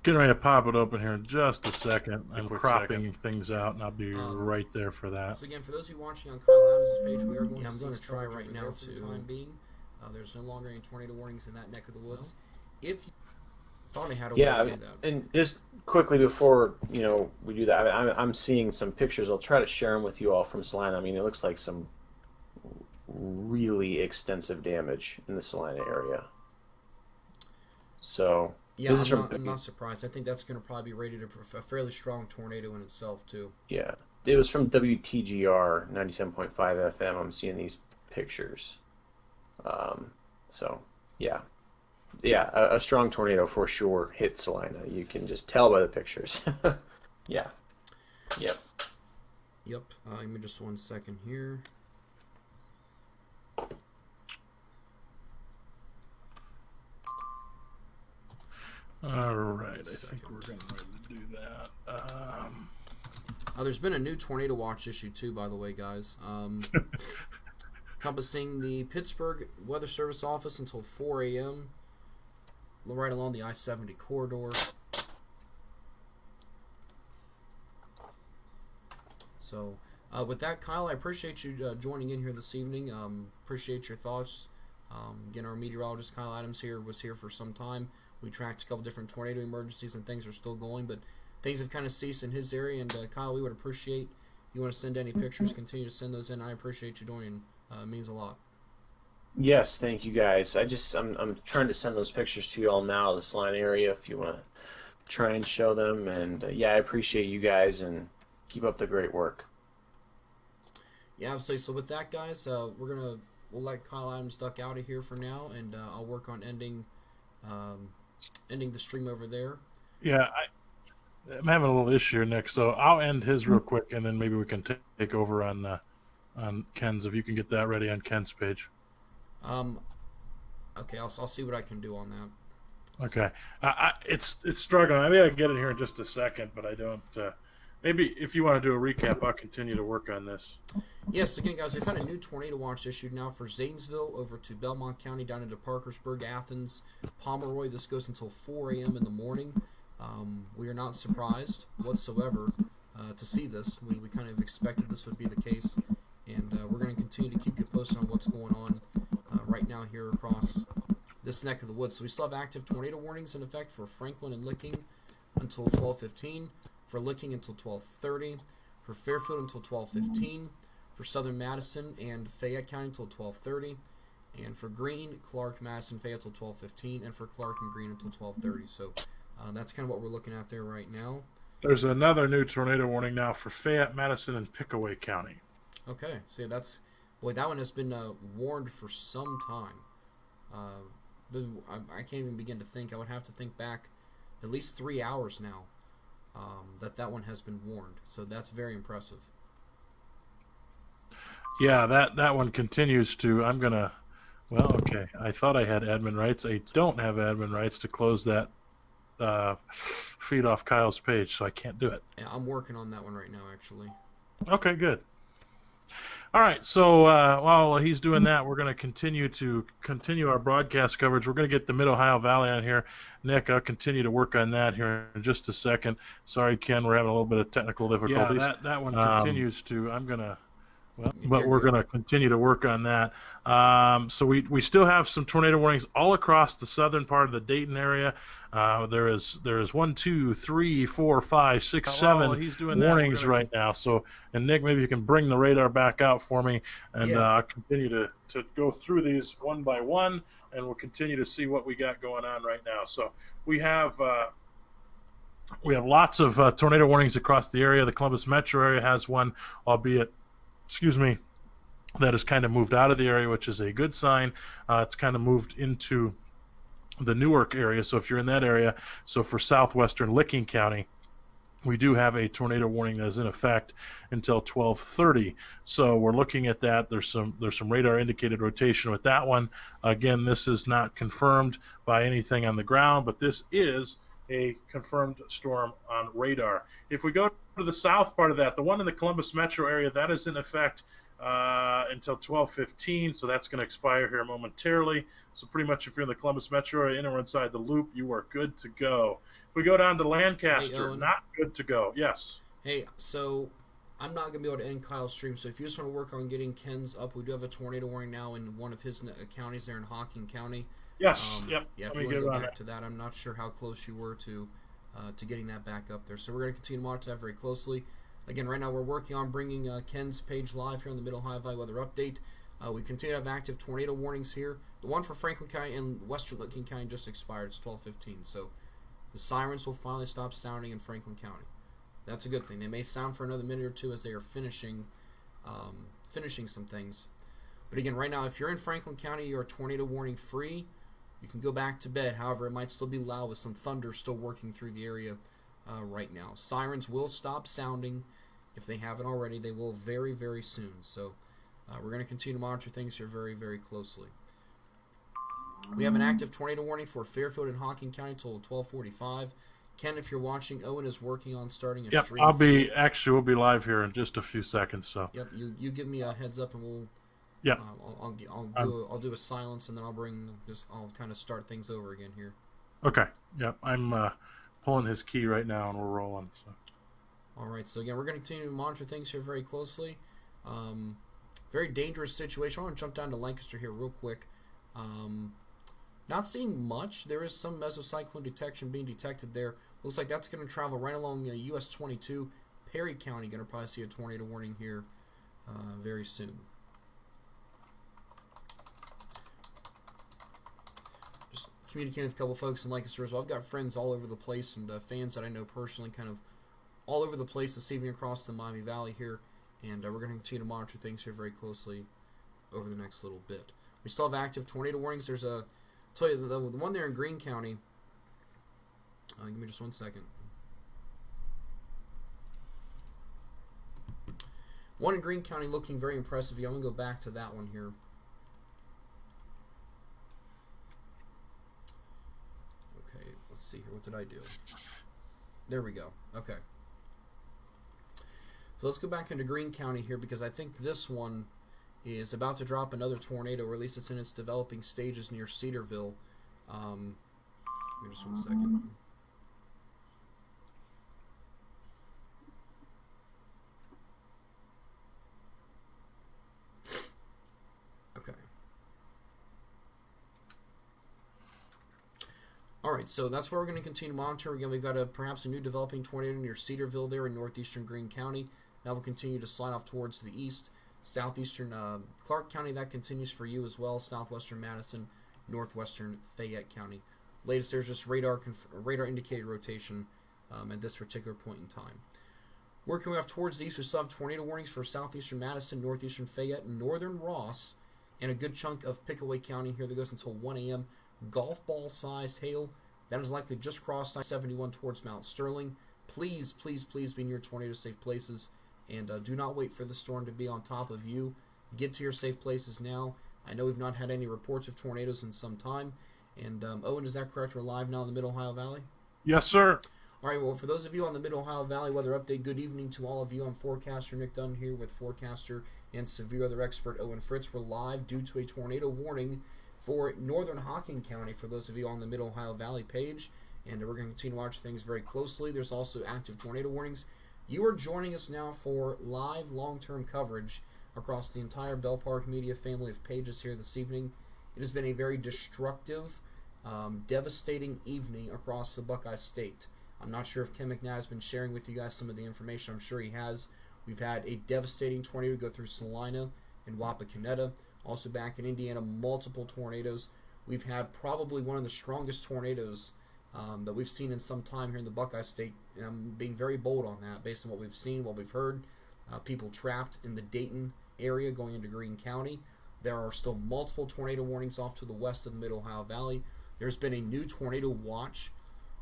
getting ready to pop it open here in just a second. I'm cropping things out, and I'll be right there for that. So again, for those of you watching on Kyle Adams' page, we are going to. I'm going to try right now for the time being. There's no longer any tornado warnings in that neck of the woods. If you thought I had a way to do that. And just quickly before we do that, I'm seeing some pictures. I'll try to share them with you all from Salina. I mean, it looks like some really extensive damage in the Salina area. So yeah, I'm not surprised. I think that's going to probably be rated a fairly strong tornado in itself too. Yeah, it was from WTGR 97.5 FM. I'm seeing these pictures. So yeah, a strong tornado for sure hit Salina. You can just tell by the pictures. Yeah. Yep. Give me just 1 second here. All right, I think we're getting ready to do that. There's been a new tornado watch issue too, by the way, guys. Encompassing the Pittsburgh Weather Service office until 4 a.m. right along the I-70 corridor. So, with that, Kyle, I appreciate you joining in here this evening. Appreciate your thoughts. Again, our meteorologist Kyle Adams was here for some time. We tracked a couple different tornado emergencies, and things are still going, but things have kind of ceased in his area. And Kyle, we would appreciate you want to send any pictures, continue to send those in. I appreciate you joining. It means a lot. Yes, thank you guys. I'm trying to send those pictures to you all now, the Salina area, if you want to try and show them. And I appreciate you guys, and keep up the great work. Yeah, absolutely. So with that, guys, we'll let Kyle Adams duck out of here for now, and I'll work on ending the stream over there. Yeah, I'm having a little issue, Nick. So I'll end his real quick, and then maybe we can take over on Ken's, if you can get that ready on Ken's page. Okay, I'll see what I can do on that. Okay, it's struggling. Maybe I can get it here in just a second, but I don't. Maybe if you want to do a recap, I'll continue to work on this. Yes, again, guys, we've had a new tornado watch issued now for Zanesville over to Belmont County down into Parkersburg, Athens, Pomeroy. This goes until 4 a.m. in the morning. We are not surprised whatsoever to see this. We kind of expected this would be the case, and we're going to continue to keep you posted on what's going on right now here across this neck of the woods. So we still have active tornado warnings in effect for Franklin and Licking until 12:15, for Licking until 12:30, for Fairfield until 12:15, for Southern Madison and Fayette County until 12:30, and for Greene, Clark, Madison, Fayette until 12:15, and for Clark and Greene until 12:30. So that's kind of what we're looking at there right now. There's another new tornado warning now for Fayette, Madison, and Pickaway County. Okay, so that one has been warned for some time. I can't even begin to think. I would have to think back at least 3 hours now that one has been warned. So that's very impressive. Yeah, that one continues to. Okay. I thought I had admin rights. I don't have admin rights to close that feed off Kyle's page, so I can't do it. Yeah, I'm working on that one right now, actually. Okay, good. All right, so while he's doing that, we're going to continue our broadcast coverage. We're going to get the Mid-Ohio Valley on here. Nick, I'll continue to work on that here in just a second. Sorry, Ken, we're having a little bit of technical difficulties. Yeah, that one continues to. We're going to continue to work on that. So we still have some tornado warnings all across the southern part of the Dayton area. There is 1, 2, 3, 4, 5, 6, 7 warnings right now. So, and Nick, maybe you can bring the radar back out for me, and I'll continue to go through these one by one, and we'll continue to see what we got going on right now. So we have lots of tornado warnings across the area. The Columbus metro area has one, albeit that has kind of moved out of the area, which is a good sign. It's kind of moved into the Newark area, so if you're in that area, so for southwestern Licking County, we do have a tornado warning that is in effect until 12:30. So we're looking at that. There's some radar indicated rotation with that one. Again, this is not confirmed by anything on the ground, but this is a confirmed storm on radar. If we go to the south part of that, the one in the Columbus metro area, that is in effect until 12:15, so that's going to expire here momentarily. So pretty much if you're in the Columbus metro area, in or inside the loop, you are good to go. If we go down to Lancaster, not good to go. Yes. Hey, so I'm not going to be able to end Kyle's stream, so if you just want to work on getting Ken's up, we do have a tornado warning now in one of his counties there in Hocking County. Yes. Yep. Yeah, if you want to go back to that, I'm not sure how close you were to getting that back up there. So we're going to continue to monitor that very closely. Again, right now we're working on bringing Ken's page live here on the Mid-Ohio Valley Weather Update. We continue to have active tornado warnings here. The one for Franklin County and Western Licking County just expired. It's 12:15, so the sirens will finally stop sounding in Franklin County. That's a good thing. They may sound for another minute or two as they are finishing some things. But again, right now, if you're in Franklin County, you're tornado warning free. You can go back to bed. However, it might still be loud with some thunder still working through the area right now. Sirens will stop sounding. If they haven't already, they will very, very soon. So we're going to continue to monitor things here very, very closely. We have an active tornado warning for Fairfield and Hocking County until 12:45. Ken, if you're watching, Owen is working on starting a stream. We'll be live here in just a few seconds. So. Yep, you give me a heads up and we'll. Yeah. I'll do a silence and then I'll kind of start things over again here. Okay. Yep. I'm pulling his key right now and we're rolling. So. All right. So again, we're going to continue to monitor things here very closely. Very dangerous situation. I want to jump down to Lancaster here real quick. Not seeing much. There is some mesocyclone detection being detected there. Looks like that's going to travel right along US 22. Perry County going to probably see a tornado warning here very soon. Just communicating with a couple folks in Lancaster as well. I've got friends all over the place and fans that I know personally kind of all over the place this evening across the Miami Valley here. And we're going to continue to monitor things here very closely over the next little bit. We still have active tornado warnings. There's a... I'll tell you, the one there in Greene County... give me just 1 second. One in Greene County looking very impressive. I'm going to go back to that one here. Okay, let's see here. What did I do? There we go. Okay. So let's go back into Greene County here because I think this one is about to drop another tornado, or at least it's in its developing stages near Cedarville. Give me just 1 second. Okay. Alright, so that's where we're going to continue to monitor. Again, we've got perhaps a new developing tornado near Cedarville there in northeastern Greene County. That will continue to slide off towards the east. Southeastern Clark County, that continues for you as well. Southwestern Madison, northwestern Fayette County. Latest, there's just radar indicated rotation at this particular point in time. Working off towards the east, we still have tornado warnings for southeastern Madison, northeastern Fayette, northern Ross, and a good chunk of Pickaway County here that goes until 1 a.m. Golf ball size hail. That is likely just crossed I-71 towards Mount Sterling. Please, please, please be in your tornado safe places. And do not wait for the storm to be on top of you. Get to your safe places now. I know we've not had any reports of tornadoes in some time. And Owen, is that correct? We're live now in the Mid-Ohio Valley? Yes, sir. All right, well, for those of you on the Mid-Ohio Valley Weather Update, good evening to all of you. I'm forecaster Nick Dunn here with forecaster and severe weather expert Owen Fritz. We're live due to a tornado warning for northern Hocking County for those of you on the Mid-Ohio Valley page. And we're going to continue to watch things very closely. There's also active tornado warnings. You are joining us now for live long-term coverage across the entire Bell Park Media family of pages here this evening. It has been a very destructive, devastating evening across the Buckeye State. I'm not sure if Ken McNatt has been sharing with you guys some of the information. I'm sure he has. We've had a devastating tornado go through Salina and Wapakoneta. Also back in Indiana, multiple tornadoes. We've had probably one of the strongest tornadoes that we've seen in some time here in the Buckeye State, and I'm being very bold on that based on what we've seen, what we've heard. People trapped in the Dayton area going into Greene County. There are still multiple tornado warnings off to the west of the Mid-Ohio Valley. There's been a new tornado watch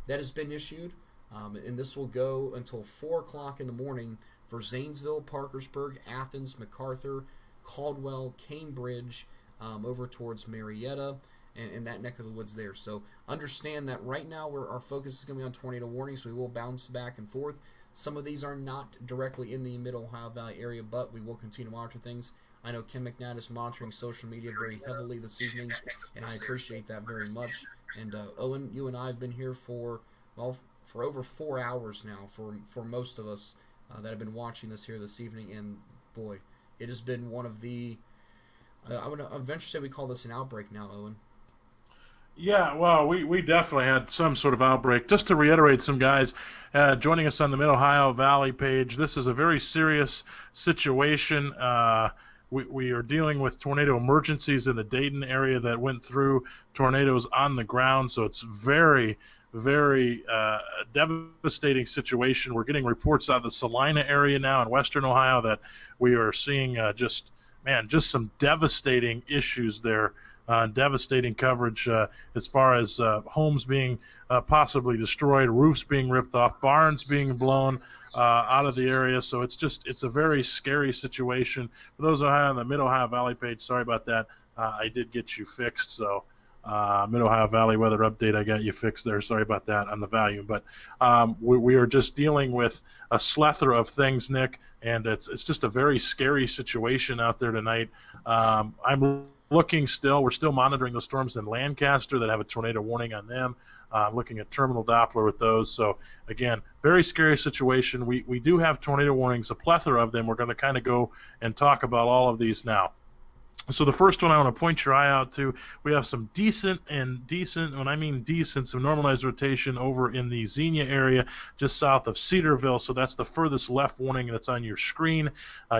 that has been issued. And this will go until 4 o'clock in the morning for Zanesville, Parkersburg, Athens, MacArthur, Caldwell, Cambridge, over towards Marietta, and that neck of the woods there. So understand that right now our focus is going to be on tornado warnings. We will bounce back and forth. Some of these are not directly in the Mid-Ohio Valley area, but we will continue to monitor things. I know Ken McNatt is monitoring social media very heavily this evening, and I appreciate that very much. And Owen, you and I have been here for over 4 hours now for most of us that have been watching this here this evening, and boy, it has been one of the I would venture to say we call this an outbreak now, Owen. Yeah, well, we definitely had some sort of outbreak. Just to reiterate, some guys joining us on the Mid-Ohio Valley page, this is a very serious situation. We are dealing with tornado emergencies in the Dayton area that went through tornadoes on the ground, so it's very, very devastating situation. We're getting reports out of the Salina area now in western Ohio that we are seeing just some devastating issues there. Devastating coverage as far as homes being possibly destroyed, roofs being ripped off, barns being blown out of the area. So it's a very scary situation. For those on the Mid-Ohio Valley page, sorry about that. I did get you fixed. So Mid-Ohio Valley weather update, I got you fixed there. Sorry about that on the volume. But we are just dealing with a plethora of things, Nick, and it's just a very scary situation out there tonight. I'm we're still monitoring the storms in Lancaster that have a tornado warning on them. Looking at terminal Doppler with those. So again, very scary situation. We do have tornado warnings, a plethora of them. We're going to kind of go and talk about all of these now. So the first one I want to point your eye out to, we have some decent, when I mean decent, some normalized rotation over in the Xenia area just south of Cedarville. So that's the furthest left warning that's on your screen.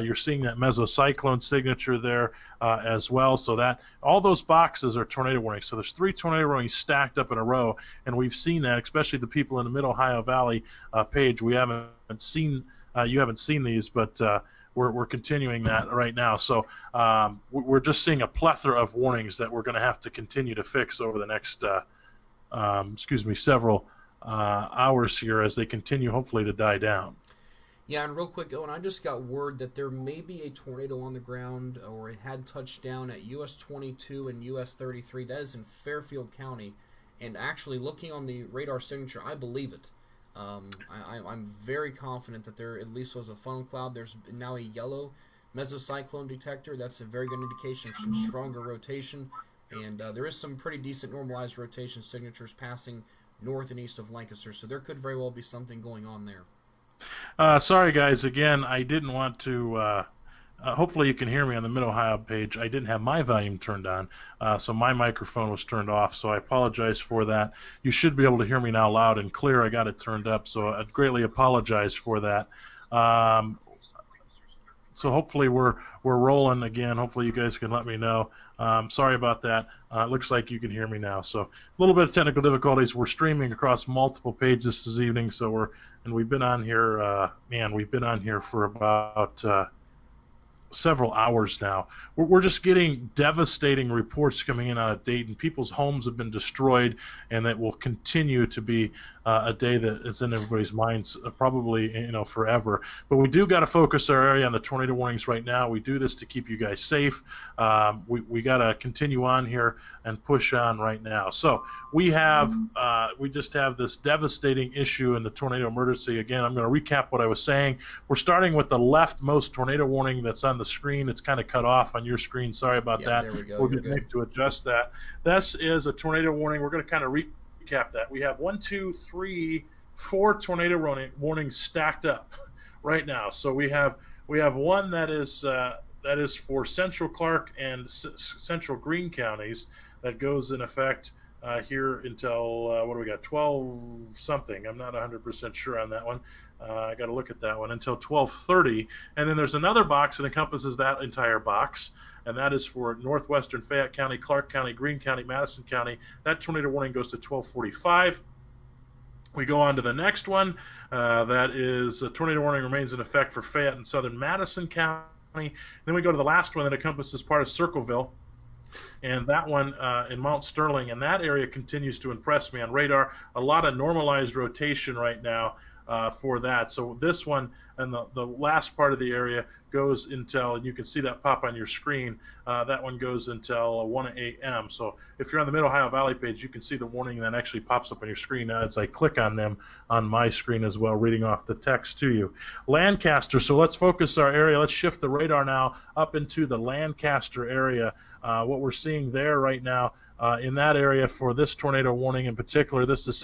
You're seeing that mesocyclone signature there as well. So that all those boxes are tornado warnings. So there's 3 tornado warnings stacked up in a row, and we've seen that, especially the people in the Mid-Ohio Valley page. We haven't seen you haven't seen these, but we're continuing that right now. So we're just seeing a plethora of warnings that we're going to have to continue to fix over the next, several hours here as they continue, hopefully, to die down. Yeah, and real quick, Owen, I just got word that there may be a tornado on the ground, or it had touched down at US 22 and US 33. That is in Fairfield County. And actually, looking on the radar signature, I believe it. I'm very confident that there at least was a funnel cloud. There's now a yellow mesocyclone detector. That's a very good indication of some stronger rotation. And there is some pretty decent normalized rotation signatures passing north and east of Lancaster. So there could very well be something going on there. Sorry, guys. Again, I didn't want to... hopefully you can hear me on the Mid-Ohio page. I didn't have my volume turned on, so my microphone was turned off, so I apologize for that. You should be able to hear me now loud and clear. I got it turned up, so I greatly apologize for that. So hopefully we're rolling again. Hopefully you guys can let me know. Sorry about that. It looks like you can hear me now. So a little bit of technical difficulties. We're streaming across multiple pages this evening, so we've been on here. We've been on here for about several hours now. We're just getting devastating reports coming in out of Dayton. People's homes have been destroyed, and that will continue to be a day that is in everybody's minds probably forever. But we do got to focus our area on the tornado warnings right now. We do this to keep you guys safe. We got to continue on here and push on right now. So we just have this devastating issue in the tornado emergency. Again, I'm going to recap what I was saying. We're starting with the leftmost tornado warning that's on the screen. It's kind of cut off on your screen. Sorry about that. There we go. We'll get Nick to adjust that. This is a tornado warning. We're going to kind of recap that. We have 4 tornado warnings stacked up right now. So we have one that is for Central Clark and Central Greene counties that goes in effect here until what do we got? 12 something. I'm not 100% sure on that one. I got to look at that one until 12:30, and then there's another box that encompasses that entire box, and that is for northwestern Fayette County, Clark County, Greene County, Madison County. That tornado warning goes to 12:45. We go on to the next one. That is a tornado warning remains in effect for Fayette and southern Madison County. Then we go to the last one that encompasses part of Circleville. And that one in Mount Sterling, and that area continues to impress me on radar. A lot of normalized rotation right now for that. So this one and the last part of the area goes until, and you can see that pop on your screen, that one goes until 1 a.m. So if you're on the Mid-Ohio Valley page, you can see the warning that actually pops up on your screen as I click on them on my screen as well, reading off the text to you. Lancaster, so let's focus our area. Let's shift the radar now up into the Lancaster area. What we're seeing there right now in that area for this tornado warning in particular, this is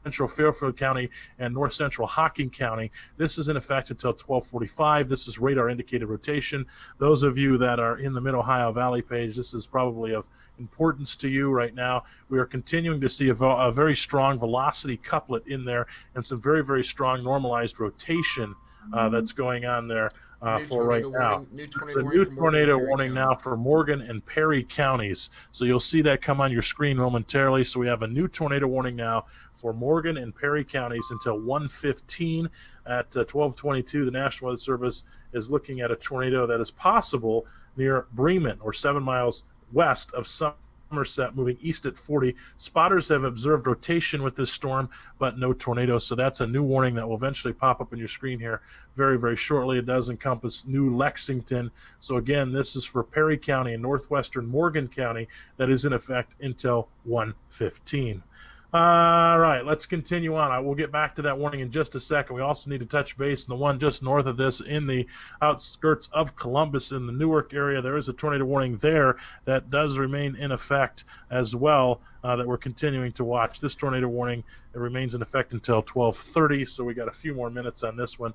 Central Fairfield County and North Central Hocking County. This is in effect until 12:45. This is radar indicated rotation. Those of you that are in the Mid-Ohio Valley page, this is probably of importance to you right now. We are continuing to see a very strong velocity couplet in there and some very, very strong normalized rotation that's going on there. For right now. It's a new tornado warning now for Morgan and Perry counties. So you'll see that come on your screen momentarily. So we have a new tornado warning now for Morgan and Perry counties until 1:15. At 12:22, the National Weather Service is looking at a tornado that is possible near Bremen, or 7 miles west of Somerset, moving east at 40. Spotters have observed rotation with this storm, but no tornadoes. So that's a new warning that will eventually pop up on your screen here very, very shortly. It does encompass New Lexington. So again, this is for Perry County and northwestern Morgan County. That is in effect until 1:15. All right, let's continue on. We'll get back to that warning in just a second. We also need to touch base on the one just north of this in the outskirts of Columbus in the Newark area. There is a tornado warning there that does remain in effect as well that we're continuing to watch. This tornado warning, it remains in effect until 12:30, so we got a few more minutes on this one.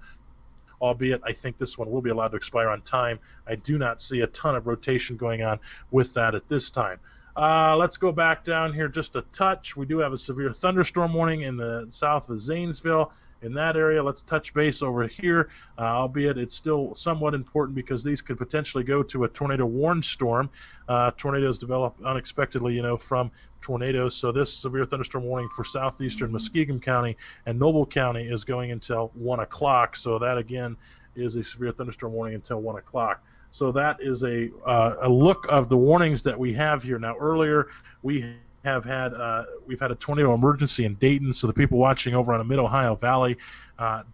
Albeit, I think this one will be allowed to expire on time. I do not see a ton of rotation going on with that at this time. Let's go back down here just a touch. We do have a severe thunderstorm warning in the south of Zanesville. In that area, let's touch base over here, albeit it's still somewhat important because these could potentially go to a tornado warned storm. Tornadoes develop unexpectedly, from tornadoes. So this severe thunderstorm warning for southeastern Muskegon County and Noble County is going until 1 o'clock. So that, again, is a severe thunderstorm warning until 1 o'clock. So that is a look of the warnings that we have here. Now, earlier we've had a tornado emergency in Dayton. So the people watching over on the Mid-Ohio Valley,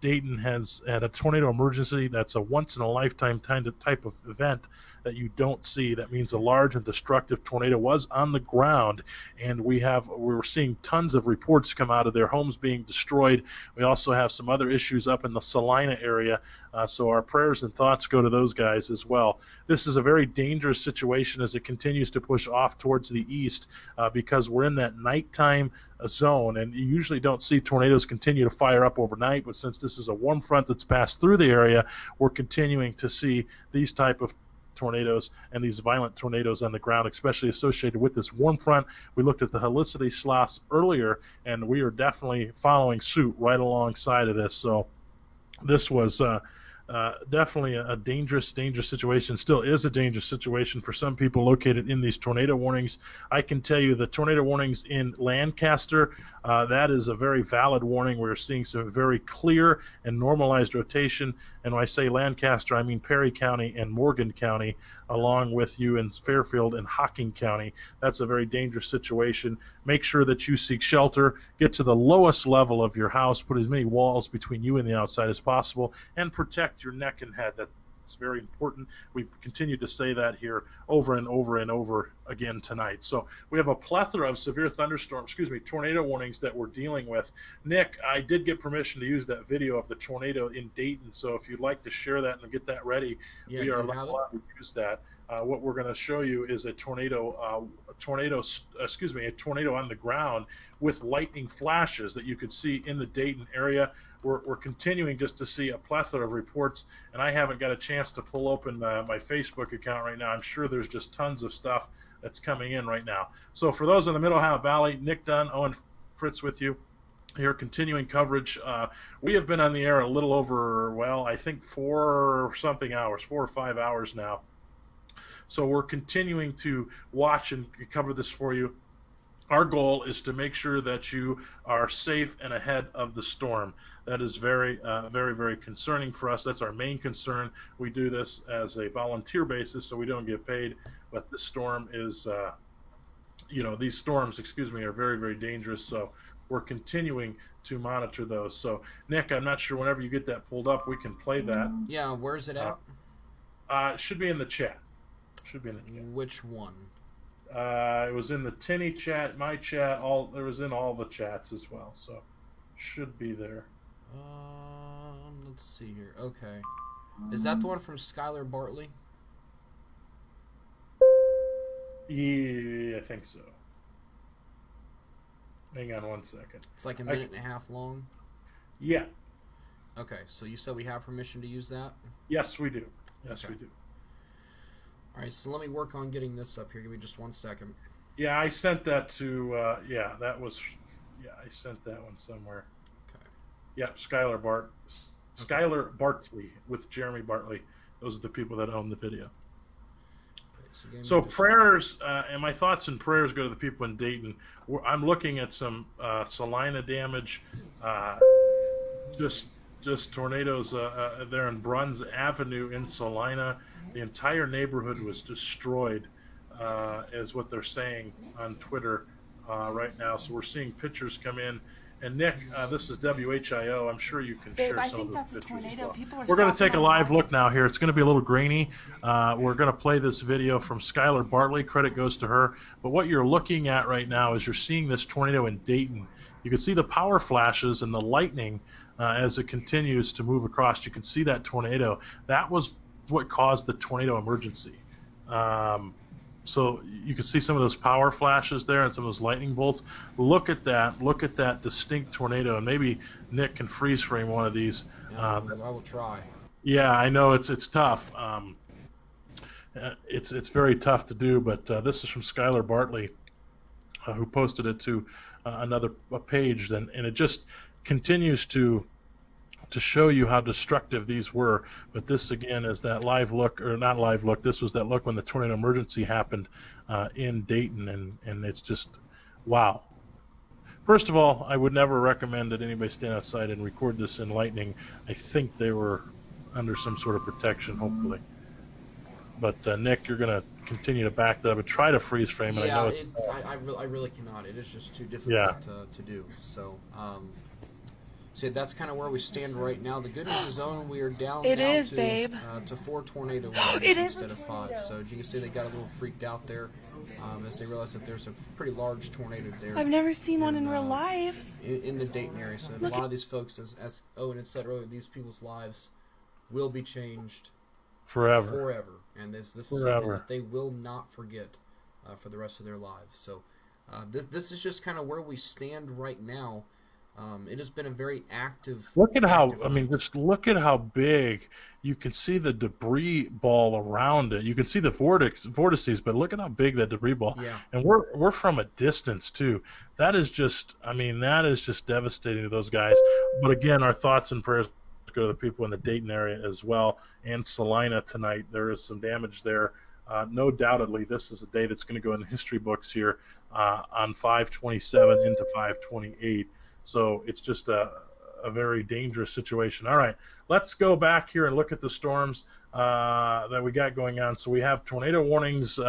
Dayton has had a tornado emergency. That's a once-in-a-lifetime type of event that you don't see. That means a large and destructive tornado was on the ground, and we're seeing tons of reports come out of their homes being destroyed. We also have some other issues up in the Salina area, so our prayers and thoughts go to those guys as well. This is a very dangerous situation as it continues to push off towards the east because we're in that nighttime zone, and you usually don't see tornadoes continue to fire up overnight, but since this is a warm front that's passed through the area, we're continuing to see these type of tornadoes and these violent tornadoes on the ground, especially associated with this warm front. We looked at the Helicity sloughs earlier, and we are definitely following suit right alongside of this. So this was definitely a dangerous situation. Still is a dangerous situation for some people located in these tornado warnings. I can tell you the tornado warnings in Lancaster, that is a very valid warning. We're seeing some very clear and normalized rotation. And when I say Lancaster, I mean Perry County and Morgan County, along with you in Fairfield and Hocking County. That's a very dangerous situation. Make sure that you seek shelter, get to the lowest level of your house, put as many walls between you and the outside as possible, and protect your neck and head. That's very important. We've continued to say that here over and over and over again tonight. So we have a plethora of severe tornado warnings that we're dealing with. Nick, I did get permission to use that video of the tornado in Dayton, so if you'd like to share that and get that ready, we are allowed to use that. What we're going to show you is a tornado on the ground with lightning flashes that you could see in the Dayton area. We're continuing just to see a plethora of reports, and I haven't got a chance to pull open my Facebook account right now. I'm sure there's just tons of stuff that's coming in right now. So for those in the Mid-Ohio Valley, Nick Dunn, Owen, Fritz with you here, continuing coverage. We have been on the air a little over, I think 4 or 5 hours now. So we're continuing to watch and cover this for you. Our goal is to make sure that you are safe and ahead of the storm. That is very, very concerning for us. That's our main concern. We do this as a volunteer basis, so we don't get paid. but this storm is, these storms, are very, very dangerous. So we're continuing to monitor those. So Nick, I'm not sure whenever you get that pulled up, we can play that. Yeah, where's it at? It should be in the chat. Which one? It was in the Tinney chat, my chat. It was in all the chats as well. So should be there. Let's see here. Okay, is that the one from Skylar Bartley? Yeah, I think so. Hang on one second. It's like a minute and a half long. Yeah. Okay, so you said we have permission to use that? Yes, we do. Yes, okay. We do. All right, so let me work on getting this up here. Give me just 1 second. Yeah, I sent that to. I sent that one somewhere. Okay. Yeah, Skylar Bartley with Jeremy Bartley. Those are the people that own the video. Okay, so prayers, and my thoughts and prayers go to the people in Dayton. I'm looking at some Salina damage, just tornadoes there in Bruns Avenue in Salina. The entire neighborhood was destroyed, is what they're saying on Twitter right now. So we're seeing pictures come in. And Nick, this is WHIO. I'm sure you can share some of the pictures as well. We're going to take a live look now here. It's going to be a little grainy. We're going to play this video from Skylar Bartley. Credit goes to her. But what you're looking at right now is you're seeing this tornado in Dayton. You can see the power flashes and the lightning as it continues to move across. You can see that tornado. That was what caused the tornado emergency. So you can see some of those power flashes there and some of those lightning bolts. Look at that. Look at that distinct tornado. And maybe Nick can freeze frame one of these. Yeah, I will try. Yeah, I know it's tough. It's very tough to do. But this is from Skylar Bartley, who posted it to a page. And it just continues to show you how destructive these were. But this again is that live look, or not live look, this was that look when the tornado emergency happened in Dayton, and it's just wow. First of all, I would never recommend that anybody stand outside and record this in lightning. I think they were under some sort of protection, hopefully. But Nick, you're going to continue to back that up and try to freeze frame it. Yeah, I know I really cannot. It is just too difficult to do. So that's kind of where we stand right now. The good news is, Owen, we are down to 4 tornado warnings instead of 5. So as you can see, they got a little freaked out there as they realized that there's a pretty large tornado there. I've never seen one in real life. In the Dayton area. So a lot of these folks, as Owen had said earlier, these people's lives will be changed forever. And this is something that they will not forget for the rest of their lives. So this is just kind of where we stand right now. It has been a very active. Look at just look at how big you can see the debris ball around it. You can see the vortices, but look at how big that debris ball. Yeah. And we're from a distance too. That is just devastating to those guys. But again, our thoughts and prayers go to the people in the Dayton area as well, and Salina tonight. There is some damage there. No doubtedly, this is a day that's going to go in the history books here on 5/27 into 5/28. So it's just a very dangerous situation. All right, let's go back here and look at the storms that we got going on. So we have tornado warnings.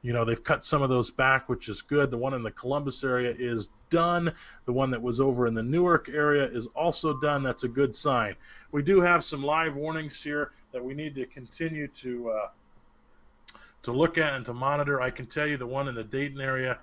They've cut some of those back, which is good. The one in the Columbus area is done. The one that was over in the Newark area is also done. That's a good sign. We do have some live warnings here that we need to continue to look at and to monitor. I can tell you the one in the Dayton area,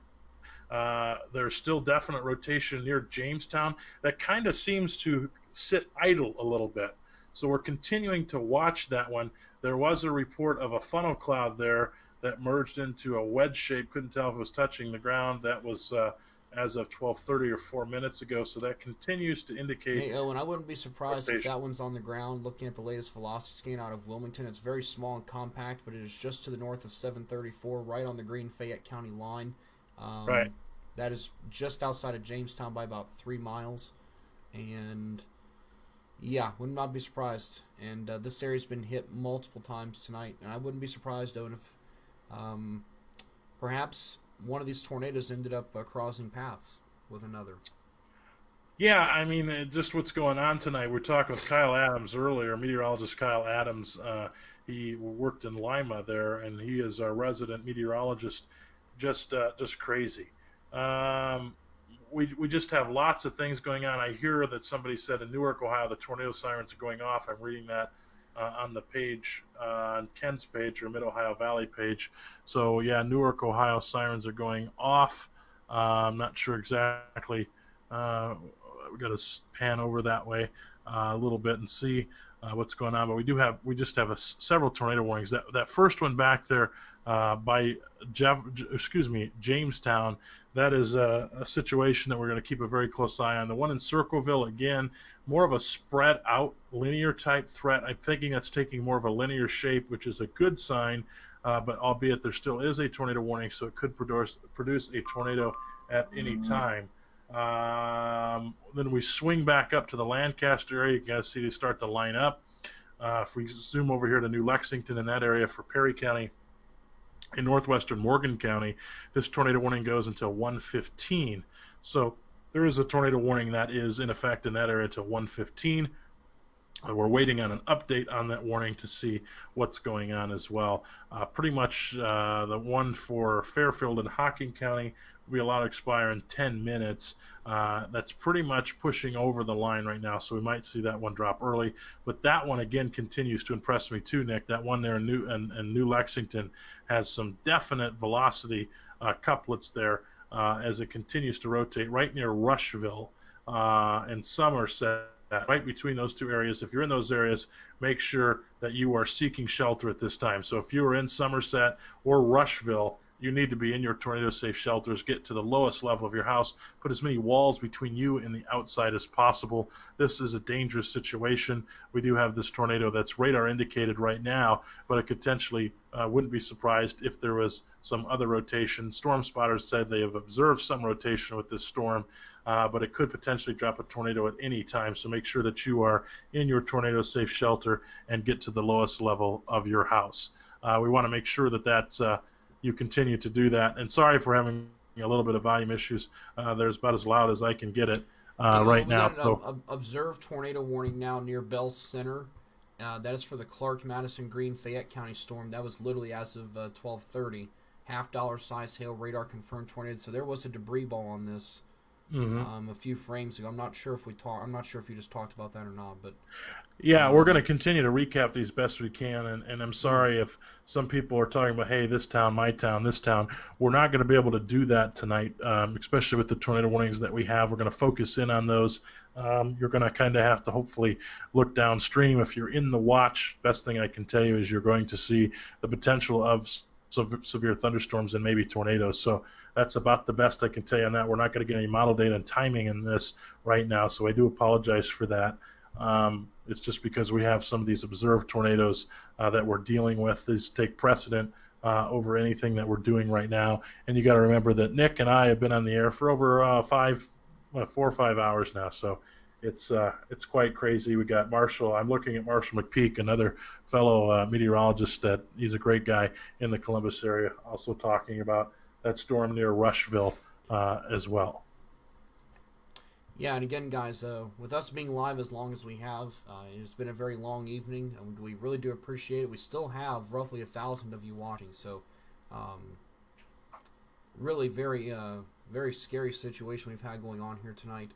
there's still definite rotation near Jamestown. That kind of seems to sit idle a little bit. So we're continuing to watch that one. There was a report of a funnel cloud there that merged into a wedge shape. Couldn't tell if it was touching the ground. That was as of 12:30 or 4 minutes ago. So that continues to indicate. Hey, Owen, I wouldn't be surprised if that one's on the ground. Looking at the latest velocity scan out of Wilmington, it's very small and compact, but it is just to the north of 734, right on the Green Fayette County line. Right. That is just outside of Jamestown by about 3 miles. And, yeah, would not be surprised. And this area's been hit multiple times tonight. And I wouldn't be surprised, Owen, if perhaps one of these tornadoes ended up crossing paths with another. Yeah, I mean, just what's going on tonight. We're talking with Kyle Adams earlier, meteorologist Kyle Adams, He worked in Lima there, and he is our resident meteorologist. Just crazy. We just have lots of things going on. I hear that somebody said in Newark, Ohio, the tornado sirens are going off. I'm reading that on the page, on Ken's page or Mid-Ohio Valley page. So, yeah, Newark, Ohio sirens are going off. I'm not sure exactly. We got to pan over that way a little bit and see what's going on. But we just have several tornado warnings. That first one back there by Jamestown, that is a situation that we're going to keep a very close eye on. The one in Circleville, again, more of a spread out linear type threat. I'm thinking that's taking more of a linear shape, which is a good sign, but albeit there still is a tornado warning, so it could produce a tornado at any time. Then we swing back up to the Lancaster area. You guys see they start to line up. If we zoom over here to New Lexington in that area for Perry County, in northwestern Morgan County, this tornado warning goes until 1:15. So there is a tornado warning that is in effect in that area until 1:15. We're waiting on an update on that warning to see what's going on as well. Pretty much the one for Fairfield and Hocking County will be allowed to expire in 10 minutes. That's pretty much pushing over the line right now, so we might see that one drop early. But that one, again, continues to impress me too, Nick. That one there in New Lexington has some definite velocity couplets there as it continues to rotate right near Rushville and Somerset. Right between those two areas. If you're in those areas, make sure that you are seeking shelter at this time. So if you are in Somerset or Rushville, you need to be in your tornado-safe shelters. Get to the lowest level of your house. Put as many walls between you and the outside as possible. This is a dangerous situation. We do have this tornado that's radar indicated right now, but it potentially wouldn't be surprised if there was some other rotation. Storm spotters said they have observed some rotation with this storm, but it could potentially drop a tornado at any time. So make sure that you are in your tornado-safe shelter and get to the lowest level of your house. We want to make sure that that's you continue to do that. And sorry for having a little bit of volume issues. There's about as loud as I can get it right now. We got an observed tornado warning now near Bell Center. That is for the Clark, Madison, Greene, Fayette County storm. That was literally as of 12:30. $0.5 size hail, radar confirmed tornado. So there was a debris ball on this a few frames ago. I'm not sure if you just talked about that or not, but yeah, we're going to continue to recap these best we can, and I'm sorry if some people are talking about, hey, this town, my town, this town. We're not going to be able to do that tonight, especially with the tornado warnings that we have. We're going to focus in on those. You're going to kind of have to hopefully look downstream. If you're in the watch, best thing I can tell you is you're going to see the potential of severe thunderstorms and maybe tornadoes. So that's about the best I can tell you on that. We're not going to get any model data and timing in this right now, so I do apologize for that. It's just because we have some of these observed tornadoes that we're dealing with. These take precedent over anything that we're doing right now. And you got to remember that Nick and I have been on the air for over 4 or 5 hours now, so it's quite crazy. We got Marshall. I'm looking at Marshall McPeak, another fellow meteorologist. That he's a great guy in the Columbus area, also talking about that storm near Rushville as well. Yeah, and again, guys, with us being live as long as we have, it's been a very long evening, and we really do appreciate it. We still have roughly 1,000 of you watching, so really very, very scary situation we've had going on here tonight.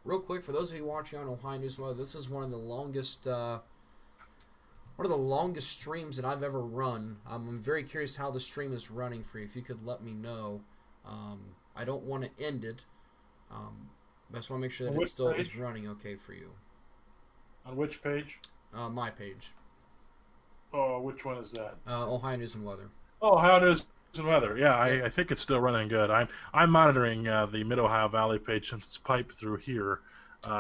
Real quick, for those of you watching on Ohio News and Weather, this is one of the longest streams that I've ever run. I'm very curious how the stream is running for you. If you could let me know. I don't want to end it. I just want to make sure that it still is running okay for you. On which page? My page. Oh, which one is that? Ohio News and Weather. Oh, Ohio News and Weather. Yeah, I think it's still running good. I'm monitoring the Mid-Ohio Valley page since it's piped through here.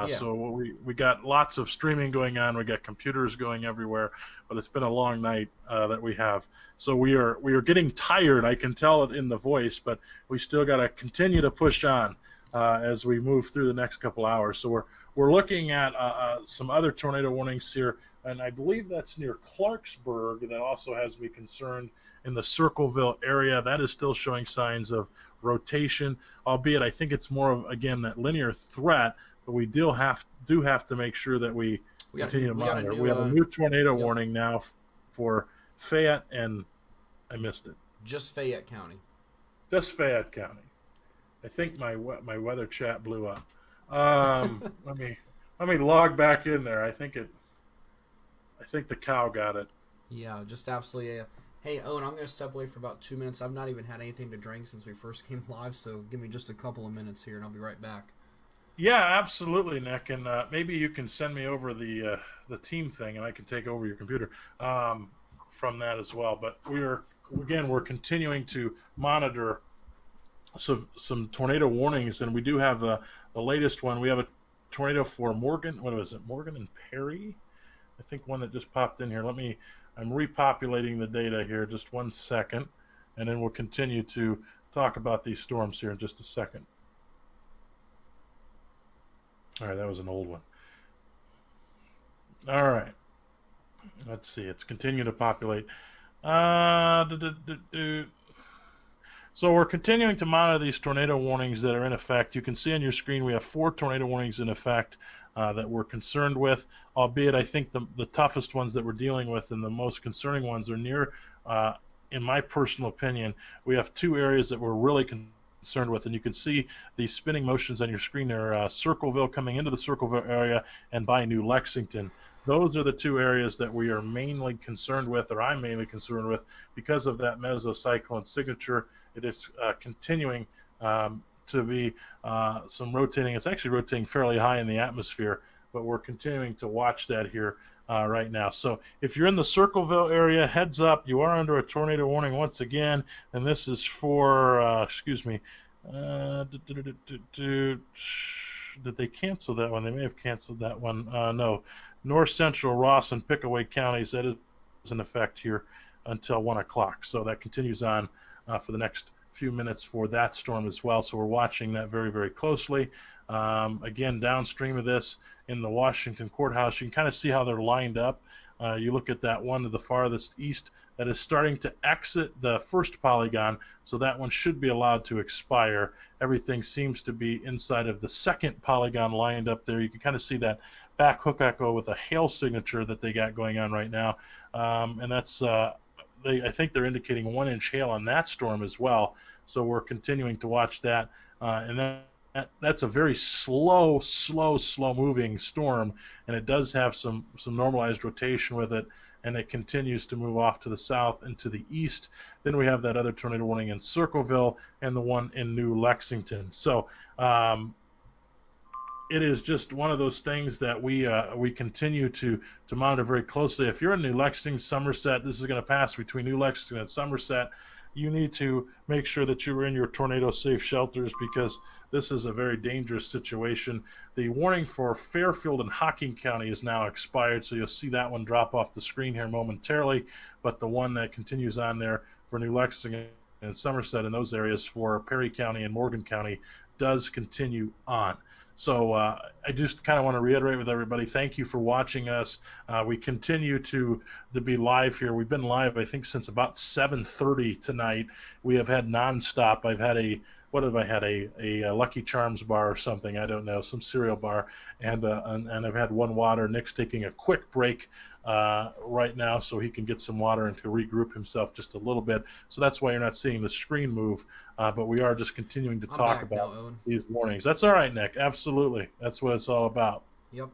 So we got lots of streaming going on. We got computers going everywhere, but it's been a long night that we have. So we are getting tired. I can tell it in the voice, but we still got to continue to push on as we move through the next couple hours. So we're looking at some other tornado warnings here, and I believe that's near Clarksburg. That also has me concerned. In the Circleville area, that is still showing signs of rotation, albeit I think it's more of, again, that linear threat. But we do have to make sure that we continue to monitor. We have a new tornado warning now for Fayette and I missed it. Just Fayette County. Just Fayette County. I think my weather chat blew up. Let me log back in there. I think the cow got it. Yeah, just absolutely. Hey, Owen, I'm going to step away for about 2 minutes. I've not even had anything to drink since we first came live, so give me just a couple of minutes here, and I'll be right back. Yeah, absolutely, Nick. And maybe you can send me over the team thing, and I can take over your computer from that as well. But we're continuing to monitor some tornado warnings, and we do have the latest one. We have a tornado for Morgan. What was it? Morgan and Perry? I think one that just popped in here. I'm repopulating the data here. Just 1 second, and then we'll continue to talk about these storms here in just a second. All right, that was an old one. All right. Let's see. It's continuing to populate. So we're continuing to monitor these tornado warnings that are in effect. You can see on your screen we have 4 tornado warnings in effect that we're concerned with, albeit I think the toughest ones that we're dealing with and the most concerning ones are near, in my personal opinion, we have 2 areas that we're really concerned with, and you can see these spinning motions on your screen there, Circleville coming into the Circleville area and by New Lexington. Those are the 2 areas that we are mainly concerned with, or I'm mainly concerned with, because of that mesocyclone signature. It is continuing to be some rotating. It's actually rotating fairly high in the atmosphere, but we're continuing to watch that here right now. So if you're in the Circleville area, heads up, you are under a tornado warning once again, and this is for, did they cancel that one? They may have canceled that one. No. North Central, Ross, and Pickaway counties, that is in effect here until 1 o'clock. So that continues on for the next few minutes for that storm as well. So we're watching that very, very closely. Again, downstream of this in the Washington courthouse, you can kind of see how they're lined up. You look at that one to the farthest east that is starting to exit the first polygon, so that one should be allowed to expire. Everything seems to be inside of the second polygon lined up there. You can kind of see that back hook echo with a hail signature that they got going on right now, and that's I think they're indicating 1-inch hail on that storm as well. So we're continuing to watch that, and that's a very slow moving storm, and it does have some normalized rotation with it, and it continues to move off to the south and to the east. Then we have that other tornado warning in Circleville and the one in New Lexington. So it is just one of those things that we continue to monitor very closely. If you're in New Lexington, Somerset, this is going to pass between New Lexington and Somerset. You need to make sure that you are in your tornado safe shelters, because this is a very dangerous situation. The warning for Fairfield and Hocking County is now expired, so you'll see that one drop off the screen here momentarily, but the one that continues on there for New Lexington and Somerset and those areas for Perry County and Morgan County does continue on. So I just kind of want to reiterate with everybody, thank you for watching us. We continue to be live here. We've been live, I think, since about 7:30 tonight. We have had nonstop. I've had a Lucky Charms bar or something, I don't know, some cereal bar, and I've had one water. Nick's taking a quick break right now so he can get some water and to regroup himself just a little bit. So that's why you're not seeing the screen move, but we are just continuing to talk about these warnings. That's all right, Nick. Absolutely. That's what it's all about. Yep.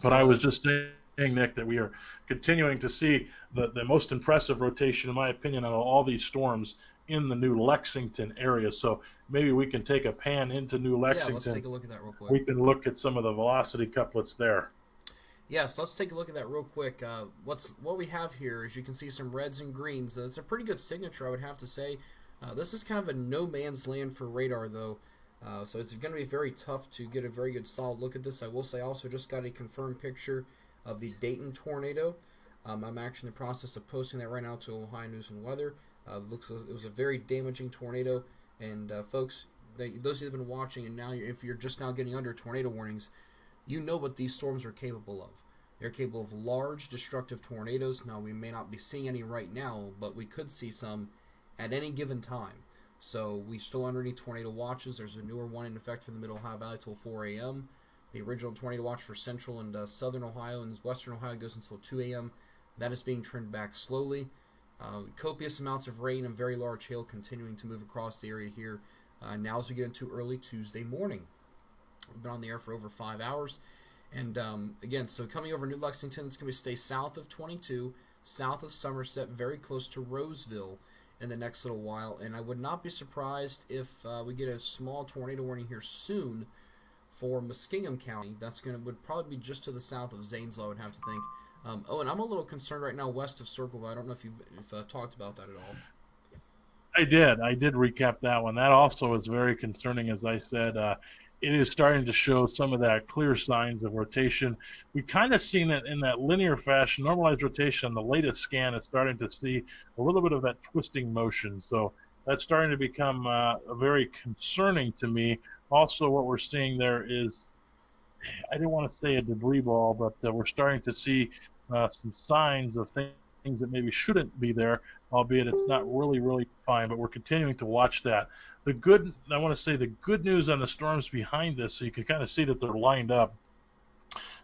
But I was just saying, Nick, that we are continuing to see the most impressive rotation, in my opinion, of all these storms in the New Lexington area. So maybe we can take a pan into New Lexington. Yeah, let's take a look at that real quick. We can look at some of the velocity couplets there. Yes, let's take a look at that real quick. What we have here is you can see some reds and greens. It's a pretty good signature, I would have to say. This is kind of a no man's land for radar, though. So it's going to be very tough to get a very good solid look at this. I will say I also just got a confirmed picture of the Dayton tornado. I'm actually in the process of posting that right now to Ohio News and Weather. It was a very damaging tornado, and folks, those of you that have been watching, and now if you're just now getting under tornado warnings, you know what these storms are capable of. They're capable of large, destructive tornadoes. Now, we may not be seeing any right now, but we could see some at any given time. So we're still underneath tornado watches. There's a newer one in effect for the Middle Ohio Valley till 4 a.m. The original tornado watch for central and southern Ohio and western Ohio goes until 2 a.m. That is being trimmed back slowly. Copious amounts of rain and very large hail continuing to move across the area here now as we get into early Tuesday morning. We've been on the air for over 5 hours. And again, so coming over New Lexington, it's going to stay south of 22, south of Somerset, very close to Roseville in the next little while. And I would not be surprised if we get a small tornado warning here soon for Muskingum County. Would probably be just to the south of Zanesville, I would have to think. And I'm a little concerned right now west of Circleville. I don't know if you've talked about that at all. I did recap that one. That also is very concerning, as I said. It is starting to show some of that clear signs of rotation. We kind of seen it in that linear fashion, normalized rotation. The latest scan is starting to see a little bit of that twisting motion. So that's starting to become very concerning to me. Also, what we're seeing there is, I didn't want to say a debris ball, but we're starting to see some signs of things that maybe shouldn't be there, albeit it's not really fine, but we're continuing to watch that. The good news on the storms behind this, so you can kind of see that they're lined up.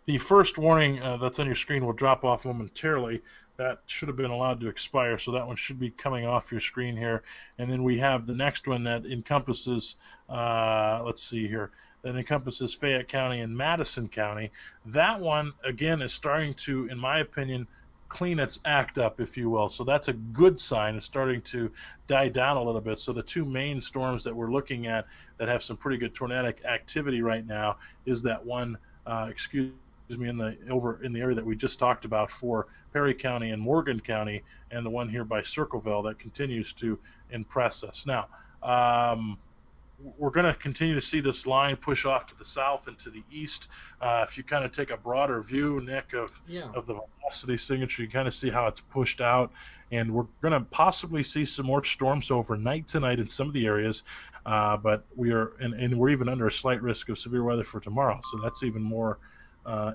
The first warning that's on your screen will drop off momentarily. That should have been allowed to expire, so that one should be coming off your screen here. And then we have the next one that encompasses, let's see here, that encompasses Fayette County and Madison County. That one, again, is starting to, in my opinion, clean its act up, if you will. So that's a good sign. It's starting to die down a little bit. So the two main storms that we're looking at that have some pretty good tornadic activity right now is that one, in the area that we just talked about for Perry County and Morgan County, and the one here by Circleville that continues to impress us. Now, we're going to continue to see this line push off to the south and to the east. If you kind of take a broader view, Nick, of the velocity signature, you kind of see how it's pushed out. And we're going to possibly see some more storms overnight tonight in some of the areas. But we're even under a slight risk of severe weather for tomorrow. So that's even more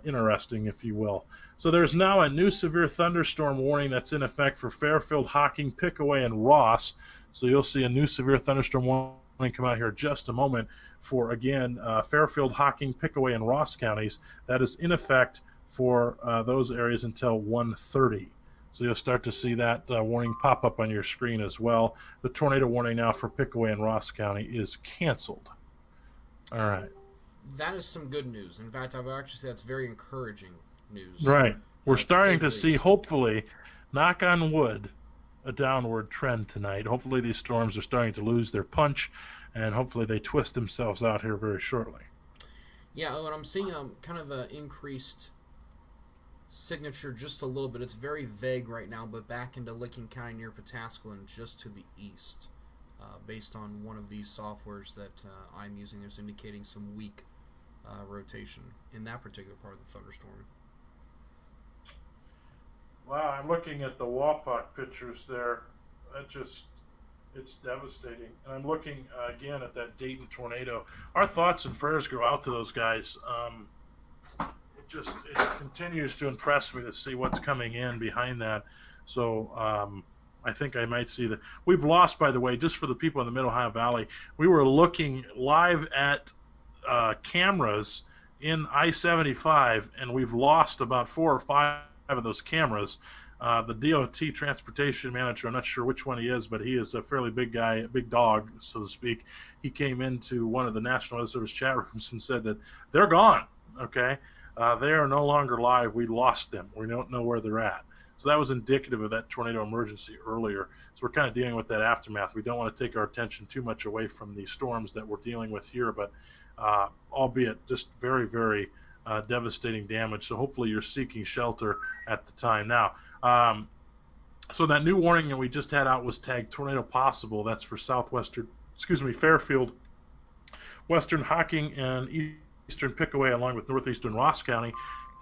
interesting, if you will. So there's now a new severe thunderstorm warning that's in effect for Fairfield, Hocking, Pickaway, and Ross. So you'll see a new severe thunderstorm warning come out here in just a moment for, again, Fairfield, Hocking, Pickaway, and Ross counties. That is in effect for those areas until 1:30. So you'll start to see that warning pop up on your screen as well. The tornado warning now for Pickaway and Ross County is canceled. All right. That is some good news. In fact, I would actually say that's very encouraging news. Right. We're starting to see, hopefully, knock on wood, a downward trend tonight. Hopefully these storms are starting to lose their punch, and hopefully they twist themselves out here very shortly. Yeah, and I'm seeing kind of an increased signature just a little bit. It's very vague right now, but back into Licking County near Pataskala just to the east, based on one of these softwares that I'm using. Is indicating some weak rotation in that particular part of the thunderstorm. Wow, I'm looking at the Wapak pictures there. It's devastating. And I'm looking again at that Dayton tornado. Our thoughts and prayers go out to those guys. It continues to impress me to see what's coming in behind that. So I think I might see that. We've lost, by the way, just for the people in the Mid-Ohio Valley, we were looking live at cameras in I-75, and we've lost about 4 or 5 of those cameras. The DOT transportation manager, I'm not sure which one he is, but he is a fairly big guy, a big dog, so to speak. He came into one of the National Weather Service chat rooms and said that they're gone, okay? They are no longer live. We lost them. We don't know where they're at. So that was indicative of that tornado emergency earlier. So we're kind of dealing with that aftermath. We don't want to take our attention too much away from the storms that we're dealing with here, but albeit just very, very devastating damage. So hopefully you're seeking shelter at the time. Now, so that new warning that we just had out was tagged tornado possible. That's for Fairfield, Western Hocking, and Eastern Pickaway, along with Northeastern Ross County.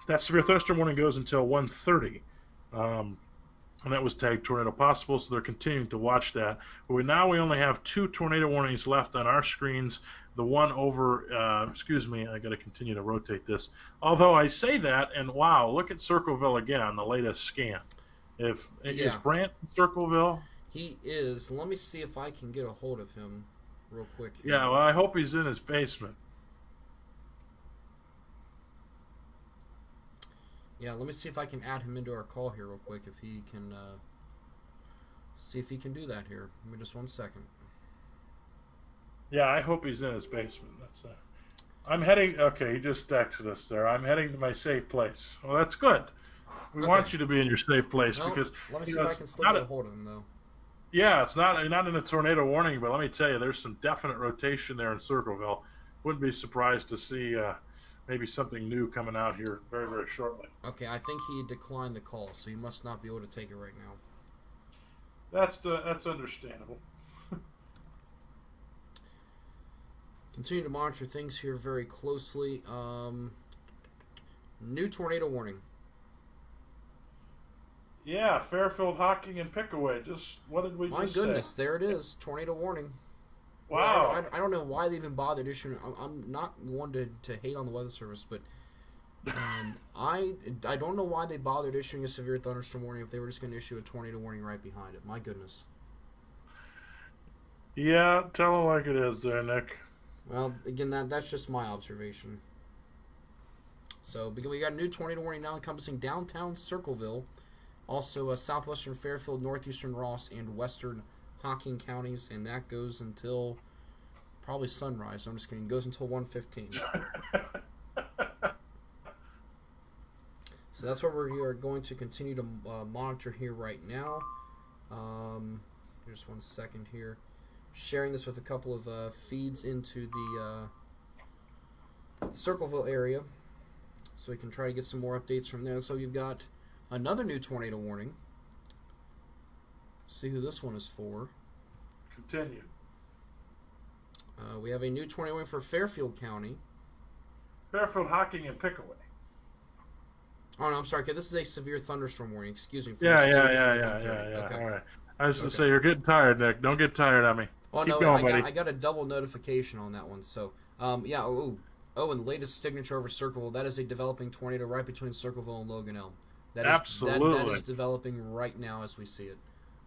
That severe thunderstorm warning goes until 1:30. And that was tagged tornado possible, so they're continuing to watch that. But we only have 2 tornado warnings left on our screens. The one over, I got to continue to rotate this. Although I say that, and wow, look at Circleville again on the latest scan. Is Brant in Circleville? He is. Let me see if I can get a hold of him real quick here. Yeah, well, I hope he's in his basement. Yeah, let me see if I can add him into our call here real quick. If he can, see if he can do that here. Give me just 1 second. Yeah, I hope he's in his basement. I'm heading. Okay, he just texted us there. I'm heading to my safe place. Well, that's good. We want you to be in your safe place because let me see if I can still get a hold of him though. Yeah, it's not in a tornado warning, but let me tell you, there's some definite rotation there in Circleville. Wouldn't be surprised to see maybe something new coming out here very, very shortly. Okay, I think he declined the call, so he must not be able to take it right now. That's understandable. Continue to monitor things here very closely. New tornado warning. Yeah, Fairfield, Hocking, and Pickaway. Just what did we just say? My goodness, there it is. Tornado warning. Wow. I don't know why they even bothered issuing. I'm not one to hate on the Weather Service, but I don't know why they bothered issuing a severe thunderstorm warning if they were just going to issue a tornado warning right behind it. My goodness. Yeah, tell them like it is there, Nick. Well, again, that's just my observation. So, we got a new tornado warning now encompassing downtown Circleville, also southwestern Fairfield, northeastern Ross, and western Hocking counties, and that goes until probably sunrise. I'm just kidding. It goes until 1:15. So that's what we are going to continue to monitor here right now. Just 1 second here. Sharing this with a couple of feeds into the Circleville area, so we can try to get some more updates from there. So you've got another new tornado warning. See who this one is for. Continue. We have a new tornado warning for Fairfield County. Fairfield, Hocking, and Pickaway. Oh, no, I'm sorry. Okay, this is a severe thunderstorm warning. Excuse me. Yeah. Okay. All right. I was to say, you're getting tired, Nick. Don't get tired on me. Oh, Keep no, going, buddy. I got a double notification on that one. So, yeah. Owen, latest signature over Circleville. That is a developing tornado right between Circleville and Logan Elm. Absolutely. That is developing right now as we see it.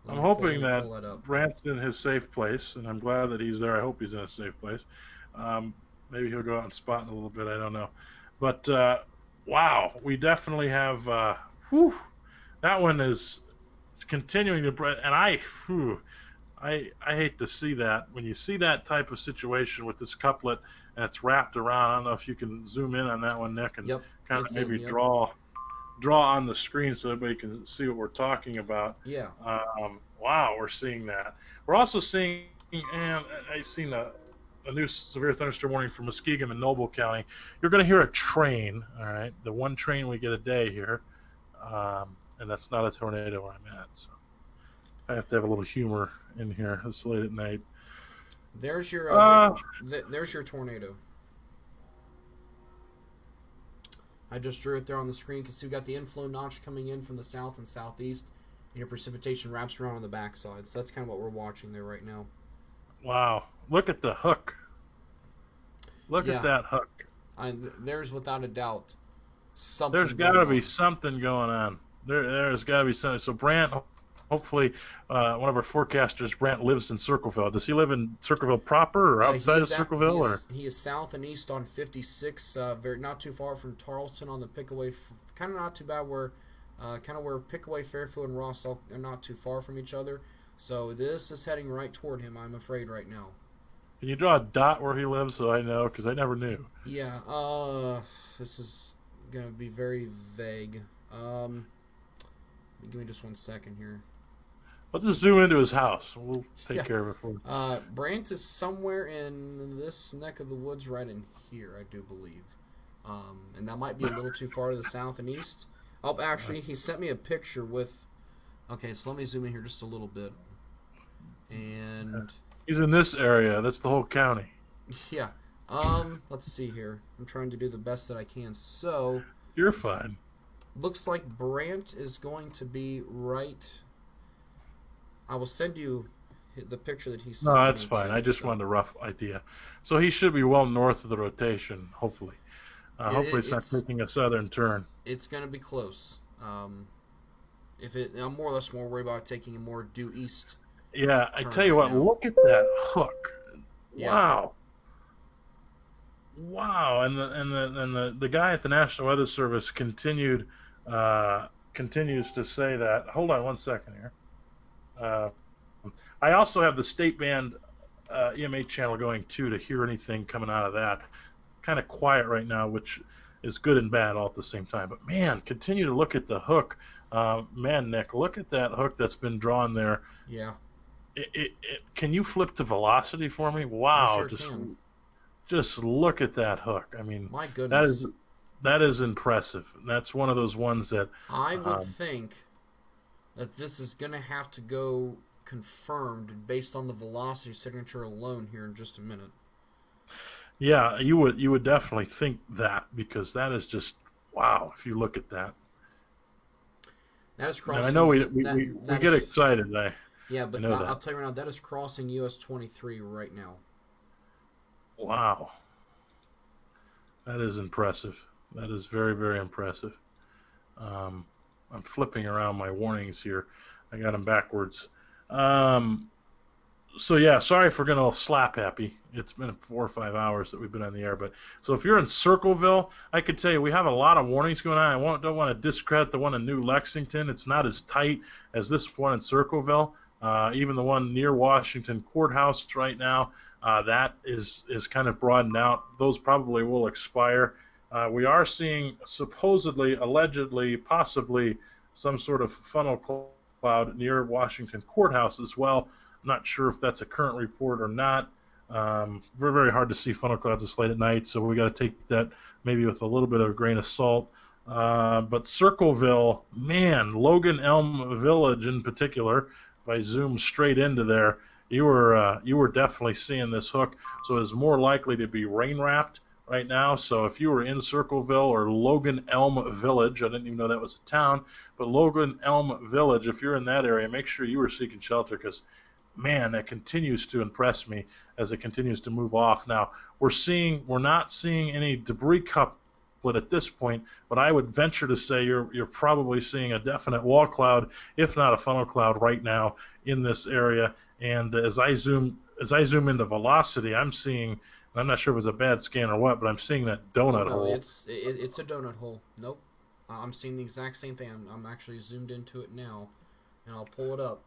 I'm hoping that Brant's in his safe place, and I'm glad that he's there. I hope he's in a safe place. Maybe he'll go out and spot in a little bit. I don't know. But, wow, we definitely have that one is continuing to – and I hate to see that. When you see that type of situation with this couplet and it's wrapped around, I don't know if you can zoom in on that one, Nick, and kind of maybe draw on the screen so everybody can see what we're talking about. Yeah. Wow, we're seeing that. We're also seeing, and I've seen a new severe thunderstorm warning for Muskegon and Noble County. You're going to hear a train, all right? The one train we get a day here, and that's not a tornado where I'm at. So I have to have a little humor in here this late at night. There's your tornado. I just drew it there on the screen because we've got the inflow notch coming in from the south and southeast, and your precipitation wraps around on the backside. So that's kind of what we're watching there right now. Wow. Look at the hook. Look at that hook. There's without a doubt something. There's got to be something going on. There's got to be something. So Brant, hopefully, one of our forecasters, Brant, lives in Circleville. Does he live in Circleville proper or outside of Circleville? He is south and east on 56, not too far from Tarleton on the Pickaway. Kind of not too bad where Pickaway, Fairfield, and Ross are not too far from each other. So this is heading right toward him, I'm afraid, right now. Can you draw a dot where he lives so I know? Because I never knew. Yeah, this is going to be very vague. Give me just 1 second here. I'll just zoom into his house. We'll take care of it for him. Brant is somewhere in this neck of the woods right in here, I do believe. And that might be a little too far to the south and east. Oh, actually, he sent me a picture with... Okay, so let me zoom in here just a little bit. And... He's in this area. That's the whole county. Yeah. Let's see here. I'm trying to do the best that I can. So... You're fine. Looks like Brant is going to be right... I will send you the picture that he sent. No, that's fine. I just wanted a rough idea. So he should be well north of the rotation, hopefully. Hopefully it's not taking a southern turn. It's going to be close. I'm more or less more worried about taking a more due east. Yeah, I tell you what, look at that hook. Yeah. Wow. And the guy at the National Weather Service continued continues to say that. Hold on one second here. I also have the state band EMA channel going too to hear anything coming out of that. Kind of quiet right now, which is good and bad all at the same time. But man, continue to look at the hook. Man, Nick, look at that hook that's been drawn there. Yeah. Can you flip to velocity for me? Wow, I sure can. Just look at that hook. I mean, my goodness, that is impressive. That's one of those ones that I would think that this is going to have to go confirmed based on the velocity signature alone here in just a minute. Yeah, you would definitely think that, because that is just wow. If you look at that, that is crossing. And I know we get excited. Yeah, but I'll tell you right now, that is crossing US 23 right now. Wow, that is impressive. That is very, very impressive. I'm flipping around my warnings here. I got them backwards. So yeah, sorry for getting all slap happy. It's been 4 or 5 hours that we've been on the air, but so if you're in Circleville, I could tell you we have a lot of warnings going on. I don't want to discredit the one in New Lexington. It's not as tight as this one in Circleville. Even the one near Washington Courthouse right now, that is kind of broadened out. Those probably will expire. We are seeing supposedly, allegedly, possibly some sort of funnel cloud near Washington Courthouse as well. I'm not sure if that's a current report or not. Very, very hard to see funnel clouds this late at night, so we got to take that maybe with a little bit of a grain of salt. But Circleville, man, Logan Elm Village in particular, if I zoom straight into there, you were definitely seeing this hook. So it's more likely to be rain wrapped right now. So if you were in Circleville or Logan Elm Village, I didn't even know that was a town, but Logan Elm Village, if you're in that area, make sure you were seeking shelter, because man, that continues to impress me as it continues to move off. Now we're not seeing any debris couplet at this point, but I would venture to say you're probably seeing a definite wall cloud, if not a funnel cloud, right now in this area. And as I zoom into velocity, I'm seeing, I'm not sure if it's a bad scan or what, but I'm seeing that donut hole. It's a donut hole. Nope, I'm seeing the exact same thing. I'm actually zoomed into it now, and I'll pull it up.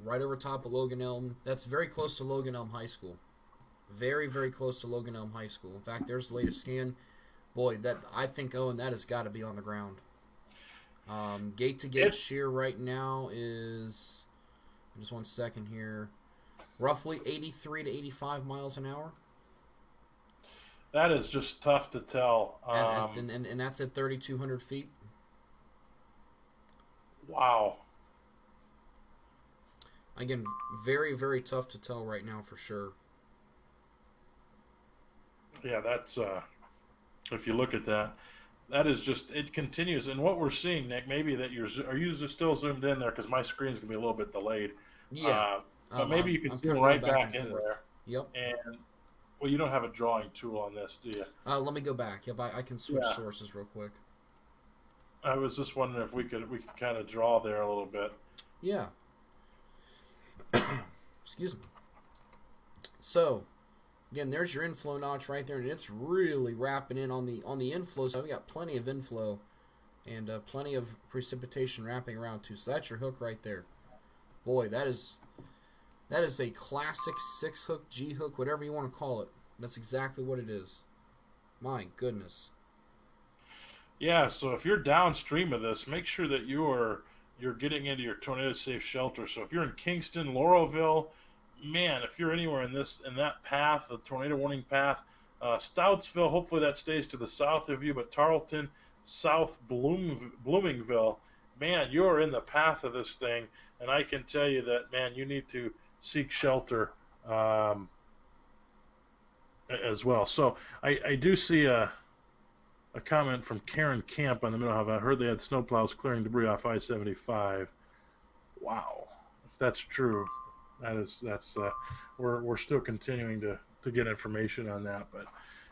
Right over top of Logan Elm. That's very close to Logan Elm High School. Very, very close to Logan Elm High School. In fact, there's the latest scan. Boy, I think, Owen, that has got to be on the ground. Gate to gate shear right now is, just 1 second here, roughly 83 to 85 miles an hour. That is just tough to tell. And that's at 3,200 feet. Wow. Again, very, very tough to tell right now for sure. Yeah, that's if you look at that, that is just, it continues. And what we're seeing, Nick, maybe that are you still zoomed in there, because my screen's gonna be a little bit delayed. Yeah. But maybe you can zoom right back in there. Yep. And well, you don't have a drawing tool on this, do you? Let me go back. Yep, I can switch sources real quick. I was just wondering if we could kind of draw there a little bit. Yeah. Excuse me. So, again, there's your inflow notch right there, and it's really wrapping in on the inflow. So we got plenty of inflow and plenty of precipitation wrapping around too. So that's your hook right there. Boy, that is a classic 6-hook, G-hook, whatever you want to call it. That's exactly what it is. My goodness. Yeah. So if you're downstream of this, make sure that you're getting into your tornado safe shelter. So if you're in Kingston, Laurelville, man, if you're anywhere in that path, the tornado warning path, Stoutsville, hopefully that stays to the south of you, but Tarleton, South Bloomingville, man, you're in the path of this thing, and I can tell you that, man, you need to seek shelter as well. So I do see a comment from Karen Camp on the middle of it. I heard they had snowplows clearing debris off I-75. Wow, if that's true, that's we're still continuing to get information on that, but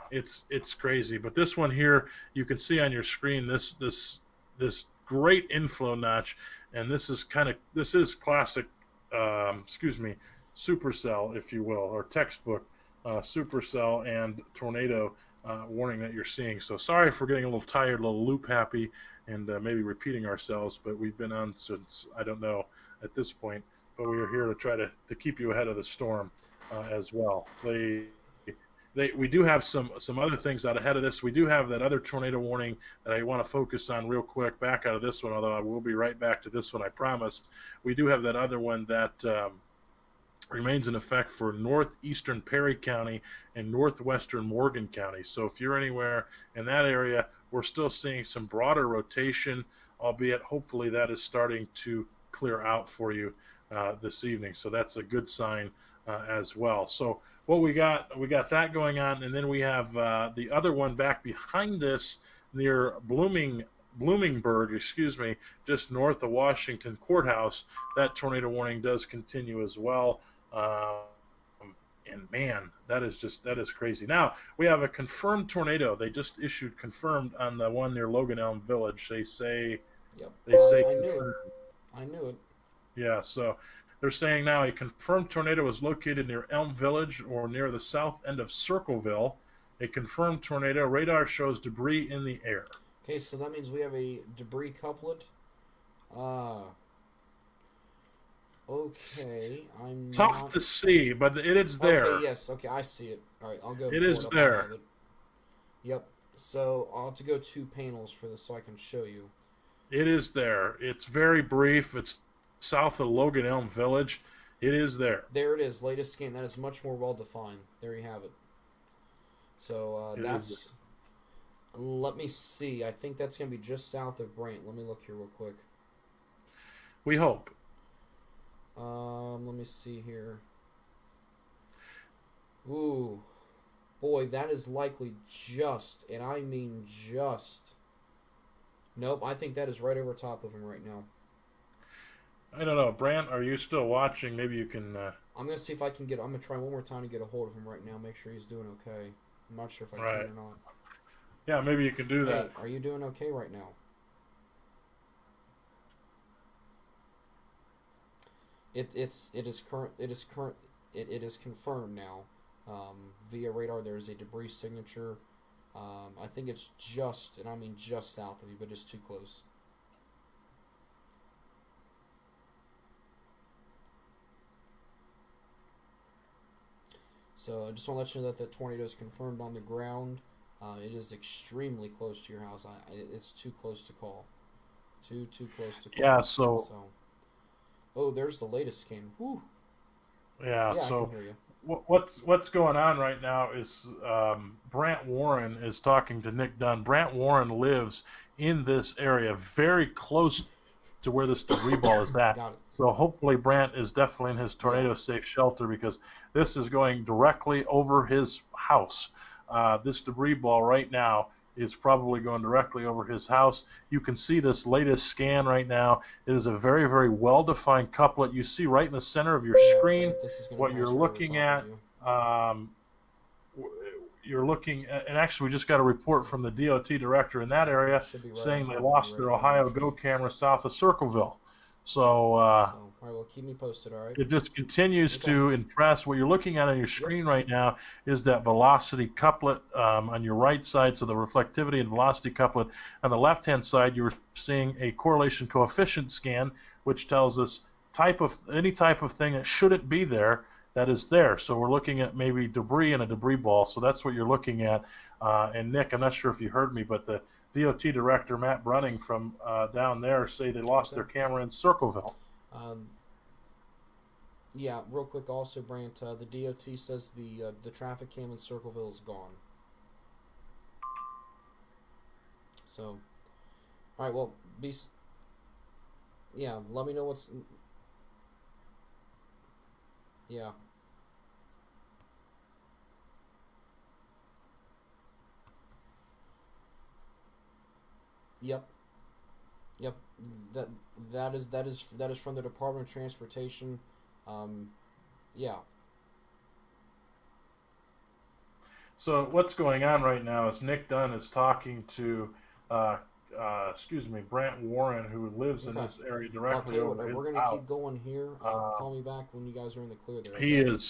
it's crazy. But this one here, you can see on your screen this great inflow notch, and this is classic, supercell, if you will, or textbook supercell and tornado warning that you're seeing. So sorry if we're getting a little tired, a little loop happy, and maybe repeating ourselves, but we've been on since, I don't know, at this point, but we are here to try to keep you ahead of the storm as well. We do have some other things out ahead of this. We do have that other tornado warning that I want to focus on real quick back out of this one, although I will be right back to this one, I promise. We do have that other one that remains in effect for northeastern Perry County and northwestern Morgan County. So if you're anywhere in that area, we're still seeing some broader rotation, albeit hopefully that is starting to clear out for you this evening. So that's a good sign as well. So what we got that going on, and then we have the other one back behind this near Bloomingburg, just north of Washington Courthouse. That tornado warning does continue as well. And man, that is crazy. Now we have a confirmed tornado. They just issued confirmed on the one near Logan Elm Village. They say, yep. I knew it. Yeah, so they're saying now a confirmed tornado is located near Elm Village or near the south end of Circleville. A confirmed tornado. Radar shows debris in the air. Okay, so that means we have a debris couplet. Okay, I'm tough to see, but it is there. Okay, yes, okay, I see it. All right, I'll go. It is there. Yep. So I'll have to go 2 panels for this so I can show you. It is there. It's very brief. It's south of Logan Elm Village. It is there. There it is. Latest scan. That is much more well defined. There you have it. So that's. Let me see. I think that's going to be just south of Brant. Let me look here real quick. We hope. Let me see here. Ooh, boy, that is likely just, and I mean just. Nope, I think that is right over top of him right now. I don't know, Brant. Are you still watching? Maybe you can. I'm gonna see if I can get. I'm gonna try one more time to get a hold of him right now. Make sure he's doing okay. I'm not sure if I can or not. Yeah, maybe you can do that. Are you doing okay right now? It is confirmed now via radar. There is a debris signature. I think it's just, and I mean just south of you, but it's too close. So I just want to let you know that the tornado is confirmed on the ground. It is extremely close to your house. It's too close to call. Too close to call. Yeah. So. Oh, there's the latest scan. Whew. Yeah. So. I can hear you. What's going on right now is Brant Warren is talking to Nick Dunn. Brant Warren lives in this area, very close to where this debris ball is at. Got it. So hopefully Brant is definitely in his tornado-safe shelter because this is going directly over his house. This debris ball right now is probably going directly over his house. You can see this latest scan right now. It is a very, very well-defined couplet. You see right in the center of your screen what you're looking at. You're looking at, and actually we just got a report from the DOT director in that area saying they lost their Ohio Go camera south of Circleville. So, all right, well, keep me posted, all right? It just continues to impress. What you're looking at on your screen right now is that velocity couplet on your right side, so the reflectivity and velocity couplet. On the left-hand side, you're seeing a correlation coefficient scan, which tells us any type of thing that shouldn't be there that is there. So we're looking at maybe debris in a debris ball. So that's what you're looking at. And Nick, I'm not sure if you heard me, but the DOT director, Matt Brunning, from down there, say they lost their camera in Circleville. Yeah, real quick also, Brant, the DOT says the traffic cam in Circleville is gone. So, all right, well, let me know what's... Yeah. Yep. That is from the Department of Transportation. Yeah. So what's going on right now is Nick Dunn is talking to, Brant Warren, who lives in this area directly over his house. We're going to keep going here. Call me back when you guys are in the clear there. He is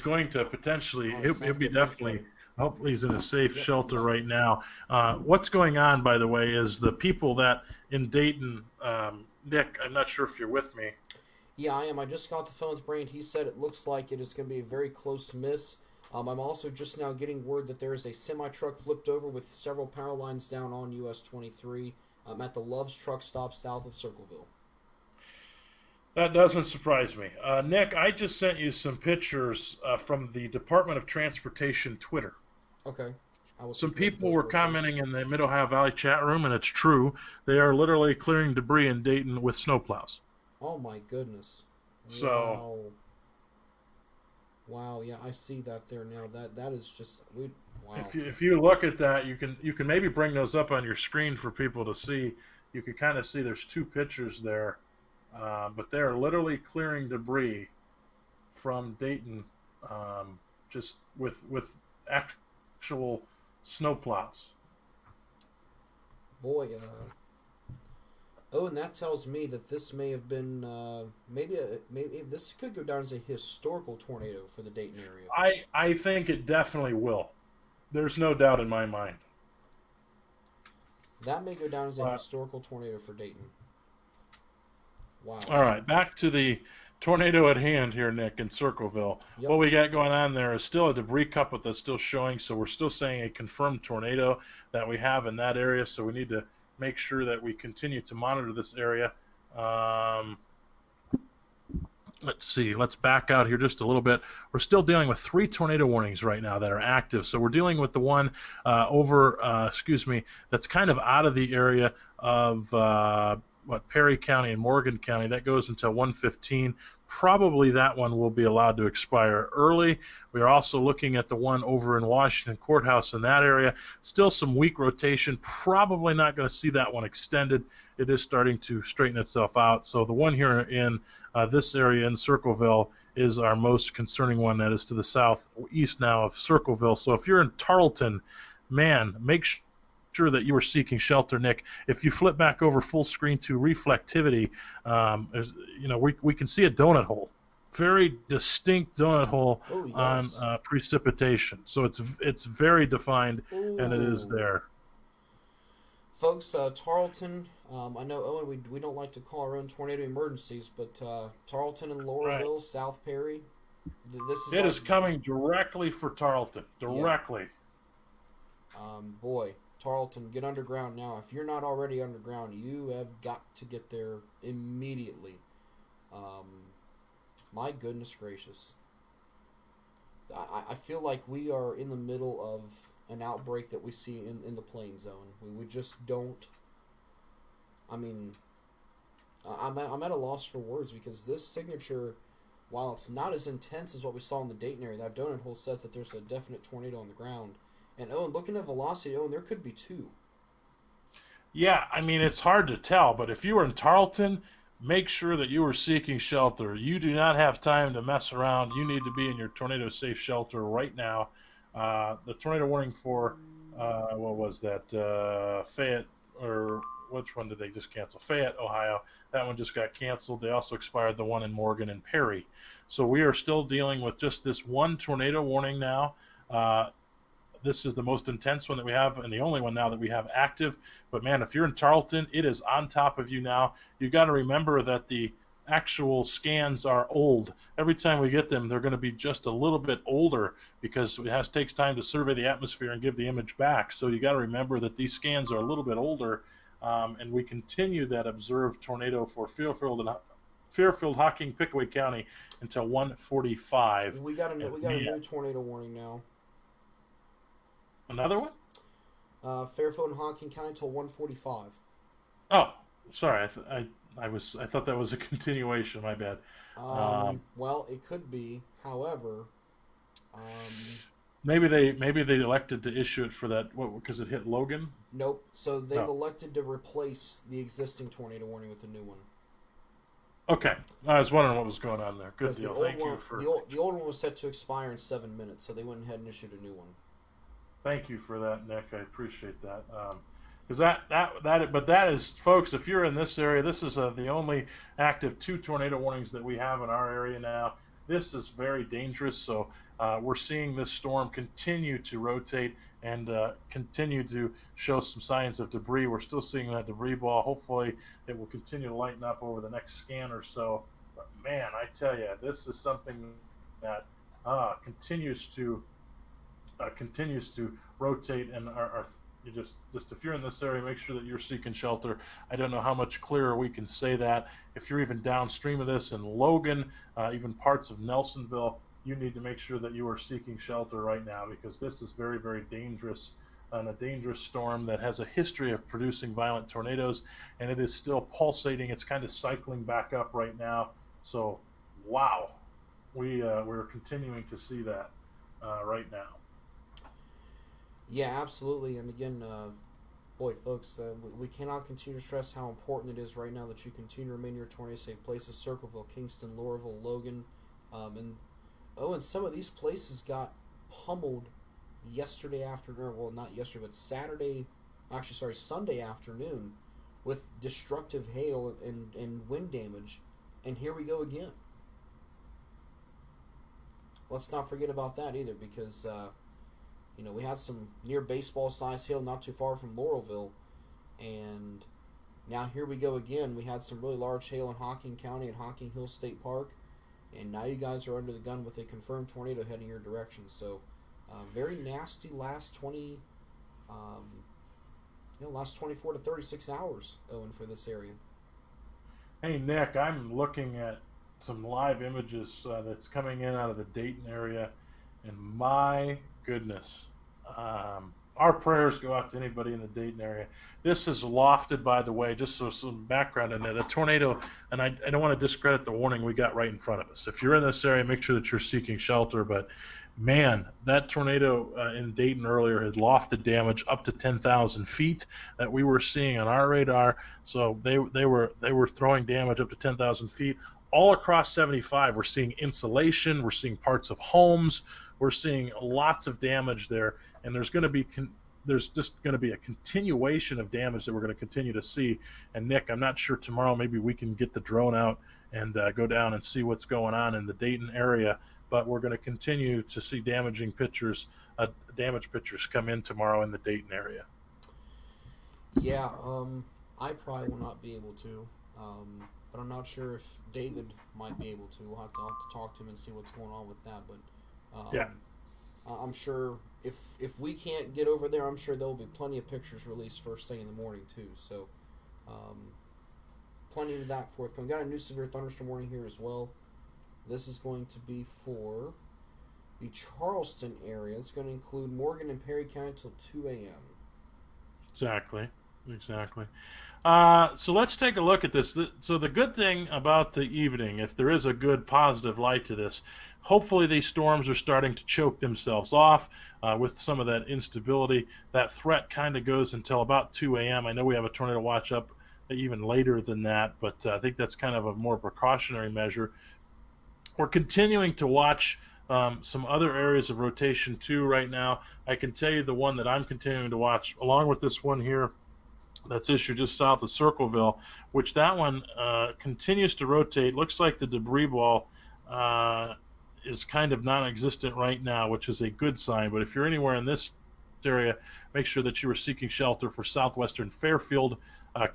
going to potentially, he'll be definitely Hopefully he's in a safe shelter right now. What's going on, by the way, is the people that in Dayton, Nick, I'm not sure if you're with me. Yeah, I am. I just got the phone with Brant. He said it looks like it is going to be a very close miss. I'm also just now getting word that there is a semi-truck flipped over with several power lines down on US 23 at the Love's truck stop south of Circleville. That doesn't surprise me. Nick, I just sent you some pictures from the Department of Transportation Twitter. Okay. Some people were commenting in the Mid-Ohio Valley chat room, and it's true. They are literally clearing debris in Dayton with snowplows. Oh, my goodness. So, wow, yeah, I see that there now. That is just wow. If you look at that, you can maybe bring those up on your screen for people to see. You can kind of see there's two pictures there, but they're literally clearing debris from Dayton, just with actual snowplows. Boy, and that tells me that this may have been maybe this could go down as a historical tornado for the Dayton area. I think it definitely will. There's no doubt in my mind. That may go down as a historical tornado for Dayton. Wow. All right, back to the tornado at hand here, Nick, in Circleville. Yep. What we got going on there is still a debris cup that's still showing, so we're still saying a confirmed tornado that we have in that area, so we need to make sure that we continue to monitor this area. Let's see. Let's back out here just a little bit. We're still dealing with 3 tornado warnings right now that are active. So we're dealing with the one that's kind of out of the area of Perry County and Morgan County. That goes until 1:15. Probably that one will be allowed to expire early. We are also looking at the one over in Washington Courthouse in that area. Still some weak rotation. Probably not going to see that one extended. It is starting to straighten itself out. So the one here in this area in Circleville is our most concerning one. That is to the southeast now of Circleville. So if you're in Tarleton, man, make sure that you are seeking shelter, Nick. If you flip back over full screen to reflectivity, we can see a donut hole, very distinct donut hole on precipitation. So it's very defined, and it is there. Folks, Tarleton, I know, Owen, we don't like to call our own tornado emergencies, but Tarleton and Laurelville, right. South Perry, it is coming directly for Tarleton, directly. Yeah. Boy. Tarleton, get underground now. If you're not already underground, you have got to get there immediately. My goodness gracious. I feel like we are in the middle of an outbreak that we see in the playing zone. We just don't. I mean, I'm at a loss for words because this signature, while it's not as intense as what we saw in the Dayton area, that donut hole says that there's a definite tornado on the ground. And, Owen, looking at velocity, there could be 2. Yeah, I mean, it's hard to tell, but if you were in Tarleton, make sure that you are seeking shelter. You do not have time to mess around. You need to be in your tornado-safe shelter right now. The tornado warning for, what was that, Fayette, or which one did they just cancel? Fayette, Ohio. That one just got canceled. They also expired the one in Morgan and Perry. So we are still dealing with just this one tornado warning now. This is the most intense one that we have and the only one now that we have active. But, man, if you're in Tarleton, it is on top of you now. You got to remember that the actual scans are old. Every time we get them, they're going to be just a little bit older because it takes time to survey the atmosphere and give the image back. So you got to remember that these scans are a little bit older, and we continue that observed tornado for Fairfield, Hocking, Pickaway County until 1:45. We got a new tornado warning now. Another one? Fairfield and Hocking County till 1:45. Oh, sorry. I thought that was a continuation. My bad. Well, it could be. However, maybe they elected to issue it for that because it hit Logan. Nope. So they've elected to replace the existing tornado warning with a new one. Okay, I was wondering what was going on there. Good deal. The old one was set to expire in 7 minutes, so they went ahead and issued a new one. Thank you for that, Nick. I appreciate that. Because but that is, folks, if you're in this area, this is the only active 2 tornado warnings that we have in our area now. This is very dangerous, so we're seeing this storm continue to rotate and continue to show some signs of debris. We're still seeing that debris ball. Hopefully it will continue to lighten up over the next scan or so. But man, I tell you, this is something that continues to rotate, and you just if you're in this area, make sure that you're seeking shelter. I don't know how much clearer we can say that. If you're even downstream of this in Logan, even parts of Nelsonville, you need to make sure that you are seeking shelter right now, because this is very, very dangerous, and a dangerous storm that has a history of producing violent tornadoes, and it is still pulsating. It's kind of cycling back up right now. So, wow, we're continuing to see that right now. Yeah, absolutely. And again, boy, folks, we cannot continue to stress how important it is right now that you continue to remain in your tornado-safe places: Circleville, Kingston, Laurelville, Logan, and Owen. Some of these places got pummeled yesterday afternoon. Well, not yesterday, but Sunday afternoon, with destructive hail and wind damage. And here we go again. Let's not forget about that either, because we had some near baseball-sized hail not too far from Laurelville, and now here we go again. We had some really large hail in Hocking County at Hocking Hill State Park, and now you guys are under the gun with a confirmed tornado heading your direction. So, very nasty last 24 to 36 hours, Owen, for this area. Hey, Nick, I'm looking at some live images that's coming in out of the Dayton area, and my goodness, our prayers go out to anybody in the Dayton area. This is lofted, by the way, just so some background in it. A tornado, and I don't want to discredit the warning we got right in front of us. If you're in this area, make sure that you're seeking shelter. But man, that tornado in Dayton earlier had lofted damage up to 10,000 feet that we were seeing on our radar. So they were throwing damage up to 10,000 feet all across 75. We're seeing insulation. We're seeing parts of homes. We're seeing lots of damage there, and there's just going to be a continuation of damage that we're going to continue to see. And Nick, I'm not sure tomorrow maybe we can get the drone out and go down and see what's going on in the Dayton area. But we're going to continue to see damage pictures come in tomorrow in the Dayton area. Yeah, I probably will not be able to, but I'm not sure if David might be able to. I'll have to talk to him and see what's going on with that. But yeah, I'm sure if we can't get over there, I'm sure there will be plenty of pictures released first thing in the morning too. So, plenty of that forthcoming. Got a new severe thunderstorm warning here as well. This is going to be for the Charleston area. It's going to include Morgan and Perry County till 2 a.m. Exactly. So let's take a look at this. So the good thing about the evening, if there is a good positive light to this, hopefully these storms are starting to choke themselves off with some of that instability. That threat kind of goes until about 2 a.m. I know we have a tornado watch up even later than that, but I think that's kind of a more precautionary measure. We're continuing to watch some other areas of rotation too right now. I can tell you the one that I'm continuing to watch, along with this one here that's issued just south of Circleville, which that one continues to rotate. Looks like the debris ball is kind of non-existent right now, which is a good sign. But if you're anywhere in this area, make sure that you are seeking shelter for southwestern Fairfield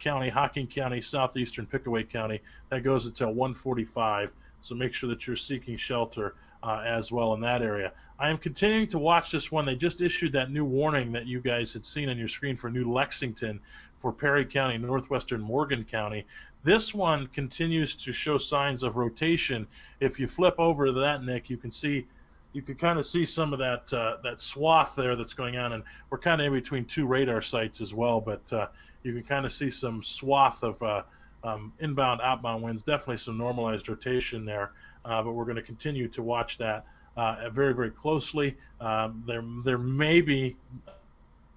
County, Hocking County, southeastern Pickaway County. That goes until 1:45. So make sure that you're seeking shelter as well in that area. I am continuing to watch this one. They just issued that new warning that you guys had seen on your screen for New Lexington, for Perry County, northwestern Morgan County. This one continues to show signs of rotation. If you flip over to that, Nick, you can kind of see some of that swath there that's going on, and we're kind of in between two radar sites as well, but you can kind of see some swath of inbound, outbound winds, definitely some normalized rotation there, but we're going to continue to watch that very, very closely. There may be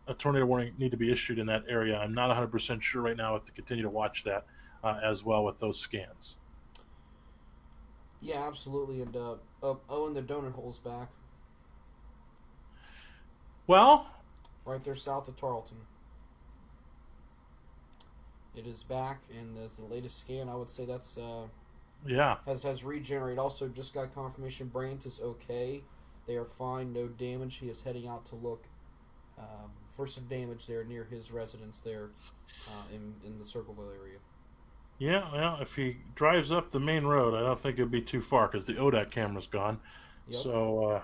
a tornado warning need to be issued in that area. I'm not 100% sure right now. I have to continue to watch that as well with those scans. Yeah, absolutely. And Owen, the donut hole's back. Well, right there south of Tarleton. It is back, and as the latest scan, I would say that's has regenerated. Also, just got confirmation Brant is okay. They are fine, no damage. He is heading out to look for some damage there near his residence there in the Circleville area. Yeah, well, if he drives up the main road, I don't think it'd be too far because the ODAC camera's gone. Yep. So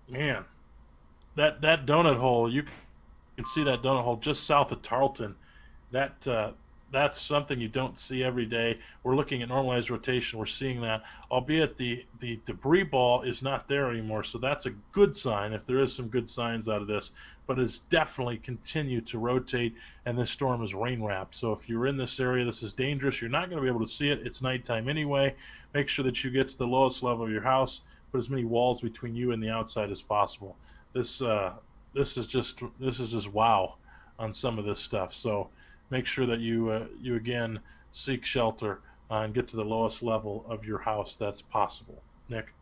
man, that donut hole, you can see that donut hole just south of Tarleton. That's something you don't see every day. We're looking at normalized rotation. We're seeing that, albeit the debris ball is not there anymore. So that's a good sign, if there is some good signs out of this. But it's definitely continued to rotate, and this storm is rain wrapped. So if you're in this area, this is dangerous. You're not going to be able to see it. It's nighttime anyway. Make sure that you get to the lowest level of your house. Put as many walls between you and the outside as possible. This is just wow on some of this stuff. So make sure that you again seek shelter and get to the lowest level of your house that's possible. Nick?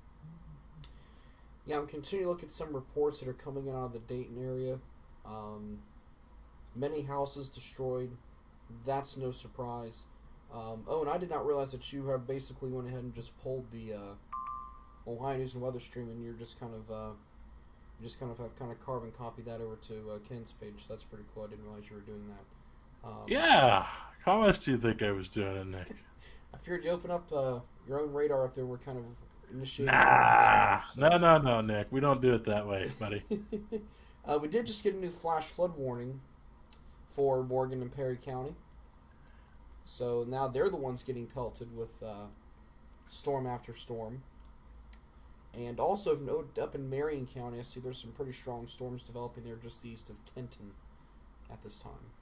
Yeah, I'm continuing to look at some reports that are coming in out of the Dayton area. Many houses destroyed. That's no surprise. Oh, and I did not realize that you have basically went ahead and just pulled the Ohio News and Weather Stream, and you're just kind of have carbon copied that over to Ken's page. That's pretty cool. I didn't realize you were doing that. Yeah. How else do you think I was doing it, Nick? I figured you open up your own radar up there. We're kind of initiating. No, Nick. We don't do it that way, buddy. We did just get a new flash flood warning for Morgan and Perry County. So now they're the ones getting pelted with storm after storm. And also up in Marion County, I see there's some pretty strong storms developing there just east of Kenton at this time.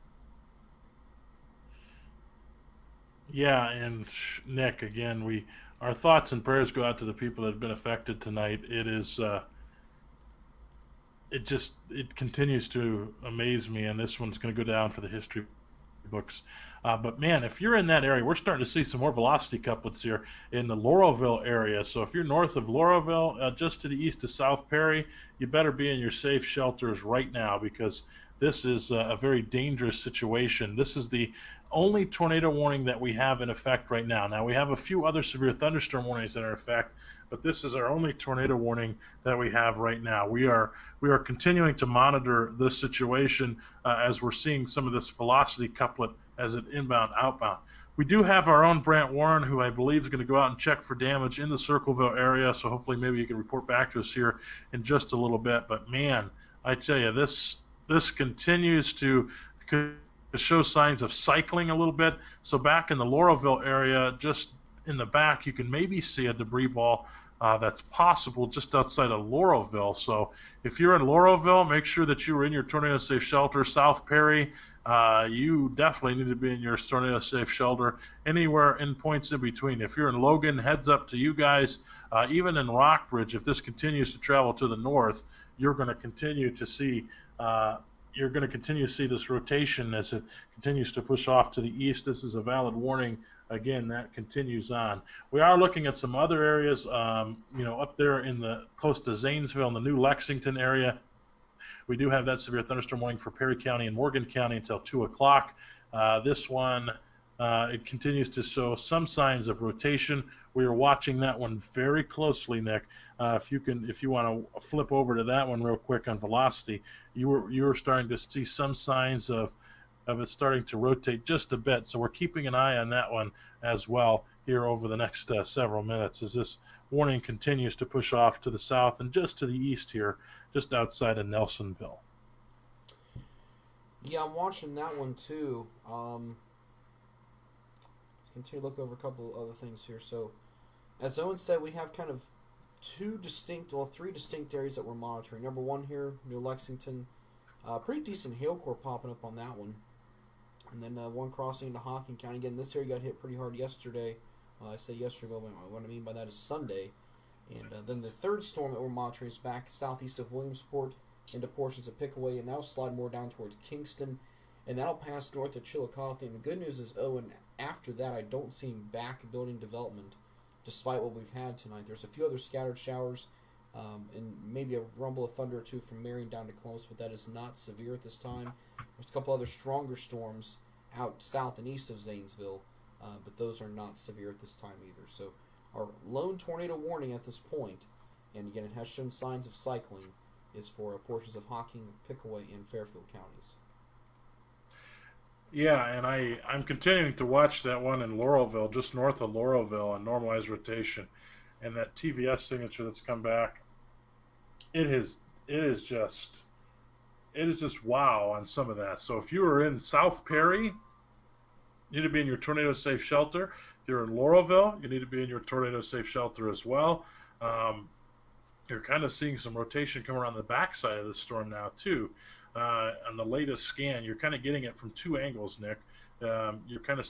Yeah, and Nick, again, our thoughts and prayers go out to the people that have been affected tonight. It is, it continues to amaze me, and this one's going to go down for the history books. But man, if you're in that area, we're starting to see some more velocity couplets here in the Laurelville area. So if you're north of Laurelville, just to the east of South Perry, you better be in your safe shelters right now, because this is a very dangerous situation. This is the only tornado warning that we have in effect right now. Now, we have a few other severe thunderstorm warnings that are in effect, but this is our only tornado warning that we have right now. We are continuing to monitor this situation as we're seeing some of this velocity couplet as it inbound, outbound. We do have our own Brant Warren, who I believe is going to go out and check for damage in the Circleville area, so hopefully maybe you can report back to us here in just a little bit. But man, I tell you, this continues to show signs of cycling a little bit. So back in the Laurelville area, just in the back, you can maybe see a debris ball that's possible just outside of Laurelville. So if you're in Laurelville, make sure that you are in your tornado safe shelter. South Perry, you definitely need to be in your tornado safe shelter. Anywhere in points in between. If you're in Logan, heads up to you guys. Even in Rockbridge, if this continues to travel to the north, you're going to continue to see this rotation as it continues to push off to the east. This is a valid warning. Again, that continues on. We are looking at some other areas, up there close to Zanesville in the New Lexington area. We do have that severe thunderstorm warning for Perry County and Morgan County until 2 o'clock. This one, it continues to show some signs of rotation. We are watching that one very closely, Nick. If you want to flip over to that one real quick on velocity, you were starting to see some signs of it starting to rotate just a bit. So we're keeping an eye on that one as well here over the next several minutes as this warning continues to push off to the south and just to the east here, just outside of Nelsonville. Yeah, I'm watching that one too. Continue to look over a couple of other things here. So, as Owen said, we have kind of three distinct areas that we're monitoring. Number one here, New Lexington. Pretty decent hail core popping up on that one. And then one crossing into Hocking County. Again, this area got hit pretty hard yesterday. I say yesterday, but what I mean by that is Sunday. And then the third storm that we're monitoring is back southeast of Williamsport into portions of Pickaway, and that'll slide more down towards Kingston, and that'll pass north of Chillicothe. And the good news is, Owen, after that, I don't see him back building development, despite what we've had tonight. There's a few other scattered showers, and maybe a rumble of thunder or two from Marion down to Columbus, but that is not severe at this time. There's a couple other stronger storms out south and east of Zanesville, but those are not severe at this time either. So our lone tornado warning at this point and again, it has shown signs of cycling, is for portions of Hocking, Pickaway, and Fairfield counties. Yeah, and I'm continuing to watch that one in Laurelville, just north of Laurelville, on normalized rotation, and that TVS signature that's come back. It is just wow on some of that. So if you are in South Perry, you need to be in your tornado safe shelter. If you're in Laurelville, you need to be in your tornado safe shelter as well. You're kind of seeing some rotation come around the backside of the storm now too. On the latest scan, you're kind of getting it from two angles, Nick. You're kind of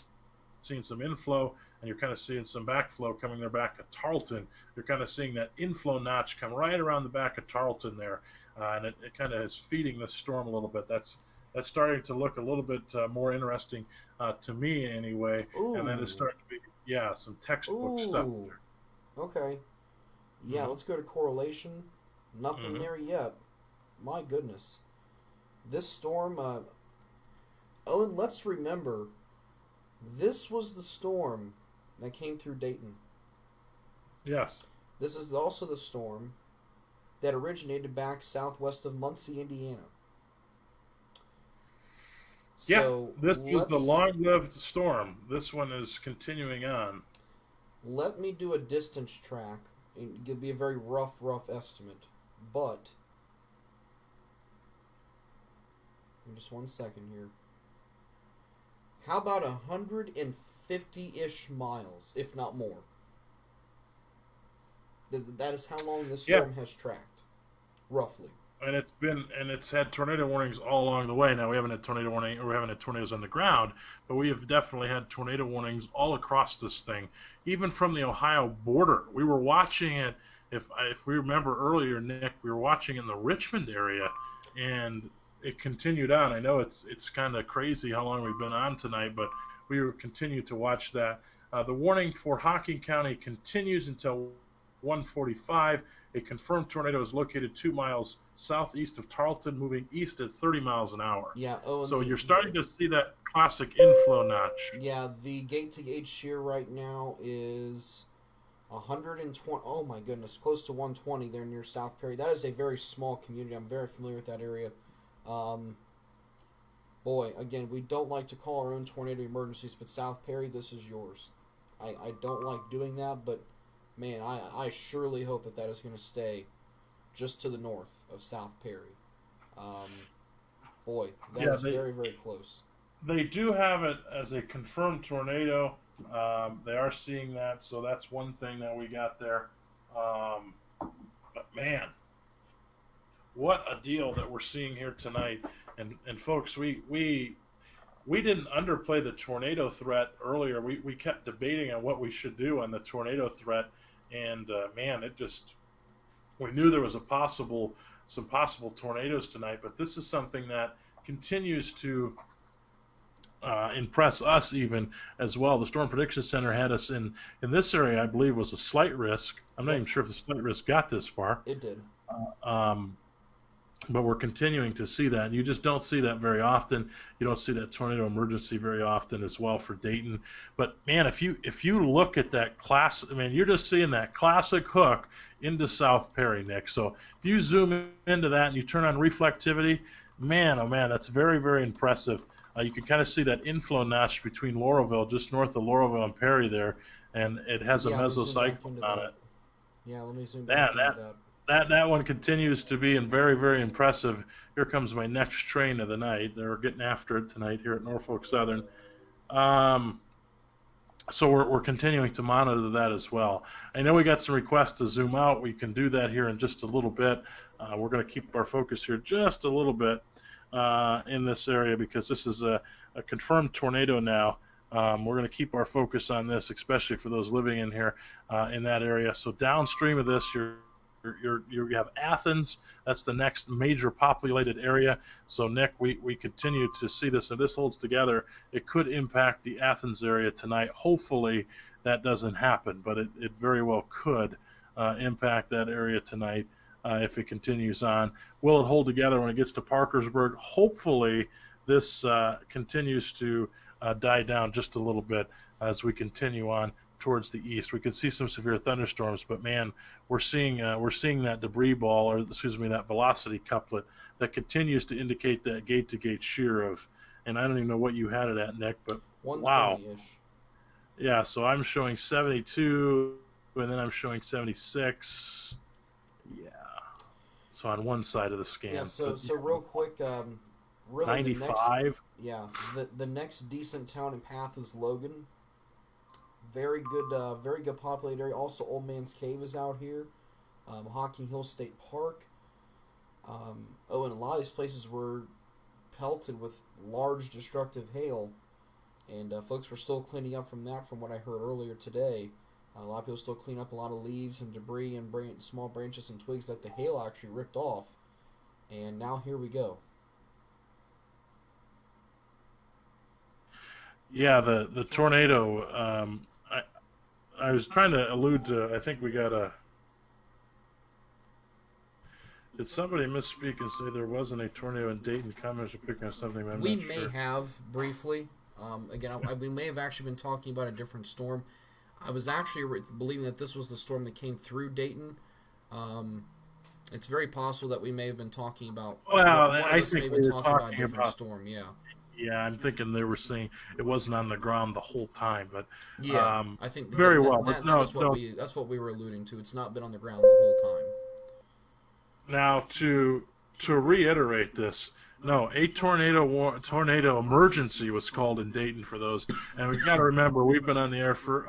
seeing some inflow, and you're kind of seeing some backflow coming there back at Tarleton. You're kind of seeing that inflow notch come right around the back of Tarleton there, and it kind of is feeding the storm a little bit. That's starting to look a little bit more interesting to me anyway. Ooh. And then it's starting to be, some textbook stuff there. Okay. Yeah, let's go to correlation. Nothing there yet. My goodness. This storm, Owen, let's remember, this was the storm that came through Dayton. Yes. This is also the storm that originated back southwest of Muncie, Indiana. So this was the long-lived storm. This one is continuing on. Let me do a distance track. It'll be a very rough estimate, but just 1 second here. How about 150-ish miles, if not more? That is how long this storm has tracked, roughly. And it's had tornado warnings all along the way. Now we haven't had tornado warning, or we haven't had tornadoes on the ground, but we have definitely had tornado warnings all across this thing, even from the Ohio border. We were watching it. If we remember earlier, Nick, we were watching in the Richmond area, and it continued on. I know it's kind of crazy how long we've been on tonight, but we will continue to watch that. The warning for Hocking County continues until 1:45. A confirmed tornado is located 2 miles southeast of Tarleton, moving east at 30 miles an hour. Yeah. Oh, so you're starting to see that classic inflow notch. Yeah, the gate-to-gate shear right now is 120. Oh my goodness, close to 120 there near South Perry. That is a very small community. I'm very familiar with that area. Boy, again, we don't like to call our own tornado emergencies, but South Perry, this is yours. I don't like doing that, but man, I surely hope that is going to stay just to the north of South Perry. Boy, that is very, very close. They do have it as a confirmed tornado. They are seeing that, so that's one thing that we got there. But man, what a deal that we're seeing here tonight. And folks, we didn't underplay the tornado threat earlier. We kept debating on what we should do on the tornado threat. And man, we knew there was some possible tornadoes tonight, but this is something that continues to impress us even as well. The Storm Prediction Center had us in this area, I believe, was a slight risk. I'm not even sure if the slight risk got this far. It did. But we're continuing to see that. And you just don't see that very often. You don't see that tornado emergency very often as well for Dayton. But man, if you look at that class, I mean, you're just seeing that classic hook into South Perry, Nick. So if you zoom into that and you turn on reflectivity, man, oh man, that's very, very impressive. You can kind of see that inflow notch between Laurelville, just north of Laurelville and Perry there, and it has a mesocyclone on it. Yeah, let me zoom back into that. That one continues to be very, very impressive. Here comes my next train of the night. They're getting after it tonight here at Norfolk Southern. So we're continuing to monitor that as well. I know we got some requests to zoom out. We can do that here in just a little bit. We're going to keep our focus here just a little bit in this area because this is a confirmed tornado now. We're going to keep our focus on this, especially for those living in here in that area. So downstream of this, you have Athens. That's the next major populated area. So, Nick, we continue to see this. If this holds together, it could impact the Athens area tonight. Hopefully that doesn't happen, but it very well could impact that area tonight if it continues on. Will it hold together when it gets to Parkersburg? Hopefully this continues to die down just a little bit as we continue on. towards the east. We could see some severe thunderstorms, but man, we're seeing that debris ball, or excuse me, that velocity couplet that continues to indicate that gate-to-gate shear of, and I don't even know what you had it at, Nick, but wow. 120-ish. Yeah, so I'm showing 72, and then I'm showing 76. Yeah. So on one side of the scan. Yeah, so real quick, really 95. The next decent town and path is Logan. Very good populated area. Also, Old Man's Cave is out here. Hocking Hill State Park. And a lot of these places were pelted with large destructive hail, and folks were still cleaning up from that. From what I heard earlier today, a lot of people still clean up a lot of leaves and debris and small branches and twigs that the hail actually ripped off. And now here we go. Yeah, the tornado. I was trying to allude to. I think we got a. Did somebody misspeak and say there wasn't a tornado in Dayton? Comments are picking up something. I'm we not may sure. have briefly. Again, we may have actually been talking about a different storm. I was actually believing that this was the storm that came through Dayton. It's very possible that we may have been talking about. Well, one of I us think may have we been were talking about a talking different about. storm. Yeah. Yeah, I'm thinking they were saying it wasn't on the ground the whole time, but Yeah, I think very well. But that's what we were alluding to. It's not been on the ground the whole time. Now to reiterate this, no, a tornado emergency was called in Dayton for those, and we've got to remember we've been on the air for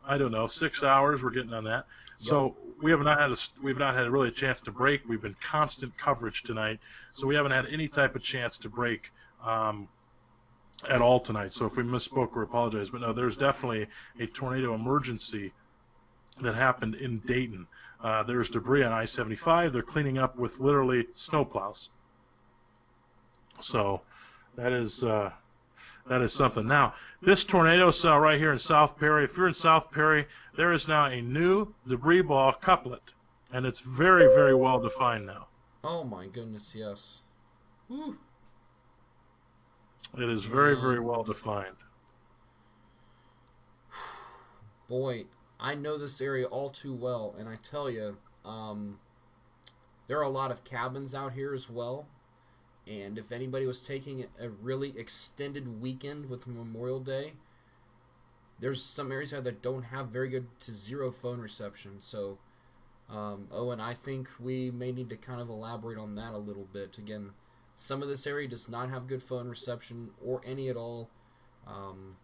I don't know, 6 hours. We're getting on that, so we've not had really a chance to break. We've been constant coverage tonight, so we haven't had any type of chance to break at all tonight. So if we misspoke, we apologize. But no, there's definitely a tornado emergency that happened in Dayton. There's debris on I-75. They're cleaning up with literally snowplows. So that is something. Now, this tornado cell right here in South Perry, if you're in South Perry, there is now a new debris ball couplet, and it's very, very well defined now. Oh my goodness, yes. Whew. It is very, very well defined. Boy, I know this area all too well, and I tell you, there are a lot of cabins out here as well. And if anybody was taking a really extended weekend with Memorial Day, there's some areas out that don't have very good to zero phone reception. So, Owen, I think we may need to kind of elaborate on that a little bit. Again, some of this area does not have good phone reception or any at all.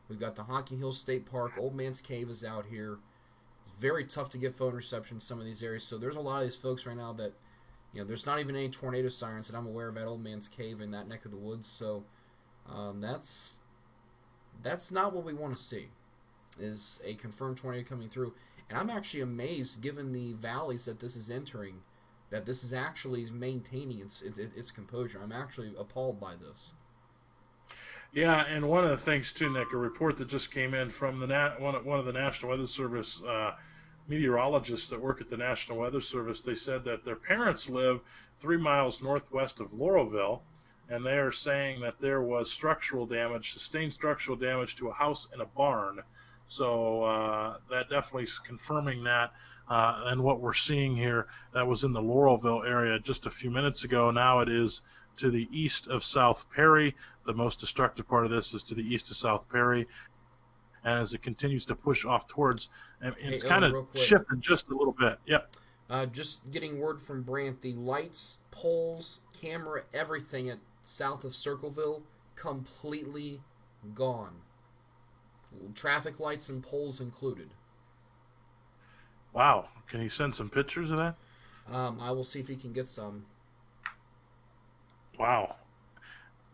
We've got the Hocking Hill State Park. Old Man's Cave is out here. It's very tough to get phone reception in some of these areas. So there's a lot of these folks right now that, there's not even any tornado sirens that I'm aware of at Old Man's Cave in that neck of the woods. So that's not what we want to see, is a confirmed tornado coming through. And I'm actually amazed, given the valleys that this is entering, that this is actually maintaining its composure. I'm actually appalled by this. Yeah, and one of the things too, Nick, a report that just came in from one of the National Weather Service meteorologists that work at the National Weather Service. They said that their parents live 3 miles northwest of Laurelville, and they are saying that there was sustained structural damage to a house and a barn. So that definitely is confirming that. And what we're seeing here, that was in the Laurelville area just a few minutes ago. Now it is to the east of South Perry. The most destructive part of this is to the east of South Perry. And as it continues to push off towards, and it's kind of shifting just a little bit. Yep. Just getting word from Brant, the lights, poles, camera, everything at south of Circleville, completely gone. Traffic lights and poles included. Wow. Can you send some pictures of that? I will see if he can get some. Wow.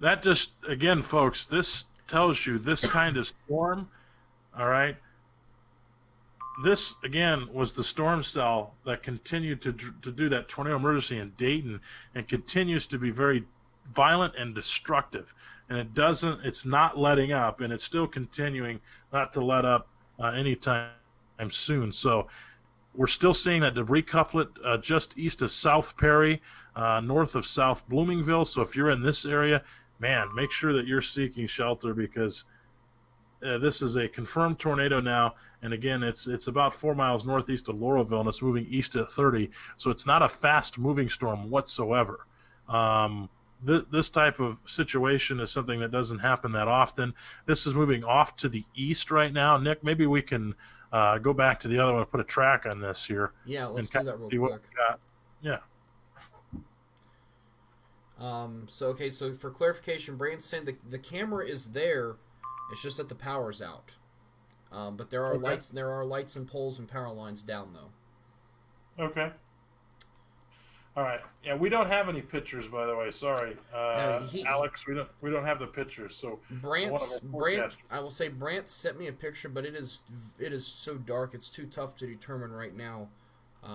That just, again, folks, this tells you this kind of storm, all right? This, again, was the storm cell that continued to do that tornado emergency in Dayton and continues to be very violent and destructive. And it's not letting up, and it's still continuing not to let up anytime soon. So we're still seeing that debris couplet just east of South Perry, north of South Bloomingville. So if you're in this area, man, make sure that you're seeking shelter, because this is a confirmed tornado now, and again, it's about 4 miles northeast of Laurelville, and it's moving east at 30, so it's not a fast-moving storm whatsoever. This type of situation is something that doesn't happen that often. This is moving off to the east right now. Nick, maybe we can go back to the other one and put a track on this here. Yeah, let's do that real quick. Yeah. So for clarification, Brant's saying the camera is there, it's just that the power's out. But there are lights and poles and power lines down though. Okay. All right. Yeah, we don't have any pictures, by the way. Sorry, Alex. We don't have the pictures. So Brant, I will say Brant sent me a picture, but it is so dark. It's too tough to determine right now.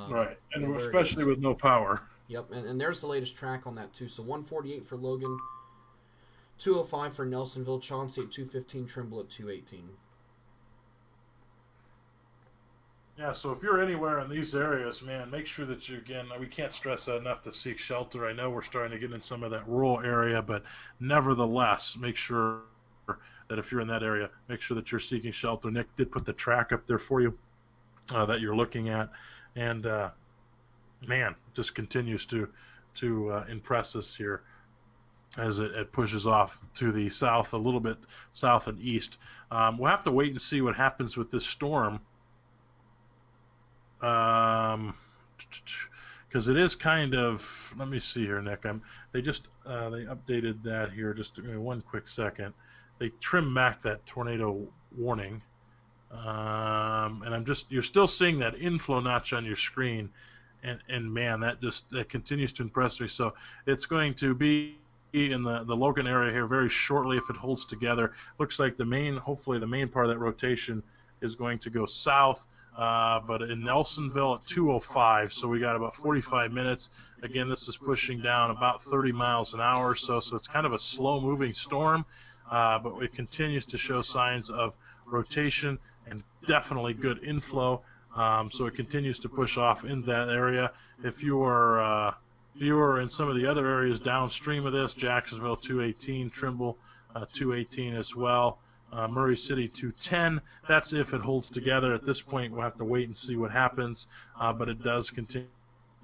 Right, and especially with no power. Yep, and there's the latest track on that too. So 148 for Logan, 205 for Nelsonville, Chauncey at 215, Trimble at 218. Yeah, so if you're anywhere in these areas, man, make sure that we can't stress that enough to seek shelter. I know we're starting to get in some of that rural area, but nevertheless, make sure that if you're in that area, make sure that you're seeking shelter. Nick did put the track up there for you that you're looking at, and man, just continues to impress us here as it pushes off to the south, a little bit south and east. We'll have to wait and see what happens with this storm. Because it is kind of, let me see here, Nick. They updated that here. Just give me one quick second. They trimmed back that tornado warning, and you're still seeing that inflow notch on your screen, and man, that continues to impress me. So it's going to be in the Logan area here very shortly if it holds together. Looks like hopefully the main part of that rotation is going to go south. But in Nelsonville at 2:05, so we got about 45 minutes. Again, this is pushing down about 30 miles an hour or so it's kind of a slow-moving storm, but it continues to show signs of rotation and definitely good inflow. So it continues to push off in that area. If you are in some of the other areas downstream of this, Jacksonville 218, Trimble 218 as well. Murray City 210. That's if it holds together. At this point, we'll have to wait and see what happens, but it does continue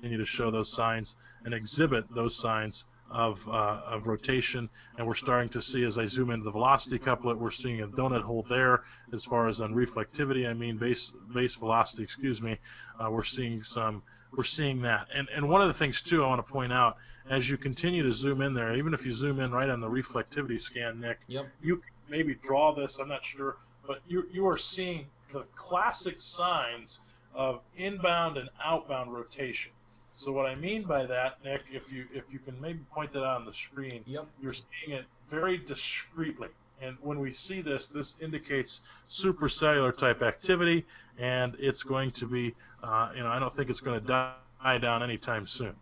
to show those signs and exhibit those signs of rotation. And we're starting to see, as I zoom into the velocity couplet, we're seeing a donut hole there as far as on reflectivity. I mean base velocity. Excuse me. We're seeing that. And one of the things too I want to point out, as you continue to zoom in there, even if you zoom in right on the reflectivity scan, Nick, yep, you maybe draw this, I'm not sure, but you are seeing the classic signs of inbound and outbound rotation. So what I mean by that, Nick, if you can maybe point that out on the screen, yep, you're seeing it very discreetly. And when we see this indicates supercellular type activity, and it's going to be, I don't think it's going to die down anytime soon.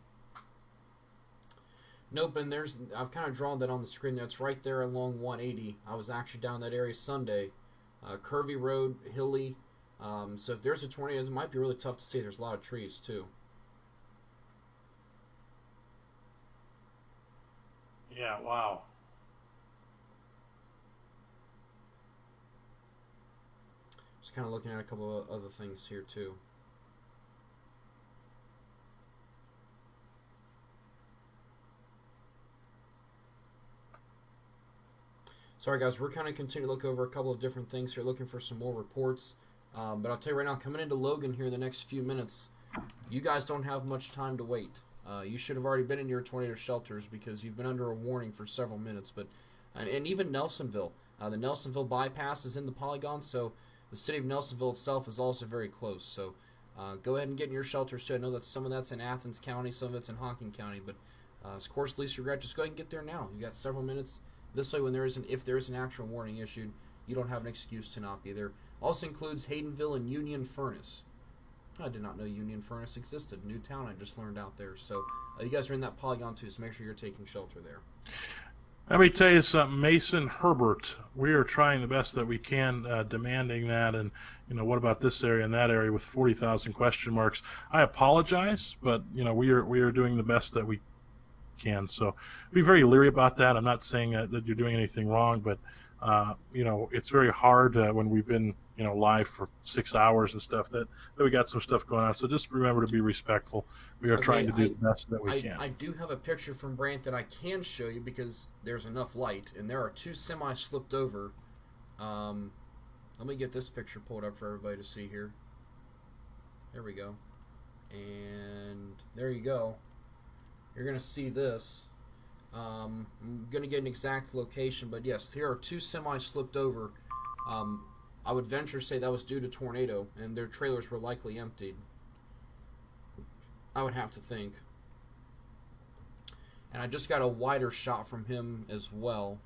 Nope, and I've kind of drawn that on the screen there. It's right there along 180. I was actually down that area Sunday. Curvy road, hilly. So if there's a tornado, it might be really tough to see. There's a lot of trees, too. Yeah, wow. Just kind of looking at a couple of other things here, too. Sorry, guys, we're kind of continuing to look over a couple of different things here, looking for some more reports. But I'll tell you right now, coming into Logan here in the next few minutes, you guys don't have much time to wait. You should have already been in your tornado shelters because you've been under a warning for several minutes. And even Nelsonville. The Nelsonville bypass is in the polygon, so the city of Nelsonville itself is also very close. So go ahead and get in your shelters, too. I know that some of that's in Athens County, some of it's in Hocking County. But, of course, least regret, just go ahead and get there now. You got several minutes. This way, if there is an actual warning issued, you don't have an excuse to not be there. Also includes Haydenville and Union Furnace. I did not know Union Furnace existed. New town I just learned out there. So you guys are in that polygon too, so make sure you're taking shelter there. Let me tell you something, Mason Herbert. We are trying the best that we can, demanding that. And, what about this area and that area with 40,000 question marks? I apologize, but, we are doing the best that we can. So be very leery about that. I'm not saying that you're doing anything wrong, but It's very hard when we've been live for 6 hours and stuff that we got some stuff going on. So just remember to be respectful. We are trying to do the best that we can. I do have a picture from Brant that I can show you because there's enough light, and there are 2 semis flipped over. Let me get this picture pulled up for everybody to see here. There we go. And there you go. You're going to see this. I'm going to get an exact location, but yes, here are 2 semis flipped over. I would venture to say that was due to tornado, and their trailers were likely emptied. I would have to think. And I just got a wider shot from him as well.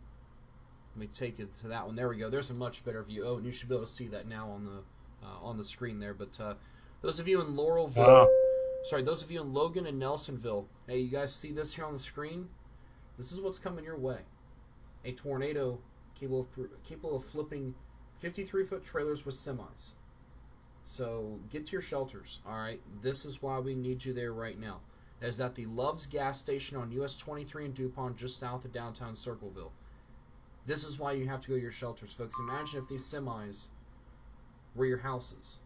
Let me take it to that one. There we go. There's a much better view. Oh, and you should be able to see that now on the screen there. But those of you in Laurelville, those of you in Logan and Nelsonville, hey, you guys see this here on the screen? This is what's coming your way. A tornado capable of flipping 53-foot trailers with semis. So get to your shelters, all right? This is why we need you there right now. That is at the Love's gas station on US 23 in DuPont, just south of downtown Circleville. This is why you have to go to your shelters, folks. Imagine if these semis were your houses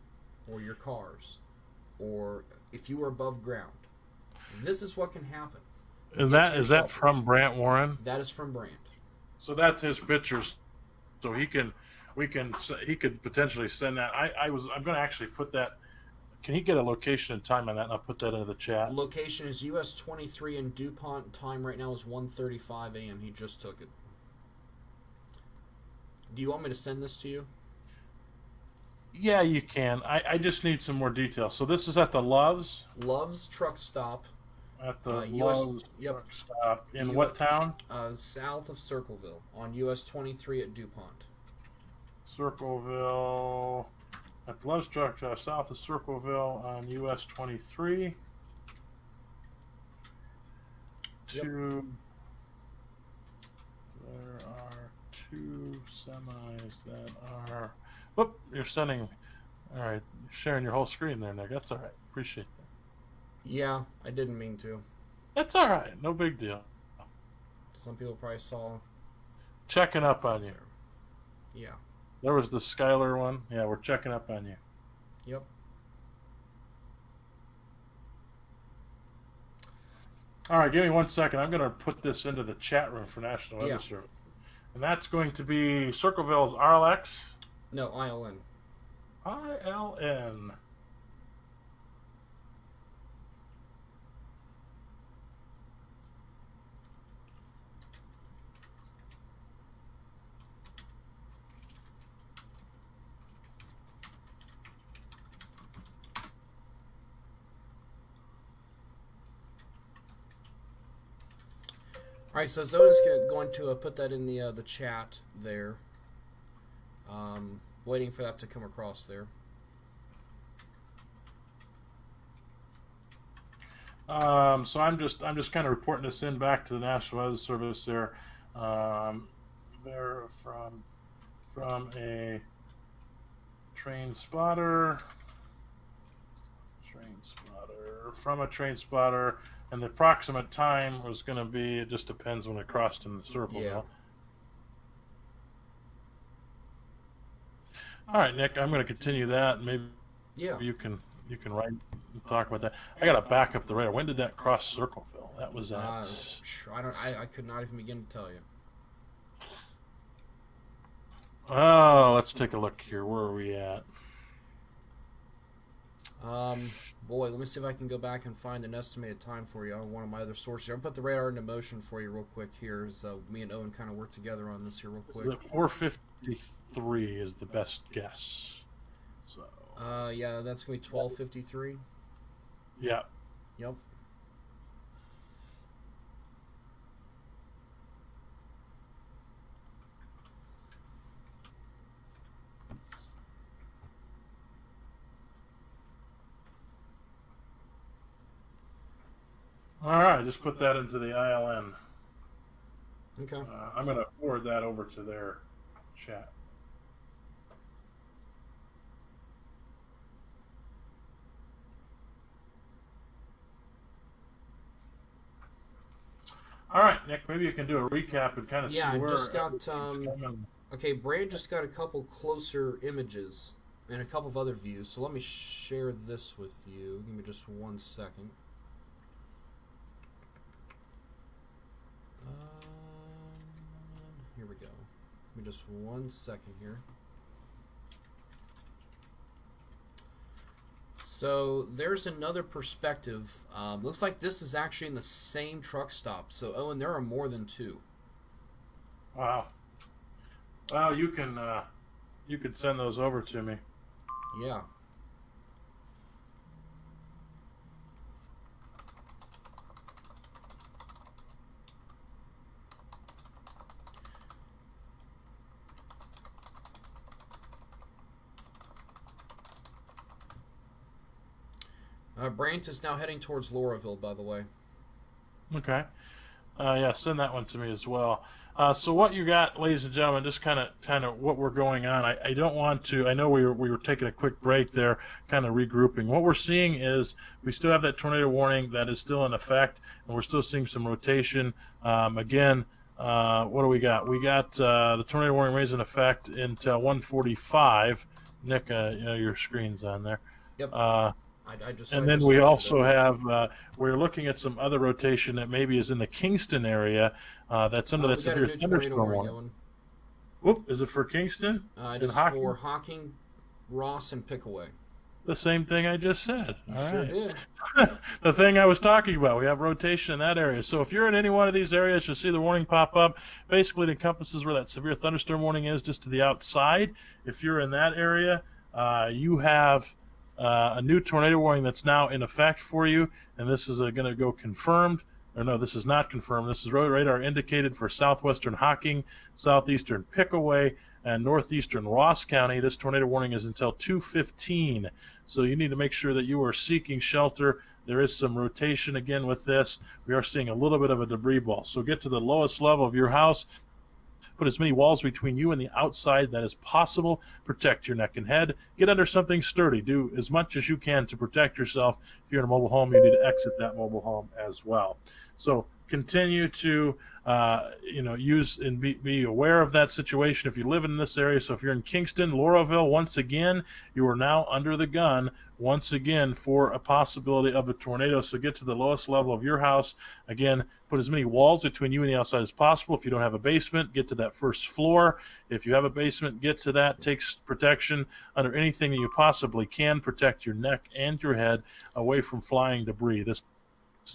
or your cars or if you were above ground. This is what can happen. And is that from Brant Warren? That is from Brant. So that's his pictures. So he could potentially send that. I'm going to actually put that. Can he get a location and time on that? And I'll put that into the chat. Location is US 23 in DuPont. Time right now is 1:35 a.m. He just took it. Do you want me to send this to you? Yeah, you can. I just need some more details. So this is at the Love's truck stop. At the Love's truck stop. In what town? South of Circleville on US 23 at DuPont. Circleville. At the Love's truck stop south of Circleville on US 23. Yep. There are 2 semis that are. Whoop! You're sending. All right, you're sharing your whole screen there, Nick. That's all right. Appreciate that. Yeah, I didn't mean to. That's all right. No big deal. Some people probably saw. Checking up on you. Yeah. There was the Skylar one. Yeah, we're checking up on you. Yep. All right, give me 1 second. I'm going to put this into the chat room for National Weather Service. And that's going to be Circleville's RLX. No, ILN. ILN. All right, so Zoe's going to put that in the chat there. Waiting for that to come across there. So I'm just kind of reporting this in back to the National Weather Service there. They're from a train spotter. From a train spotter. And the approximate time was going to be, it just depends when it crossed in the circle. Yeah. All right, Nick, I'm going to continue that. Maybe you can write and talk about that. I got to back up the radar. When did that cross Circleville? That was at... I could not even begin to tell you. Oh, let's take a look here. Where are we at? Boy, let me see if I can go back and find an estimated time for you on one of my other sources. I'll put the radar into motion for you real quick here as me and Owen kind of work together on this here real quick. 4:53 is the best guess. So. Yeah, that's going to be 12:53. Yeah. Yep. All right, just put that into the ILN. Okay. I'm going to forward that over to their chat. All right, Nick, maybe you can do a recap and kind of see where... Yeah, I just got... Okay, Brant just got a couple closer images and a couple of other views, so let me share this with you. Give me just 1 second. Here we go. Give me just 1 second here. So there's another perspective. Looks like this is actually in the same truck stop. So Owen, there are more than 2. Wow. Well, you can send those over to me. Yeah. Brant is now heading towards Lauraville, by the way. Okay. Yeah, send that one to me as well. So what you got, ladies and gentlemen, just kind of what we're going on. I don't want to. I know we were taking a quick break there, kind of regrouping. What we're seeing is we still have that tornado warning that is still in effect, and we're still seeing some rotation. Again, what do we got? We got the tornado warning remains in effect until 1:45. Nick, your screen's on there. Yep. And then we also have, we're looking at some other rotation that maybe is in the Kingston area. That's under that severe thunderstorm warning. Whoop, is it for Kingston? It is for Hocking, Ross, and Pickaway. The same thing I just said. You sure did. The thing I was talking about. We have rotation in that area. So if you're in any one of these areas, you'll see the warning pop up. Basically, it encompasses where that severe thunderstorm warning is, just to the outside. If you're in that area, you have a new tornado warning that's now in effect for you, and this is going to go confirmed. Or no, this is not confirmed. This is radar indicated for southwestern Hocking, southeastern Pickaway, and northeastern Ross County. This tornado warning is until 2:15, so you need to make sure that you are seeking shelter. There is some rotation again with this. We are seeing a little bit of a debris ball, so get to the lowest level of your house. Put as many walls between you and the outside that is possible. Protect your neck and head. Get under something sturdy. Do as much as you can to protect yourself. If you're in a mobile home, you need to exit that mobile home as well. So continue to use and be aware of that situation if you live in this area. So if you're in Kingston, Lauraville, once again, you are now under the gun once again for a possibility of a tornado. So get to the lowest level of your house. Again, put as many walls between you and the outside as possible. If you don't have a basement, get to that first floor. If you have a basement, get to that. Take protection under anything that you possibly can. Protect your neck and your head away from flying debris. This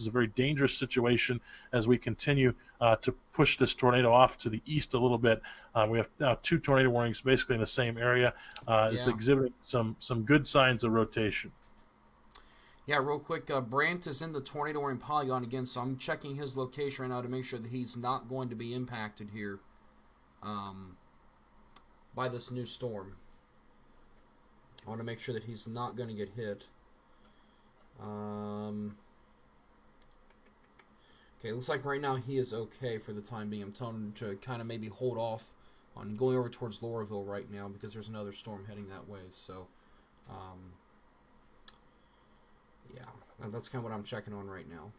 is a very dangerous situation as we continue to push this tornado off to the east a little bit. We have now 2 tornado warnings basically in the same area. It's exhibiting some good signs of rotation. Yeah, real quick, Brant is in the tornado warning polygon again, so I'm checking his location right now to make sure that he's not going to be impacted here by this new storm. I want to make sure that he's not going to get hit. Okay, looks like right now he is okay for the time being. I'm telling him to kind of maybe hold off on going over towards Lauraville right now because there's another storm heading that way. So, yeah, that's kind of what I'm checking on right now.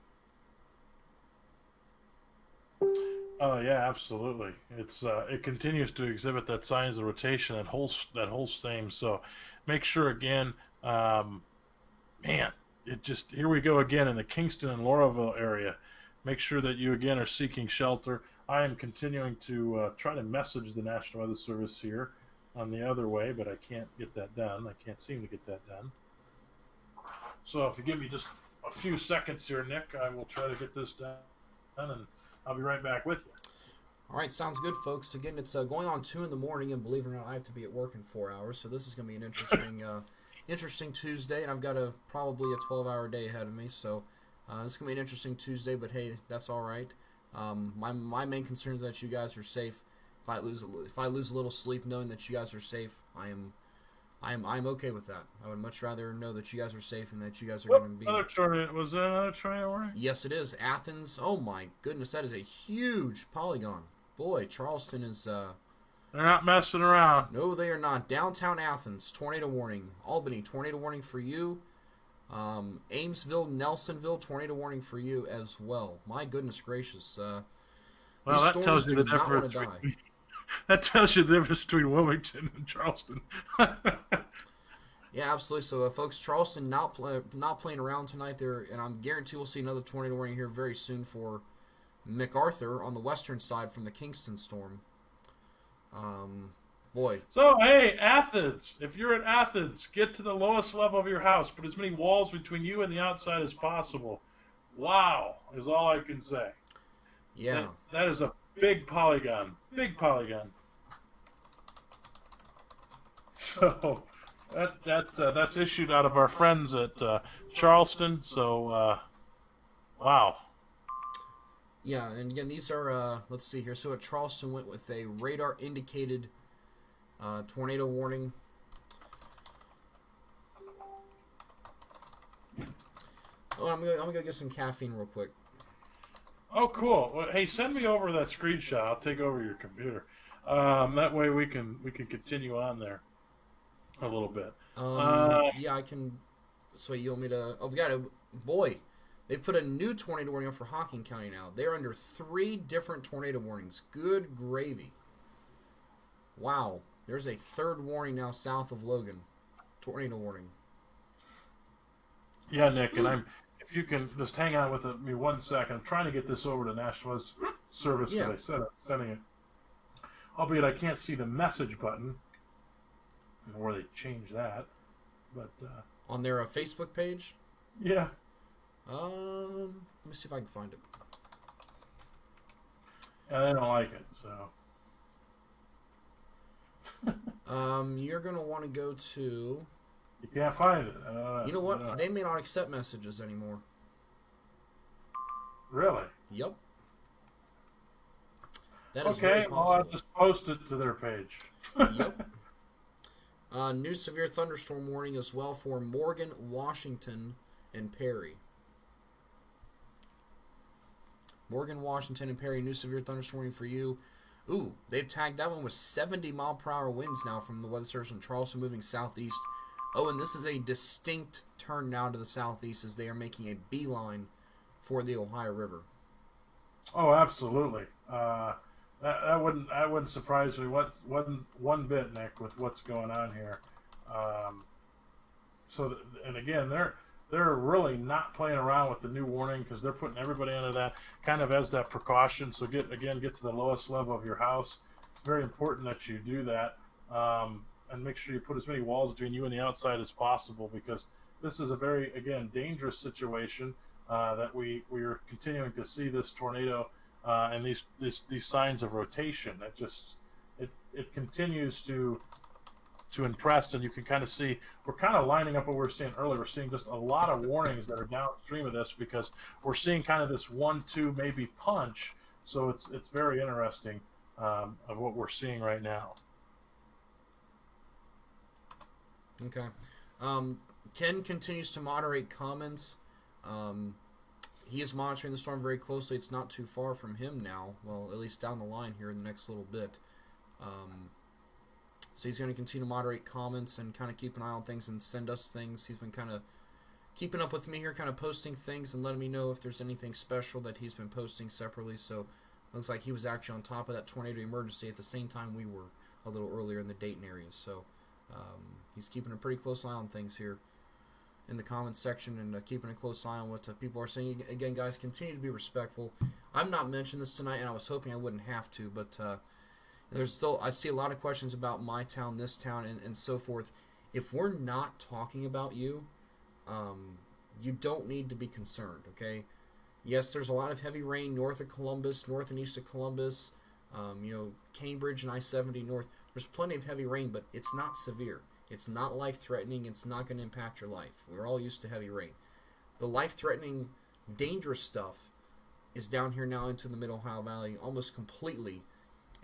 Oh yeah, absolutely. It continues to exhibit that signs of rotation, that whole thing. So, make sure again, here we go again in the Kingston and Lauraville area. Make sure that you again are seeking shelter. I am continuing to try to message the National Weather Service here on the other way, but I can't get that done. I can't seem to get that done. So if you give me just a few seconds here, Nick, I will try to get this done, and I'll be right back with you. All right, sounds good, folks. Again, it's going on 2 in the morning, and believe it or not, I have to be at work in 4 hours, so this is going to be an interesting interesting Tuesday, and I've got probably a 12-hour day ahead of me, so this is going to be an interesting Tuesday, but hey, that's all right. My main concern is that you guys are safe. If I lose a little sleep knowing that you guys are safe, I'm okay with that. I would much rather know that you guys are safe and that you guys are going to be. Was that another tornado warning? Yes, it is. Athens. Oh my goodness, that is a huge polygon. Boy, Charleston is. They're not messing around. No, they are not. Downtown Athens, tornado warning. Albany, tornado warning for you. Amesville, Nelsonville, tornado warning for you as well. My goodness gracious. Well, that tells you the difference. That tells you the difference between Wilmington and Charleston. Yeah, absolutely. So, folks, Charleston not playing around tonight there, and I'm guarantee we'll see another tornado warning here very soon for MacArthur on the western side from the Kingston storm. Boy. So, hey, Athens, if you're at Athens, get to the lowest level of your house. Put as many walls between you and the outside as possible. Wow, is all I can say. Yeah. That is a big polygon. Big polygon. So, that's issued out of our friends at Charleston. So, wow. Yeah, and again, these are, let's see here. So at Charleston went with a radar-indicated tornado warning. Oh, I'm gonna go get some caffeine real quick. Oh, cool. Well, hey, send me over that screenshot. I'll take over your computer. That way we can continue on there a little bit. Yeah, I can. So you want me to? Oh, we got a boy. They've put a new tornado warning up for Hocking County now. They're under 3 different tornado warnings. Good gravy. Wow. There's a 3rd warning now south of Logan. Tornado warning. Yeah, Nick, and if you can just hang on with me 1 second. I'm trying to get this over to Nashva's service because I said I'm sending it. Albeit I can't see the message button. I don't know where they changed that. But on their Facebook page? Yeah. Let me see if I can find it. Yeah, they don't like it, so. You're gonna want to go to. You can't find it. You know what? They may not accept messages anymore. Really? Yep. That is okay. very possible. Well, I'll just post it to their page. Yep. New severe thunderstorm warning as well for Morgan, Washington, and Perry. Morgan, Washington, and Perry, new severe thunderstorm warning for you. Ooh, they've tagged that one with 70-mile-per-hour winds now from the Weather Service in Charleston moving southeast. Oh, and this is a distinct turn now to the southeast as they are making a beeline for the Ohio River. Oh, absolutely. That wouldn't surprise me one bit, Nick, with what's going on here. And again, they're really not playing around with the new warning because they're putting everybody under that kind of as that precaution. So get to the lowest level of your house. It's very important that you do that, and make sure you put as many walls between you and the outside as possible because this is a very, again, dangerous situation that we are continuing to see this tornado and these signs of rotation. It continues to impress, and you can kind of see we're kind of lining up what we were seeing earlier. We're seeing just a lot of warnings that are downstream of this because we're seeing kind of this 1-2 maybe punch. So it's very interesting of what we're seeing right now. Okay. Ken continues to moderate comments. He is monitoring the storm very closely. It's not too far from him now. Well, at least down the line here in the next little bit. So he's going to continue to moderate comments and kind of keep an eye on things and send us things. He's been kind of keeping up with me here, kind of posting things and letting me know if there's anything special that he's been posting separately. So looks like he was actually on top of that tornado emergency at the same time we were a little earlier in the Dayton area. So he's keeping a pretty close eye on things here in the comments section and keeping a close eye on what people are saying. Again, guys, continue to be respectful. I've not mentioned this tonight, and I was hoping I wouldn't have to, but there's still, I see a lot of questions about my town, this town, and so forth. If we're not talking about you, you don't need to be concerned, okay? Yes, there's a lot of heavy rain north of Columbus, north and east of Columbus, Cambridge and I-70 north. There's plenty of heavy rain, but it's not severe. It's not life-threatening. It's not going to impact your life. We're all used to heavy rain. The life-threatening, dangerous stuff is down here now into the Middle Ohio Valley almost completely.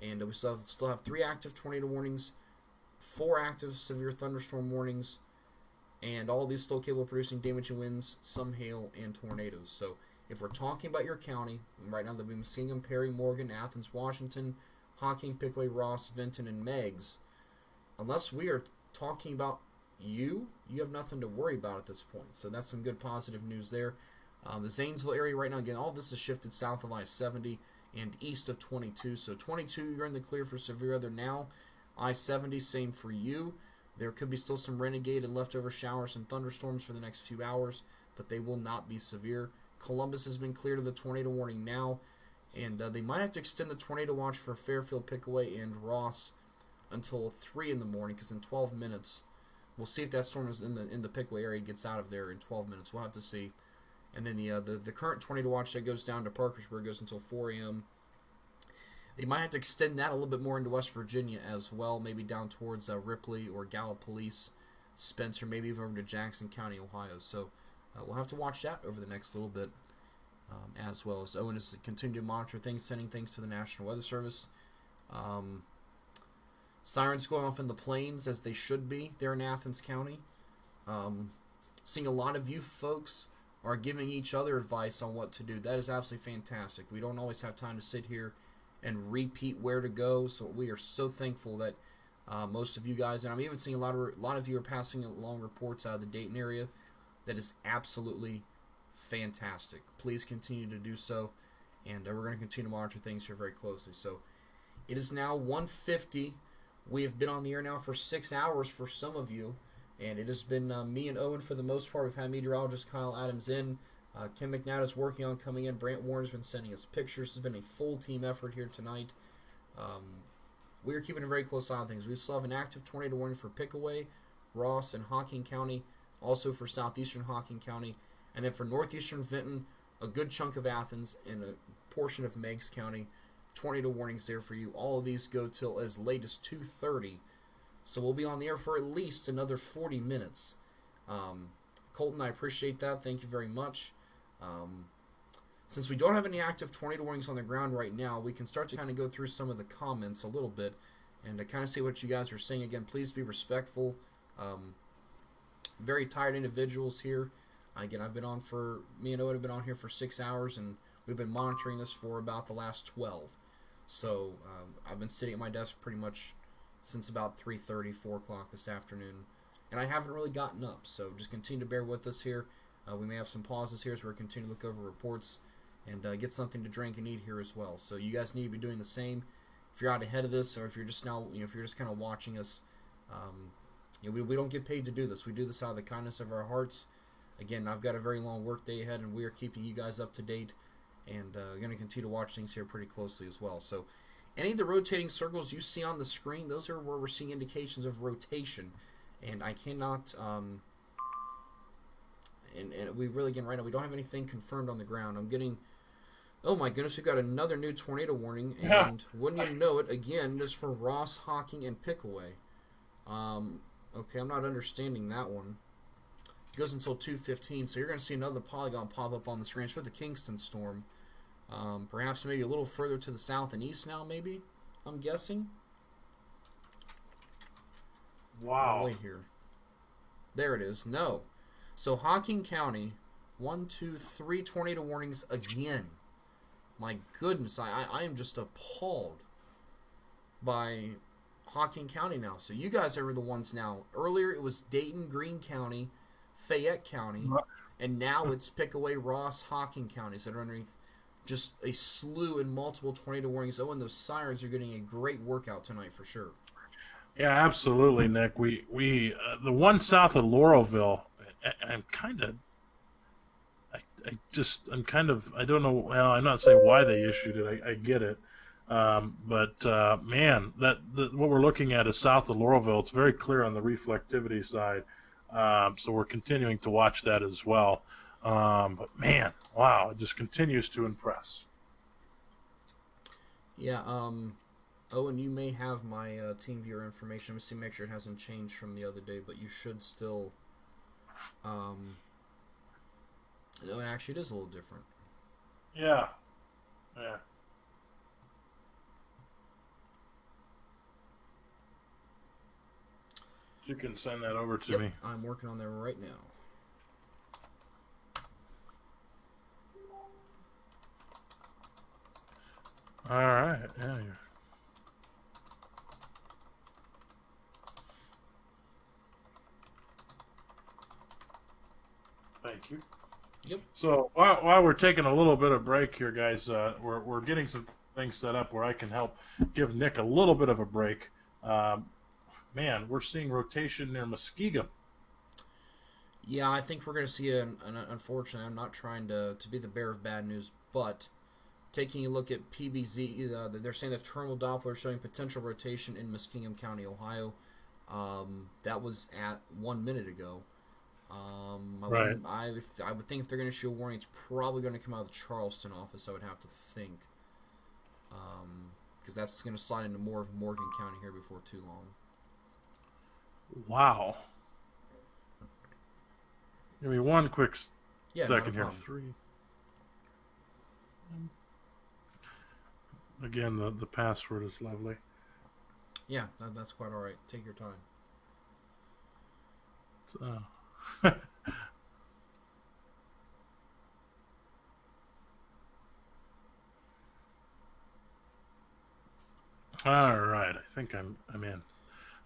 And we still have 3 active tornado warnings, 4 active severe thunderstorm warnings, and all of these still capable of producing damaging winds, some hail, and tornadoes. So if we're talking about your county, right now there'll be Muskingum, Perry, Morgan, Athens, Washington, Hocking, Pickaway, Ross, Vinton, and Meigs. Unless we are talking about you have nothing to worry about at this point. So that's some good positive news there. The Zanesville area right now, again, all this is shifted south of I-70. and east of 22. So 22, you're in the clear for severe weather now. I-70, same for you. There could be still some renegade and leftover showers and thunderstorms for the next few hours, but they will not be severe. Columbus has been cleared of the tornado warning now, and they might have to extend the tornado watch for Fairfield, Pickaway, and Ross until 3 in the morning, because in 12 minutes, we'll see if that storm is in the Pickaway area gets out of there in 12 minutes. We'll have to see. And then the current tornado watch that goes down to Parkersburg goes until 4 a.m. They might have to extend that a little bit more into West Virginia as well, maybe down towards Ripley or Gallipolis, Spencer, maybe even over to Jackson County, Ohio. So we'll have to watch that over the next little bit as well, as Owen is continuing to monitor things, sending things to the National Weather Service. Sirens going off in the plains, as they should be there in Athens County. Seeing a lot of you folks are giving each other advice on what to do. That is absolutely fantastic. We don't always have time to sit here and repeat where to go, so we are so thankful that most of you guys, and I'm even seeing a lot of you are passing along reports out of the Dayton area. That is absolutely fantastic. Please continue to do so, and we're going to continue to monitor things here very closely. So it is now 1:50. We have been on the air now for 6 hours for some of you, and it has been me and Owen for the most part. We've had meteorologist Kyle Adams in. Kim McNatt is working on coming in. Brant Warren's been sending us pictures. It's been a full team effort here tonight. We are keeping a very close eye on things. We still have an active tornado warning for Pickaway, Ross, and Hocking County. Also for southeastern Hocking County. And then for northeastern Vinton, a good chunk of Athens, and a portion of Meigs County. Tornado warnings there for you. All of these go till as late as 2:30. So we'll be on the air for at least another 40 minutes. Colton, I appreciate that. Thank you very much. Since we don't have any active tornado warnings on the ground right now, we can start to kind of go through some of the comments a little bit and to kind of see what you guys are saying. Again, please be respectful. Very tired individuals here. Again, me and Owen have been on here for 6 hours, and we've been monitoring this for about the last 12. So I've been sitting at my desk pretty much since about 3:30, 4 o'clock this afternoon, and I haven't really gotten up. So just continue to bear with us here. We may have some pauses here as we're continuing to look over reports and get something to drink and eat here as well. So you guys need to be doing the same. If you're out ahead of this, or if you're just now, if you're just kind of watching us, we don't get paid to do this. We do this out of the kindness of our hearts. Again, I've got a very long work day ahead, and we are keeping you guys up to date, and going to continue to watch things here pretty closely as well. So any of the rotating circles you see on the screen, those are where we're seeing indications of rotation, and I cannot. And we really, again, right now, we don't have anything confirmed on the ground. I'm getting, oh my goodness, we've got another new tornado warning, and wouldn't you know it, again, just for Ross, Hocking, and Pickaway. Okay, I'm not understanding that one. It goes until 2:15, so you're going to see another polygon pop up on the screen. It's for the Kingston storm. Perhaps maybe a little further to the south and east now, maybe, I'm guessing. Wow. Oh, wait here. There it is. No. So Hocking County, 1, 2, 3 tornado warnings again. My goodness, I am just appalled by Hocking County now. So you guys are the ones now. Earlier it was Dayton, Greene County, Fayette County, and now it's Pickaway, Ross, Hocking counties that are underneath just a slew and multiple tornado warnings. Oh, and those sirens are getting a great workout tonight for sure. Yeah, absolutely, Nick. We the one south of Laurelville, I'm kind of, I don't know. Well, I'm not saying why they issued it. I get it, but man, what we're looking at is south of Laurelville. It's very clear on the reflectivity side, so we're continuing to watch that as well. But man, wow, it just continues to impress. Yeah. Owen, you may have my TeamViewer information. Let me make sure it hasn't changed from the other day, but you should still. No, actually, it is a little different. Yeah. You can send that over to me. I'm working on that right now. All right. Yeah. Thank you. Yep. So while we're taking a little bit of break here, guys, we're getting some things set up where I can help give Nick a little bit of a break. Man, we're seeing rotation near Muskegon. Yeah, I think we're going to see unfortunately, I'm not trying to be the bearer of bad news, but taking a look at PBZ, they're saying the terminal Doppler showing potential rotation in Muskingum County, Ohio. That was at 1 minute ago. Right. I would think if they're going to issue a warning, it's probably going to come out of the Charleston office, I would have to think. Because that's going to slide into more of Morgan County here before too long. Wow. Give me one quick second here. Problem. 3. Again, the password is lovely. Yeah, that's quite all right. Take your time. All right, I think I'm in.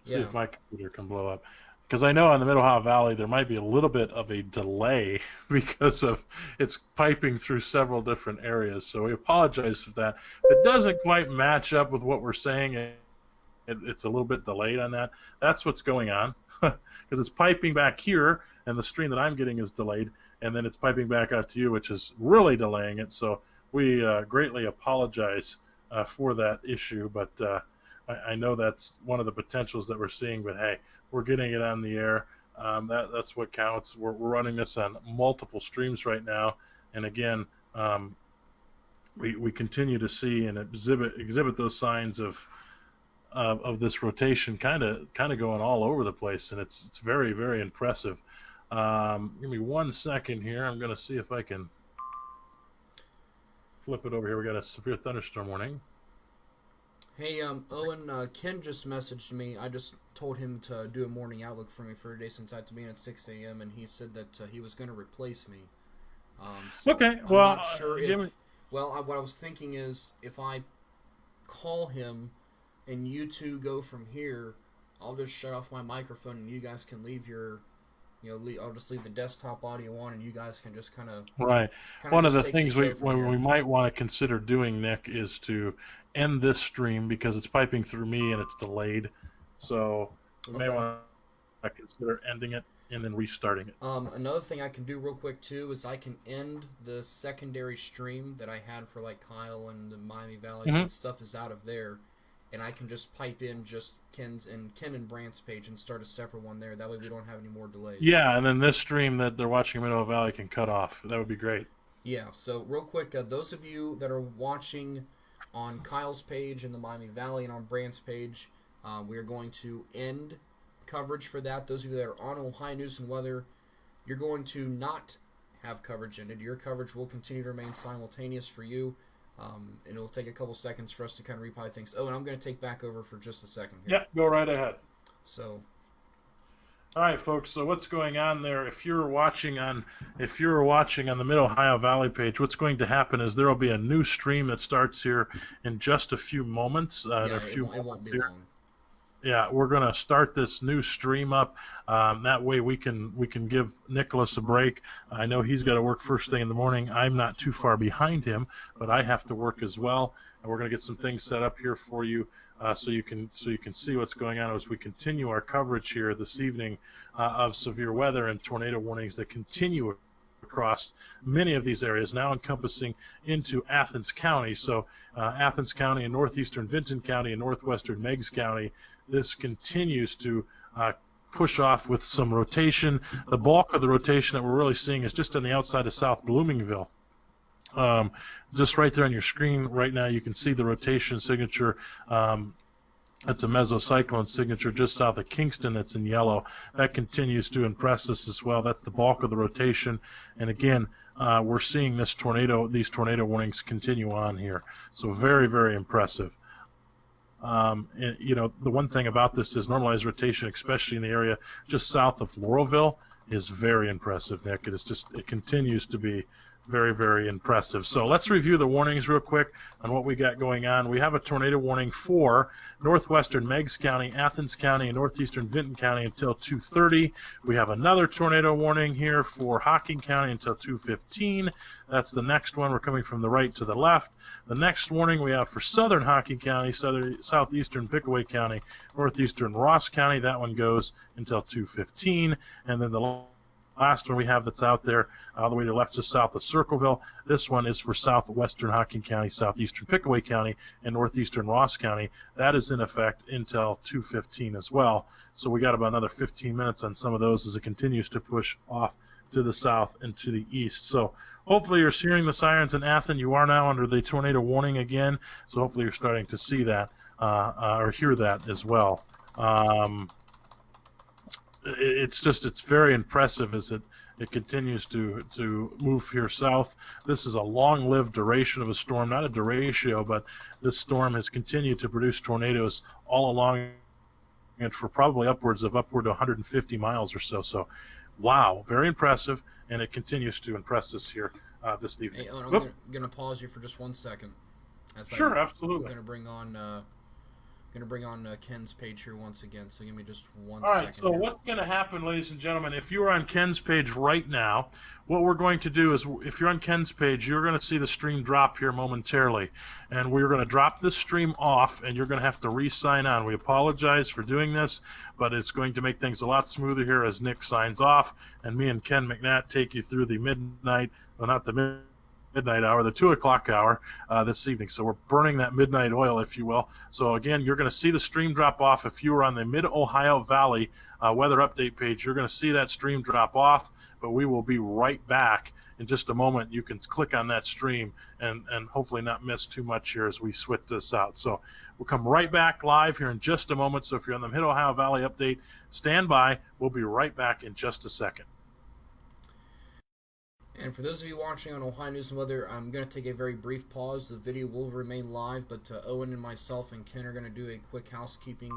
See Yeah. if my computer can blow up. Because I know on the Middle Ohio Valley there might be a little bit of a delay because of it's piping through several different areas. So we apologize for that. If it doesn't quite match up with what we're saying, it's a little bit delayed on that. That's what's going on because it's piping back here, and the stream that I'm getting is delayed, and then it's piping back out to you, which is really delaying it. So we greatly apologize for that issue, but I know that's one of the potentials that we're seeing. But hey, we're getting it on the air. That's what counts. We're running this on multiple streams right now, and again, we continue to see and exhibit those signs of this rotation, kind of going all over the place, and it's very, very impressive. Give me 1 second here. I'm going to see if I can flip it over here. We got a severe thunderstorm warning. Hey, Owen, Ken just messaged me. I just told him to do a morning outlook for me for today since I had to be in at 6 a.m., and he said that he was going to replace me. So Okay, I'm well, not sure if... Well, what I was thinking is if I call him and you two go from here, I'll just shut off my microphone and you guys can leave your... I'll just leave the desktop audio on, and you guys can just kind of... Right. One of the things we might want to consider doing, Nick, is to end this stream because it's piping through me and it's delayed. So we may want to consider ending it and then restarting it. Another thing I can do real quick, too, is I can end the secondary stream that I had for, like, Kyle and the Miami Valley. Mm-hmm. And stuff is out of there. And I can just pipe in just Ken and Brant's page and start a separate one there. That way we don't have any more delays. Yeah, and then this stream that they're watching in Middle Valley can cut off. That would be great. Yeah, so real quick, those of you that are watching on Kyle's page in the Miami Valley and on Brant's page, we are going to end coverage for that. Those of you that are on Ohio News and Weather, you're going to not have coverage ended. Your coverage will continue to remain simultaneous for you. And it'll take a couple seconds for us to kind of reply things. Oh, and I'm going to take back over for just a second here. Yeah, go right ahead. So, all right, folks. So what's going on there? If you're watching on the Mid Ohio Valley page, what's going to happen is there will be a new stream that starts here in just a few moments. It won't be long. Yeah, we're going to start this new stream up. That way we can give Nicholas a break. I know he's got to work first thing in the morning. I'm not too far behind him, but I have to work as well. And we're going to get some things set up here for you so you can see what's going on as we continue our coverage here this evening of severe weather and tornado warnings that continue across many of these areas, now encompassing into Athens County. So Athens County and northeastern Vinton County and northwestern Meigs County, this continues to push off with some rotation. The bulk of the rotation that we're really seeing is just on the outside of South Bloomingville. Just right there on your screen right now, you can see the rotation signature. That's a mesocyclone signature just south of Kingston that's in yellow. That continues to impress us as well. That's the bulk of the rotation. And again, we're seeing these tornado warnings continue on here. So very, very impressive. And, the one thing about this is normalized rotation, especially in the area just south of Laurelville, is very impressive, Nick. It continues to be Very, very impressive. So let's review the warnings real quick on what we got going on. We have a tornado warning for northwestern Meigs County, Athens County, and northeastern Vinton County until 2:30. We have another tornado warning here for Hocking County until 2:15. That's the next one. We're coming from the right to the left. The next warning we have for southern Hocking County, southeastern Pickaway County, northeastern Ross County. That one goes until 2:15. And then the last one we have that's out there all the way to left to south of Circleville. This one is for southwestern Hocking County, southeastern Pickaway County, and northeastern Ross County. That is in effect until 2:15 as well. So we got about another 15 minutes on some of those as it continues to push off to the south and to the east. So hopefully you're hearing the sirens in Athens. You are now under the tornado warning again. So hopefully you're starting to see that or hear that as well. It's very impressive as it continues to move here south. This is a long-lived duration of a storm, not a derecho, but this storm has continued to produce tornadoes all along it for probably upward to 150 miles or so. So, wow, very impressive, and it continues to impress us here this evening. Hey, Owen, I'm going to pause you for just 1 second. Sure, absolutely. I'm going to bring on Ken's page here once again, so give me just 1 All second. right, so what's going to happen, ladies and gentlemen, if you're on Ken's page right now, what we're going to do is, if you're on Ken's page, you're going to see the stream drop here momentarily, and we're going to drop this stream off, and you're going to have to re-sign on. We apologize for doing this, but it's going to make things a lot smoother here as Nick signs off, and me and Ken McNatt take you through the midnight, well, not the midnight hour, the 2 o'clock hour this evening. So we're burning that midnight oil, if you will. So again, you're going to see the stream drop off. If you were on the Mid-Ohio Valley weather update page, you're going to see that stream drop off, but we will be right back in just a moment. You can click on that stream and hopefully not miss too much here as we switch this out. So we'll come right back live here in just a moment. So if you're on the Mid-Ohio Valley update, stand by. We'll be right back in just a second. And for those of you watching on Ohio News and Weather, I'm going to take a very brief pause. The video will remain live, but Owen and myself and Ken are going to do a quick housekeeping,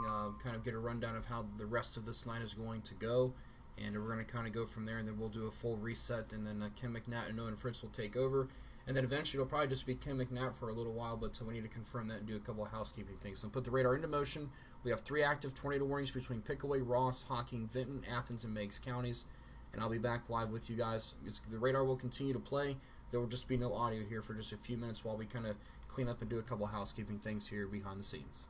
kind of get a rundown of how the rest of this night is going to go. And we're going to kind of go from there, and then we'll do a full reset, and then Ken McNatt and Owen Fritz will take over. And then eventually it'll probably just be Ken McNatt for a little while, but we need to confirm that and do a couple of housekeeping things. So put the radar into motion. We have 3 active tornado warnings between Pickaway, Ross, Hocking, Vinton, Athens, and Meigs counties. And I'll be back live with you guys. The radar will continue to play. There will just be no audio here for just a few minutes while we kind of clean up and do a couple housekeeping things here behind the scenes.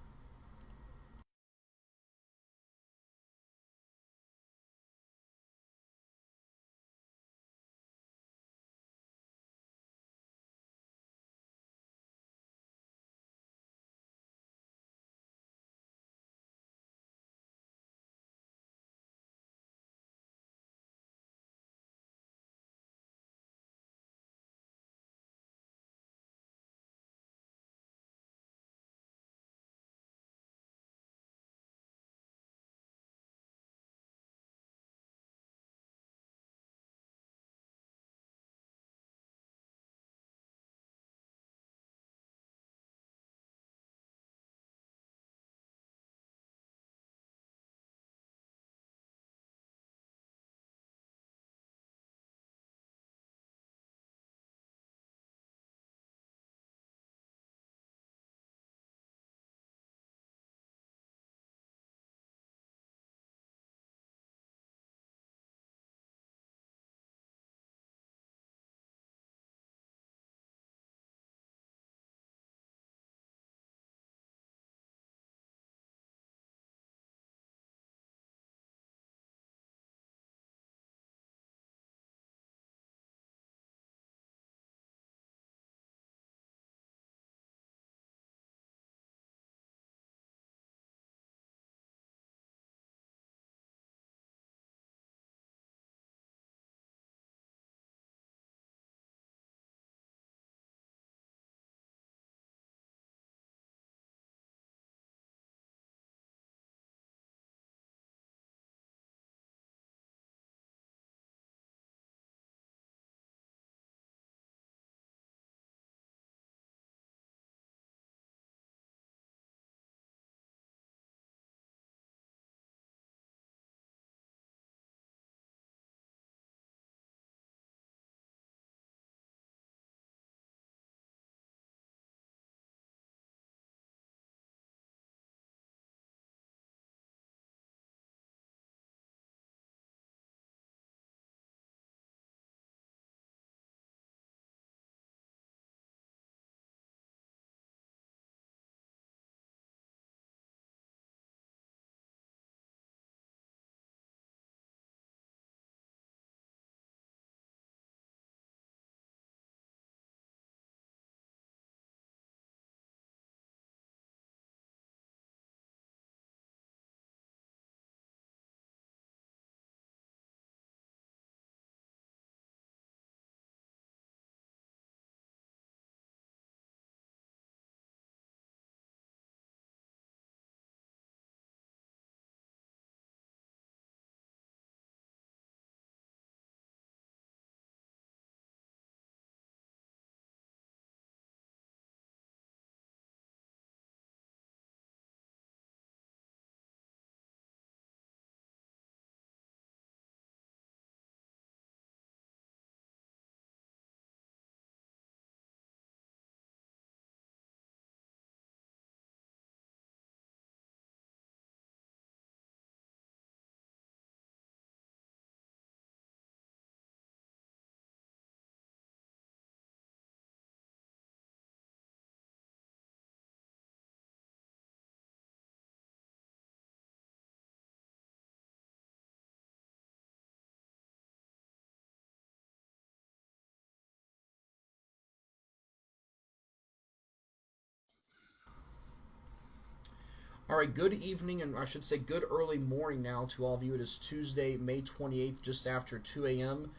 All right, good evening, and I should say good early morning now to all of you. It is Tuesday, May 28th, just after 2 a.m.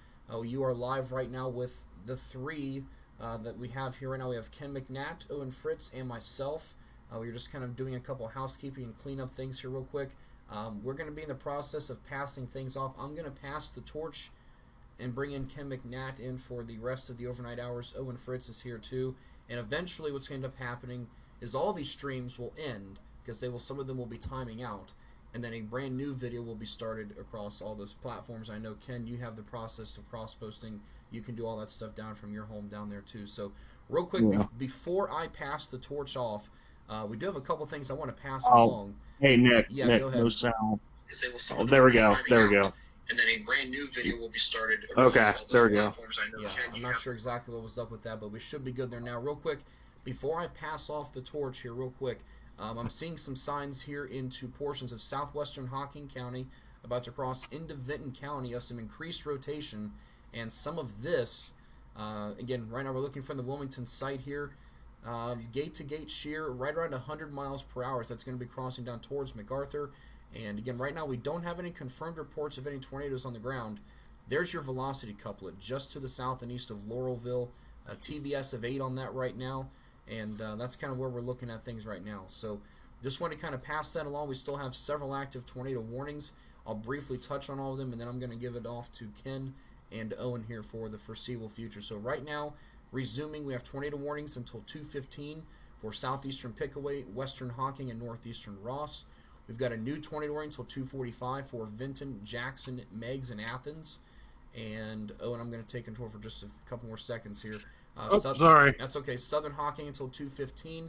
You are live right now with the three that we have here right now. We have Ken McNatt, Owen, Fritz, and myself. We're just kind of doing a couple housekeeping and cleanup things here real quick. We're going to be in the process of passing things off. I'm going to pass the torch and bring in Ken McNatt in for the rest of the overnight hours. Owen Fritz is here too. And eventually what's going to end up happening is all these streams will end, because some of them will be timing out, and then a brand new video will be started across all those platforms. I know, Ken, you have the process of cross-posting. You can do all that stuff down from your home down there too. So real quick, before I pass the torch off, we do have a couple things I want to pass along. Hey, Nick. Yeah, Nick, go ahead. No sound. Oh, there we go. There we go. And then a brand new video will be started across all those there we go. platforms. I know, Ken, I'm not sure exactly what was up with that, but we should be good there now. Real quick, before I pass off the torch here real quick, I'm seeing some signs here into portions of southwestern Hocking County, about to cross into Vinton County, of some increased rotation, and some of this, again, right now we're looking from the Wilmington site here, gate-to-gate shear, right around 100 miles per hour. So that's going to be crossing down towards MacArthur. And again, right now we don't have any confirmed reports of any tornadoes on the ground. There's your velocity couplet, just to the south and east of Laurelville, a TVS of 8 on that right now. And that's kind of where we're looking at things right now. So just want to kind of pass that along. We still have several active tornado warnings. I'll briefly touch on all of them, and then I'm going to give it off to Ken and Owen here for the foreseeable future. So right now, resuming, we have tornado warnings until 2:15 for southeastern Pickaway, western Hocking, and northeastern Ross. We've got a new tornado warning until 2:45 for Vinton, Jackson, Meigs, and Athens. And Owen, I'm going to take control for just a couple more seconds here. Sorry. That's okay. Southern Hocking until 2:15.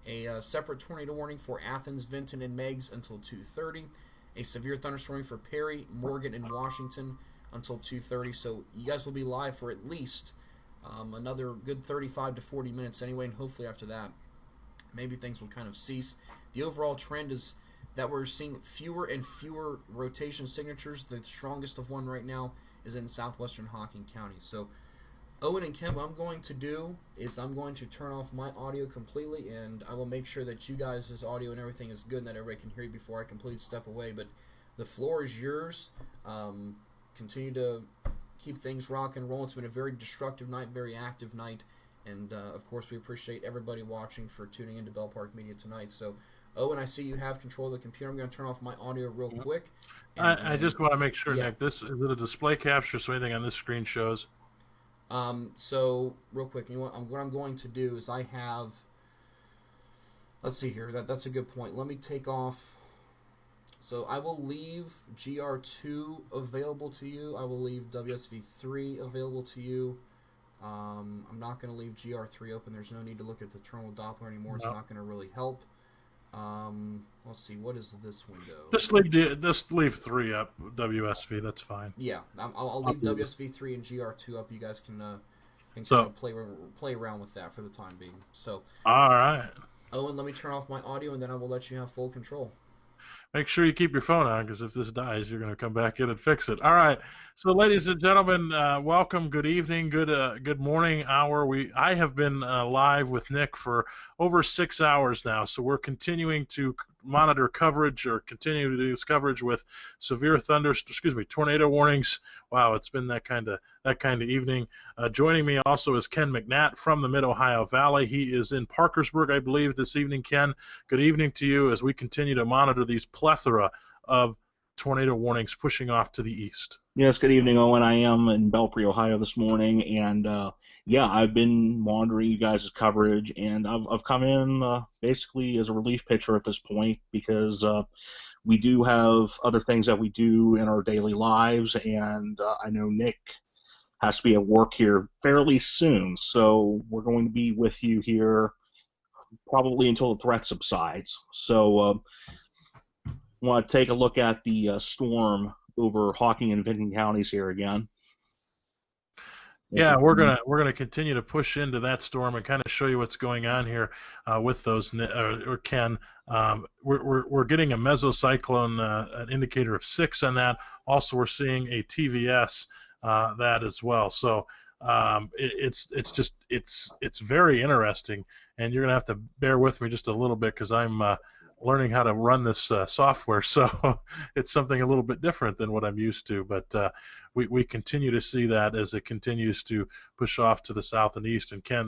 A separate tornado warning for Athens, Vinton, and Meigs until 2:30. A severe thunderstorm for Perry, Morgan, and Washington until 2:30. So you guys will be live for at least another good 35 to 40 minutes anyway, and hopefully after that, maybe things will kind of cease. The overall trend is that we're seeing fewer and fewer rotation signatures. The strongest of one right now is in southwestern Hocking County. So Owen and Ken, what I'm going to do is I'm going to turn off my audio completely, and I will make sure that you guys' audio and everything is good and that everybody can hear you before I completely step away. But the floor is yours. Continue to keep things rock and roll. It's been a very destructive night, very active night, and of course we appreciate everybody watching for tuning into Bell Park Media tonight. So Owen, I see you have control of the computer. I'm going to turn off my audio real quick. I just want to make sure, Nick, is it a display capture so anything on this screen shows? So real quick, what I'm going to do is I have, let's see here, that's a good point. Let me take off, so I will leave GR2 available to you. I will leave WSV3 available to you. I'm not going to leave GR3 open. There's no need to look at the terminal Doppler anymore. It's not going to really help. Let's see, what is this window? Just leave 3 up, WSV. That's fine. Yeah, I'll leave WSV3 and GR2 up. You guys can kind of play around with that for the time being. So, all right. Owen, let me turn off my audio, and then I will let you have full control. Make sure you keep your phone on, because if this dies, you're going to come back in and fix it. All right. So, ladies and gentlemen, welcome. Good evening. Good morning hour. I have been live with Nick for over 6 hours now. So we're continuing to monitor coverage, or continue to do this coverage with tornado warnings. Wow, it's been that kind of evening. Joining me also is Ken McNatt from the Mid-Ohio Valley. He is in Parkersburg, I believe, this evening. Ken, good evening to you as we continue to monitor these plethora of tornado warnings pushing off to the east. Yes, good evening, Owen. I am in Belpre, Ohio this morning, and I've been monitoring you guys' coverage, and I've come in basically as a relief pitcher at this point, because we do have other things that we do in our daily lives, and I know Nick has to be at work here fairly soon, so we're going to be with you here probably until the threat subsides. So want to take a look at the storm over Hocking and Vinton counties here again. Yeah, we're gonna continue to push into that storm and kind of show you what's going on here with those. Or Ken, we're getting a mesocyclone, an indicator of 6 on that. Also, we're seeing a TVS that as well. So it's very interesting, and you're gonna have to bear with me just a little bit, because I'm learning how to run this software, so it's something a little bit different than what I'm used to. But we continue to see that as it continues to push off to the south and east. And Ken,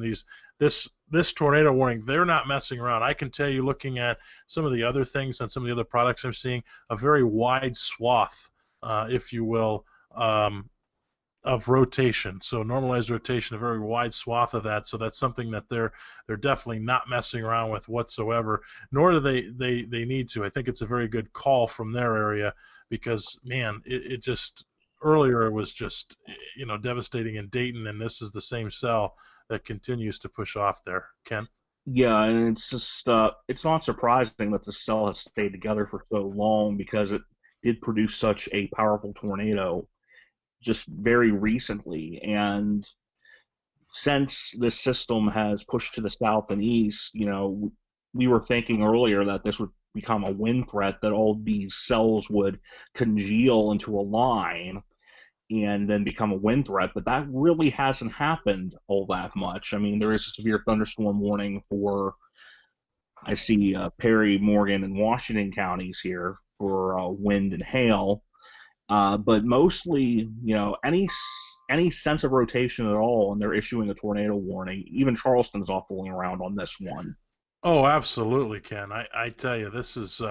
this tornado warning, they're not messing around. I can tell you, looking at some of the other things and some of the other products I'm seeing, a very wide swath, if you will, of rotation. So normalized rotation, a very wide swath of that. So that's something that they're definitely not messing around with whatsoever, nor do they need to. I think it's a very good call from their area, because man, it just earlier it was just devastating in Dayton, and this is the same cell that continues to push off there. Ken? Yeah, and it's just it's not surprising that the cell has stayed together for so long, because it did produce such a powerful tornado just very recently. And since this system has pushed to the south and east, we were thinking earlier that this would become a wind threat, that all these cells would congeal into a line and then become a wind threat, but that really hasn't happened all that much. I mean, there is a severe thunderstorm warning for, I see, Perry, Morgan, and Washington counties here for wind and hail. But mostly, any sense of rotation at all, and they're issuing a tornado warning. Even Charleston's off fooling around on this one. Oh, absolutely, Ken. I tell you, this is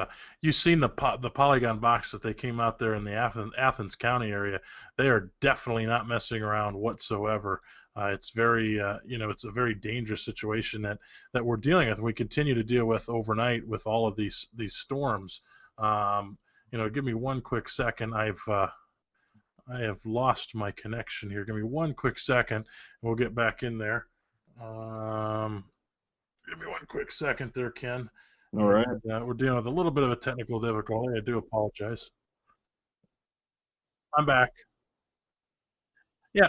you've seen the polygon box that they came out there in the Athens County area. They are definitely not messing around whatsoever. It's very it's a very dangerous situation that we're dealing with. We continue to deal with overnight with all of these storms. Give me one quick second. I have lost my connection here. Give me one quick second, and we'll get back in there. Give me one quick second there, Ken. All right. And, we're dealing with a little bit of a technical difficulty. I do apologize. I'm back. Yeah.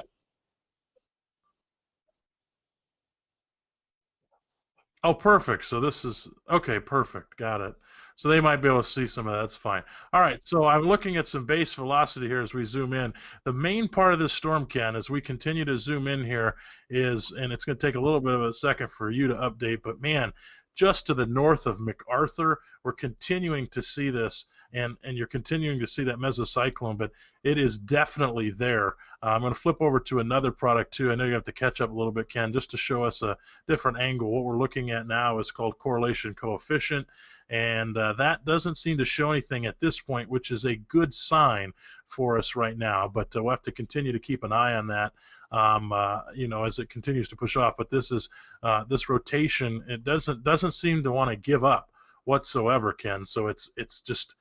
Oh, perfect. So this is okay. Perfect. Got it. So they might be able to see some of that. That's fine. All right. So I'm looking at some base velocity here as we zoom in. The main part of this storm, Ken, as we continue to zoom in here is, and it's going to take a little bit of a second for you to update, but man, just to the north of MacArthur, we're continuing to see this, and you're continuing to see that mesocyclone, but it is definitely there. I'm going to flip over to another product too. I know you have to catch up a little bit, Ken, just to show us a different angle. What we're looking at now is called correlation coefficient, and that doesn't seem to show anything at this point, which is a good sign for us right now, but we'll have to continue to keep an eye on that as it continues to push off. But this is this rotation, it doesn't seem to want to give up whatsoever, Ken. So it's just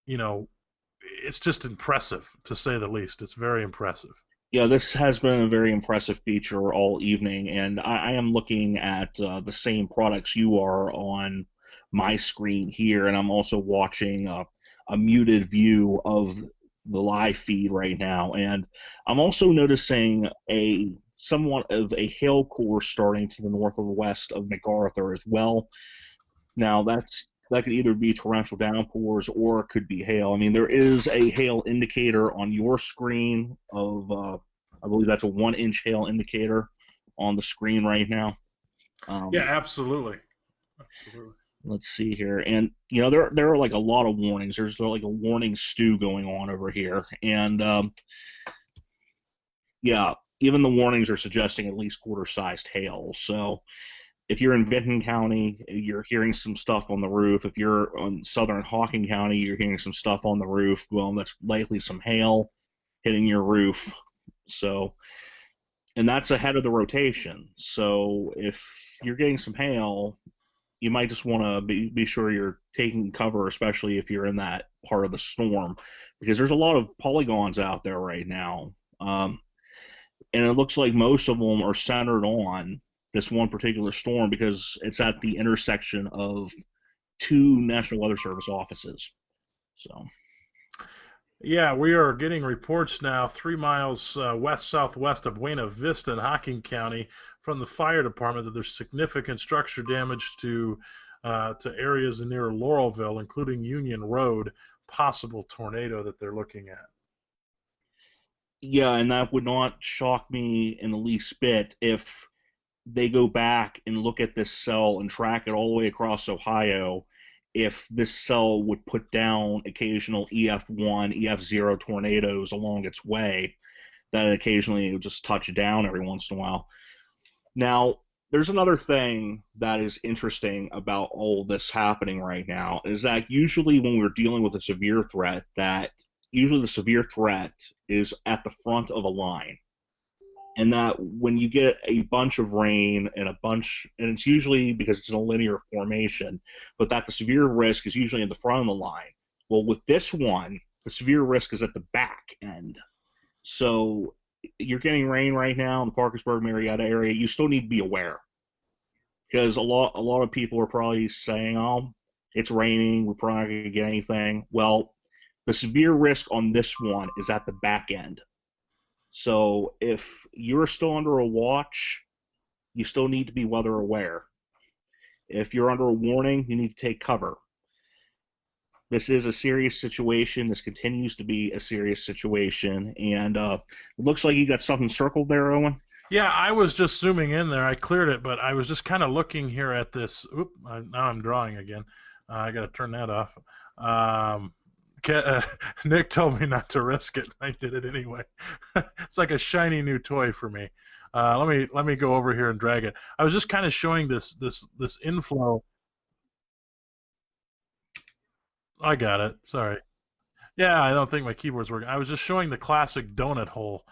it's just impressive, to say the least. It's very impressive. Yeah, this has been a very impressive feature all evening, and I am looking at the same products you are on my screen here, and I'm also watching a muted view of the live feed right now, and I'm also noticing somewhat of a hail course starting to the north or west of MacArthur as well. Now that could either be torrential downpours or it could be hail. I mean, there is a hail indicator on your screen of I believe that's a 1-inch hail indicator on the screen right now. Yeah, absolutely. Let's see here, and there are like a lot of warnings. There's like a warning stew going on over here, and yeah, even the warnings are suggesting at least quarter-sized hail. So if you're in Vinton County, you're hearing some stuff on the roof. If you're on southern Hawking County, you're hearing some stuff on the roof. Well, that's likely some hail hitting your roof. So, and that's ahead of the rotation. So if you're getting some hail, you might just want to be sure you're taking cover, especially if you're in that part of the storm, because there's a lot of polygons out there right now. And it looks like most of them are centered on this one particular storm because it's at the intersection of 2 National Weather Service offices. So, yeah, we are getting reports now 3 miles west-southwest of Buena Vista in Hocking County from the fire department that there's significant structure damage to areas near Laurelville, including Union Road, possible tornado that they're looking at. Yeah, and that would not shock me in the least bit if they go back and look at this cell and track it all the way across Ohio if this cell would put down occasional EF1, EF0 tornadoes along its way, that occasionally it would just touch down every once in a while. Now, there's another thing that is interesting about all this happening right now, is that usually when we're dealing with a severe threat, that usually the severe threat is at the front of a line. And that when you get a bunch of rain and it's usually because it's in a linear formation, but that the severe risk is usually in the front of the line. Well, with this one, the severe risk is at the back end. So you're getting rain right now in the Parkersburg, Marietta area. You still need to be aware, because a lot of people are probably saying, "Oh, it's raining. We're probably not going to get anything." Well, the severe risk on this one is at the back end. So if you're still under a watch, you still need to be weather aware. If you're under a warning, you need to take cover. This is a serious situation. This continues to be a serious situation. And it looks like you got something circled there, Owen. Yeah, I was just zooming in there. I cleared it, but I was just kind of looking here at this. Now I'm drawing again. I got to turn that off. Nick told me not to risk it. I did it anyway. It's like a shiny new toy for me. Let me go over here and drag it. I was just kind of showing this inflow. I got it. Sorry. Yeah, I don't think my keyboard's working. I was just showing the classic donut hole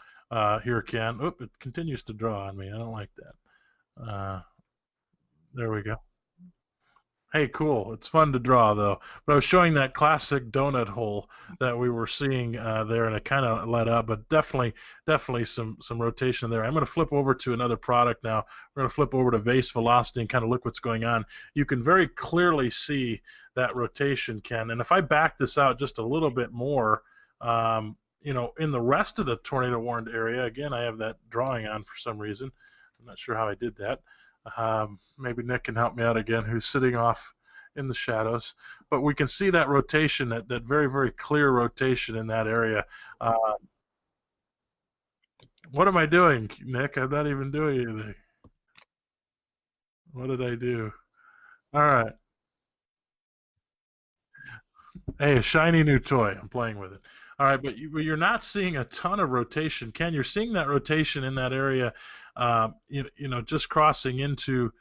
here, Ken. Oop, it continues to draw on me. I don't like that. There we go. Hey, cool. It's fun to draw, though. But I was showing that classic donut hole that we were seeing there, and it kind of let up, but definitely some rotation there. I'm going to flip over to another product now. We're going to flip over to vase velocity and kind of look what's going on. You can very clearly see that rotation, Ken. And if I back this out just a little bit more, in the rest of the tornado-warned area, again, I have that drawing on for some reason. I'm not sure how I did that. Maybe Nick can help me out again, who's sitting off in the shadows. But we can see that rotation, that very, very clear rotation in that area. What am I doing, Nick? I'm not even doing anything. What did I do? All right. Hey, a shiny new toy. I'm playing with it. All right, but you're not seeing a ton of rotation, Ken. You're seeing that rotation in that area, just crossing into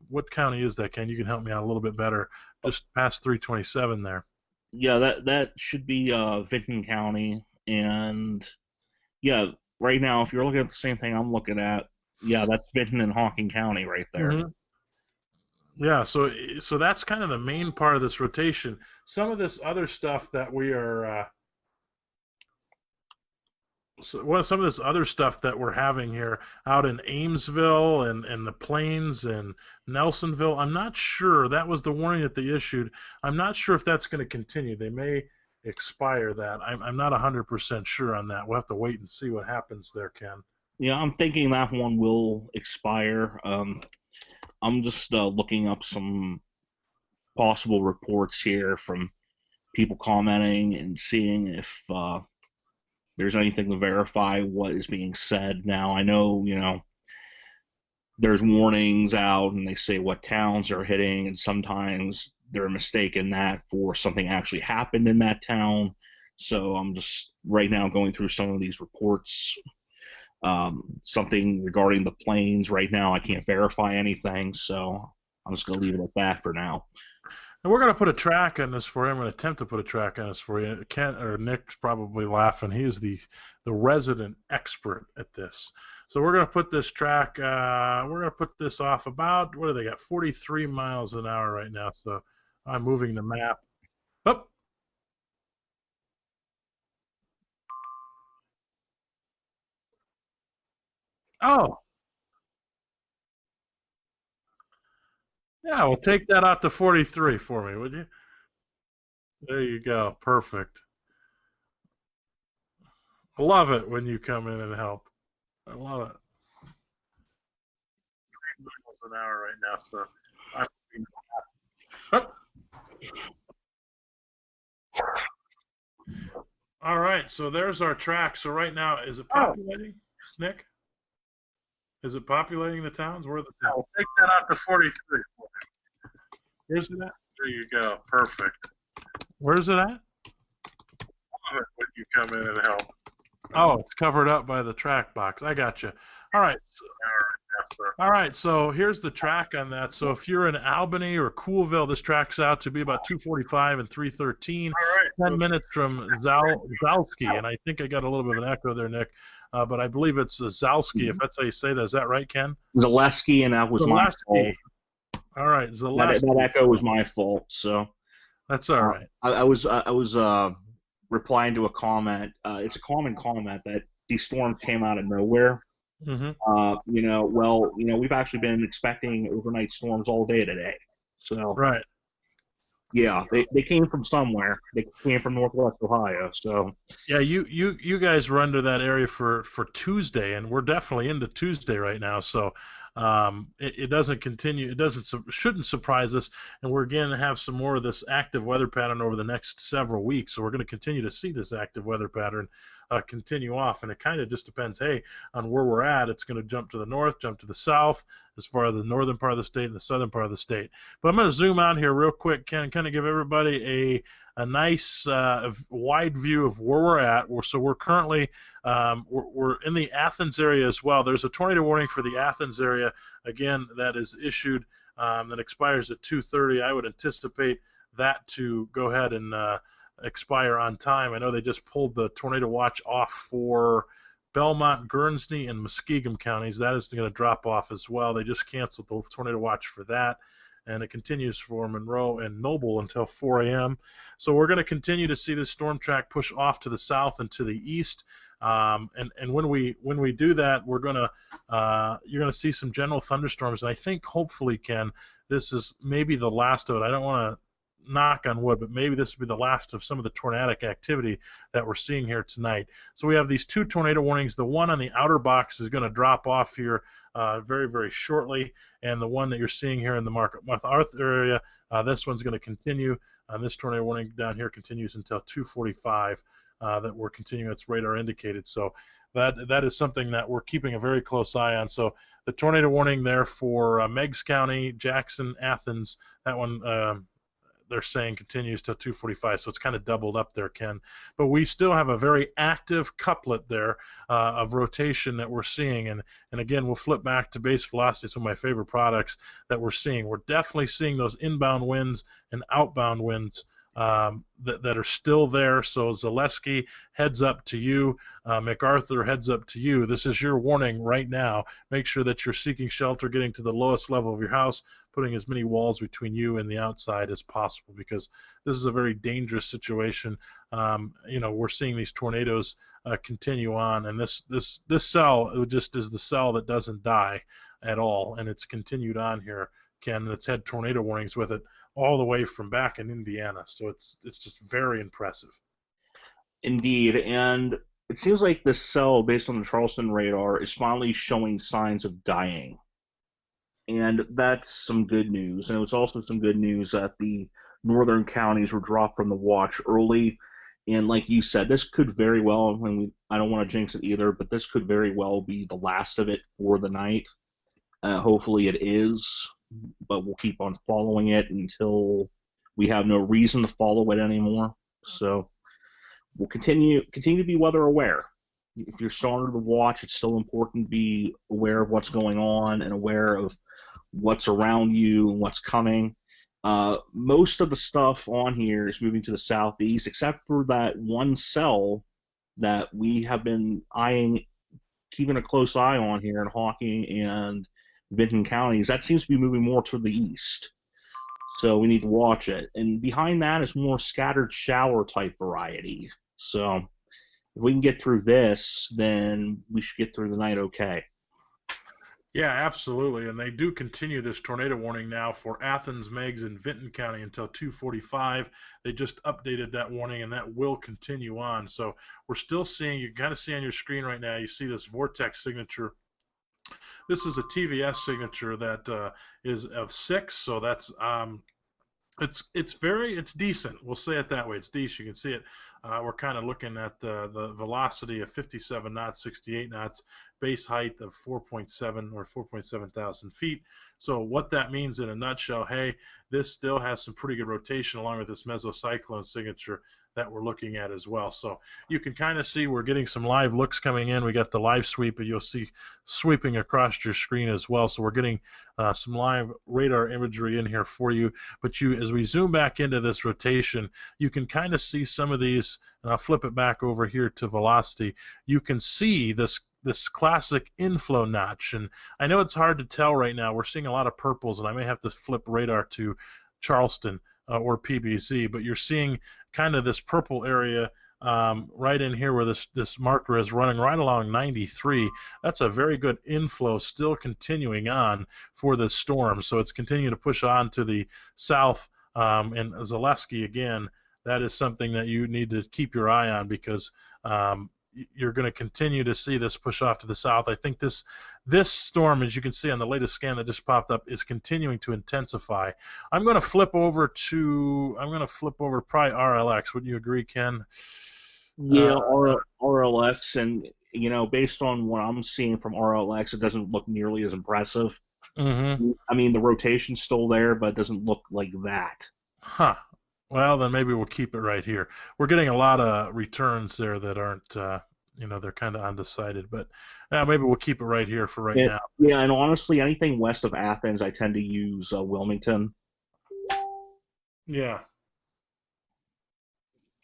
what county is that, Ken? You can help me out a little bit better. Just past 327 there. Yeah, that should be Vinton County, and yeah, right now if you're looking at the same thing I'm looking at, yeah, that's Vinton and Hawking County right there. Mm-hmm. Yeah, so that's kind of the main part of this rotation. Some of this other stuff that we are. Some of this other stuff that we're having here out in Amesville and the Plains and Nelsonville, I'm not sure. That was the warning that they issued. I'm not sure if that's going to continue. They may expire that. I'm not 100% sure on that. We'll have to wait and see what happens there, Ken. Yeah, I'm thinking that one will expire. I'm just looking up some possible reports here from people commenting and seeing if there's anything to verify what is being said. Now, I know, there's warnings out and they say what towns are hitting, and sometimes they're mistaken that for something actually happened in that town. So I'm just right now going through some of these reports. Something regarding the Plains right now, I can't verify anything, so I'm just going to leave it at that for now. And we're going to put a track on this for you. I'm going to attempt to put a track on this for you. Ken or Nick's probably laughing. He's the resident expert at this. So we're going to put this track. We're going to put this off about, what do they got? 43 miles an hour right now. So I'm moving the map. Oh. Oh. Yeah, well, take that out to 43 for me, would you? There you go. Perfect. I love it when you come in and help. I love it. 3 miles an hour right now, so all right, so there's our track. So right now, is it populating, Nick? Is it populating the towns? Where are the towns? Take that out to 43. Where's it at? There you go. Perfect. Where's it at? When you come in and help. Oh, it's covered up by the track box. I got you. All right. All right, so here's the track on that. So if you're in Albany or Coolville, this track's out to be about 2:45 and 3:13. All right, 10 minutes from Zalski, and I think I got a little bit of an echo there, Nick, but I believe it's Zalski, if that's how you say that. Is that right, Ken? Zaleski, and that was my fault. All right, Zaleski. That echo was my fault, so that's all right. I was replying to a comment. It's a common comment that these storms came out of nowhere. Mm-hmm. We've actually been expecting overnight storms all day today. So right. Yeah, they came from somewhere. They came from Northwest Ohio. So yeah, you guys were under that area for Tuesday, and we're definitely into Tuesday right now. So it doesn't continue. Shouldn't surprise us, and we're going to have some more of this active weather pattern over the next several weeks. So we're going to continue to see this active weather pattern continue off, and it kind of just depends, on where we're at. It's going to jump to the north, jump to the south, as far as the northern part of the state and the southern part of the state. But I'm going to zoom out here real quick, Ken, and kind of give everybody a nice wide view of where we're at. So we're currently we're in the Athens area as well. There's a tornado warning for the Athens area, again, that is issued that expires at 2:30. I would anticipate that to go ahead and expire on time. I know they just pulled the tornado watch off for Belmont, Guernsey, and Muskingum counties. That is going to drop off as well. They just canceled the tornado watch for that, and it continues for Monroe and Noble until 4 a.m. So we're going to continue to see this storm track push off to the south and to the east. And when we do that, we're gonna you're gonna see some general thunderstorms. And I think hopefully, Ken, this is maybe the last of it. I don't want to knock on wood, but maybe this will be the last of some of the tornadic activity that we're seeing here tonight. So we have these two tornado warnings. The one on the outer box is going to drop off here very, very shortly, and the one that you're seeing here in the MacArthur area, this one's going to continue. This tornado warning down here continues until 2:45. That we're continuing. It's radar indicated. So that is something that we're keeping a very close eye on. So the tornado warning there for Meigs County, Jackson, Athens, that one they're saying continues till 2:45, so it's kind of doubled up there, Ken. But we still have a very active couplet there of rotation that we're seeing, and again, we'll flip back to base velocity, some of my favorite products that we're seeing. We're definitely seeing those inbound winds and outbound winds that are still there. So Zaleski, heads up to you. MacArthur, heads up to you. This is your warning right now. Make sure that you're seeking shelter, getting to the lowest level of your house, putting as many walls between you and the outside as possible, because this is a very dangerous situation. We're seeing these tornadoes continue on, and this cell just is the cell that doesn't die at all, and it's continued on here, Ken, and it's had tornado warnings with it all the way from back in Indiana. So it's just very impressive. Indeed, and it seems like this cell, based on the Charleston radar, is finally showing signs of dying. And that's some good news. And it was also some good news that the northern counties were dropped from the watch early. And like you said, this could very well, I don't want to jinx it either, but this could very well be the last of it for the night. Hopefully it is, but we'll keep on following it until we have no reason to follow it anymore. So we'll continue to be weather aware. If you're still under the watch, it's still important to be aware of what's going on and aware of what's around you and what's coming. Most of the stuff on here is moving to the southeast, except for that one cell that we have been keeping a close eye on here in Hawking and Vinton counties. That seems to be moving more to the east. So we need to watch it. And behind that is more scattered shower type variety. So if we can get through this, then we should get through the night okay. Yeah, absolutely. And they do continue this tornado warning now for Athens, Meigs, and Vinton County until 2:45. They just updated that warning, and that will continue on. So we're still seeing, you kind of see on your screen right now, you see this vortex signature. This is a TVS signature that is of 6, so that's it's decent. We'll say it that way. It's decent. You can see it. We're kind of looking at the velocity of 57 knots, 68 knots, base height of 4.7 or 4.7 thousand feet. So what that means in a nutshell, hey, this still has some pretty good rotation along with this mesocyclone signature that we're looking at as well. So you can kind of see we're getting some live looks coming in. We got the live sweep, and you'll see sweeping across your screen as well. So we're getting some live radar imagery in here for you. But as we zoom back into this rotation, you can kind of see some of these, and I'll flip it back over here to velocity. You can see this classic inflow notch, and I know it's hard to tell right now. We're seeing a lot of purples, and I may have to flip radar to Charleston or PBZ, but you're seeing kind of this purple area right in here where this marker is running right along 93. That's a very good inflow still continuing on for this storm, so it's continuing to push on to the south, and Zaleski again, that is something that you need to keep your eye on, because you're going to continue to see this push off to the south. I think this storm, as you can see on the latest scan that just popped up, is continuing to intensify. I'm going to flip over to probably RLX. Wouldn't you agree, Ken? Yeah, RLX, and based on what I'm seeing from RLX, it doesn't look nearly as impressive. Mm-hmm. I mean, the rotation's still there, but it doesn't look like that. Huh. Well, then maybe we'll keep it right here. We're getting a lot of returns there that aren't, they're kind of undecided. But maybe we'll keep it right here for right now. Yeah, and honestly, anything west of Athens, I tend to use Wilmington. Yeah.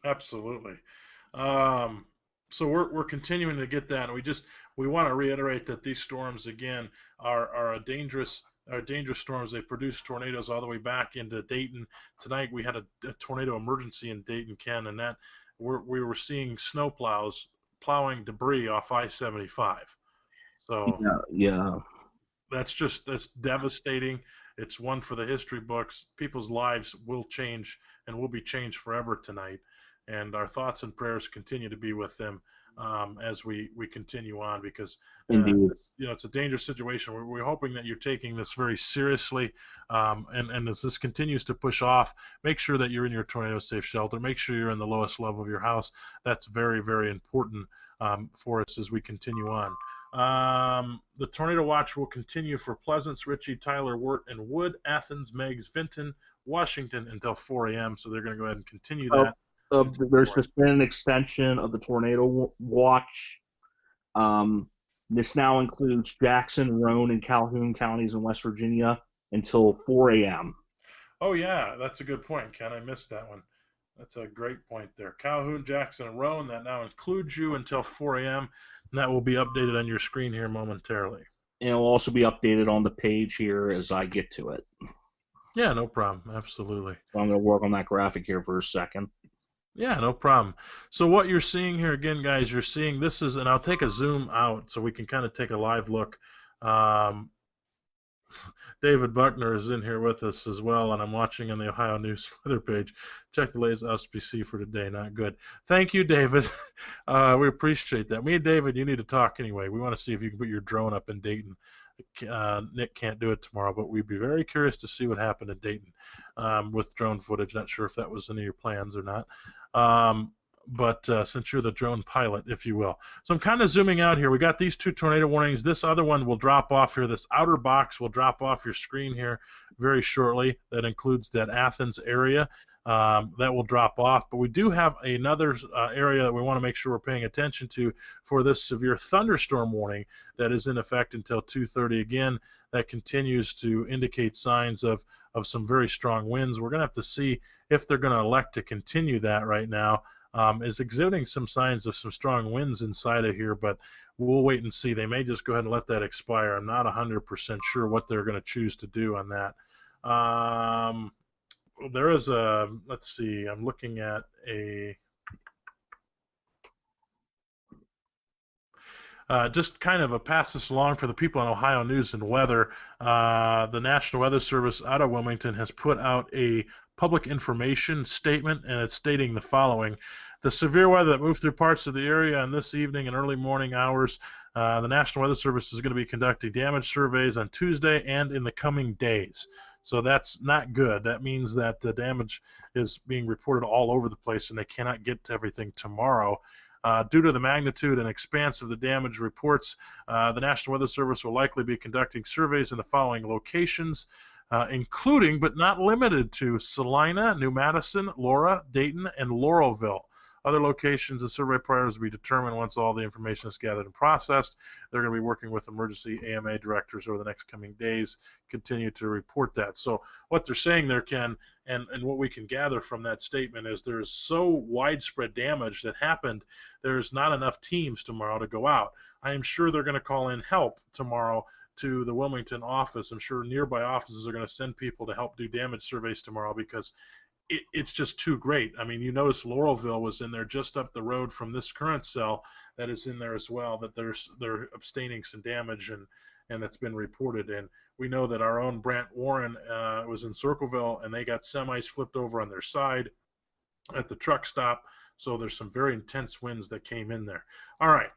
Absolutely. So we're continuing to get that, and we want to reiterate that these storms again are dangerous storms. They produce tornadoes all the way back into Dayton. Tonight we had a tornado emergency in Dayton, Ken, and that we were seeing snow plows plowing debris off I-75. So yeah. That's devastating. It's one for the history books. People's lives will change and will be changed forever tonight. And our thoughts and prayers continue to be with them as we continue on, because it's a dangerous situation. We're hoping that you're taking this very seriously, and as this continues to push off, make sure that you're in your tornado safe shelter. Make sure you're in the lowest level of your house. That's very, very important for us as we continue on. The tornado watch will continue for Pleasance, Ritchie, Tyler, Wirt, and Wood, Athens, Meigs, Vinton, Washington until 4 a.m. So they're going to go ahead and continue that. There's just been an extension of the tornado watch. This now includes Jackson, Roane, and Calhoun counties in West Virginia until 4 a.m. Oh, yeah, that's a good point, Ken. I missed that one. That's a great point there. Calhoun, Jackson, and Roane, that now includes you until 4 a.m., and that will be updated on your screen here momentarily. And it will also be updated on the page here as I get to it. Yeah, no problem. Absolutely. So I'm going to work on that graphic here for a second. Yeah, no problem. So what you're seeing here again, guys, you're seeing this is, and I'll take a zoom out so we can kind of take a live look. David Buckner is in here with us as well, and I'm watching on the Ohio News weather page. Check the latest SPC for today. Not good. Thank you, David. We appreciate that. Me and David, you need to talk anyway. We want to see if you can put your drone up in Dayton. Nick can't do it tomorrow, but we'd be very curious to see what happened in Dayton with drone footage. Not sure if that was in your plans or not. But since you're the drone pilot, if you will. So I'm kind of zooming out here. We got these two tornado warnings. This other one will drop off here. This outer box will drop off your screen here very shortly. That includes that Athens area. That will drop off. But we do have another area that we want to make sure we're paying attention to for this severe thunderstorm warning that is in effect until 2:30. Again, that continues to indicate signs of some very strong winds. We're going to have to see if they're going to elect to continue that right now. Is exhibiting some signs of some strong winds inside of here, but we'll wait and see. They may just go ahead and let that expire. I'm not 100% sure what they're going to choose to do on that. There is a, let's see, I'm looking at a, just kind of a pass this along for the people on Ohio News and Weather. The National Weather Service out of Wilmington has put out a public information statement, and it's stating the following. The severe weather that moved through parts of the area on this evening and early morning hours, the National Weather Service is going to be conducting damage surveys on Tuesday and in the coming days. So that's not good. That means that the damage is being reported all over the place, and they cannot get to everything tomorrow. Due to the magnitude and expanse of the damage reports, the National Weather Service will likely be conducting surveys in the following locations, including but not limited to Salina, New Madison, Laura, Dayton, and Laurelville. Other locations and survey priorities will be determined once all the information is gathered and processed. They're going to be working with emergency AMA directors over the next coming days, continue to report that. So what they're saying there, Ken, and what we can gather from that statement is there's so widespread damage that happened, there's not enough teams tomorrow to go out. I am sure they're going to call in help tomorrow to the Wilmington office. I'm sure nearby offices are going to send people to help do damage surveys tomorrow because it's just too great. I mean, you notice Laurelville was in there just up the road from this current cell that is in there as well, that they're abstaining some damage and that's been reported. And we know that our own Brant Warren was in Circleville, and they got semis flipped over on their side at the truck stop. So there's some very intense winds that came in there. All right.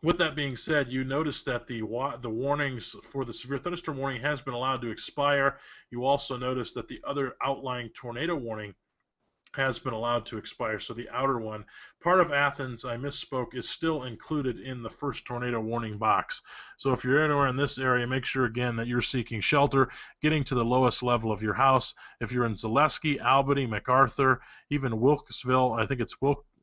With that being said, you notice that the warnings for the severe thunderstorm warning has been allowed to expire. You also notice that the other outlying tornado warning has been allowed to expire. So the outer one, part of Athens, I misspoke, is still included in the first tornado warning box. So if you're anywhere in this area, make sure again that you're seeking shelter, getting to the lowest level of your house. If you're in Zaleski, Albany, MacArthur, even Wilkesville, I think it's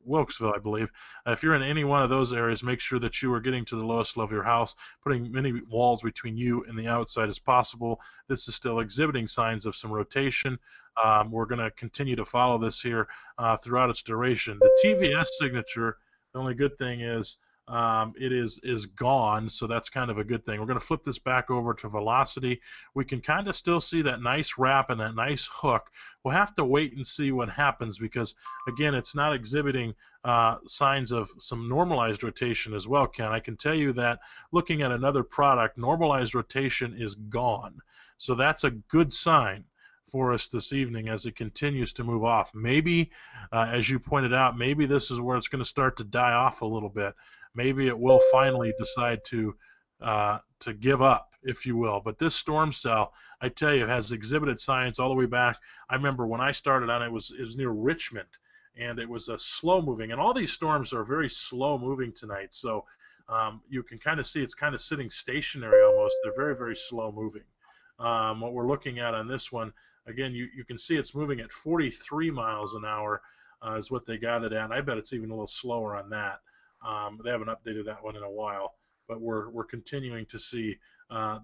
Wilkesville, I believe. If you're in any one of those areas, make sure that you are getting to the lowest level of your house, putting many walls between you and the outside as possible. This is still exhibiting signs of some rotation. We're going to continue to follow this here throughout its duration. The TVS signature, the only good thing is it is gone, so that's kind of a good thing. We're going to flip this back over to velocity. We can kind of still see that nice wrap and that nice hook. We'll have to wait and see what happens because, again, it's not exhibiting signs of some normalized rotation as well, Ken. I can tell you that looking at another product, normalized rotation is gone. So that's a good sign for us this evening as it continues to move off. Maybe, as you pointed out, maybe this is where it's going to start to die off a little bit. Maybe it will finally decide to give up, if you will. But this storm cell, I tell you, has exhibited signs all the way back. I remember when I started on it, it was near Richmond, and it was a slow moving. And all these storms are very slow moving tonight. So you can kind of see it's kind of sitting stationary almost. They're very, very slow moving. What we're looking at on this one, again, you can see it's moving at 43 miles an hour is what they got it at. I bet it's even a little slower on that. They haven't updated that one in a while, but we're continuing to see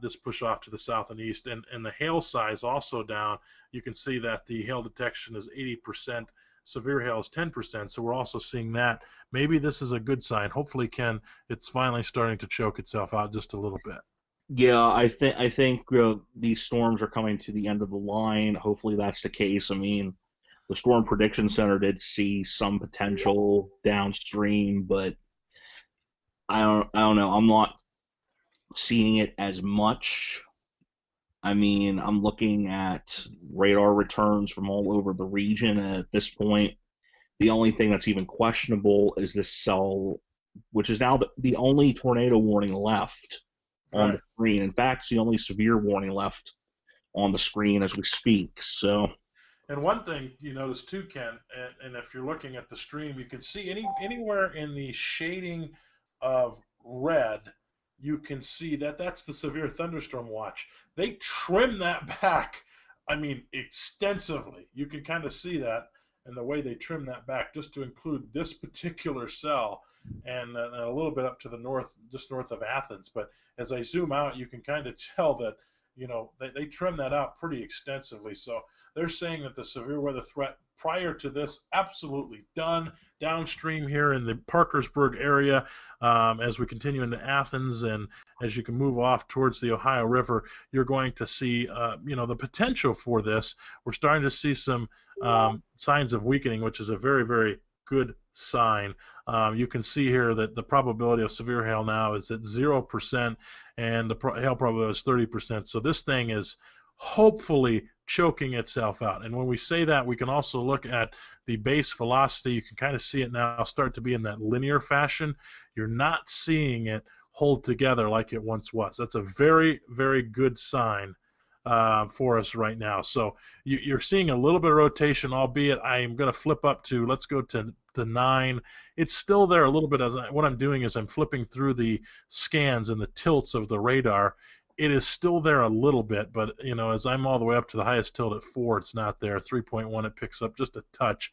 this push off to the south and east. And the hail size also down. You can see that the hail detection is 80%. Severe hail is 10%, so we're also seeing that. Maybe this is a good sign. Hopefully, Ken, it's finally starting to choke itself out just a little bit. Yeah, I think these storms are coming to the end of the line. Hopefully that's the case. I mean, the Storm Prediction Center did see some potential downstream, but I don't know. I'm not seeing it as much. I mean, I'm looking at radar returns from all over the region, and at this point, the only thing that's even questionable is this cell, which is now the only tornado warning left on the screen. In fact, it's the only severe warning left on the screen as we speak. So, and one thing you notice too, Ken, and if you're looking at the stream, you can see anywhere in the shading of red, you can see that that's the severe thunderstorm watch. They trim that back, I mean, extensively. You can kind of see that in the way they trim that back just to include this particular cell and a little bit up to the north, just north of Athens. But as I zoom out, you can kind of tell that, you know, they trim that out pretty extensively. So they're saying that the severe weather threat prior to this, absolutely done. Downstream here in the Parkersburg area, as we continue into Athens and as you can move off towards the Ohio River, you're going to see, you know, the potential for this. We're starting to see some signs of weakening, which is a very, very good sign. You can see here that the probability of severe hail now is at 0%, and the hail probability is 30%. So this thing is hopefully choking itself out. And when we say that, we can also look at the base velocity. You can kind of see it now start to be in that linear fashion. You're not seeing it hold together like it once was. That's a very, very good sign for us right now. So you're seeing a little bit of rotation, albeit I am going to flip up to, let's go to 9. It's still there a little bit. What I'm doing is I'm flipping through the scans and the tilts of the radar. It is still there a little bit, but as I'm all the way up to the highest tilt at 4, it's not there. 3.1, it picks up just a touch.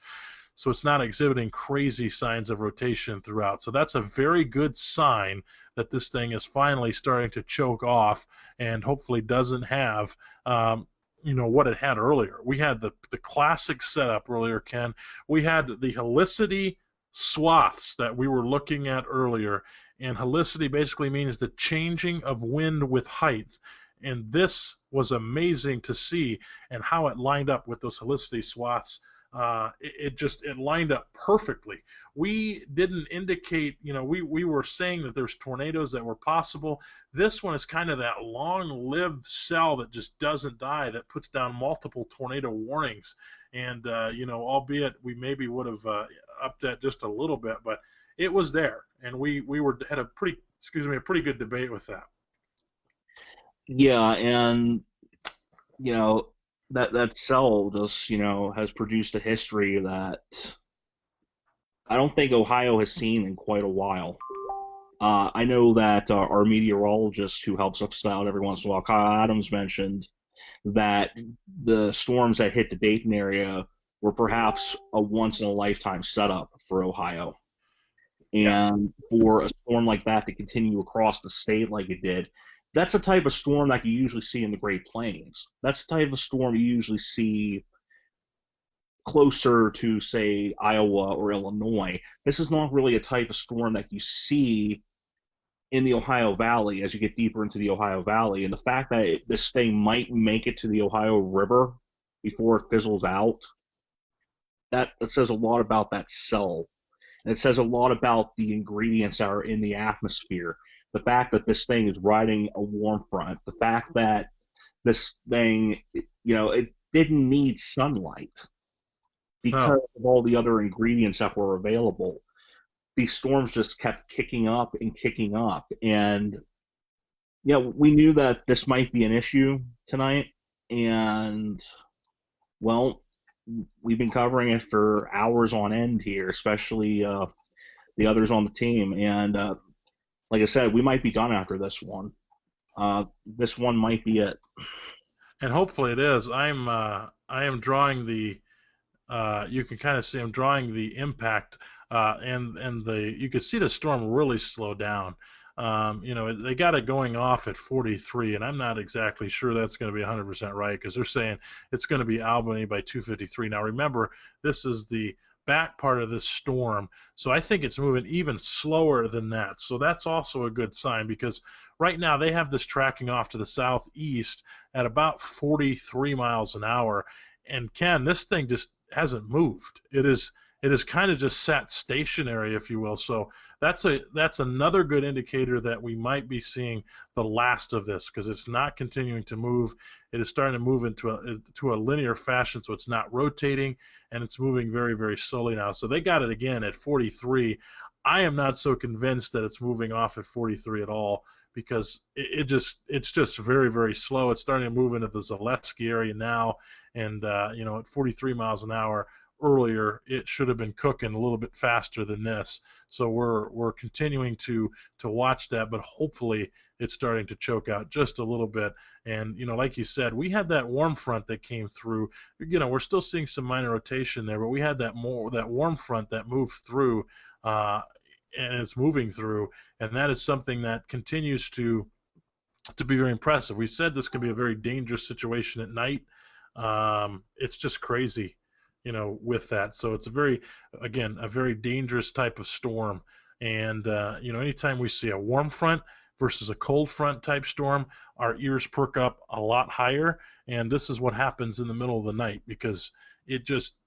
So it's not exhibiting crazy signs of rotation throughout. So that's a very good sign that this thing is finally starting to choke off and hopefully doesn't have what it had earlier. We had the classic setup earlier, Ken. We had the helicity swaths that we were looking at earlier, and helicity basically means the changing of wind with height. And this was amazing to see, and how it lined up with those helicity swaths. It lined up perfectly. We didn't indicate, we were saying that there's tornadoes that were possible. This one is kind of that long-lived cell that just doesn't die, that puts down multiple tornado warnings. And albeit we maybe would have upped that just a little bit, but it was there, and we had a pretty good debate with that. Yeah, and that cell just, has produced a history that I don't think Ohio has seen in quite a while. I know that our meteorologist who helps us out every once in a while, Kyle Adams, mentioned that the storms that hit the Dayton area were perhaps a once-in-a-lifetime setup for Ohio. And for a storm like that to continue across the state like it did, that's a type of storm that you usually see in the Great Plains. That's the type of storm you usually see closer to, say, Iowa or Illinois. This is not really a type of storm that you see in the Ohio Valley as you get deeper into the Ohio Valley. And the fact that this thing might make it to the Ohio River before it fizzles out, that says a lot about that cell. And it says a lot about the ingredients that are in the atmosphere. The fact that this thing is riding a warm front, the fact that this thing, it didn't need sunlight because of all the other ingredients that were available. These storms just kept kicking up and kicking up. And, we knew that this might be an issue tonight. And, well, we've been covering it for hours on end here, especially the others on the team. And, like I said, we might be done after this one. This one might be it. And hopefully it is. I am drawing the. You can kind of see I'm drawing the impact, and you can see the storm really slow down. They got it going off at 43, and I'm not exactly sure that's going to be 100% right, because they're saying it's going to be Albany by 2:53. Now remember, this is the back part of this storm, so I think it's moving even slower than that. So that's also a good sign, because right now they have this tracking off to the southeast at about 43 miles an hour. And Ken, this thing just hasn't moved. It is kind of just sat stationary, if you will. So that's another good indicator that we might be seeing the last of this, because it's not continuing to move. It is starting to move into a linear fashion, so it's not rotating, and it's moving very, very slowly now. So they got it again at 43. I am not so convinced that it's moving off at 43 at all, because it's just very, very slow. It's starting to move into the Zaleski area now, and at 43 miles an hour earlier, it should have been cooking a little bit faster than this. So we're continuing to watch that, but hopefully it's starting to choke out just a little bit. And like you said, we had that warm front that came through. We're still seeing some minor rotation there, but we had that warm front that moved through, and it's moving through, and that is something that continues to be very impressive. We said this could be a very dangerous situation at night. It's just crazy, with that. So it's a very dangerous type of storm. And anytime we see a warm front versus a cold front type storm, our ears perk up a lot higher. And this is what happens in the middle of the night, because it just,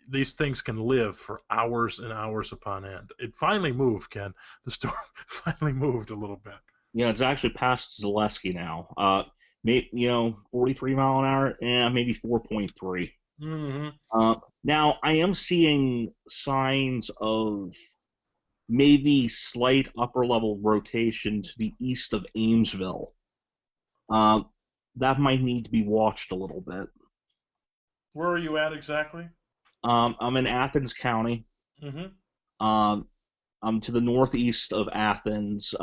these things can live for hours and hours upon end. It finally moved, Ken. The storm finally moved a little bit. Yeah, it's actually past Zaleski now. 43 mile an hour, maybe 4.3. Mm-hmm. Now, I am seeing signs of maybe slight upper level rotation to the east of Amesville. that might need to be watched a little bit. Where are you at exactly? I'm in Athens County. I'm to the northeast of Athens,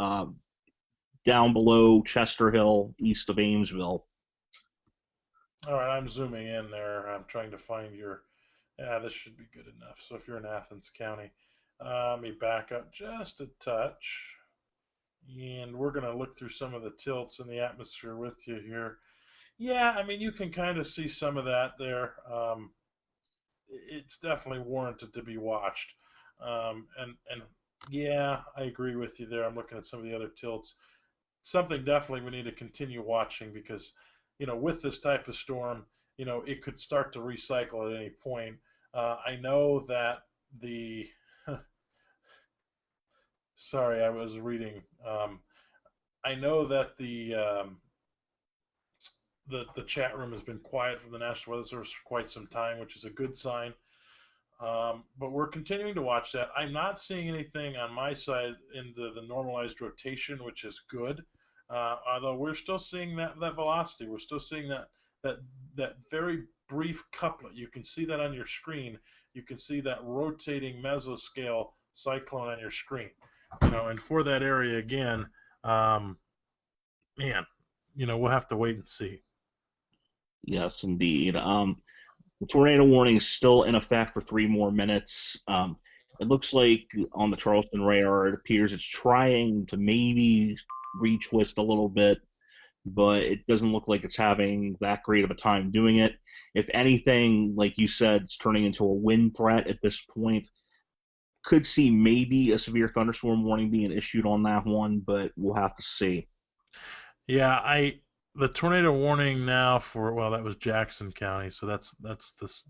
down below Chester Hill, east of Amesville. All right, I'm zooming in there. I'm trying to find your. Yeah, this should be good enough. So if you're in Athens County, let me back up just a touch. And we're going to look through some of the tilts in the atmosphere with you here. Yeah, I mean, you can kind of see some of that there. It's definitely warranted to be watched. And yeah, I agree with you there. I'm looking at some of the other tilts. Something definitely we need to continue watching because, with this type of storm, it could start to recycle at any point. I know that the sorry, I was reading. I know that the chat room has been quiet from the National Weather Service for quite some time, which is a good sign. But we're continuing to watch that. I'm not seeing anything on my side into the normalized rotation, which is good. Although we're still seeing that velocity. We're still seeing that very brief couplet. You can see that on your screen. You can see that rotating mesoscale cyclone on your screen. And for that area again, man, we'll have to wait and see. Yes, indeed. The tornado warning is still in effect for 3 more minutes. It looks like on the Charleston radar, it appears it's trying to maybe retwist a little bit, but it doesn't look like it's having that great of a time doing it. If anything, like you said, it's turning into a wind threat at this point. Could see maybe a severe thunderstorm warning being issued on that one, but we'll have to see. Yeah, the tornado warning now that was Jackson County, so that's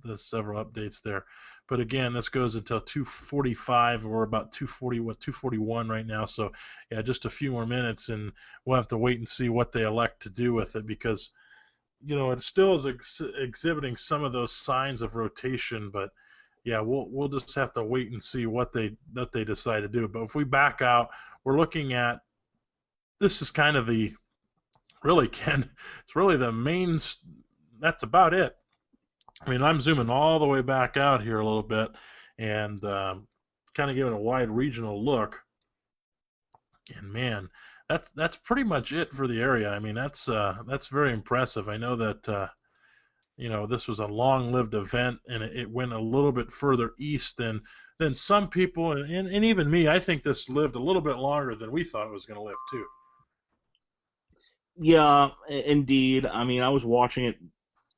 the several updates there. But again, this goes until 2:45. We're about 2:41 right now. So yeah, just a few more minutes, and we'll have to wait and see what they elect to do with it because it still is exhibiting some of those signs of rotation. But yeah, we'll just have to wait and see what they decide to do. But if we back out, we're looking at this is kind of the really, Ken, it's really the main. That's about it. I mean, I'm zooming all the way back out here a little bit, and kind of giving a wide regional look. And man, that's pretty much it for the area. I mean, that's very impressive. I know that this was a long-lived event, and it went a little bit further east than some people, and even me. I think this lived a little bit longer than we thought it was going to live too. Yeah, indeed. I mean, I was watching it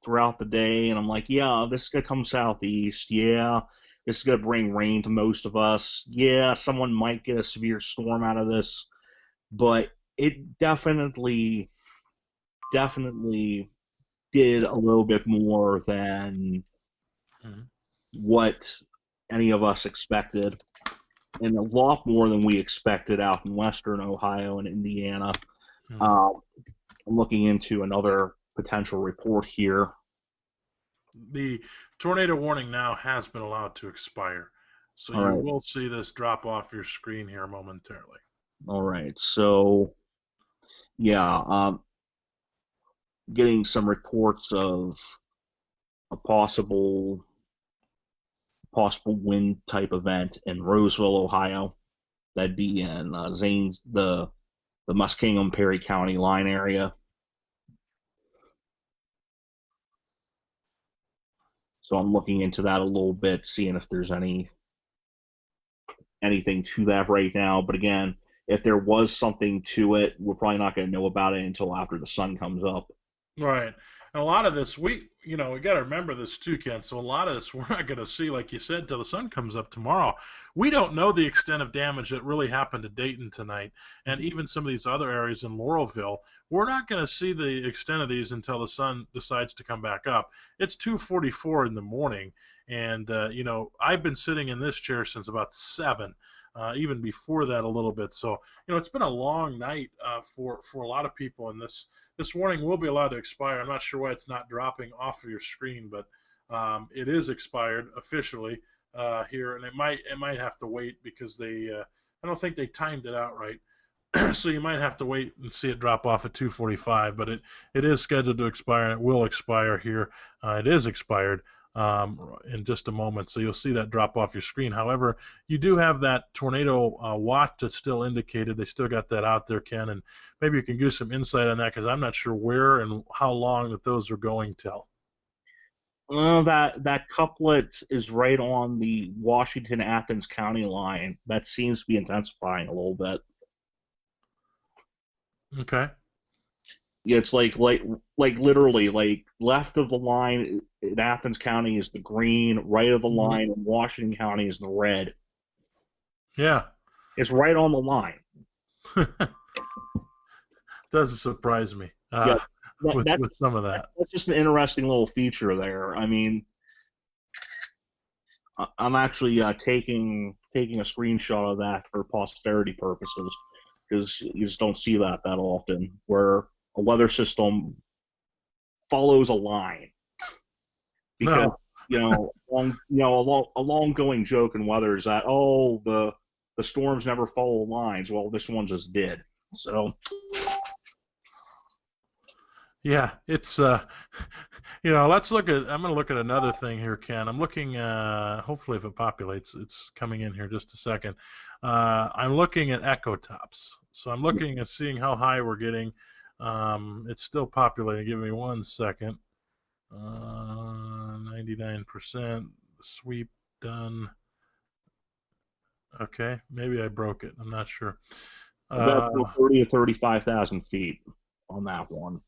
throughout the day, and I'm like, yeah, this is going to come southeast. Yeah, this is going to bring rain to most of us. Yeah, someone might get a severe storm out of this, but it definitely did a little bit more than what any of us expected, and a lot more than we expected out in western Ohio and Indiana. I'm looking into another potential report here. The tornado warning now has been allowed to expire, so you will see this drop off your screen here momentarily. All right, so yeah, getting some reports of a possible wind type event in Roseville, Ohio. That'd be in Zane's the Muskingum Perry County line area. So I'm looking into that a little bit, seeing if there's anything to that right now. But again, if there was something to it, we're probably not going to know about it until after the sun comes up. Right. And a lot of this, we got to remember this too, Ken. So a lot of this we're not going to see, like you said, till the sun comes up tomorrow. We don't know the extent of damage that really happened to Dayton tonight, and even some of these other areas in Laurelville. We're not going to see the extent of these until the sun decides to come back up. It's 2:44 in the morning, and I've been sitting in this chair since about 7. Even before that a little bit. So, it's been a long night for a lot of people, and this warning will be allowed to expire. I'm not sure why it's not dropping off of your screen, but it is expired officially here, and it might have to wait because I don't think they timed it out right. so you might have to wait and see it drop off at 2:45. But it is scheduled to expire, and it will expire here. It is expired in just a moment, so you'll see that drop off your screen. However, you do have that tornado watch that's still indicated. They still got that out there, Ken, and maybe you can give some insight on that, because I'm not sure where and how long that those are going till. Well, that couplet is right on the Washington-Athens County line. That seems to be intensifying a little bit. Okay. Yeah, it's like literally, like, left of the line in Athens County is the green, right of the line in Washington County is the red. Yeah. It's right on the line. Doesn't surprise me with some of that. That's just an interesting little feature there. I mean, I'm actually taking a screenshot of that for posterity purposes, because you just don't see that often, where a weather system follows a line. Because a long-going joke in weather is that the storms never follow lines. Well, this one just did. So. Yeah, it's let's look at. I'm going to look at another thing here, Ken. I'm looking. Hopefully, if it populates, it's coming in here just a second. I'm looking at echo tops. So I'm looking at seeing how high we're getting. It's still populating. Give me 1 second. 99% sweep done. Okay, maybe I broke it. I'm not sure. About 30 to 35,000 feet on that one.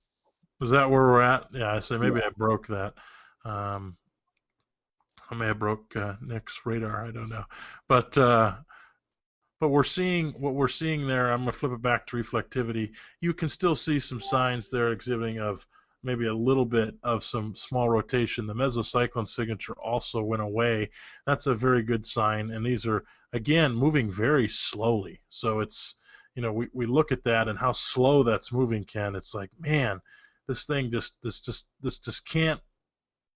Is that where we're at? Yeah, I say maybe I broke that. I may have broke Nick's radar. I don't know, but we're seeing what we're seeing there. I'm gonna flip it back to reflectivity. You can still see some signs there exhibiting of maybe a little bit of some small rotation. The mesocyclone signature also went away. That's a very good sign, and these are again moving very slowly. So it's we look at that and how slow that's moving, Ken. It's like, man, this thing just can't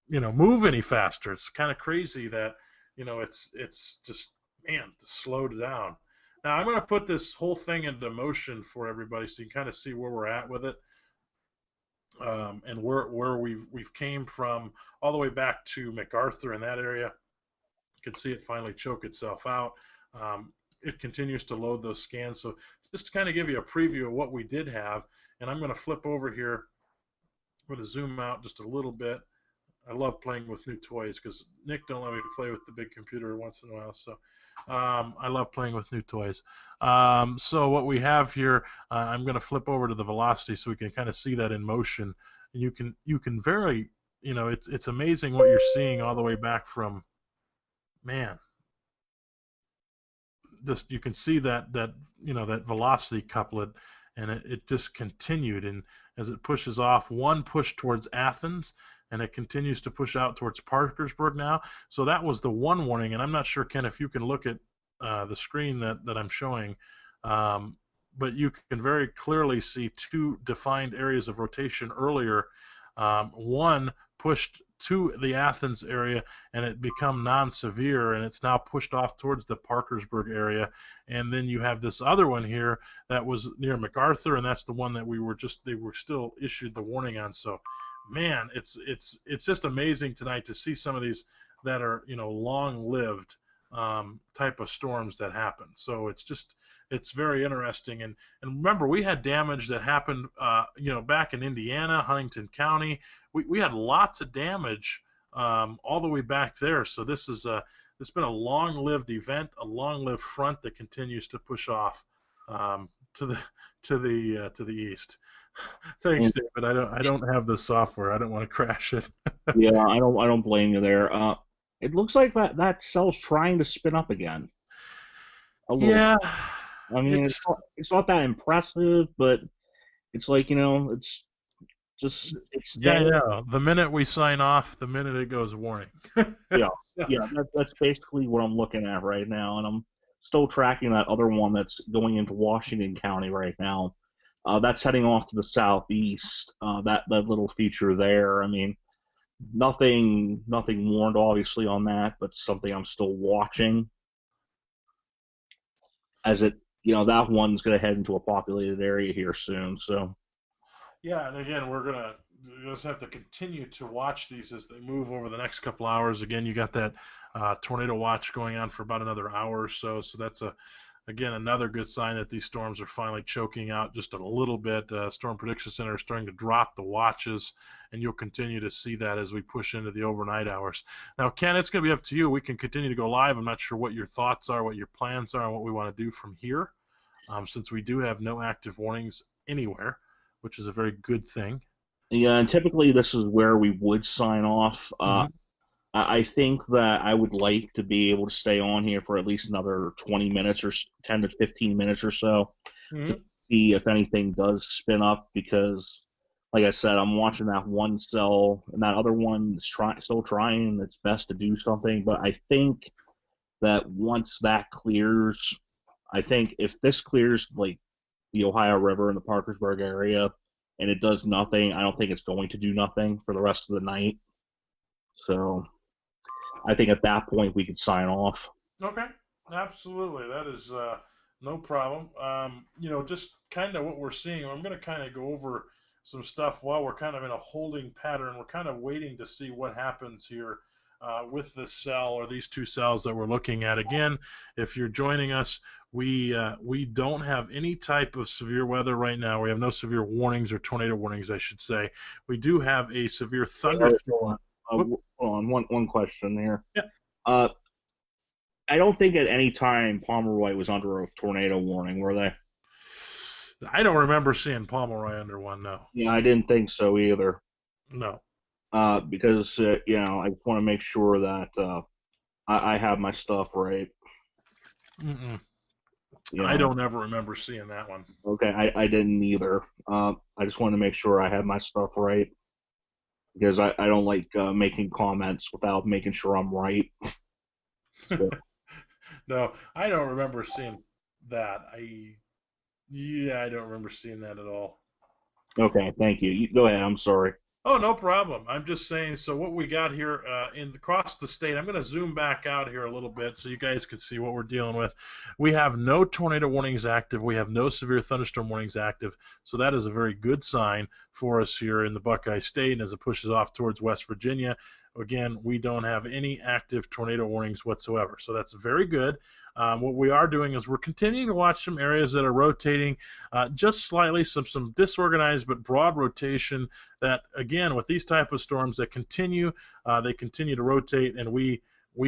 move any faster. It's kind of crazy that it's just, man, slowed down. Now I'm going to put this whole thing into motion for everybody so you can kind of see where we're at with it, and where we've came from all the way back to MacArthur in that area. You can see it finally choke itself out. It continues to load those scans. So just to kind of give you a preview of what we did have, and I'm going to flip over here. I'm going to zoom out just a little bit. I love playing with new toys because Nick don't let me play with the big computer once in a while. So I love playing with new toys. So what we have here, I'm going to flip over to the velocity so we can kind of see that in motion. And you can very, it's amazing what you're seeing all the way back from, man. Just you can see that velocity couplet, and it just continued, and as it pushes off, one push towards Athens, and it continues to push out towards Parkersburg now. So that was the one warning, and I'm not sure, Ken, if you can look at the screen that I'm showing, but you can very clearly see two defined areas of rotation earlier. One pushed to the Athens area, and it become non-severe, and it's now pushed off towards the Parkersburg area. And then you have this other one here that was near MacArthur, and that's the one that they were still issued the warning on. So, man, it's just amazing tonight to see some of these that are long-lived type of storms that happen. So it's very interesting. And remember, we had damage that happened back in Indiana, Huntington County. We had lots of damage all the way back there. So it's been a long-lived event, a long-lived front that continues to push off to the east. Thanks, David. I don't have the software. I don't want to crash it. Yeah, I don't blame you there. It looks like that cell's trying to spin up again. Yeah. I mean, it's not that impressive, but it's like, it's just, it's yeah, I know. The minute we sign off, the minute it goes warning. Yeah, that's basically what I'm looking at right now, and I'm still tracking that other one that's going into Washington County right now. That's heading off to the southeast. That little feature there. I mean, nothing warned obviously on that, but something I'm still watching as it that one's going to head into a populated area here soon. So. Yeah, and again, we're gonna just have to continue to watch these as they move over the next couple hours. Again, you got that tornado watch going on for about another hour or so. So that's again another good sign that these storms are finally choking out just a little bit. Storm Prediction Center is starting to drop the watches, and you'll continue to see that as we push into the overnight hours. Now, Ken, it's going to be up to you. We can continue to go live. I'm not sure what your thoughts are, what your plans are, and what we want to do from here, since we do have no active warnings anywhere, which is a very good thing. Yeah, and typically this is where we would sign off. I think that I would like to be able to stay on here for at least another 20 minutes or 10 to 15 minutes or so to see if anything does spin up, because, like I said, I'm watching that one cell, and that other one is still trying its best to do something, but I think that once that clears, I think if this clears, like, the Ohio River in the Parkersburg area, and it does nothing, I don't think it's going to do nothing for the rest of the night. So I think at that point we could sign off. Okay, absolutely. That is no problem. Just kind of what we're seeing, I'm going to kind of go over some stuff while we're kind of in a holding pattern. We're kind of waiting to see what happens here with this cell, or these two cells that we're looking at. Again, if you're joining us, we don't have any type of severe weather right now. We have no severe warnings, or tornado warnings, I should say. We do have a severe thunderstorm. Hold on, one question there. Yeah. I don't think at any time Pomeroy was under a tornado warning, were they? I don't remember seeing Pomeroy under one, no. Yeah, I didn't think so either. No. Because, I just want to make sure that I have my stuff right. Mm-mm. I don't ever remember seeing that one. Okay, I didn't either. I just wanted to make sure I had my stuff right, because I don't like making comments without making sure I'm right. So. No, I don't remember seeing that. I don't remember seeing that at all. Okay, thank you. Go ahead. I'm sorry. Oh, no problem. I'm just saying, so what we got here across the state, I'm going to zoom back out here a little bit so you guys can see what we're dealing with. We have no tornado warnings active. We have no severe thunderstorm warnings active. So that is a very good sign for us here in the Buckeye State. And as it pushes off towards West Virginia, again, we don't have any active tornado warnings whatsoever. So that's very good. What we are doing is we're continuing to watch some areas that are rotating just slightly, some disorganized but broad rotation that, again, with these type of storms that continue, they continue to rotate, and we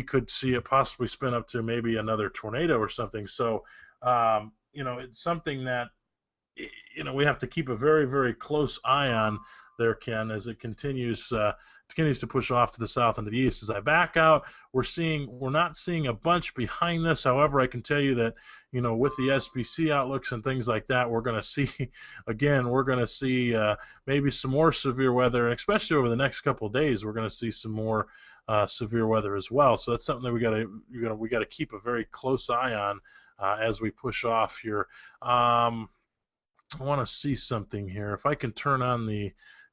could see it possibly spin up to maybe another tornado or something. So, it's something that, we have to keep a very, very close eye on there, Ken, as it continues to push off to the south and to the east. As I back out, we're not seeing a bunch behind this. However, I can tell you that, with the SPC outlooks and things like that, we're going to see maybe some more severe weather, and especially over the next couple of days, we're going to see some more severe weather as well. So that's something that we got to keep a very close eye on as we push off here. I want to see something here. If I can turn on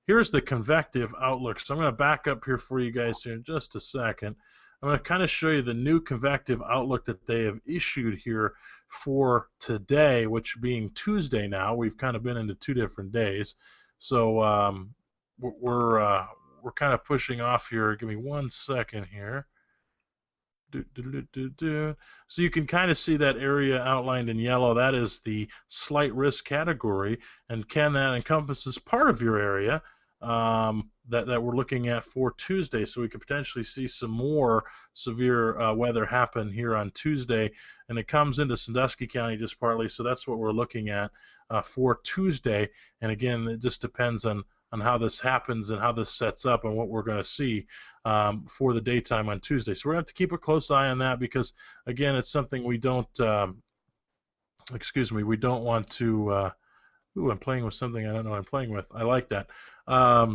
here's the convective outlook. So I'm going to back up here for you guys here in just a second. I'm going to kind of show you the new convective outlook that they have issued here for today, which being Tuesday now. We've kind of been into 2 different days. So we're kind of pushing off here. Give me 1 second here. So you can kind of see that area outlined in yellow. That is the slight risk category, and Ken, that encompasses part of your area that we're looking at for Tuesday. So we could potentially see some more severe weather happen here on Tuesday, and it comes into Sandusky County just partly. So that's what we're looking at for Tuesday. And again, it just depends on how this happens and how this sets up and what we're going to see for the daytime on Tuesday. So we're going to have to keep a close eye on that, because, again, it's something we don't want to I'm playing with something I don't know I'm playing with. I like that.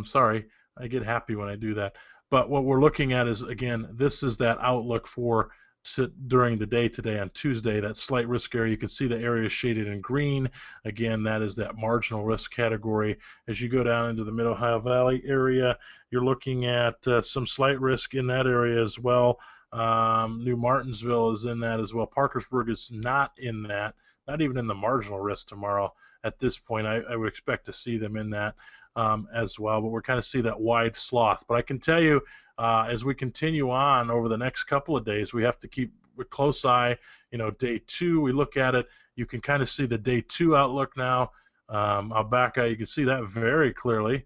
Sorry, I get happy when I do that. But what we're looking at is, again, this is that outlook for during the day today on Tuesday, that slight risk area. You can see the area shaded in green. Again, that is that marginal risk category. As you go down into the Mid-Ohio Valley area, you're looking at some slight risk in that area as well. New Martinsville is in that as well. Parkersburg is not in that, not even in the marginal risk tomorrow. At this point, I would expect to see them in that as well, but we're kind of see that wide swath. But I can tell you, as we continue on over the next couple of days, we have to keep a close eye. Day 2, we look at it. You can kind of see the day 2 outlook now. I'll back out. You can see that very clearly.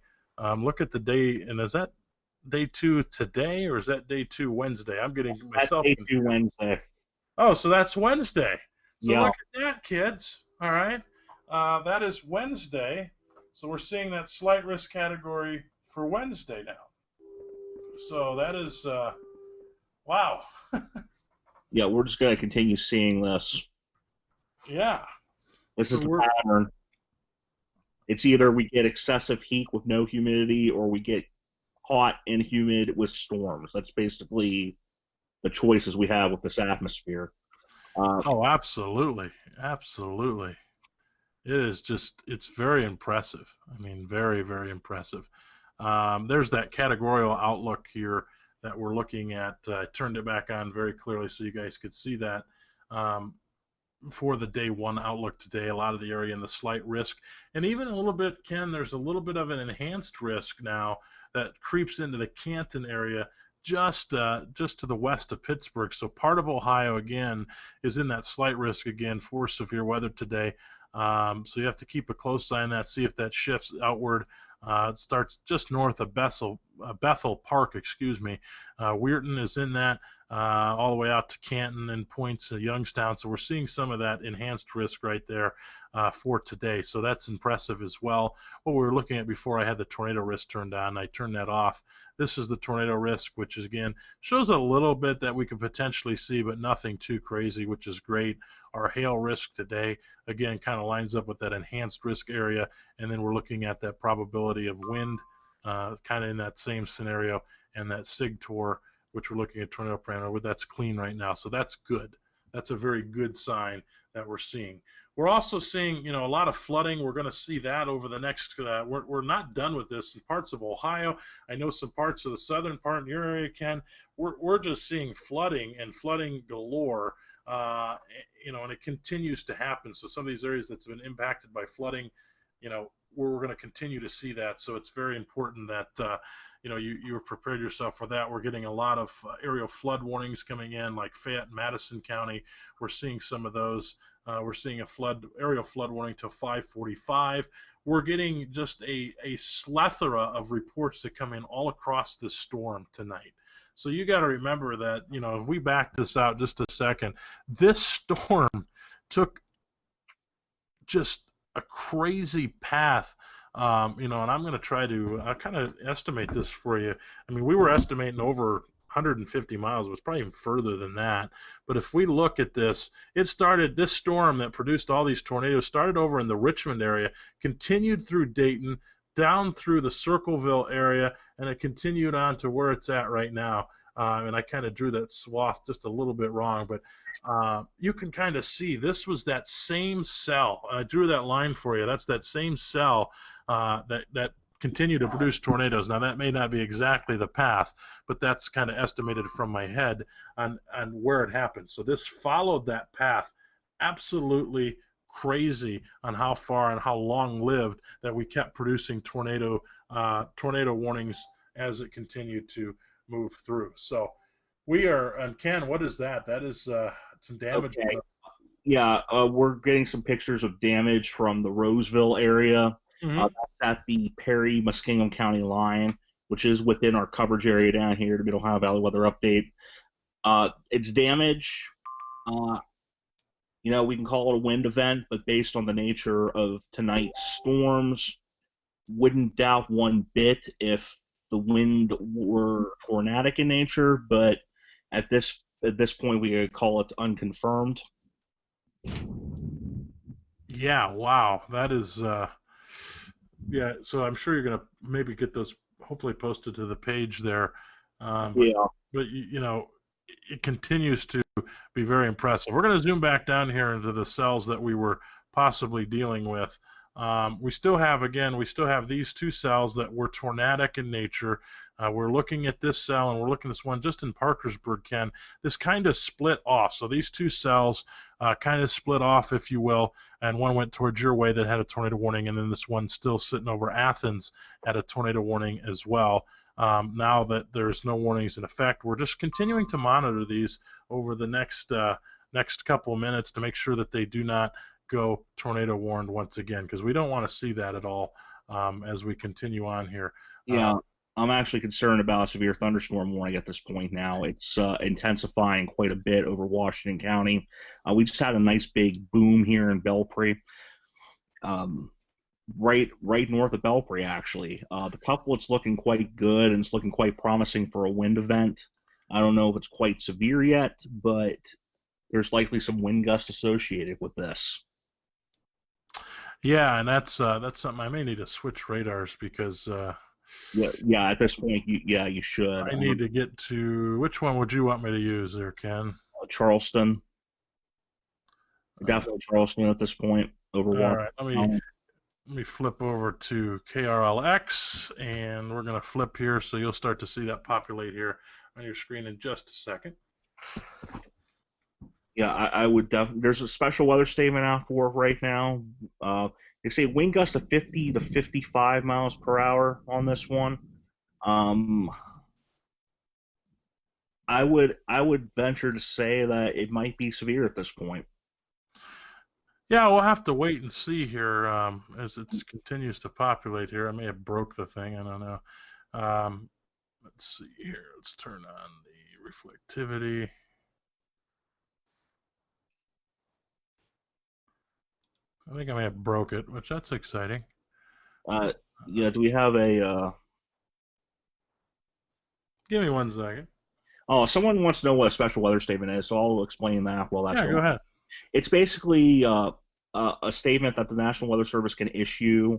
Look at the day, and is that day 2 today, or is that day 2 Wednesday? I'm getting myself. That's day 2 Wednesday. Oh, so that's Wednesday. So yeah. Look at that, kids. All right, that is Wednesday. So we're seeing that slight risk category for Wednesday now. So that is wow. Yeah, we're just going to continue seeing this. Yeah. This is the pattern. It's either we get excessive heat with no humidity, or we get hot and humid with storms. That's basically the choices we have with this atmosphere. Oh, absolutely. Absolutely. It's very impressive. I mean, very, very impressive. There's that categorical outlook here that we're looking at. I turned it back on very clearly so you guys could see that. For the day 1 outlook today, a lot of the area in the slight risk, and even a little bit, Ken, there's a little bit of an enhanced risk now that creeps into the Canton area, just to the west of Pittsburgh. So part of Ohio again is in that slight risk again for severe weather today. So you have to keep a close eye on that, see if that shifts outward. It starts just north of Bethel Park, Weirton is in that, all the way out to Canton and points to Youngstown. So we're seeing some of that enhanced risk right there for today. So that's impressive as well. What we were looking at before, I had the tornado risk turned on. I turned that off. This is the tornado risk, which is, again, shows a little bit that we could potentially see, but nothing too crazy, which is great. Our hail risk today, again, kind of lines up with that enhanced risk area. And then we're looking at that probability of wind, kind of in that same scenario, and that SIGTOR, which we're looking at tornado parameter, that's clean right now. So that's good. That's a very good sign that we're seeing. We're also seeing, a lot of flooding. We're going to see that over the next. We're not done with this in parts of Ohio. I know some parts of the southern part in your area, Ken. We're just seeing flooding and flooding galore. And it continues to happen. So some of these areas that's been impacted by flooding, we're going to continue to see that. So it's very important that you prepare yourself for that. We're getting a lot of aerial flood warnings coming in, like Fayette and Madison County. We're seeing some of those. We're seeing a aerial flood warning till 5:45. We're getting just a plethora of reports that come in all across this storm tonight. So you got to remember that, if we back this out just a second, this storm took just a crazy path. And I'm going to try to kind of estimate this for you. I mean, we were estimating over 150 miles. It was probably even further than that. But if we look at this, this storm that produced all these tornadoes started over in the Richmond area, continued through Dayton, down through the Circleville area, and it continued on to where it's at right now. And I kind of drew that swath just a little bit wrong, but you can kind of see this was that same cell. I drew that line for you. That's that same cell that continued to produce tornadoes. Now, that may not be exactly the path, but that's kind of estimated from my head on where it happened. So this followed that path. Absolutely crazy on how far and how long-lived that we kept producing tornado warnings as it continued to move through. So we are, and Ken, what is that? That is some damage. Okay. Yeah, we're getting some pictures of damage from the Roseville area. Mm-hmm. That's at the Perry-Muskingum County line, which is within our coverage area down here to Mid-Ohio Valley Weather Update. It's damage. We can call it a wind event, but based on the nature of tonight's storms, wouldn't doubt one bit if the wind were tornadic in nature, but at this point we could call it unconfirmed. Yeah, wow. That is yeah, so I'm sure you're going to maybe get those hopefully posted to the page there. But it continues to be very impressive. We're going to zoom back down here into the cells that we were possibly dealing with. We still have these two cells that were tornadic in nature. We're looking at this cell, and we're looking at this one just in Parkersburg, Ken. This kind of split off. So these two cells kind of split off, if you will, and one went towards your way that had a tornado warning, and then this one still sitting over Athens had a tornado warning as well. Now that there's no warnings in effect, we're just continuing to monitor these over the next couple of minutes to make sure that they do not go tornado warned once again, because we don't want to see that at all as we continue on here. Yeah, I'm actually concerned about a severe thunderstorm warning at this point now. It's intensifying quite a bit over Washington County. We just had a nice big boom here in Belpre, right north of Belpre, actually. The couplet's looking quite good, and it's looking quite promising for a wind event. I don't know if it's quite severe yet, but there's likely some wind gust associated with this. Yeah, and that's something I may need to switch radars because. Yeah. At this point, you should. I need to get to which one would you want me to use there, Ken? Charleston. Definitely Charleston at this point. Over. All right, let me flip over to KRLX, and we're going to flip here, so you'll start to see that populate here on your screen in just a second. Yeah, I would definitely. There's a special weather statement out for it right now. They say wind gust of 50 to 55 miles per hour on this one. I would venture to say that it might be severe at this point. Yeah, we'll have to wait and see here as it continues to populate here. I may have broke the thing. I don't know. Let's see here. Let's turn on the reflectivity. I think I may have broke it, which that's exciting. Yeah, do we have a... Give me 1 second. Oh, someone wants to know what a special weather statement is, so I'll explain that while that's going on. Yeah, go ahead. It's basically a statement that the National Weather Service can issue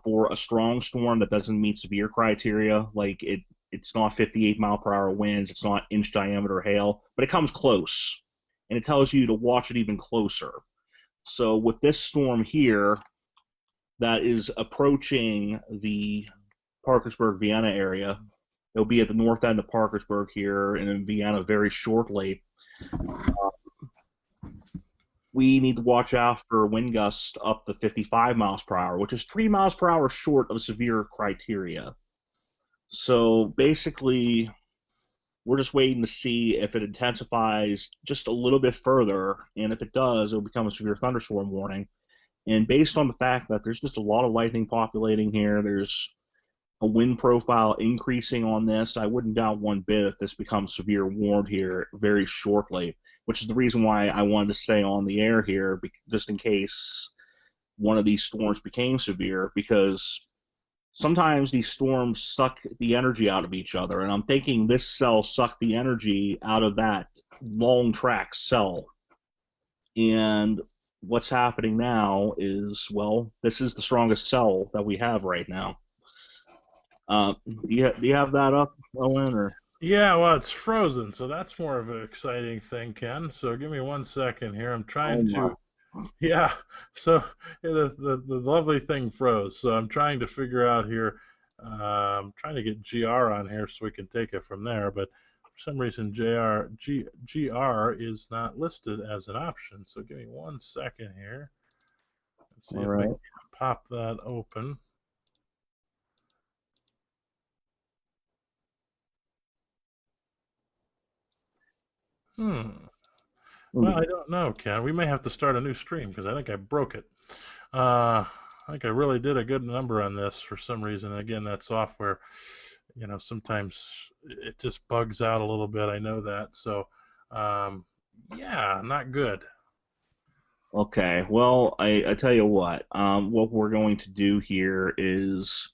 for a strong storm that doesn't meet severe criteria, like it's not 58 mile per hour winds, it's not inch diameter hail, but it comes close, and it tells you to watch it even closer. So with this storm here that is approaching the Parkersburg-Vienna area, it'll be at the north end of Parkersburg here and in Vienna very shortly. We need to watch out for wind gusts up to 55 miles per hour, which is 3 miles per hour short of severe criteria. So basically, we're just waiting to see if it intensifies just a little bit further, and if it does, it'll become a severe thunderstorm warning. And based on the fact that there's just a lot of lightning populating here, there's a wind profile increasing on this, I wouldn't doubt one bit if this becomes severe warned here very shortly, which is the reason why I wanted to stay on the air here, just in case one of these storms became severe, because sometimes these storms suck the energy out of each other, and I'm thinking this cell sucked the energy out of that long track cell. And what's happening now is, well, this is the strongest cell that we have right now. Do you have that up, Owen? Or? Yeah, well, it's frozen, so that's more of an exciting thing, Ken. So give me 1 second here. I'm trying to... Yeah, so the lovely thing froze. So I'm trying to figure out here, I'm trying to get GR on here so we can take it from there, but for some reason GR is not listed as an option. So give me 1 second here. Let's see if I can pop that open. Well, I don't know, Ken. We may have to start a new stream because I think I broke it. I think I really did a good number on this for some reason. Again, that software, sometimes it just bugs out a little bit. I know that. So, yeah, not good. Okay. Well, I tell you what we're going to do here is,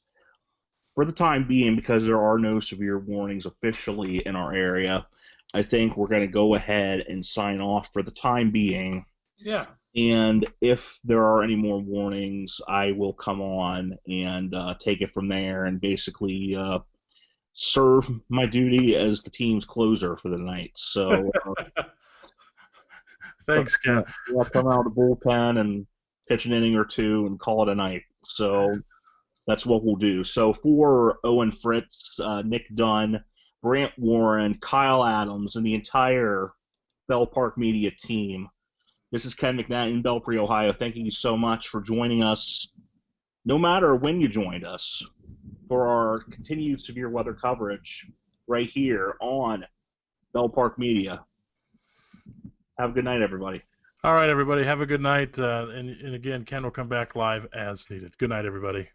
for the time being, because there are no severe warnings officially in our area, I think we're going to go ahead and sign off for the time being. Yeah. And if there are any more warnings, I will come on and take it from there and basically serve my duty as the team's closer for the night. So thanks, Ken. I'll come out of the bullpen and pitch an inning or two, and call it a night. So that's what we'll do. So for Owen, Fritz, Nick Dunn, Brant Warren, Kyle Adams, and the entire Bell Park Media team, this is Ken McNatt in Belpre, Ohio. Thanking you so much for joining us, no matter when you joined us, for our continued severe weather coverage right here on Bell Park Media. Have a good night, everybody. All right, everybody. Have a good night. And again, Ken will come back live as needed. Good night, everybody.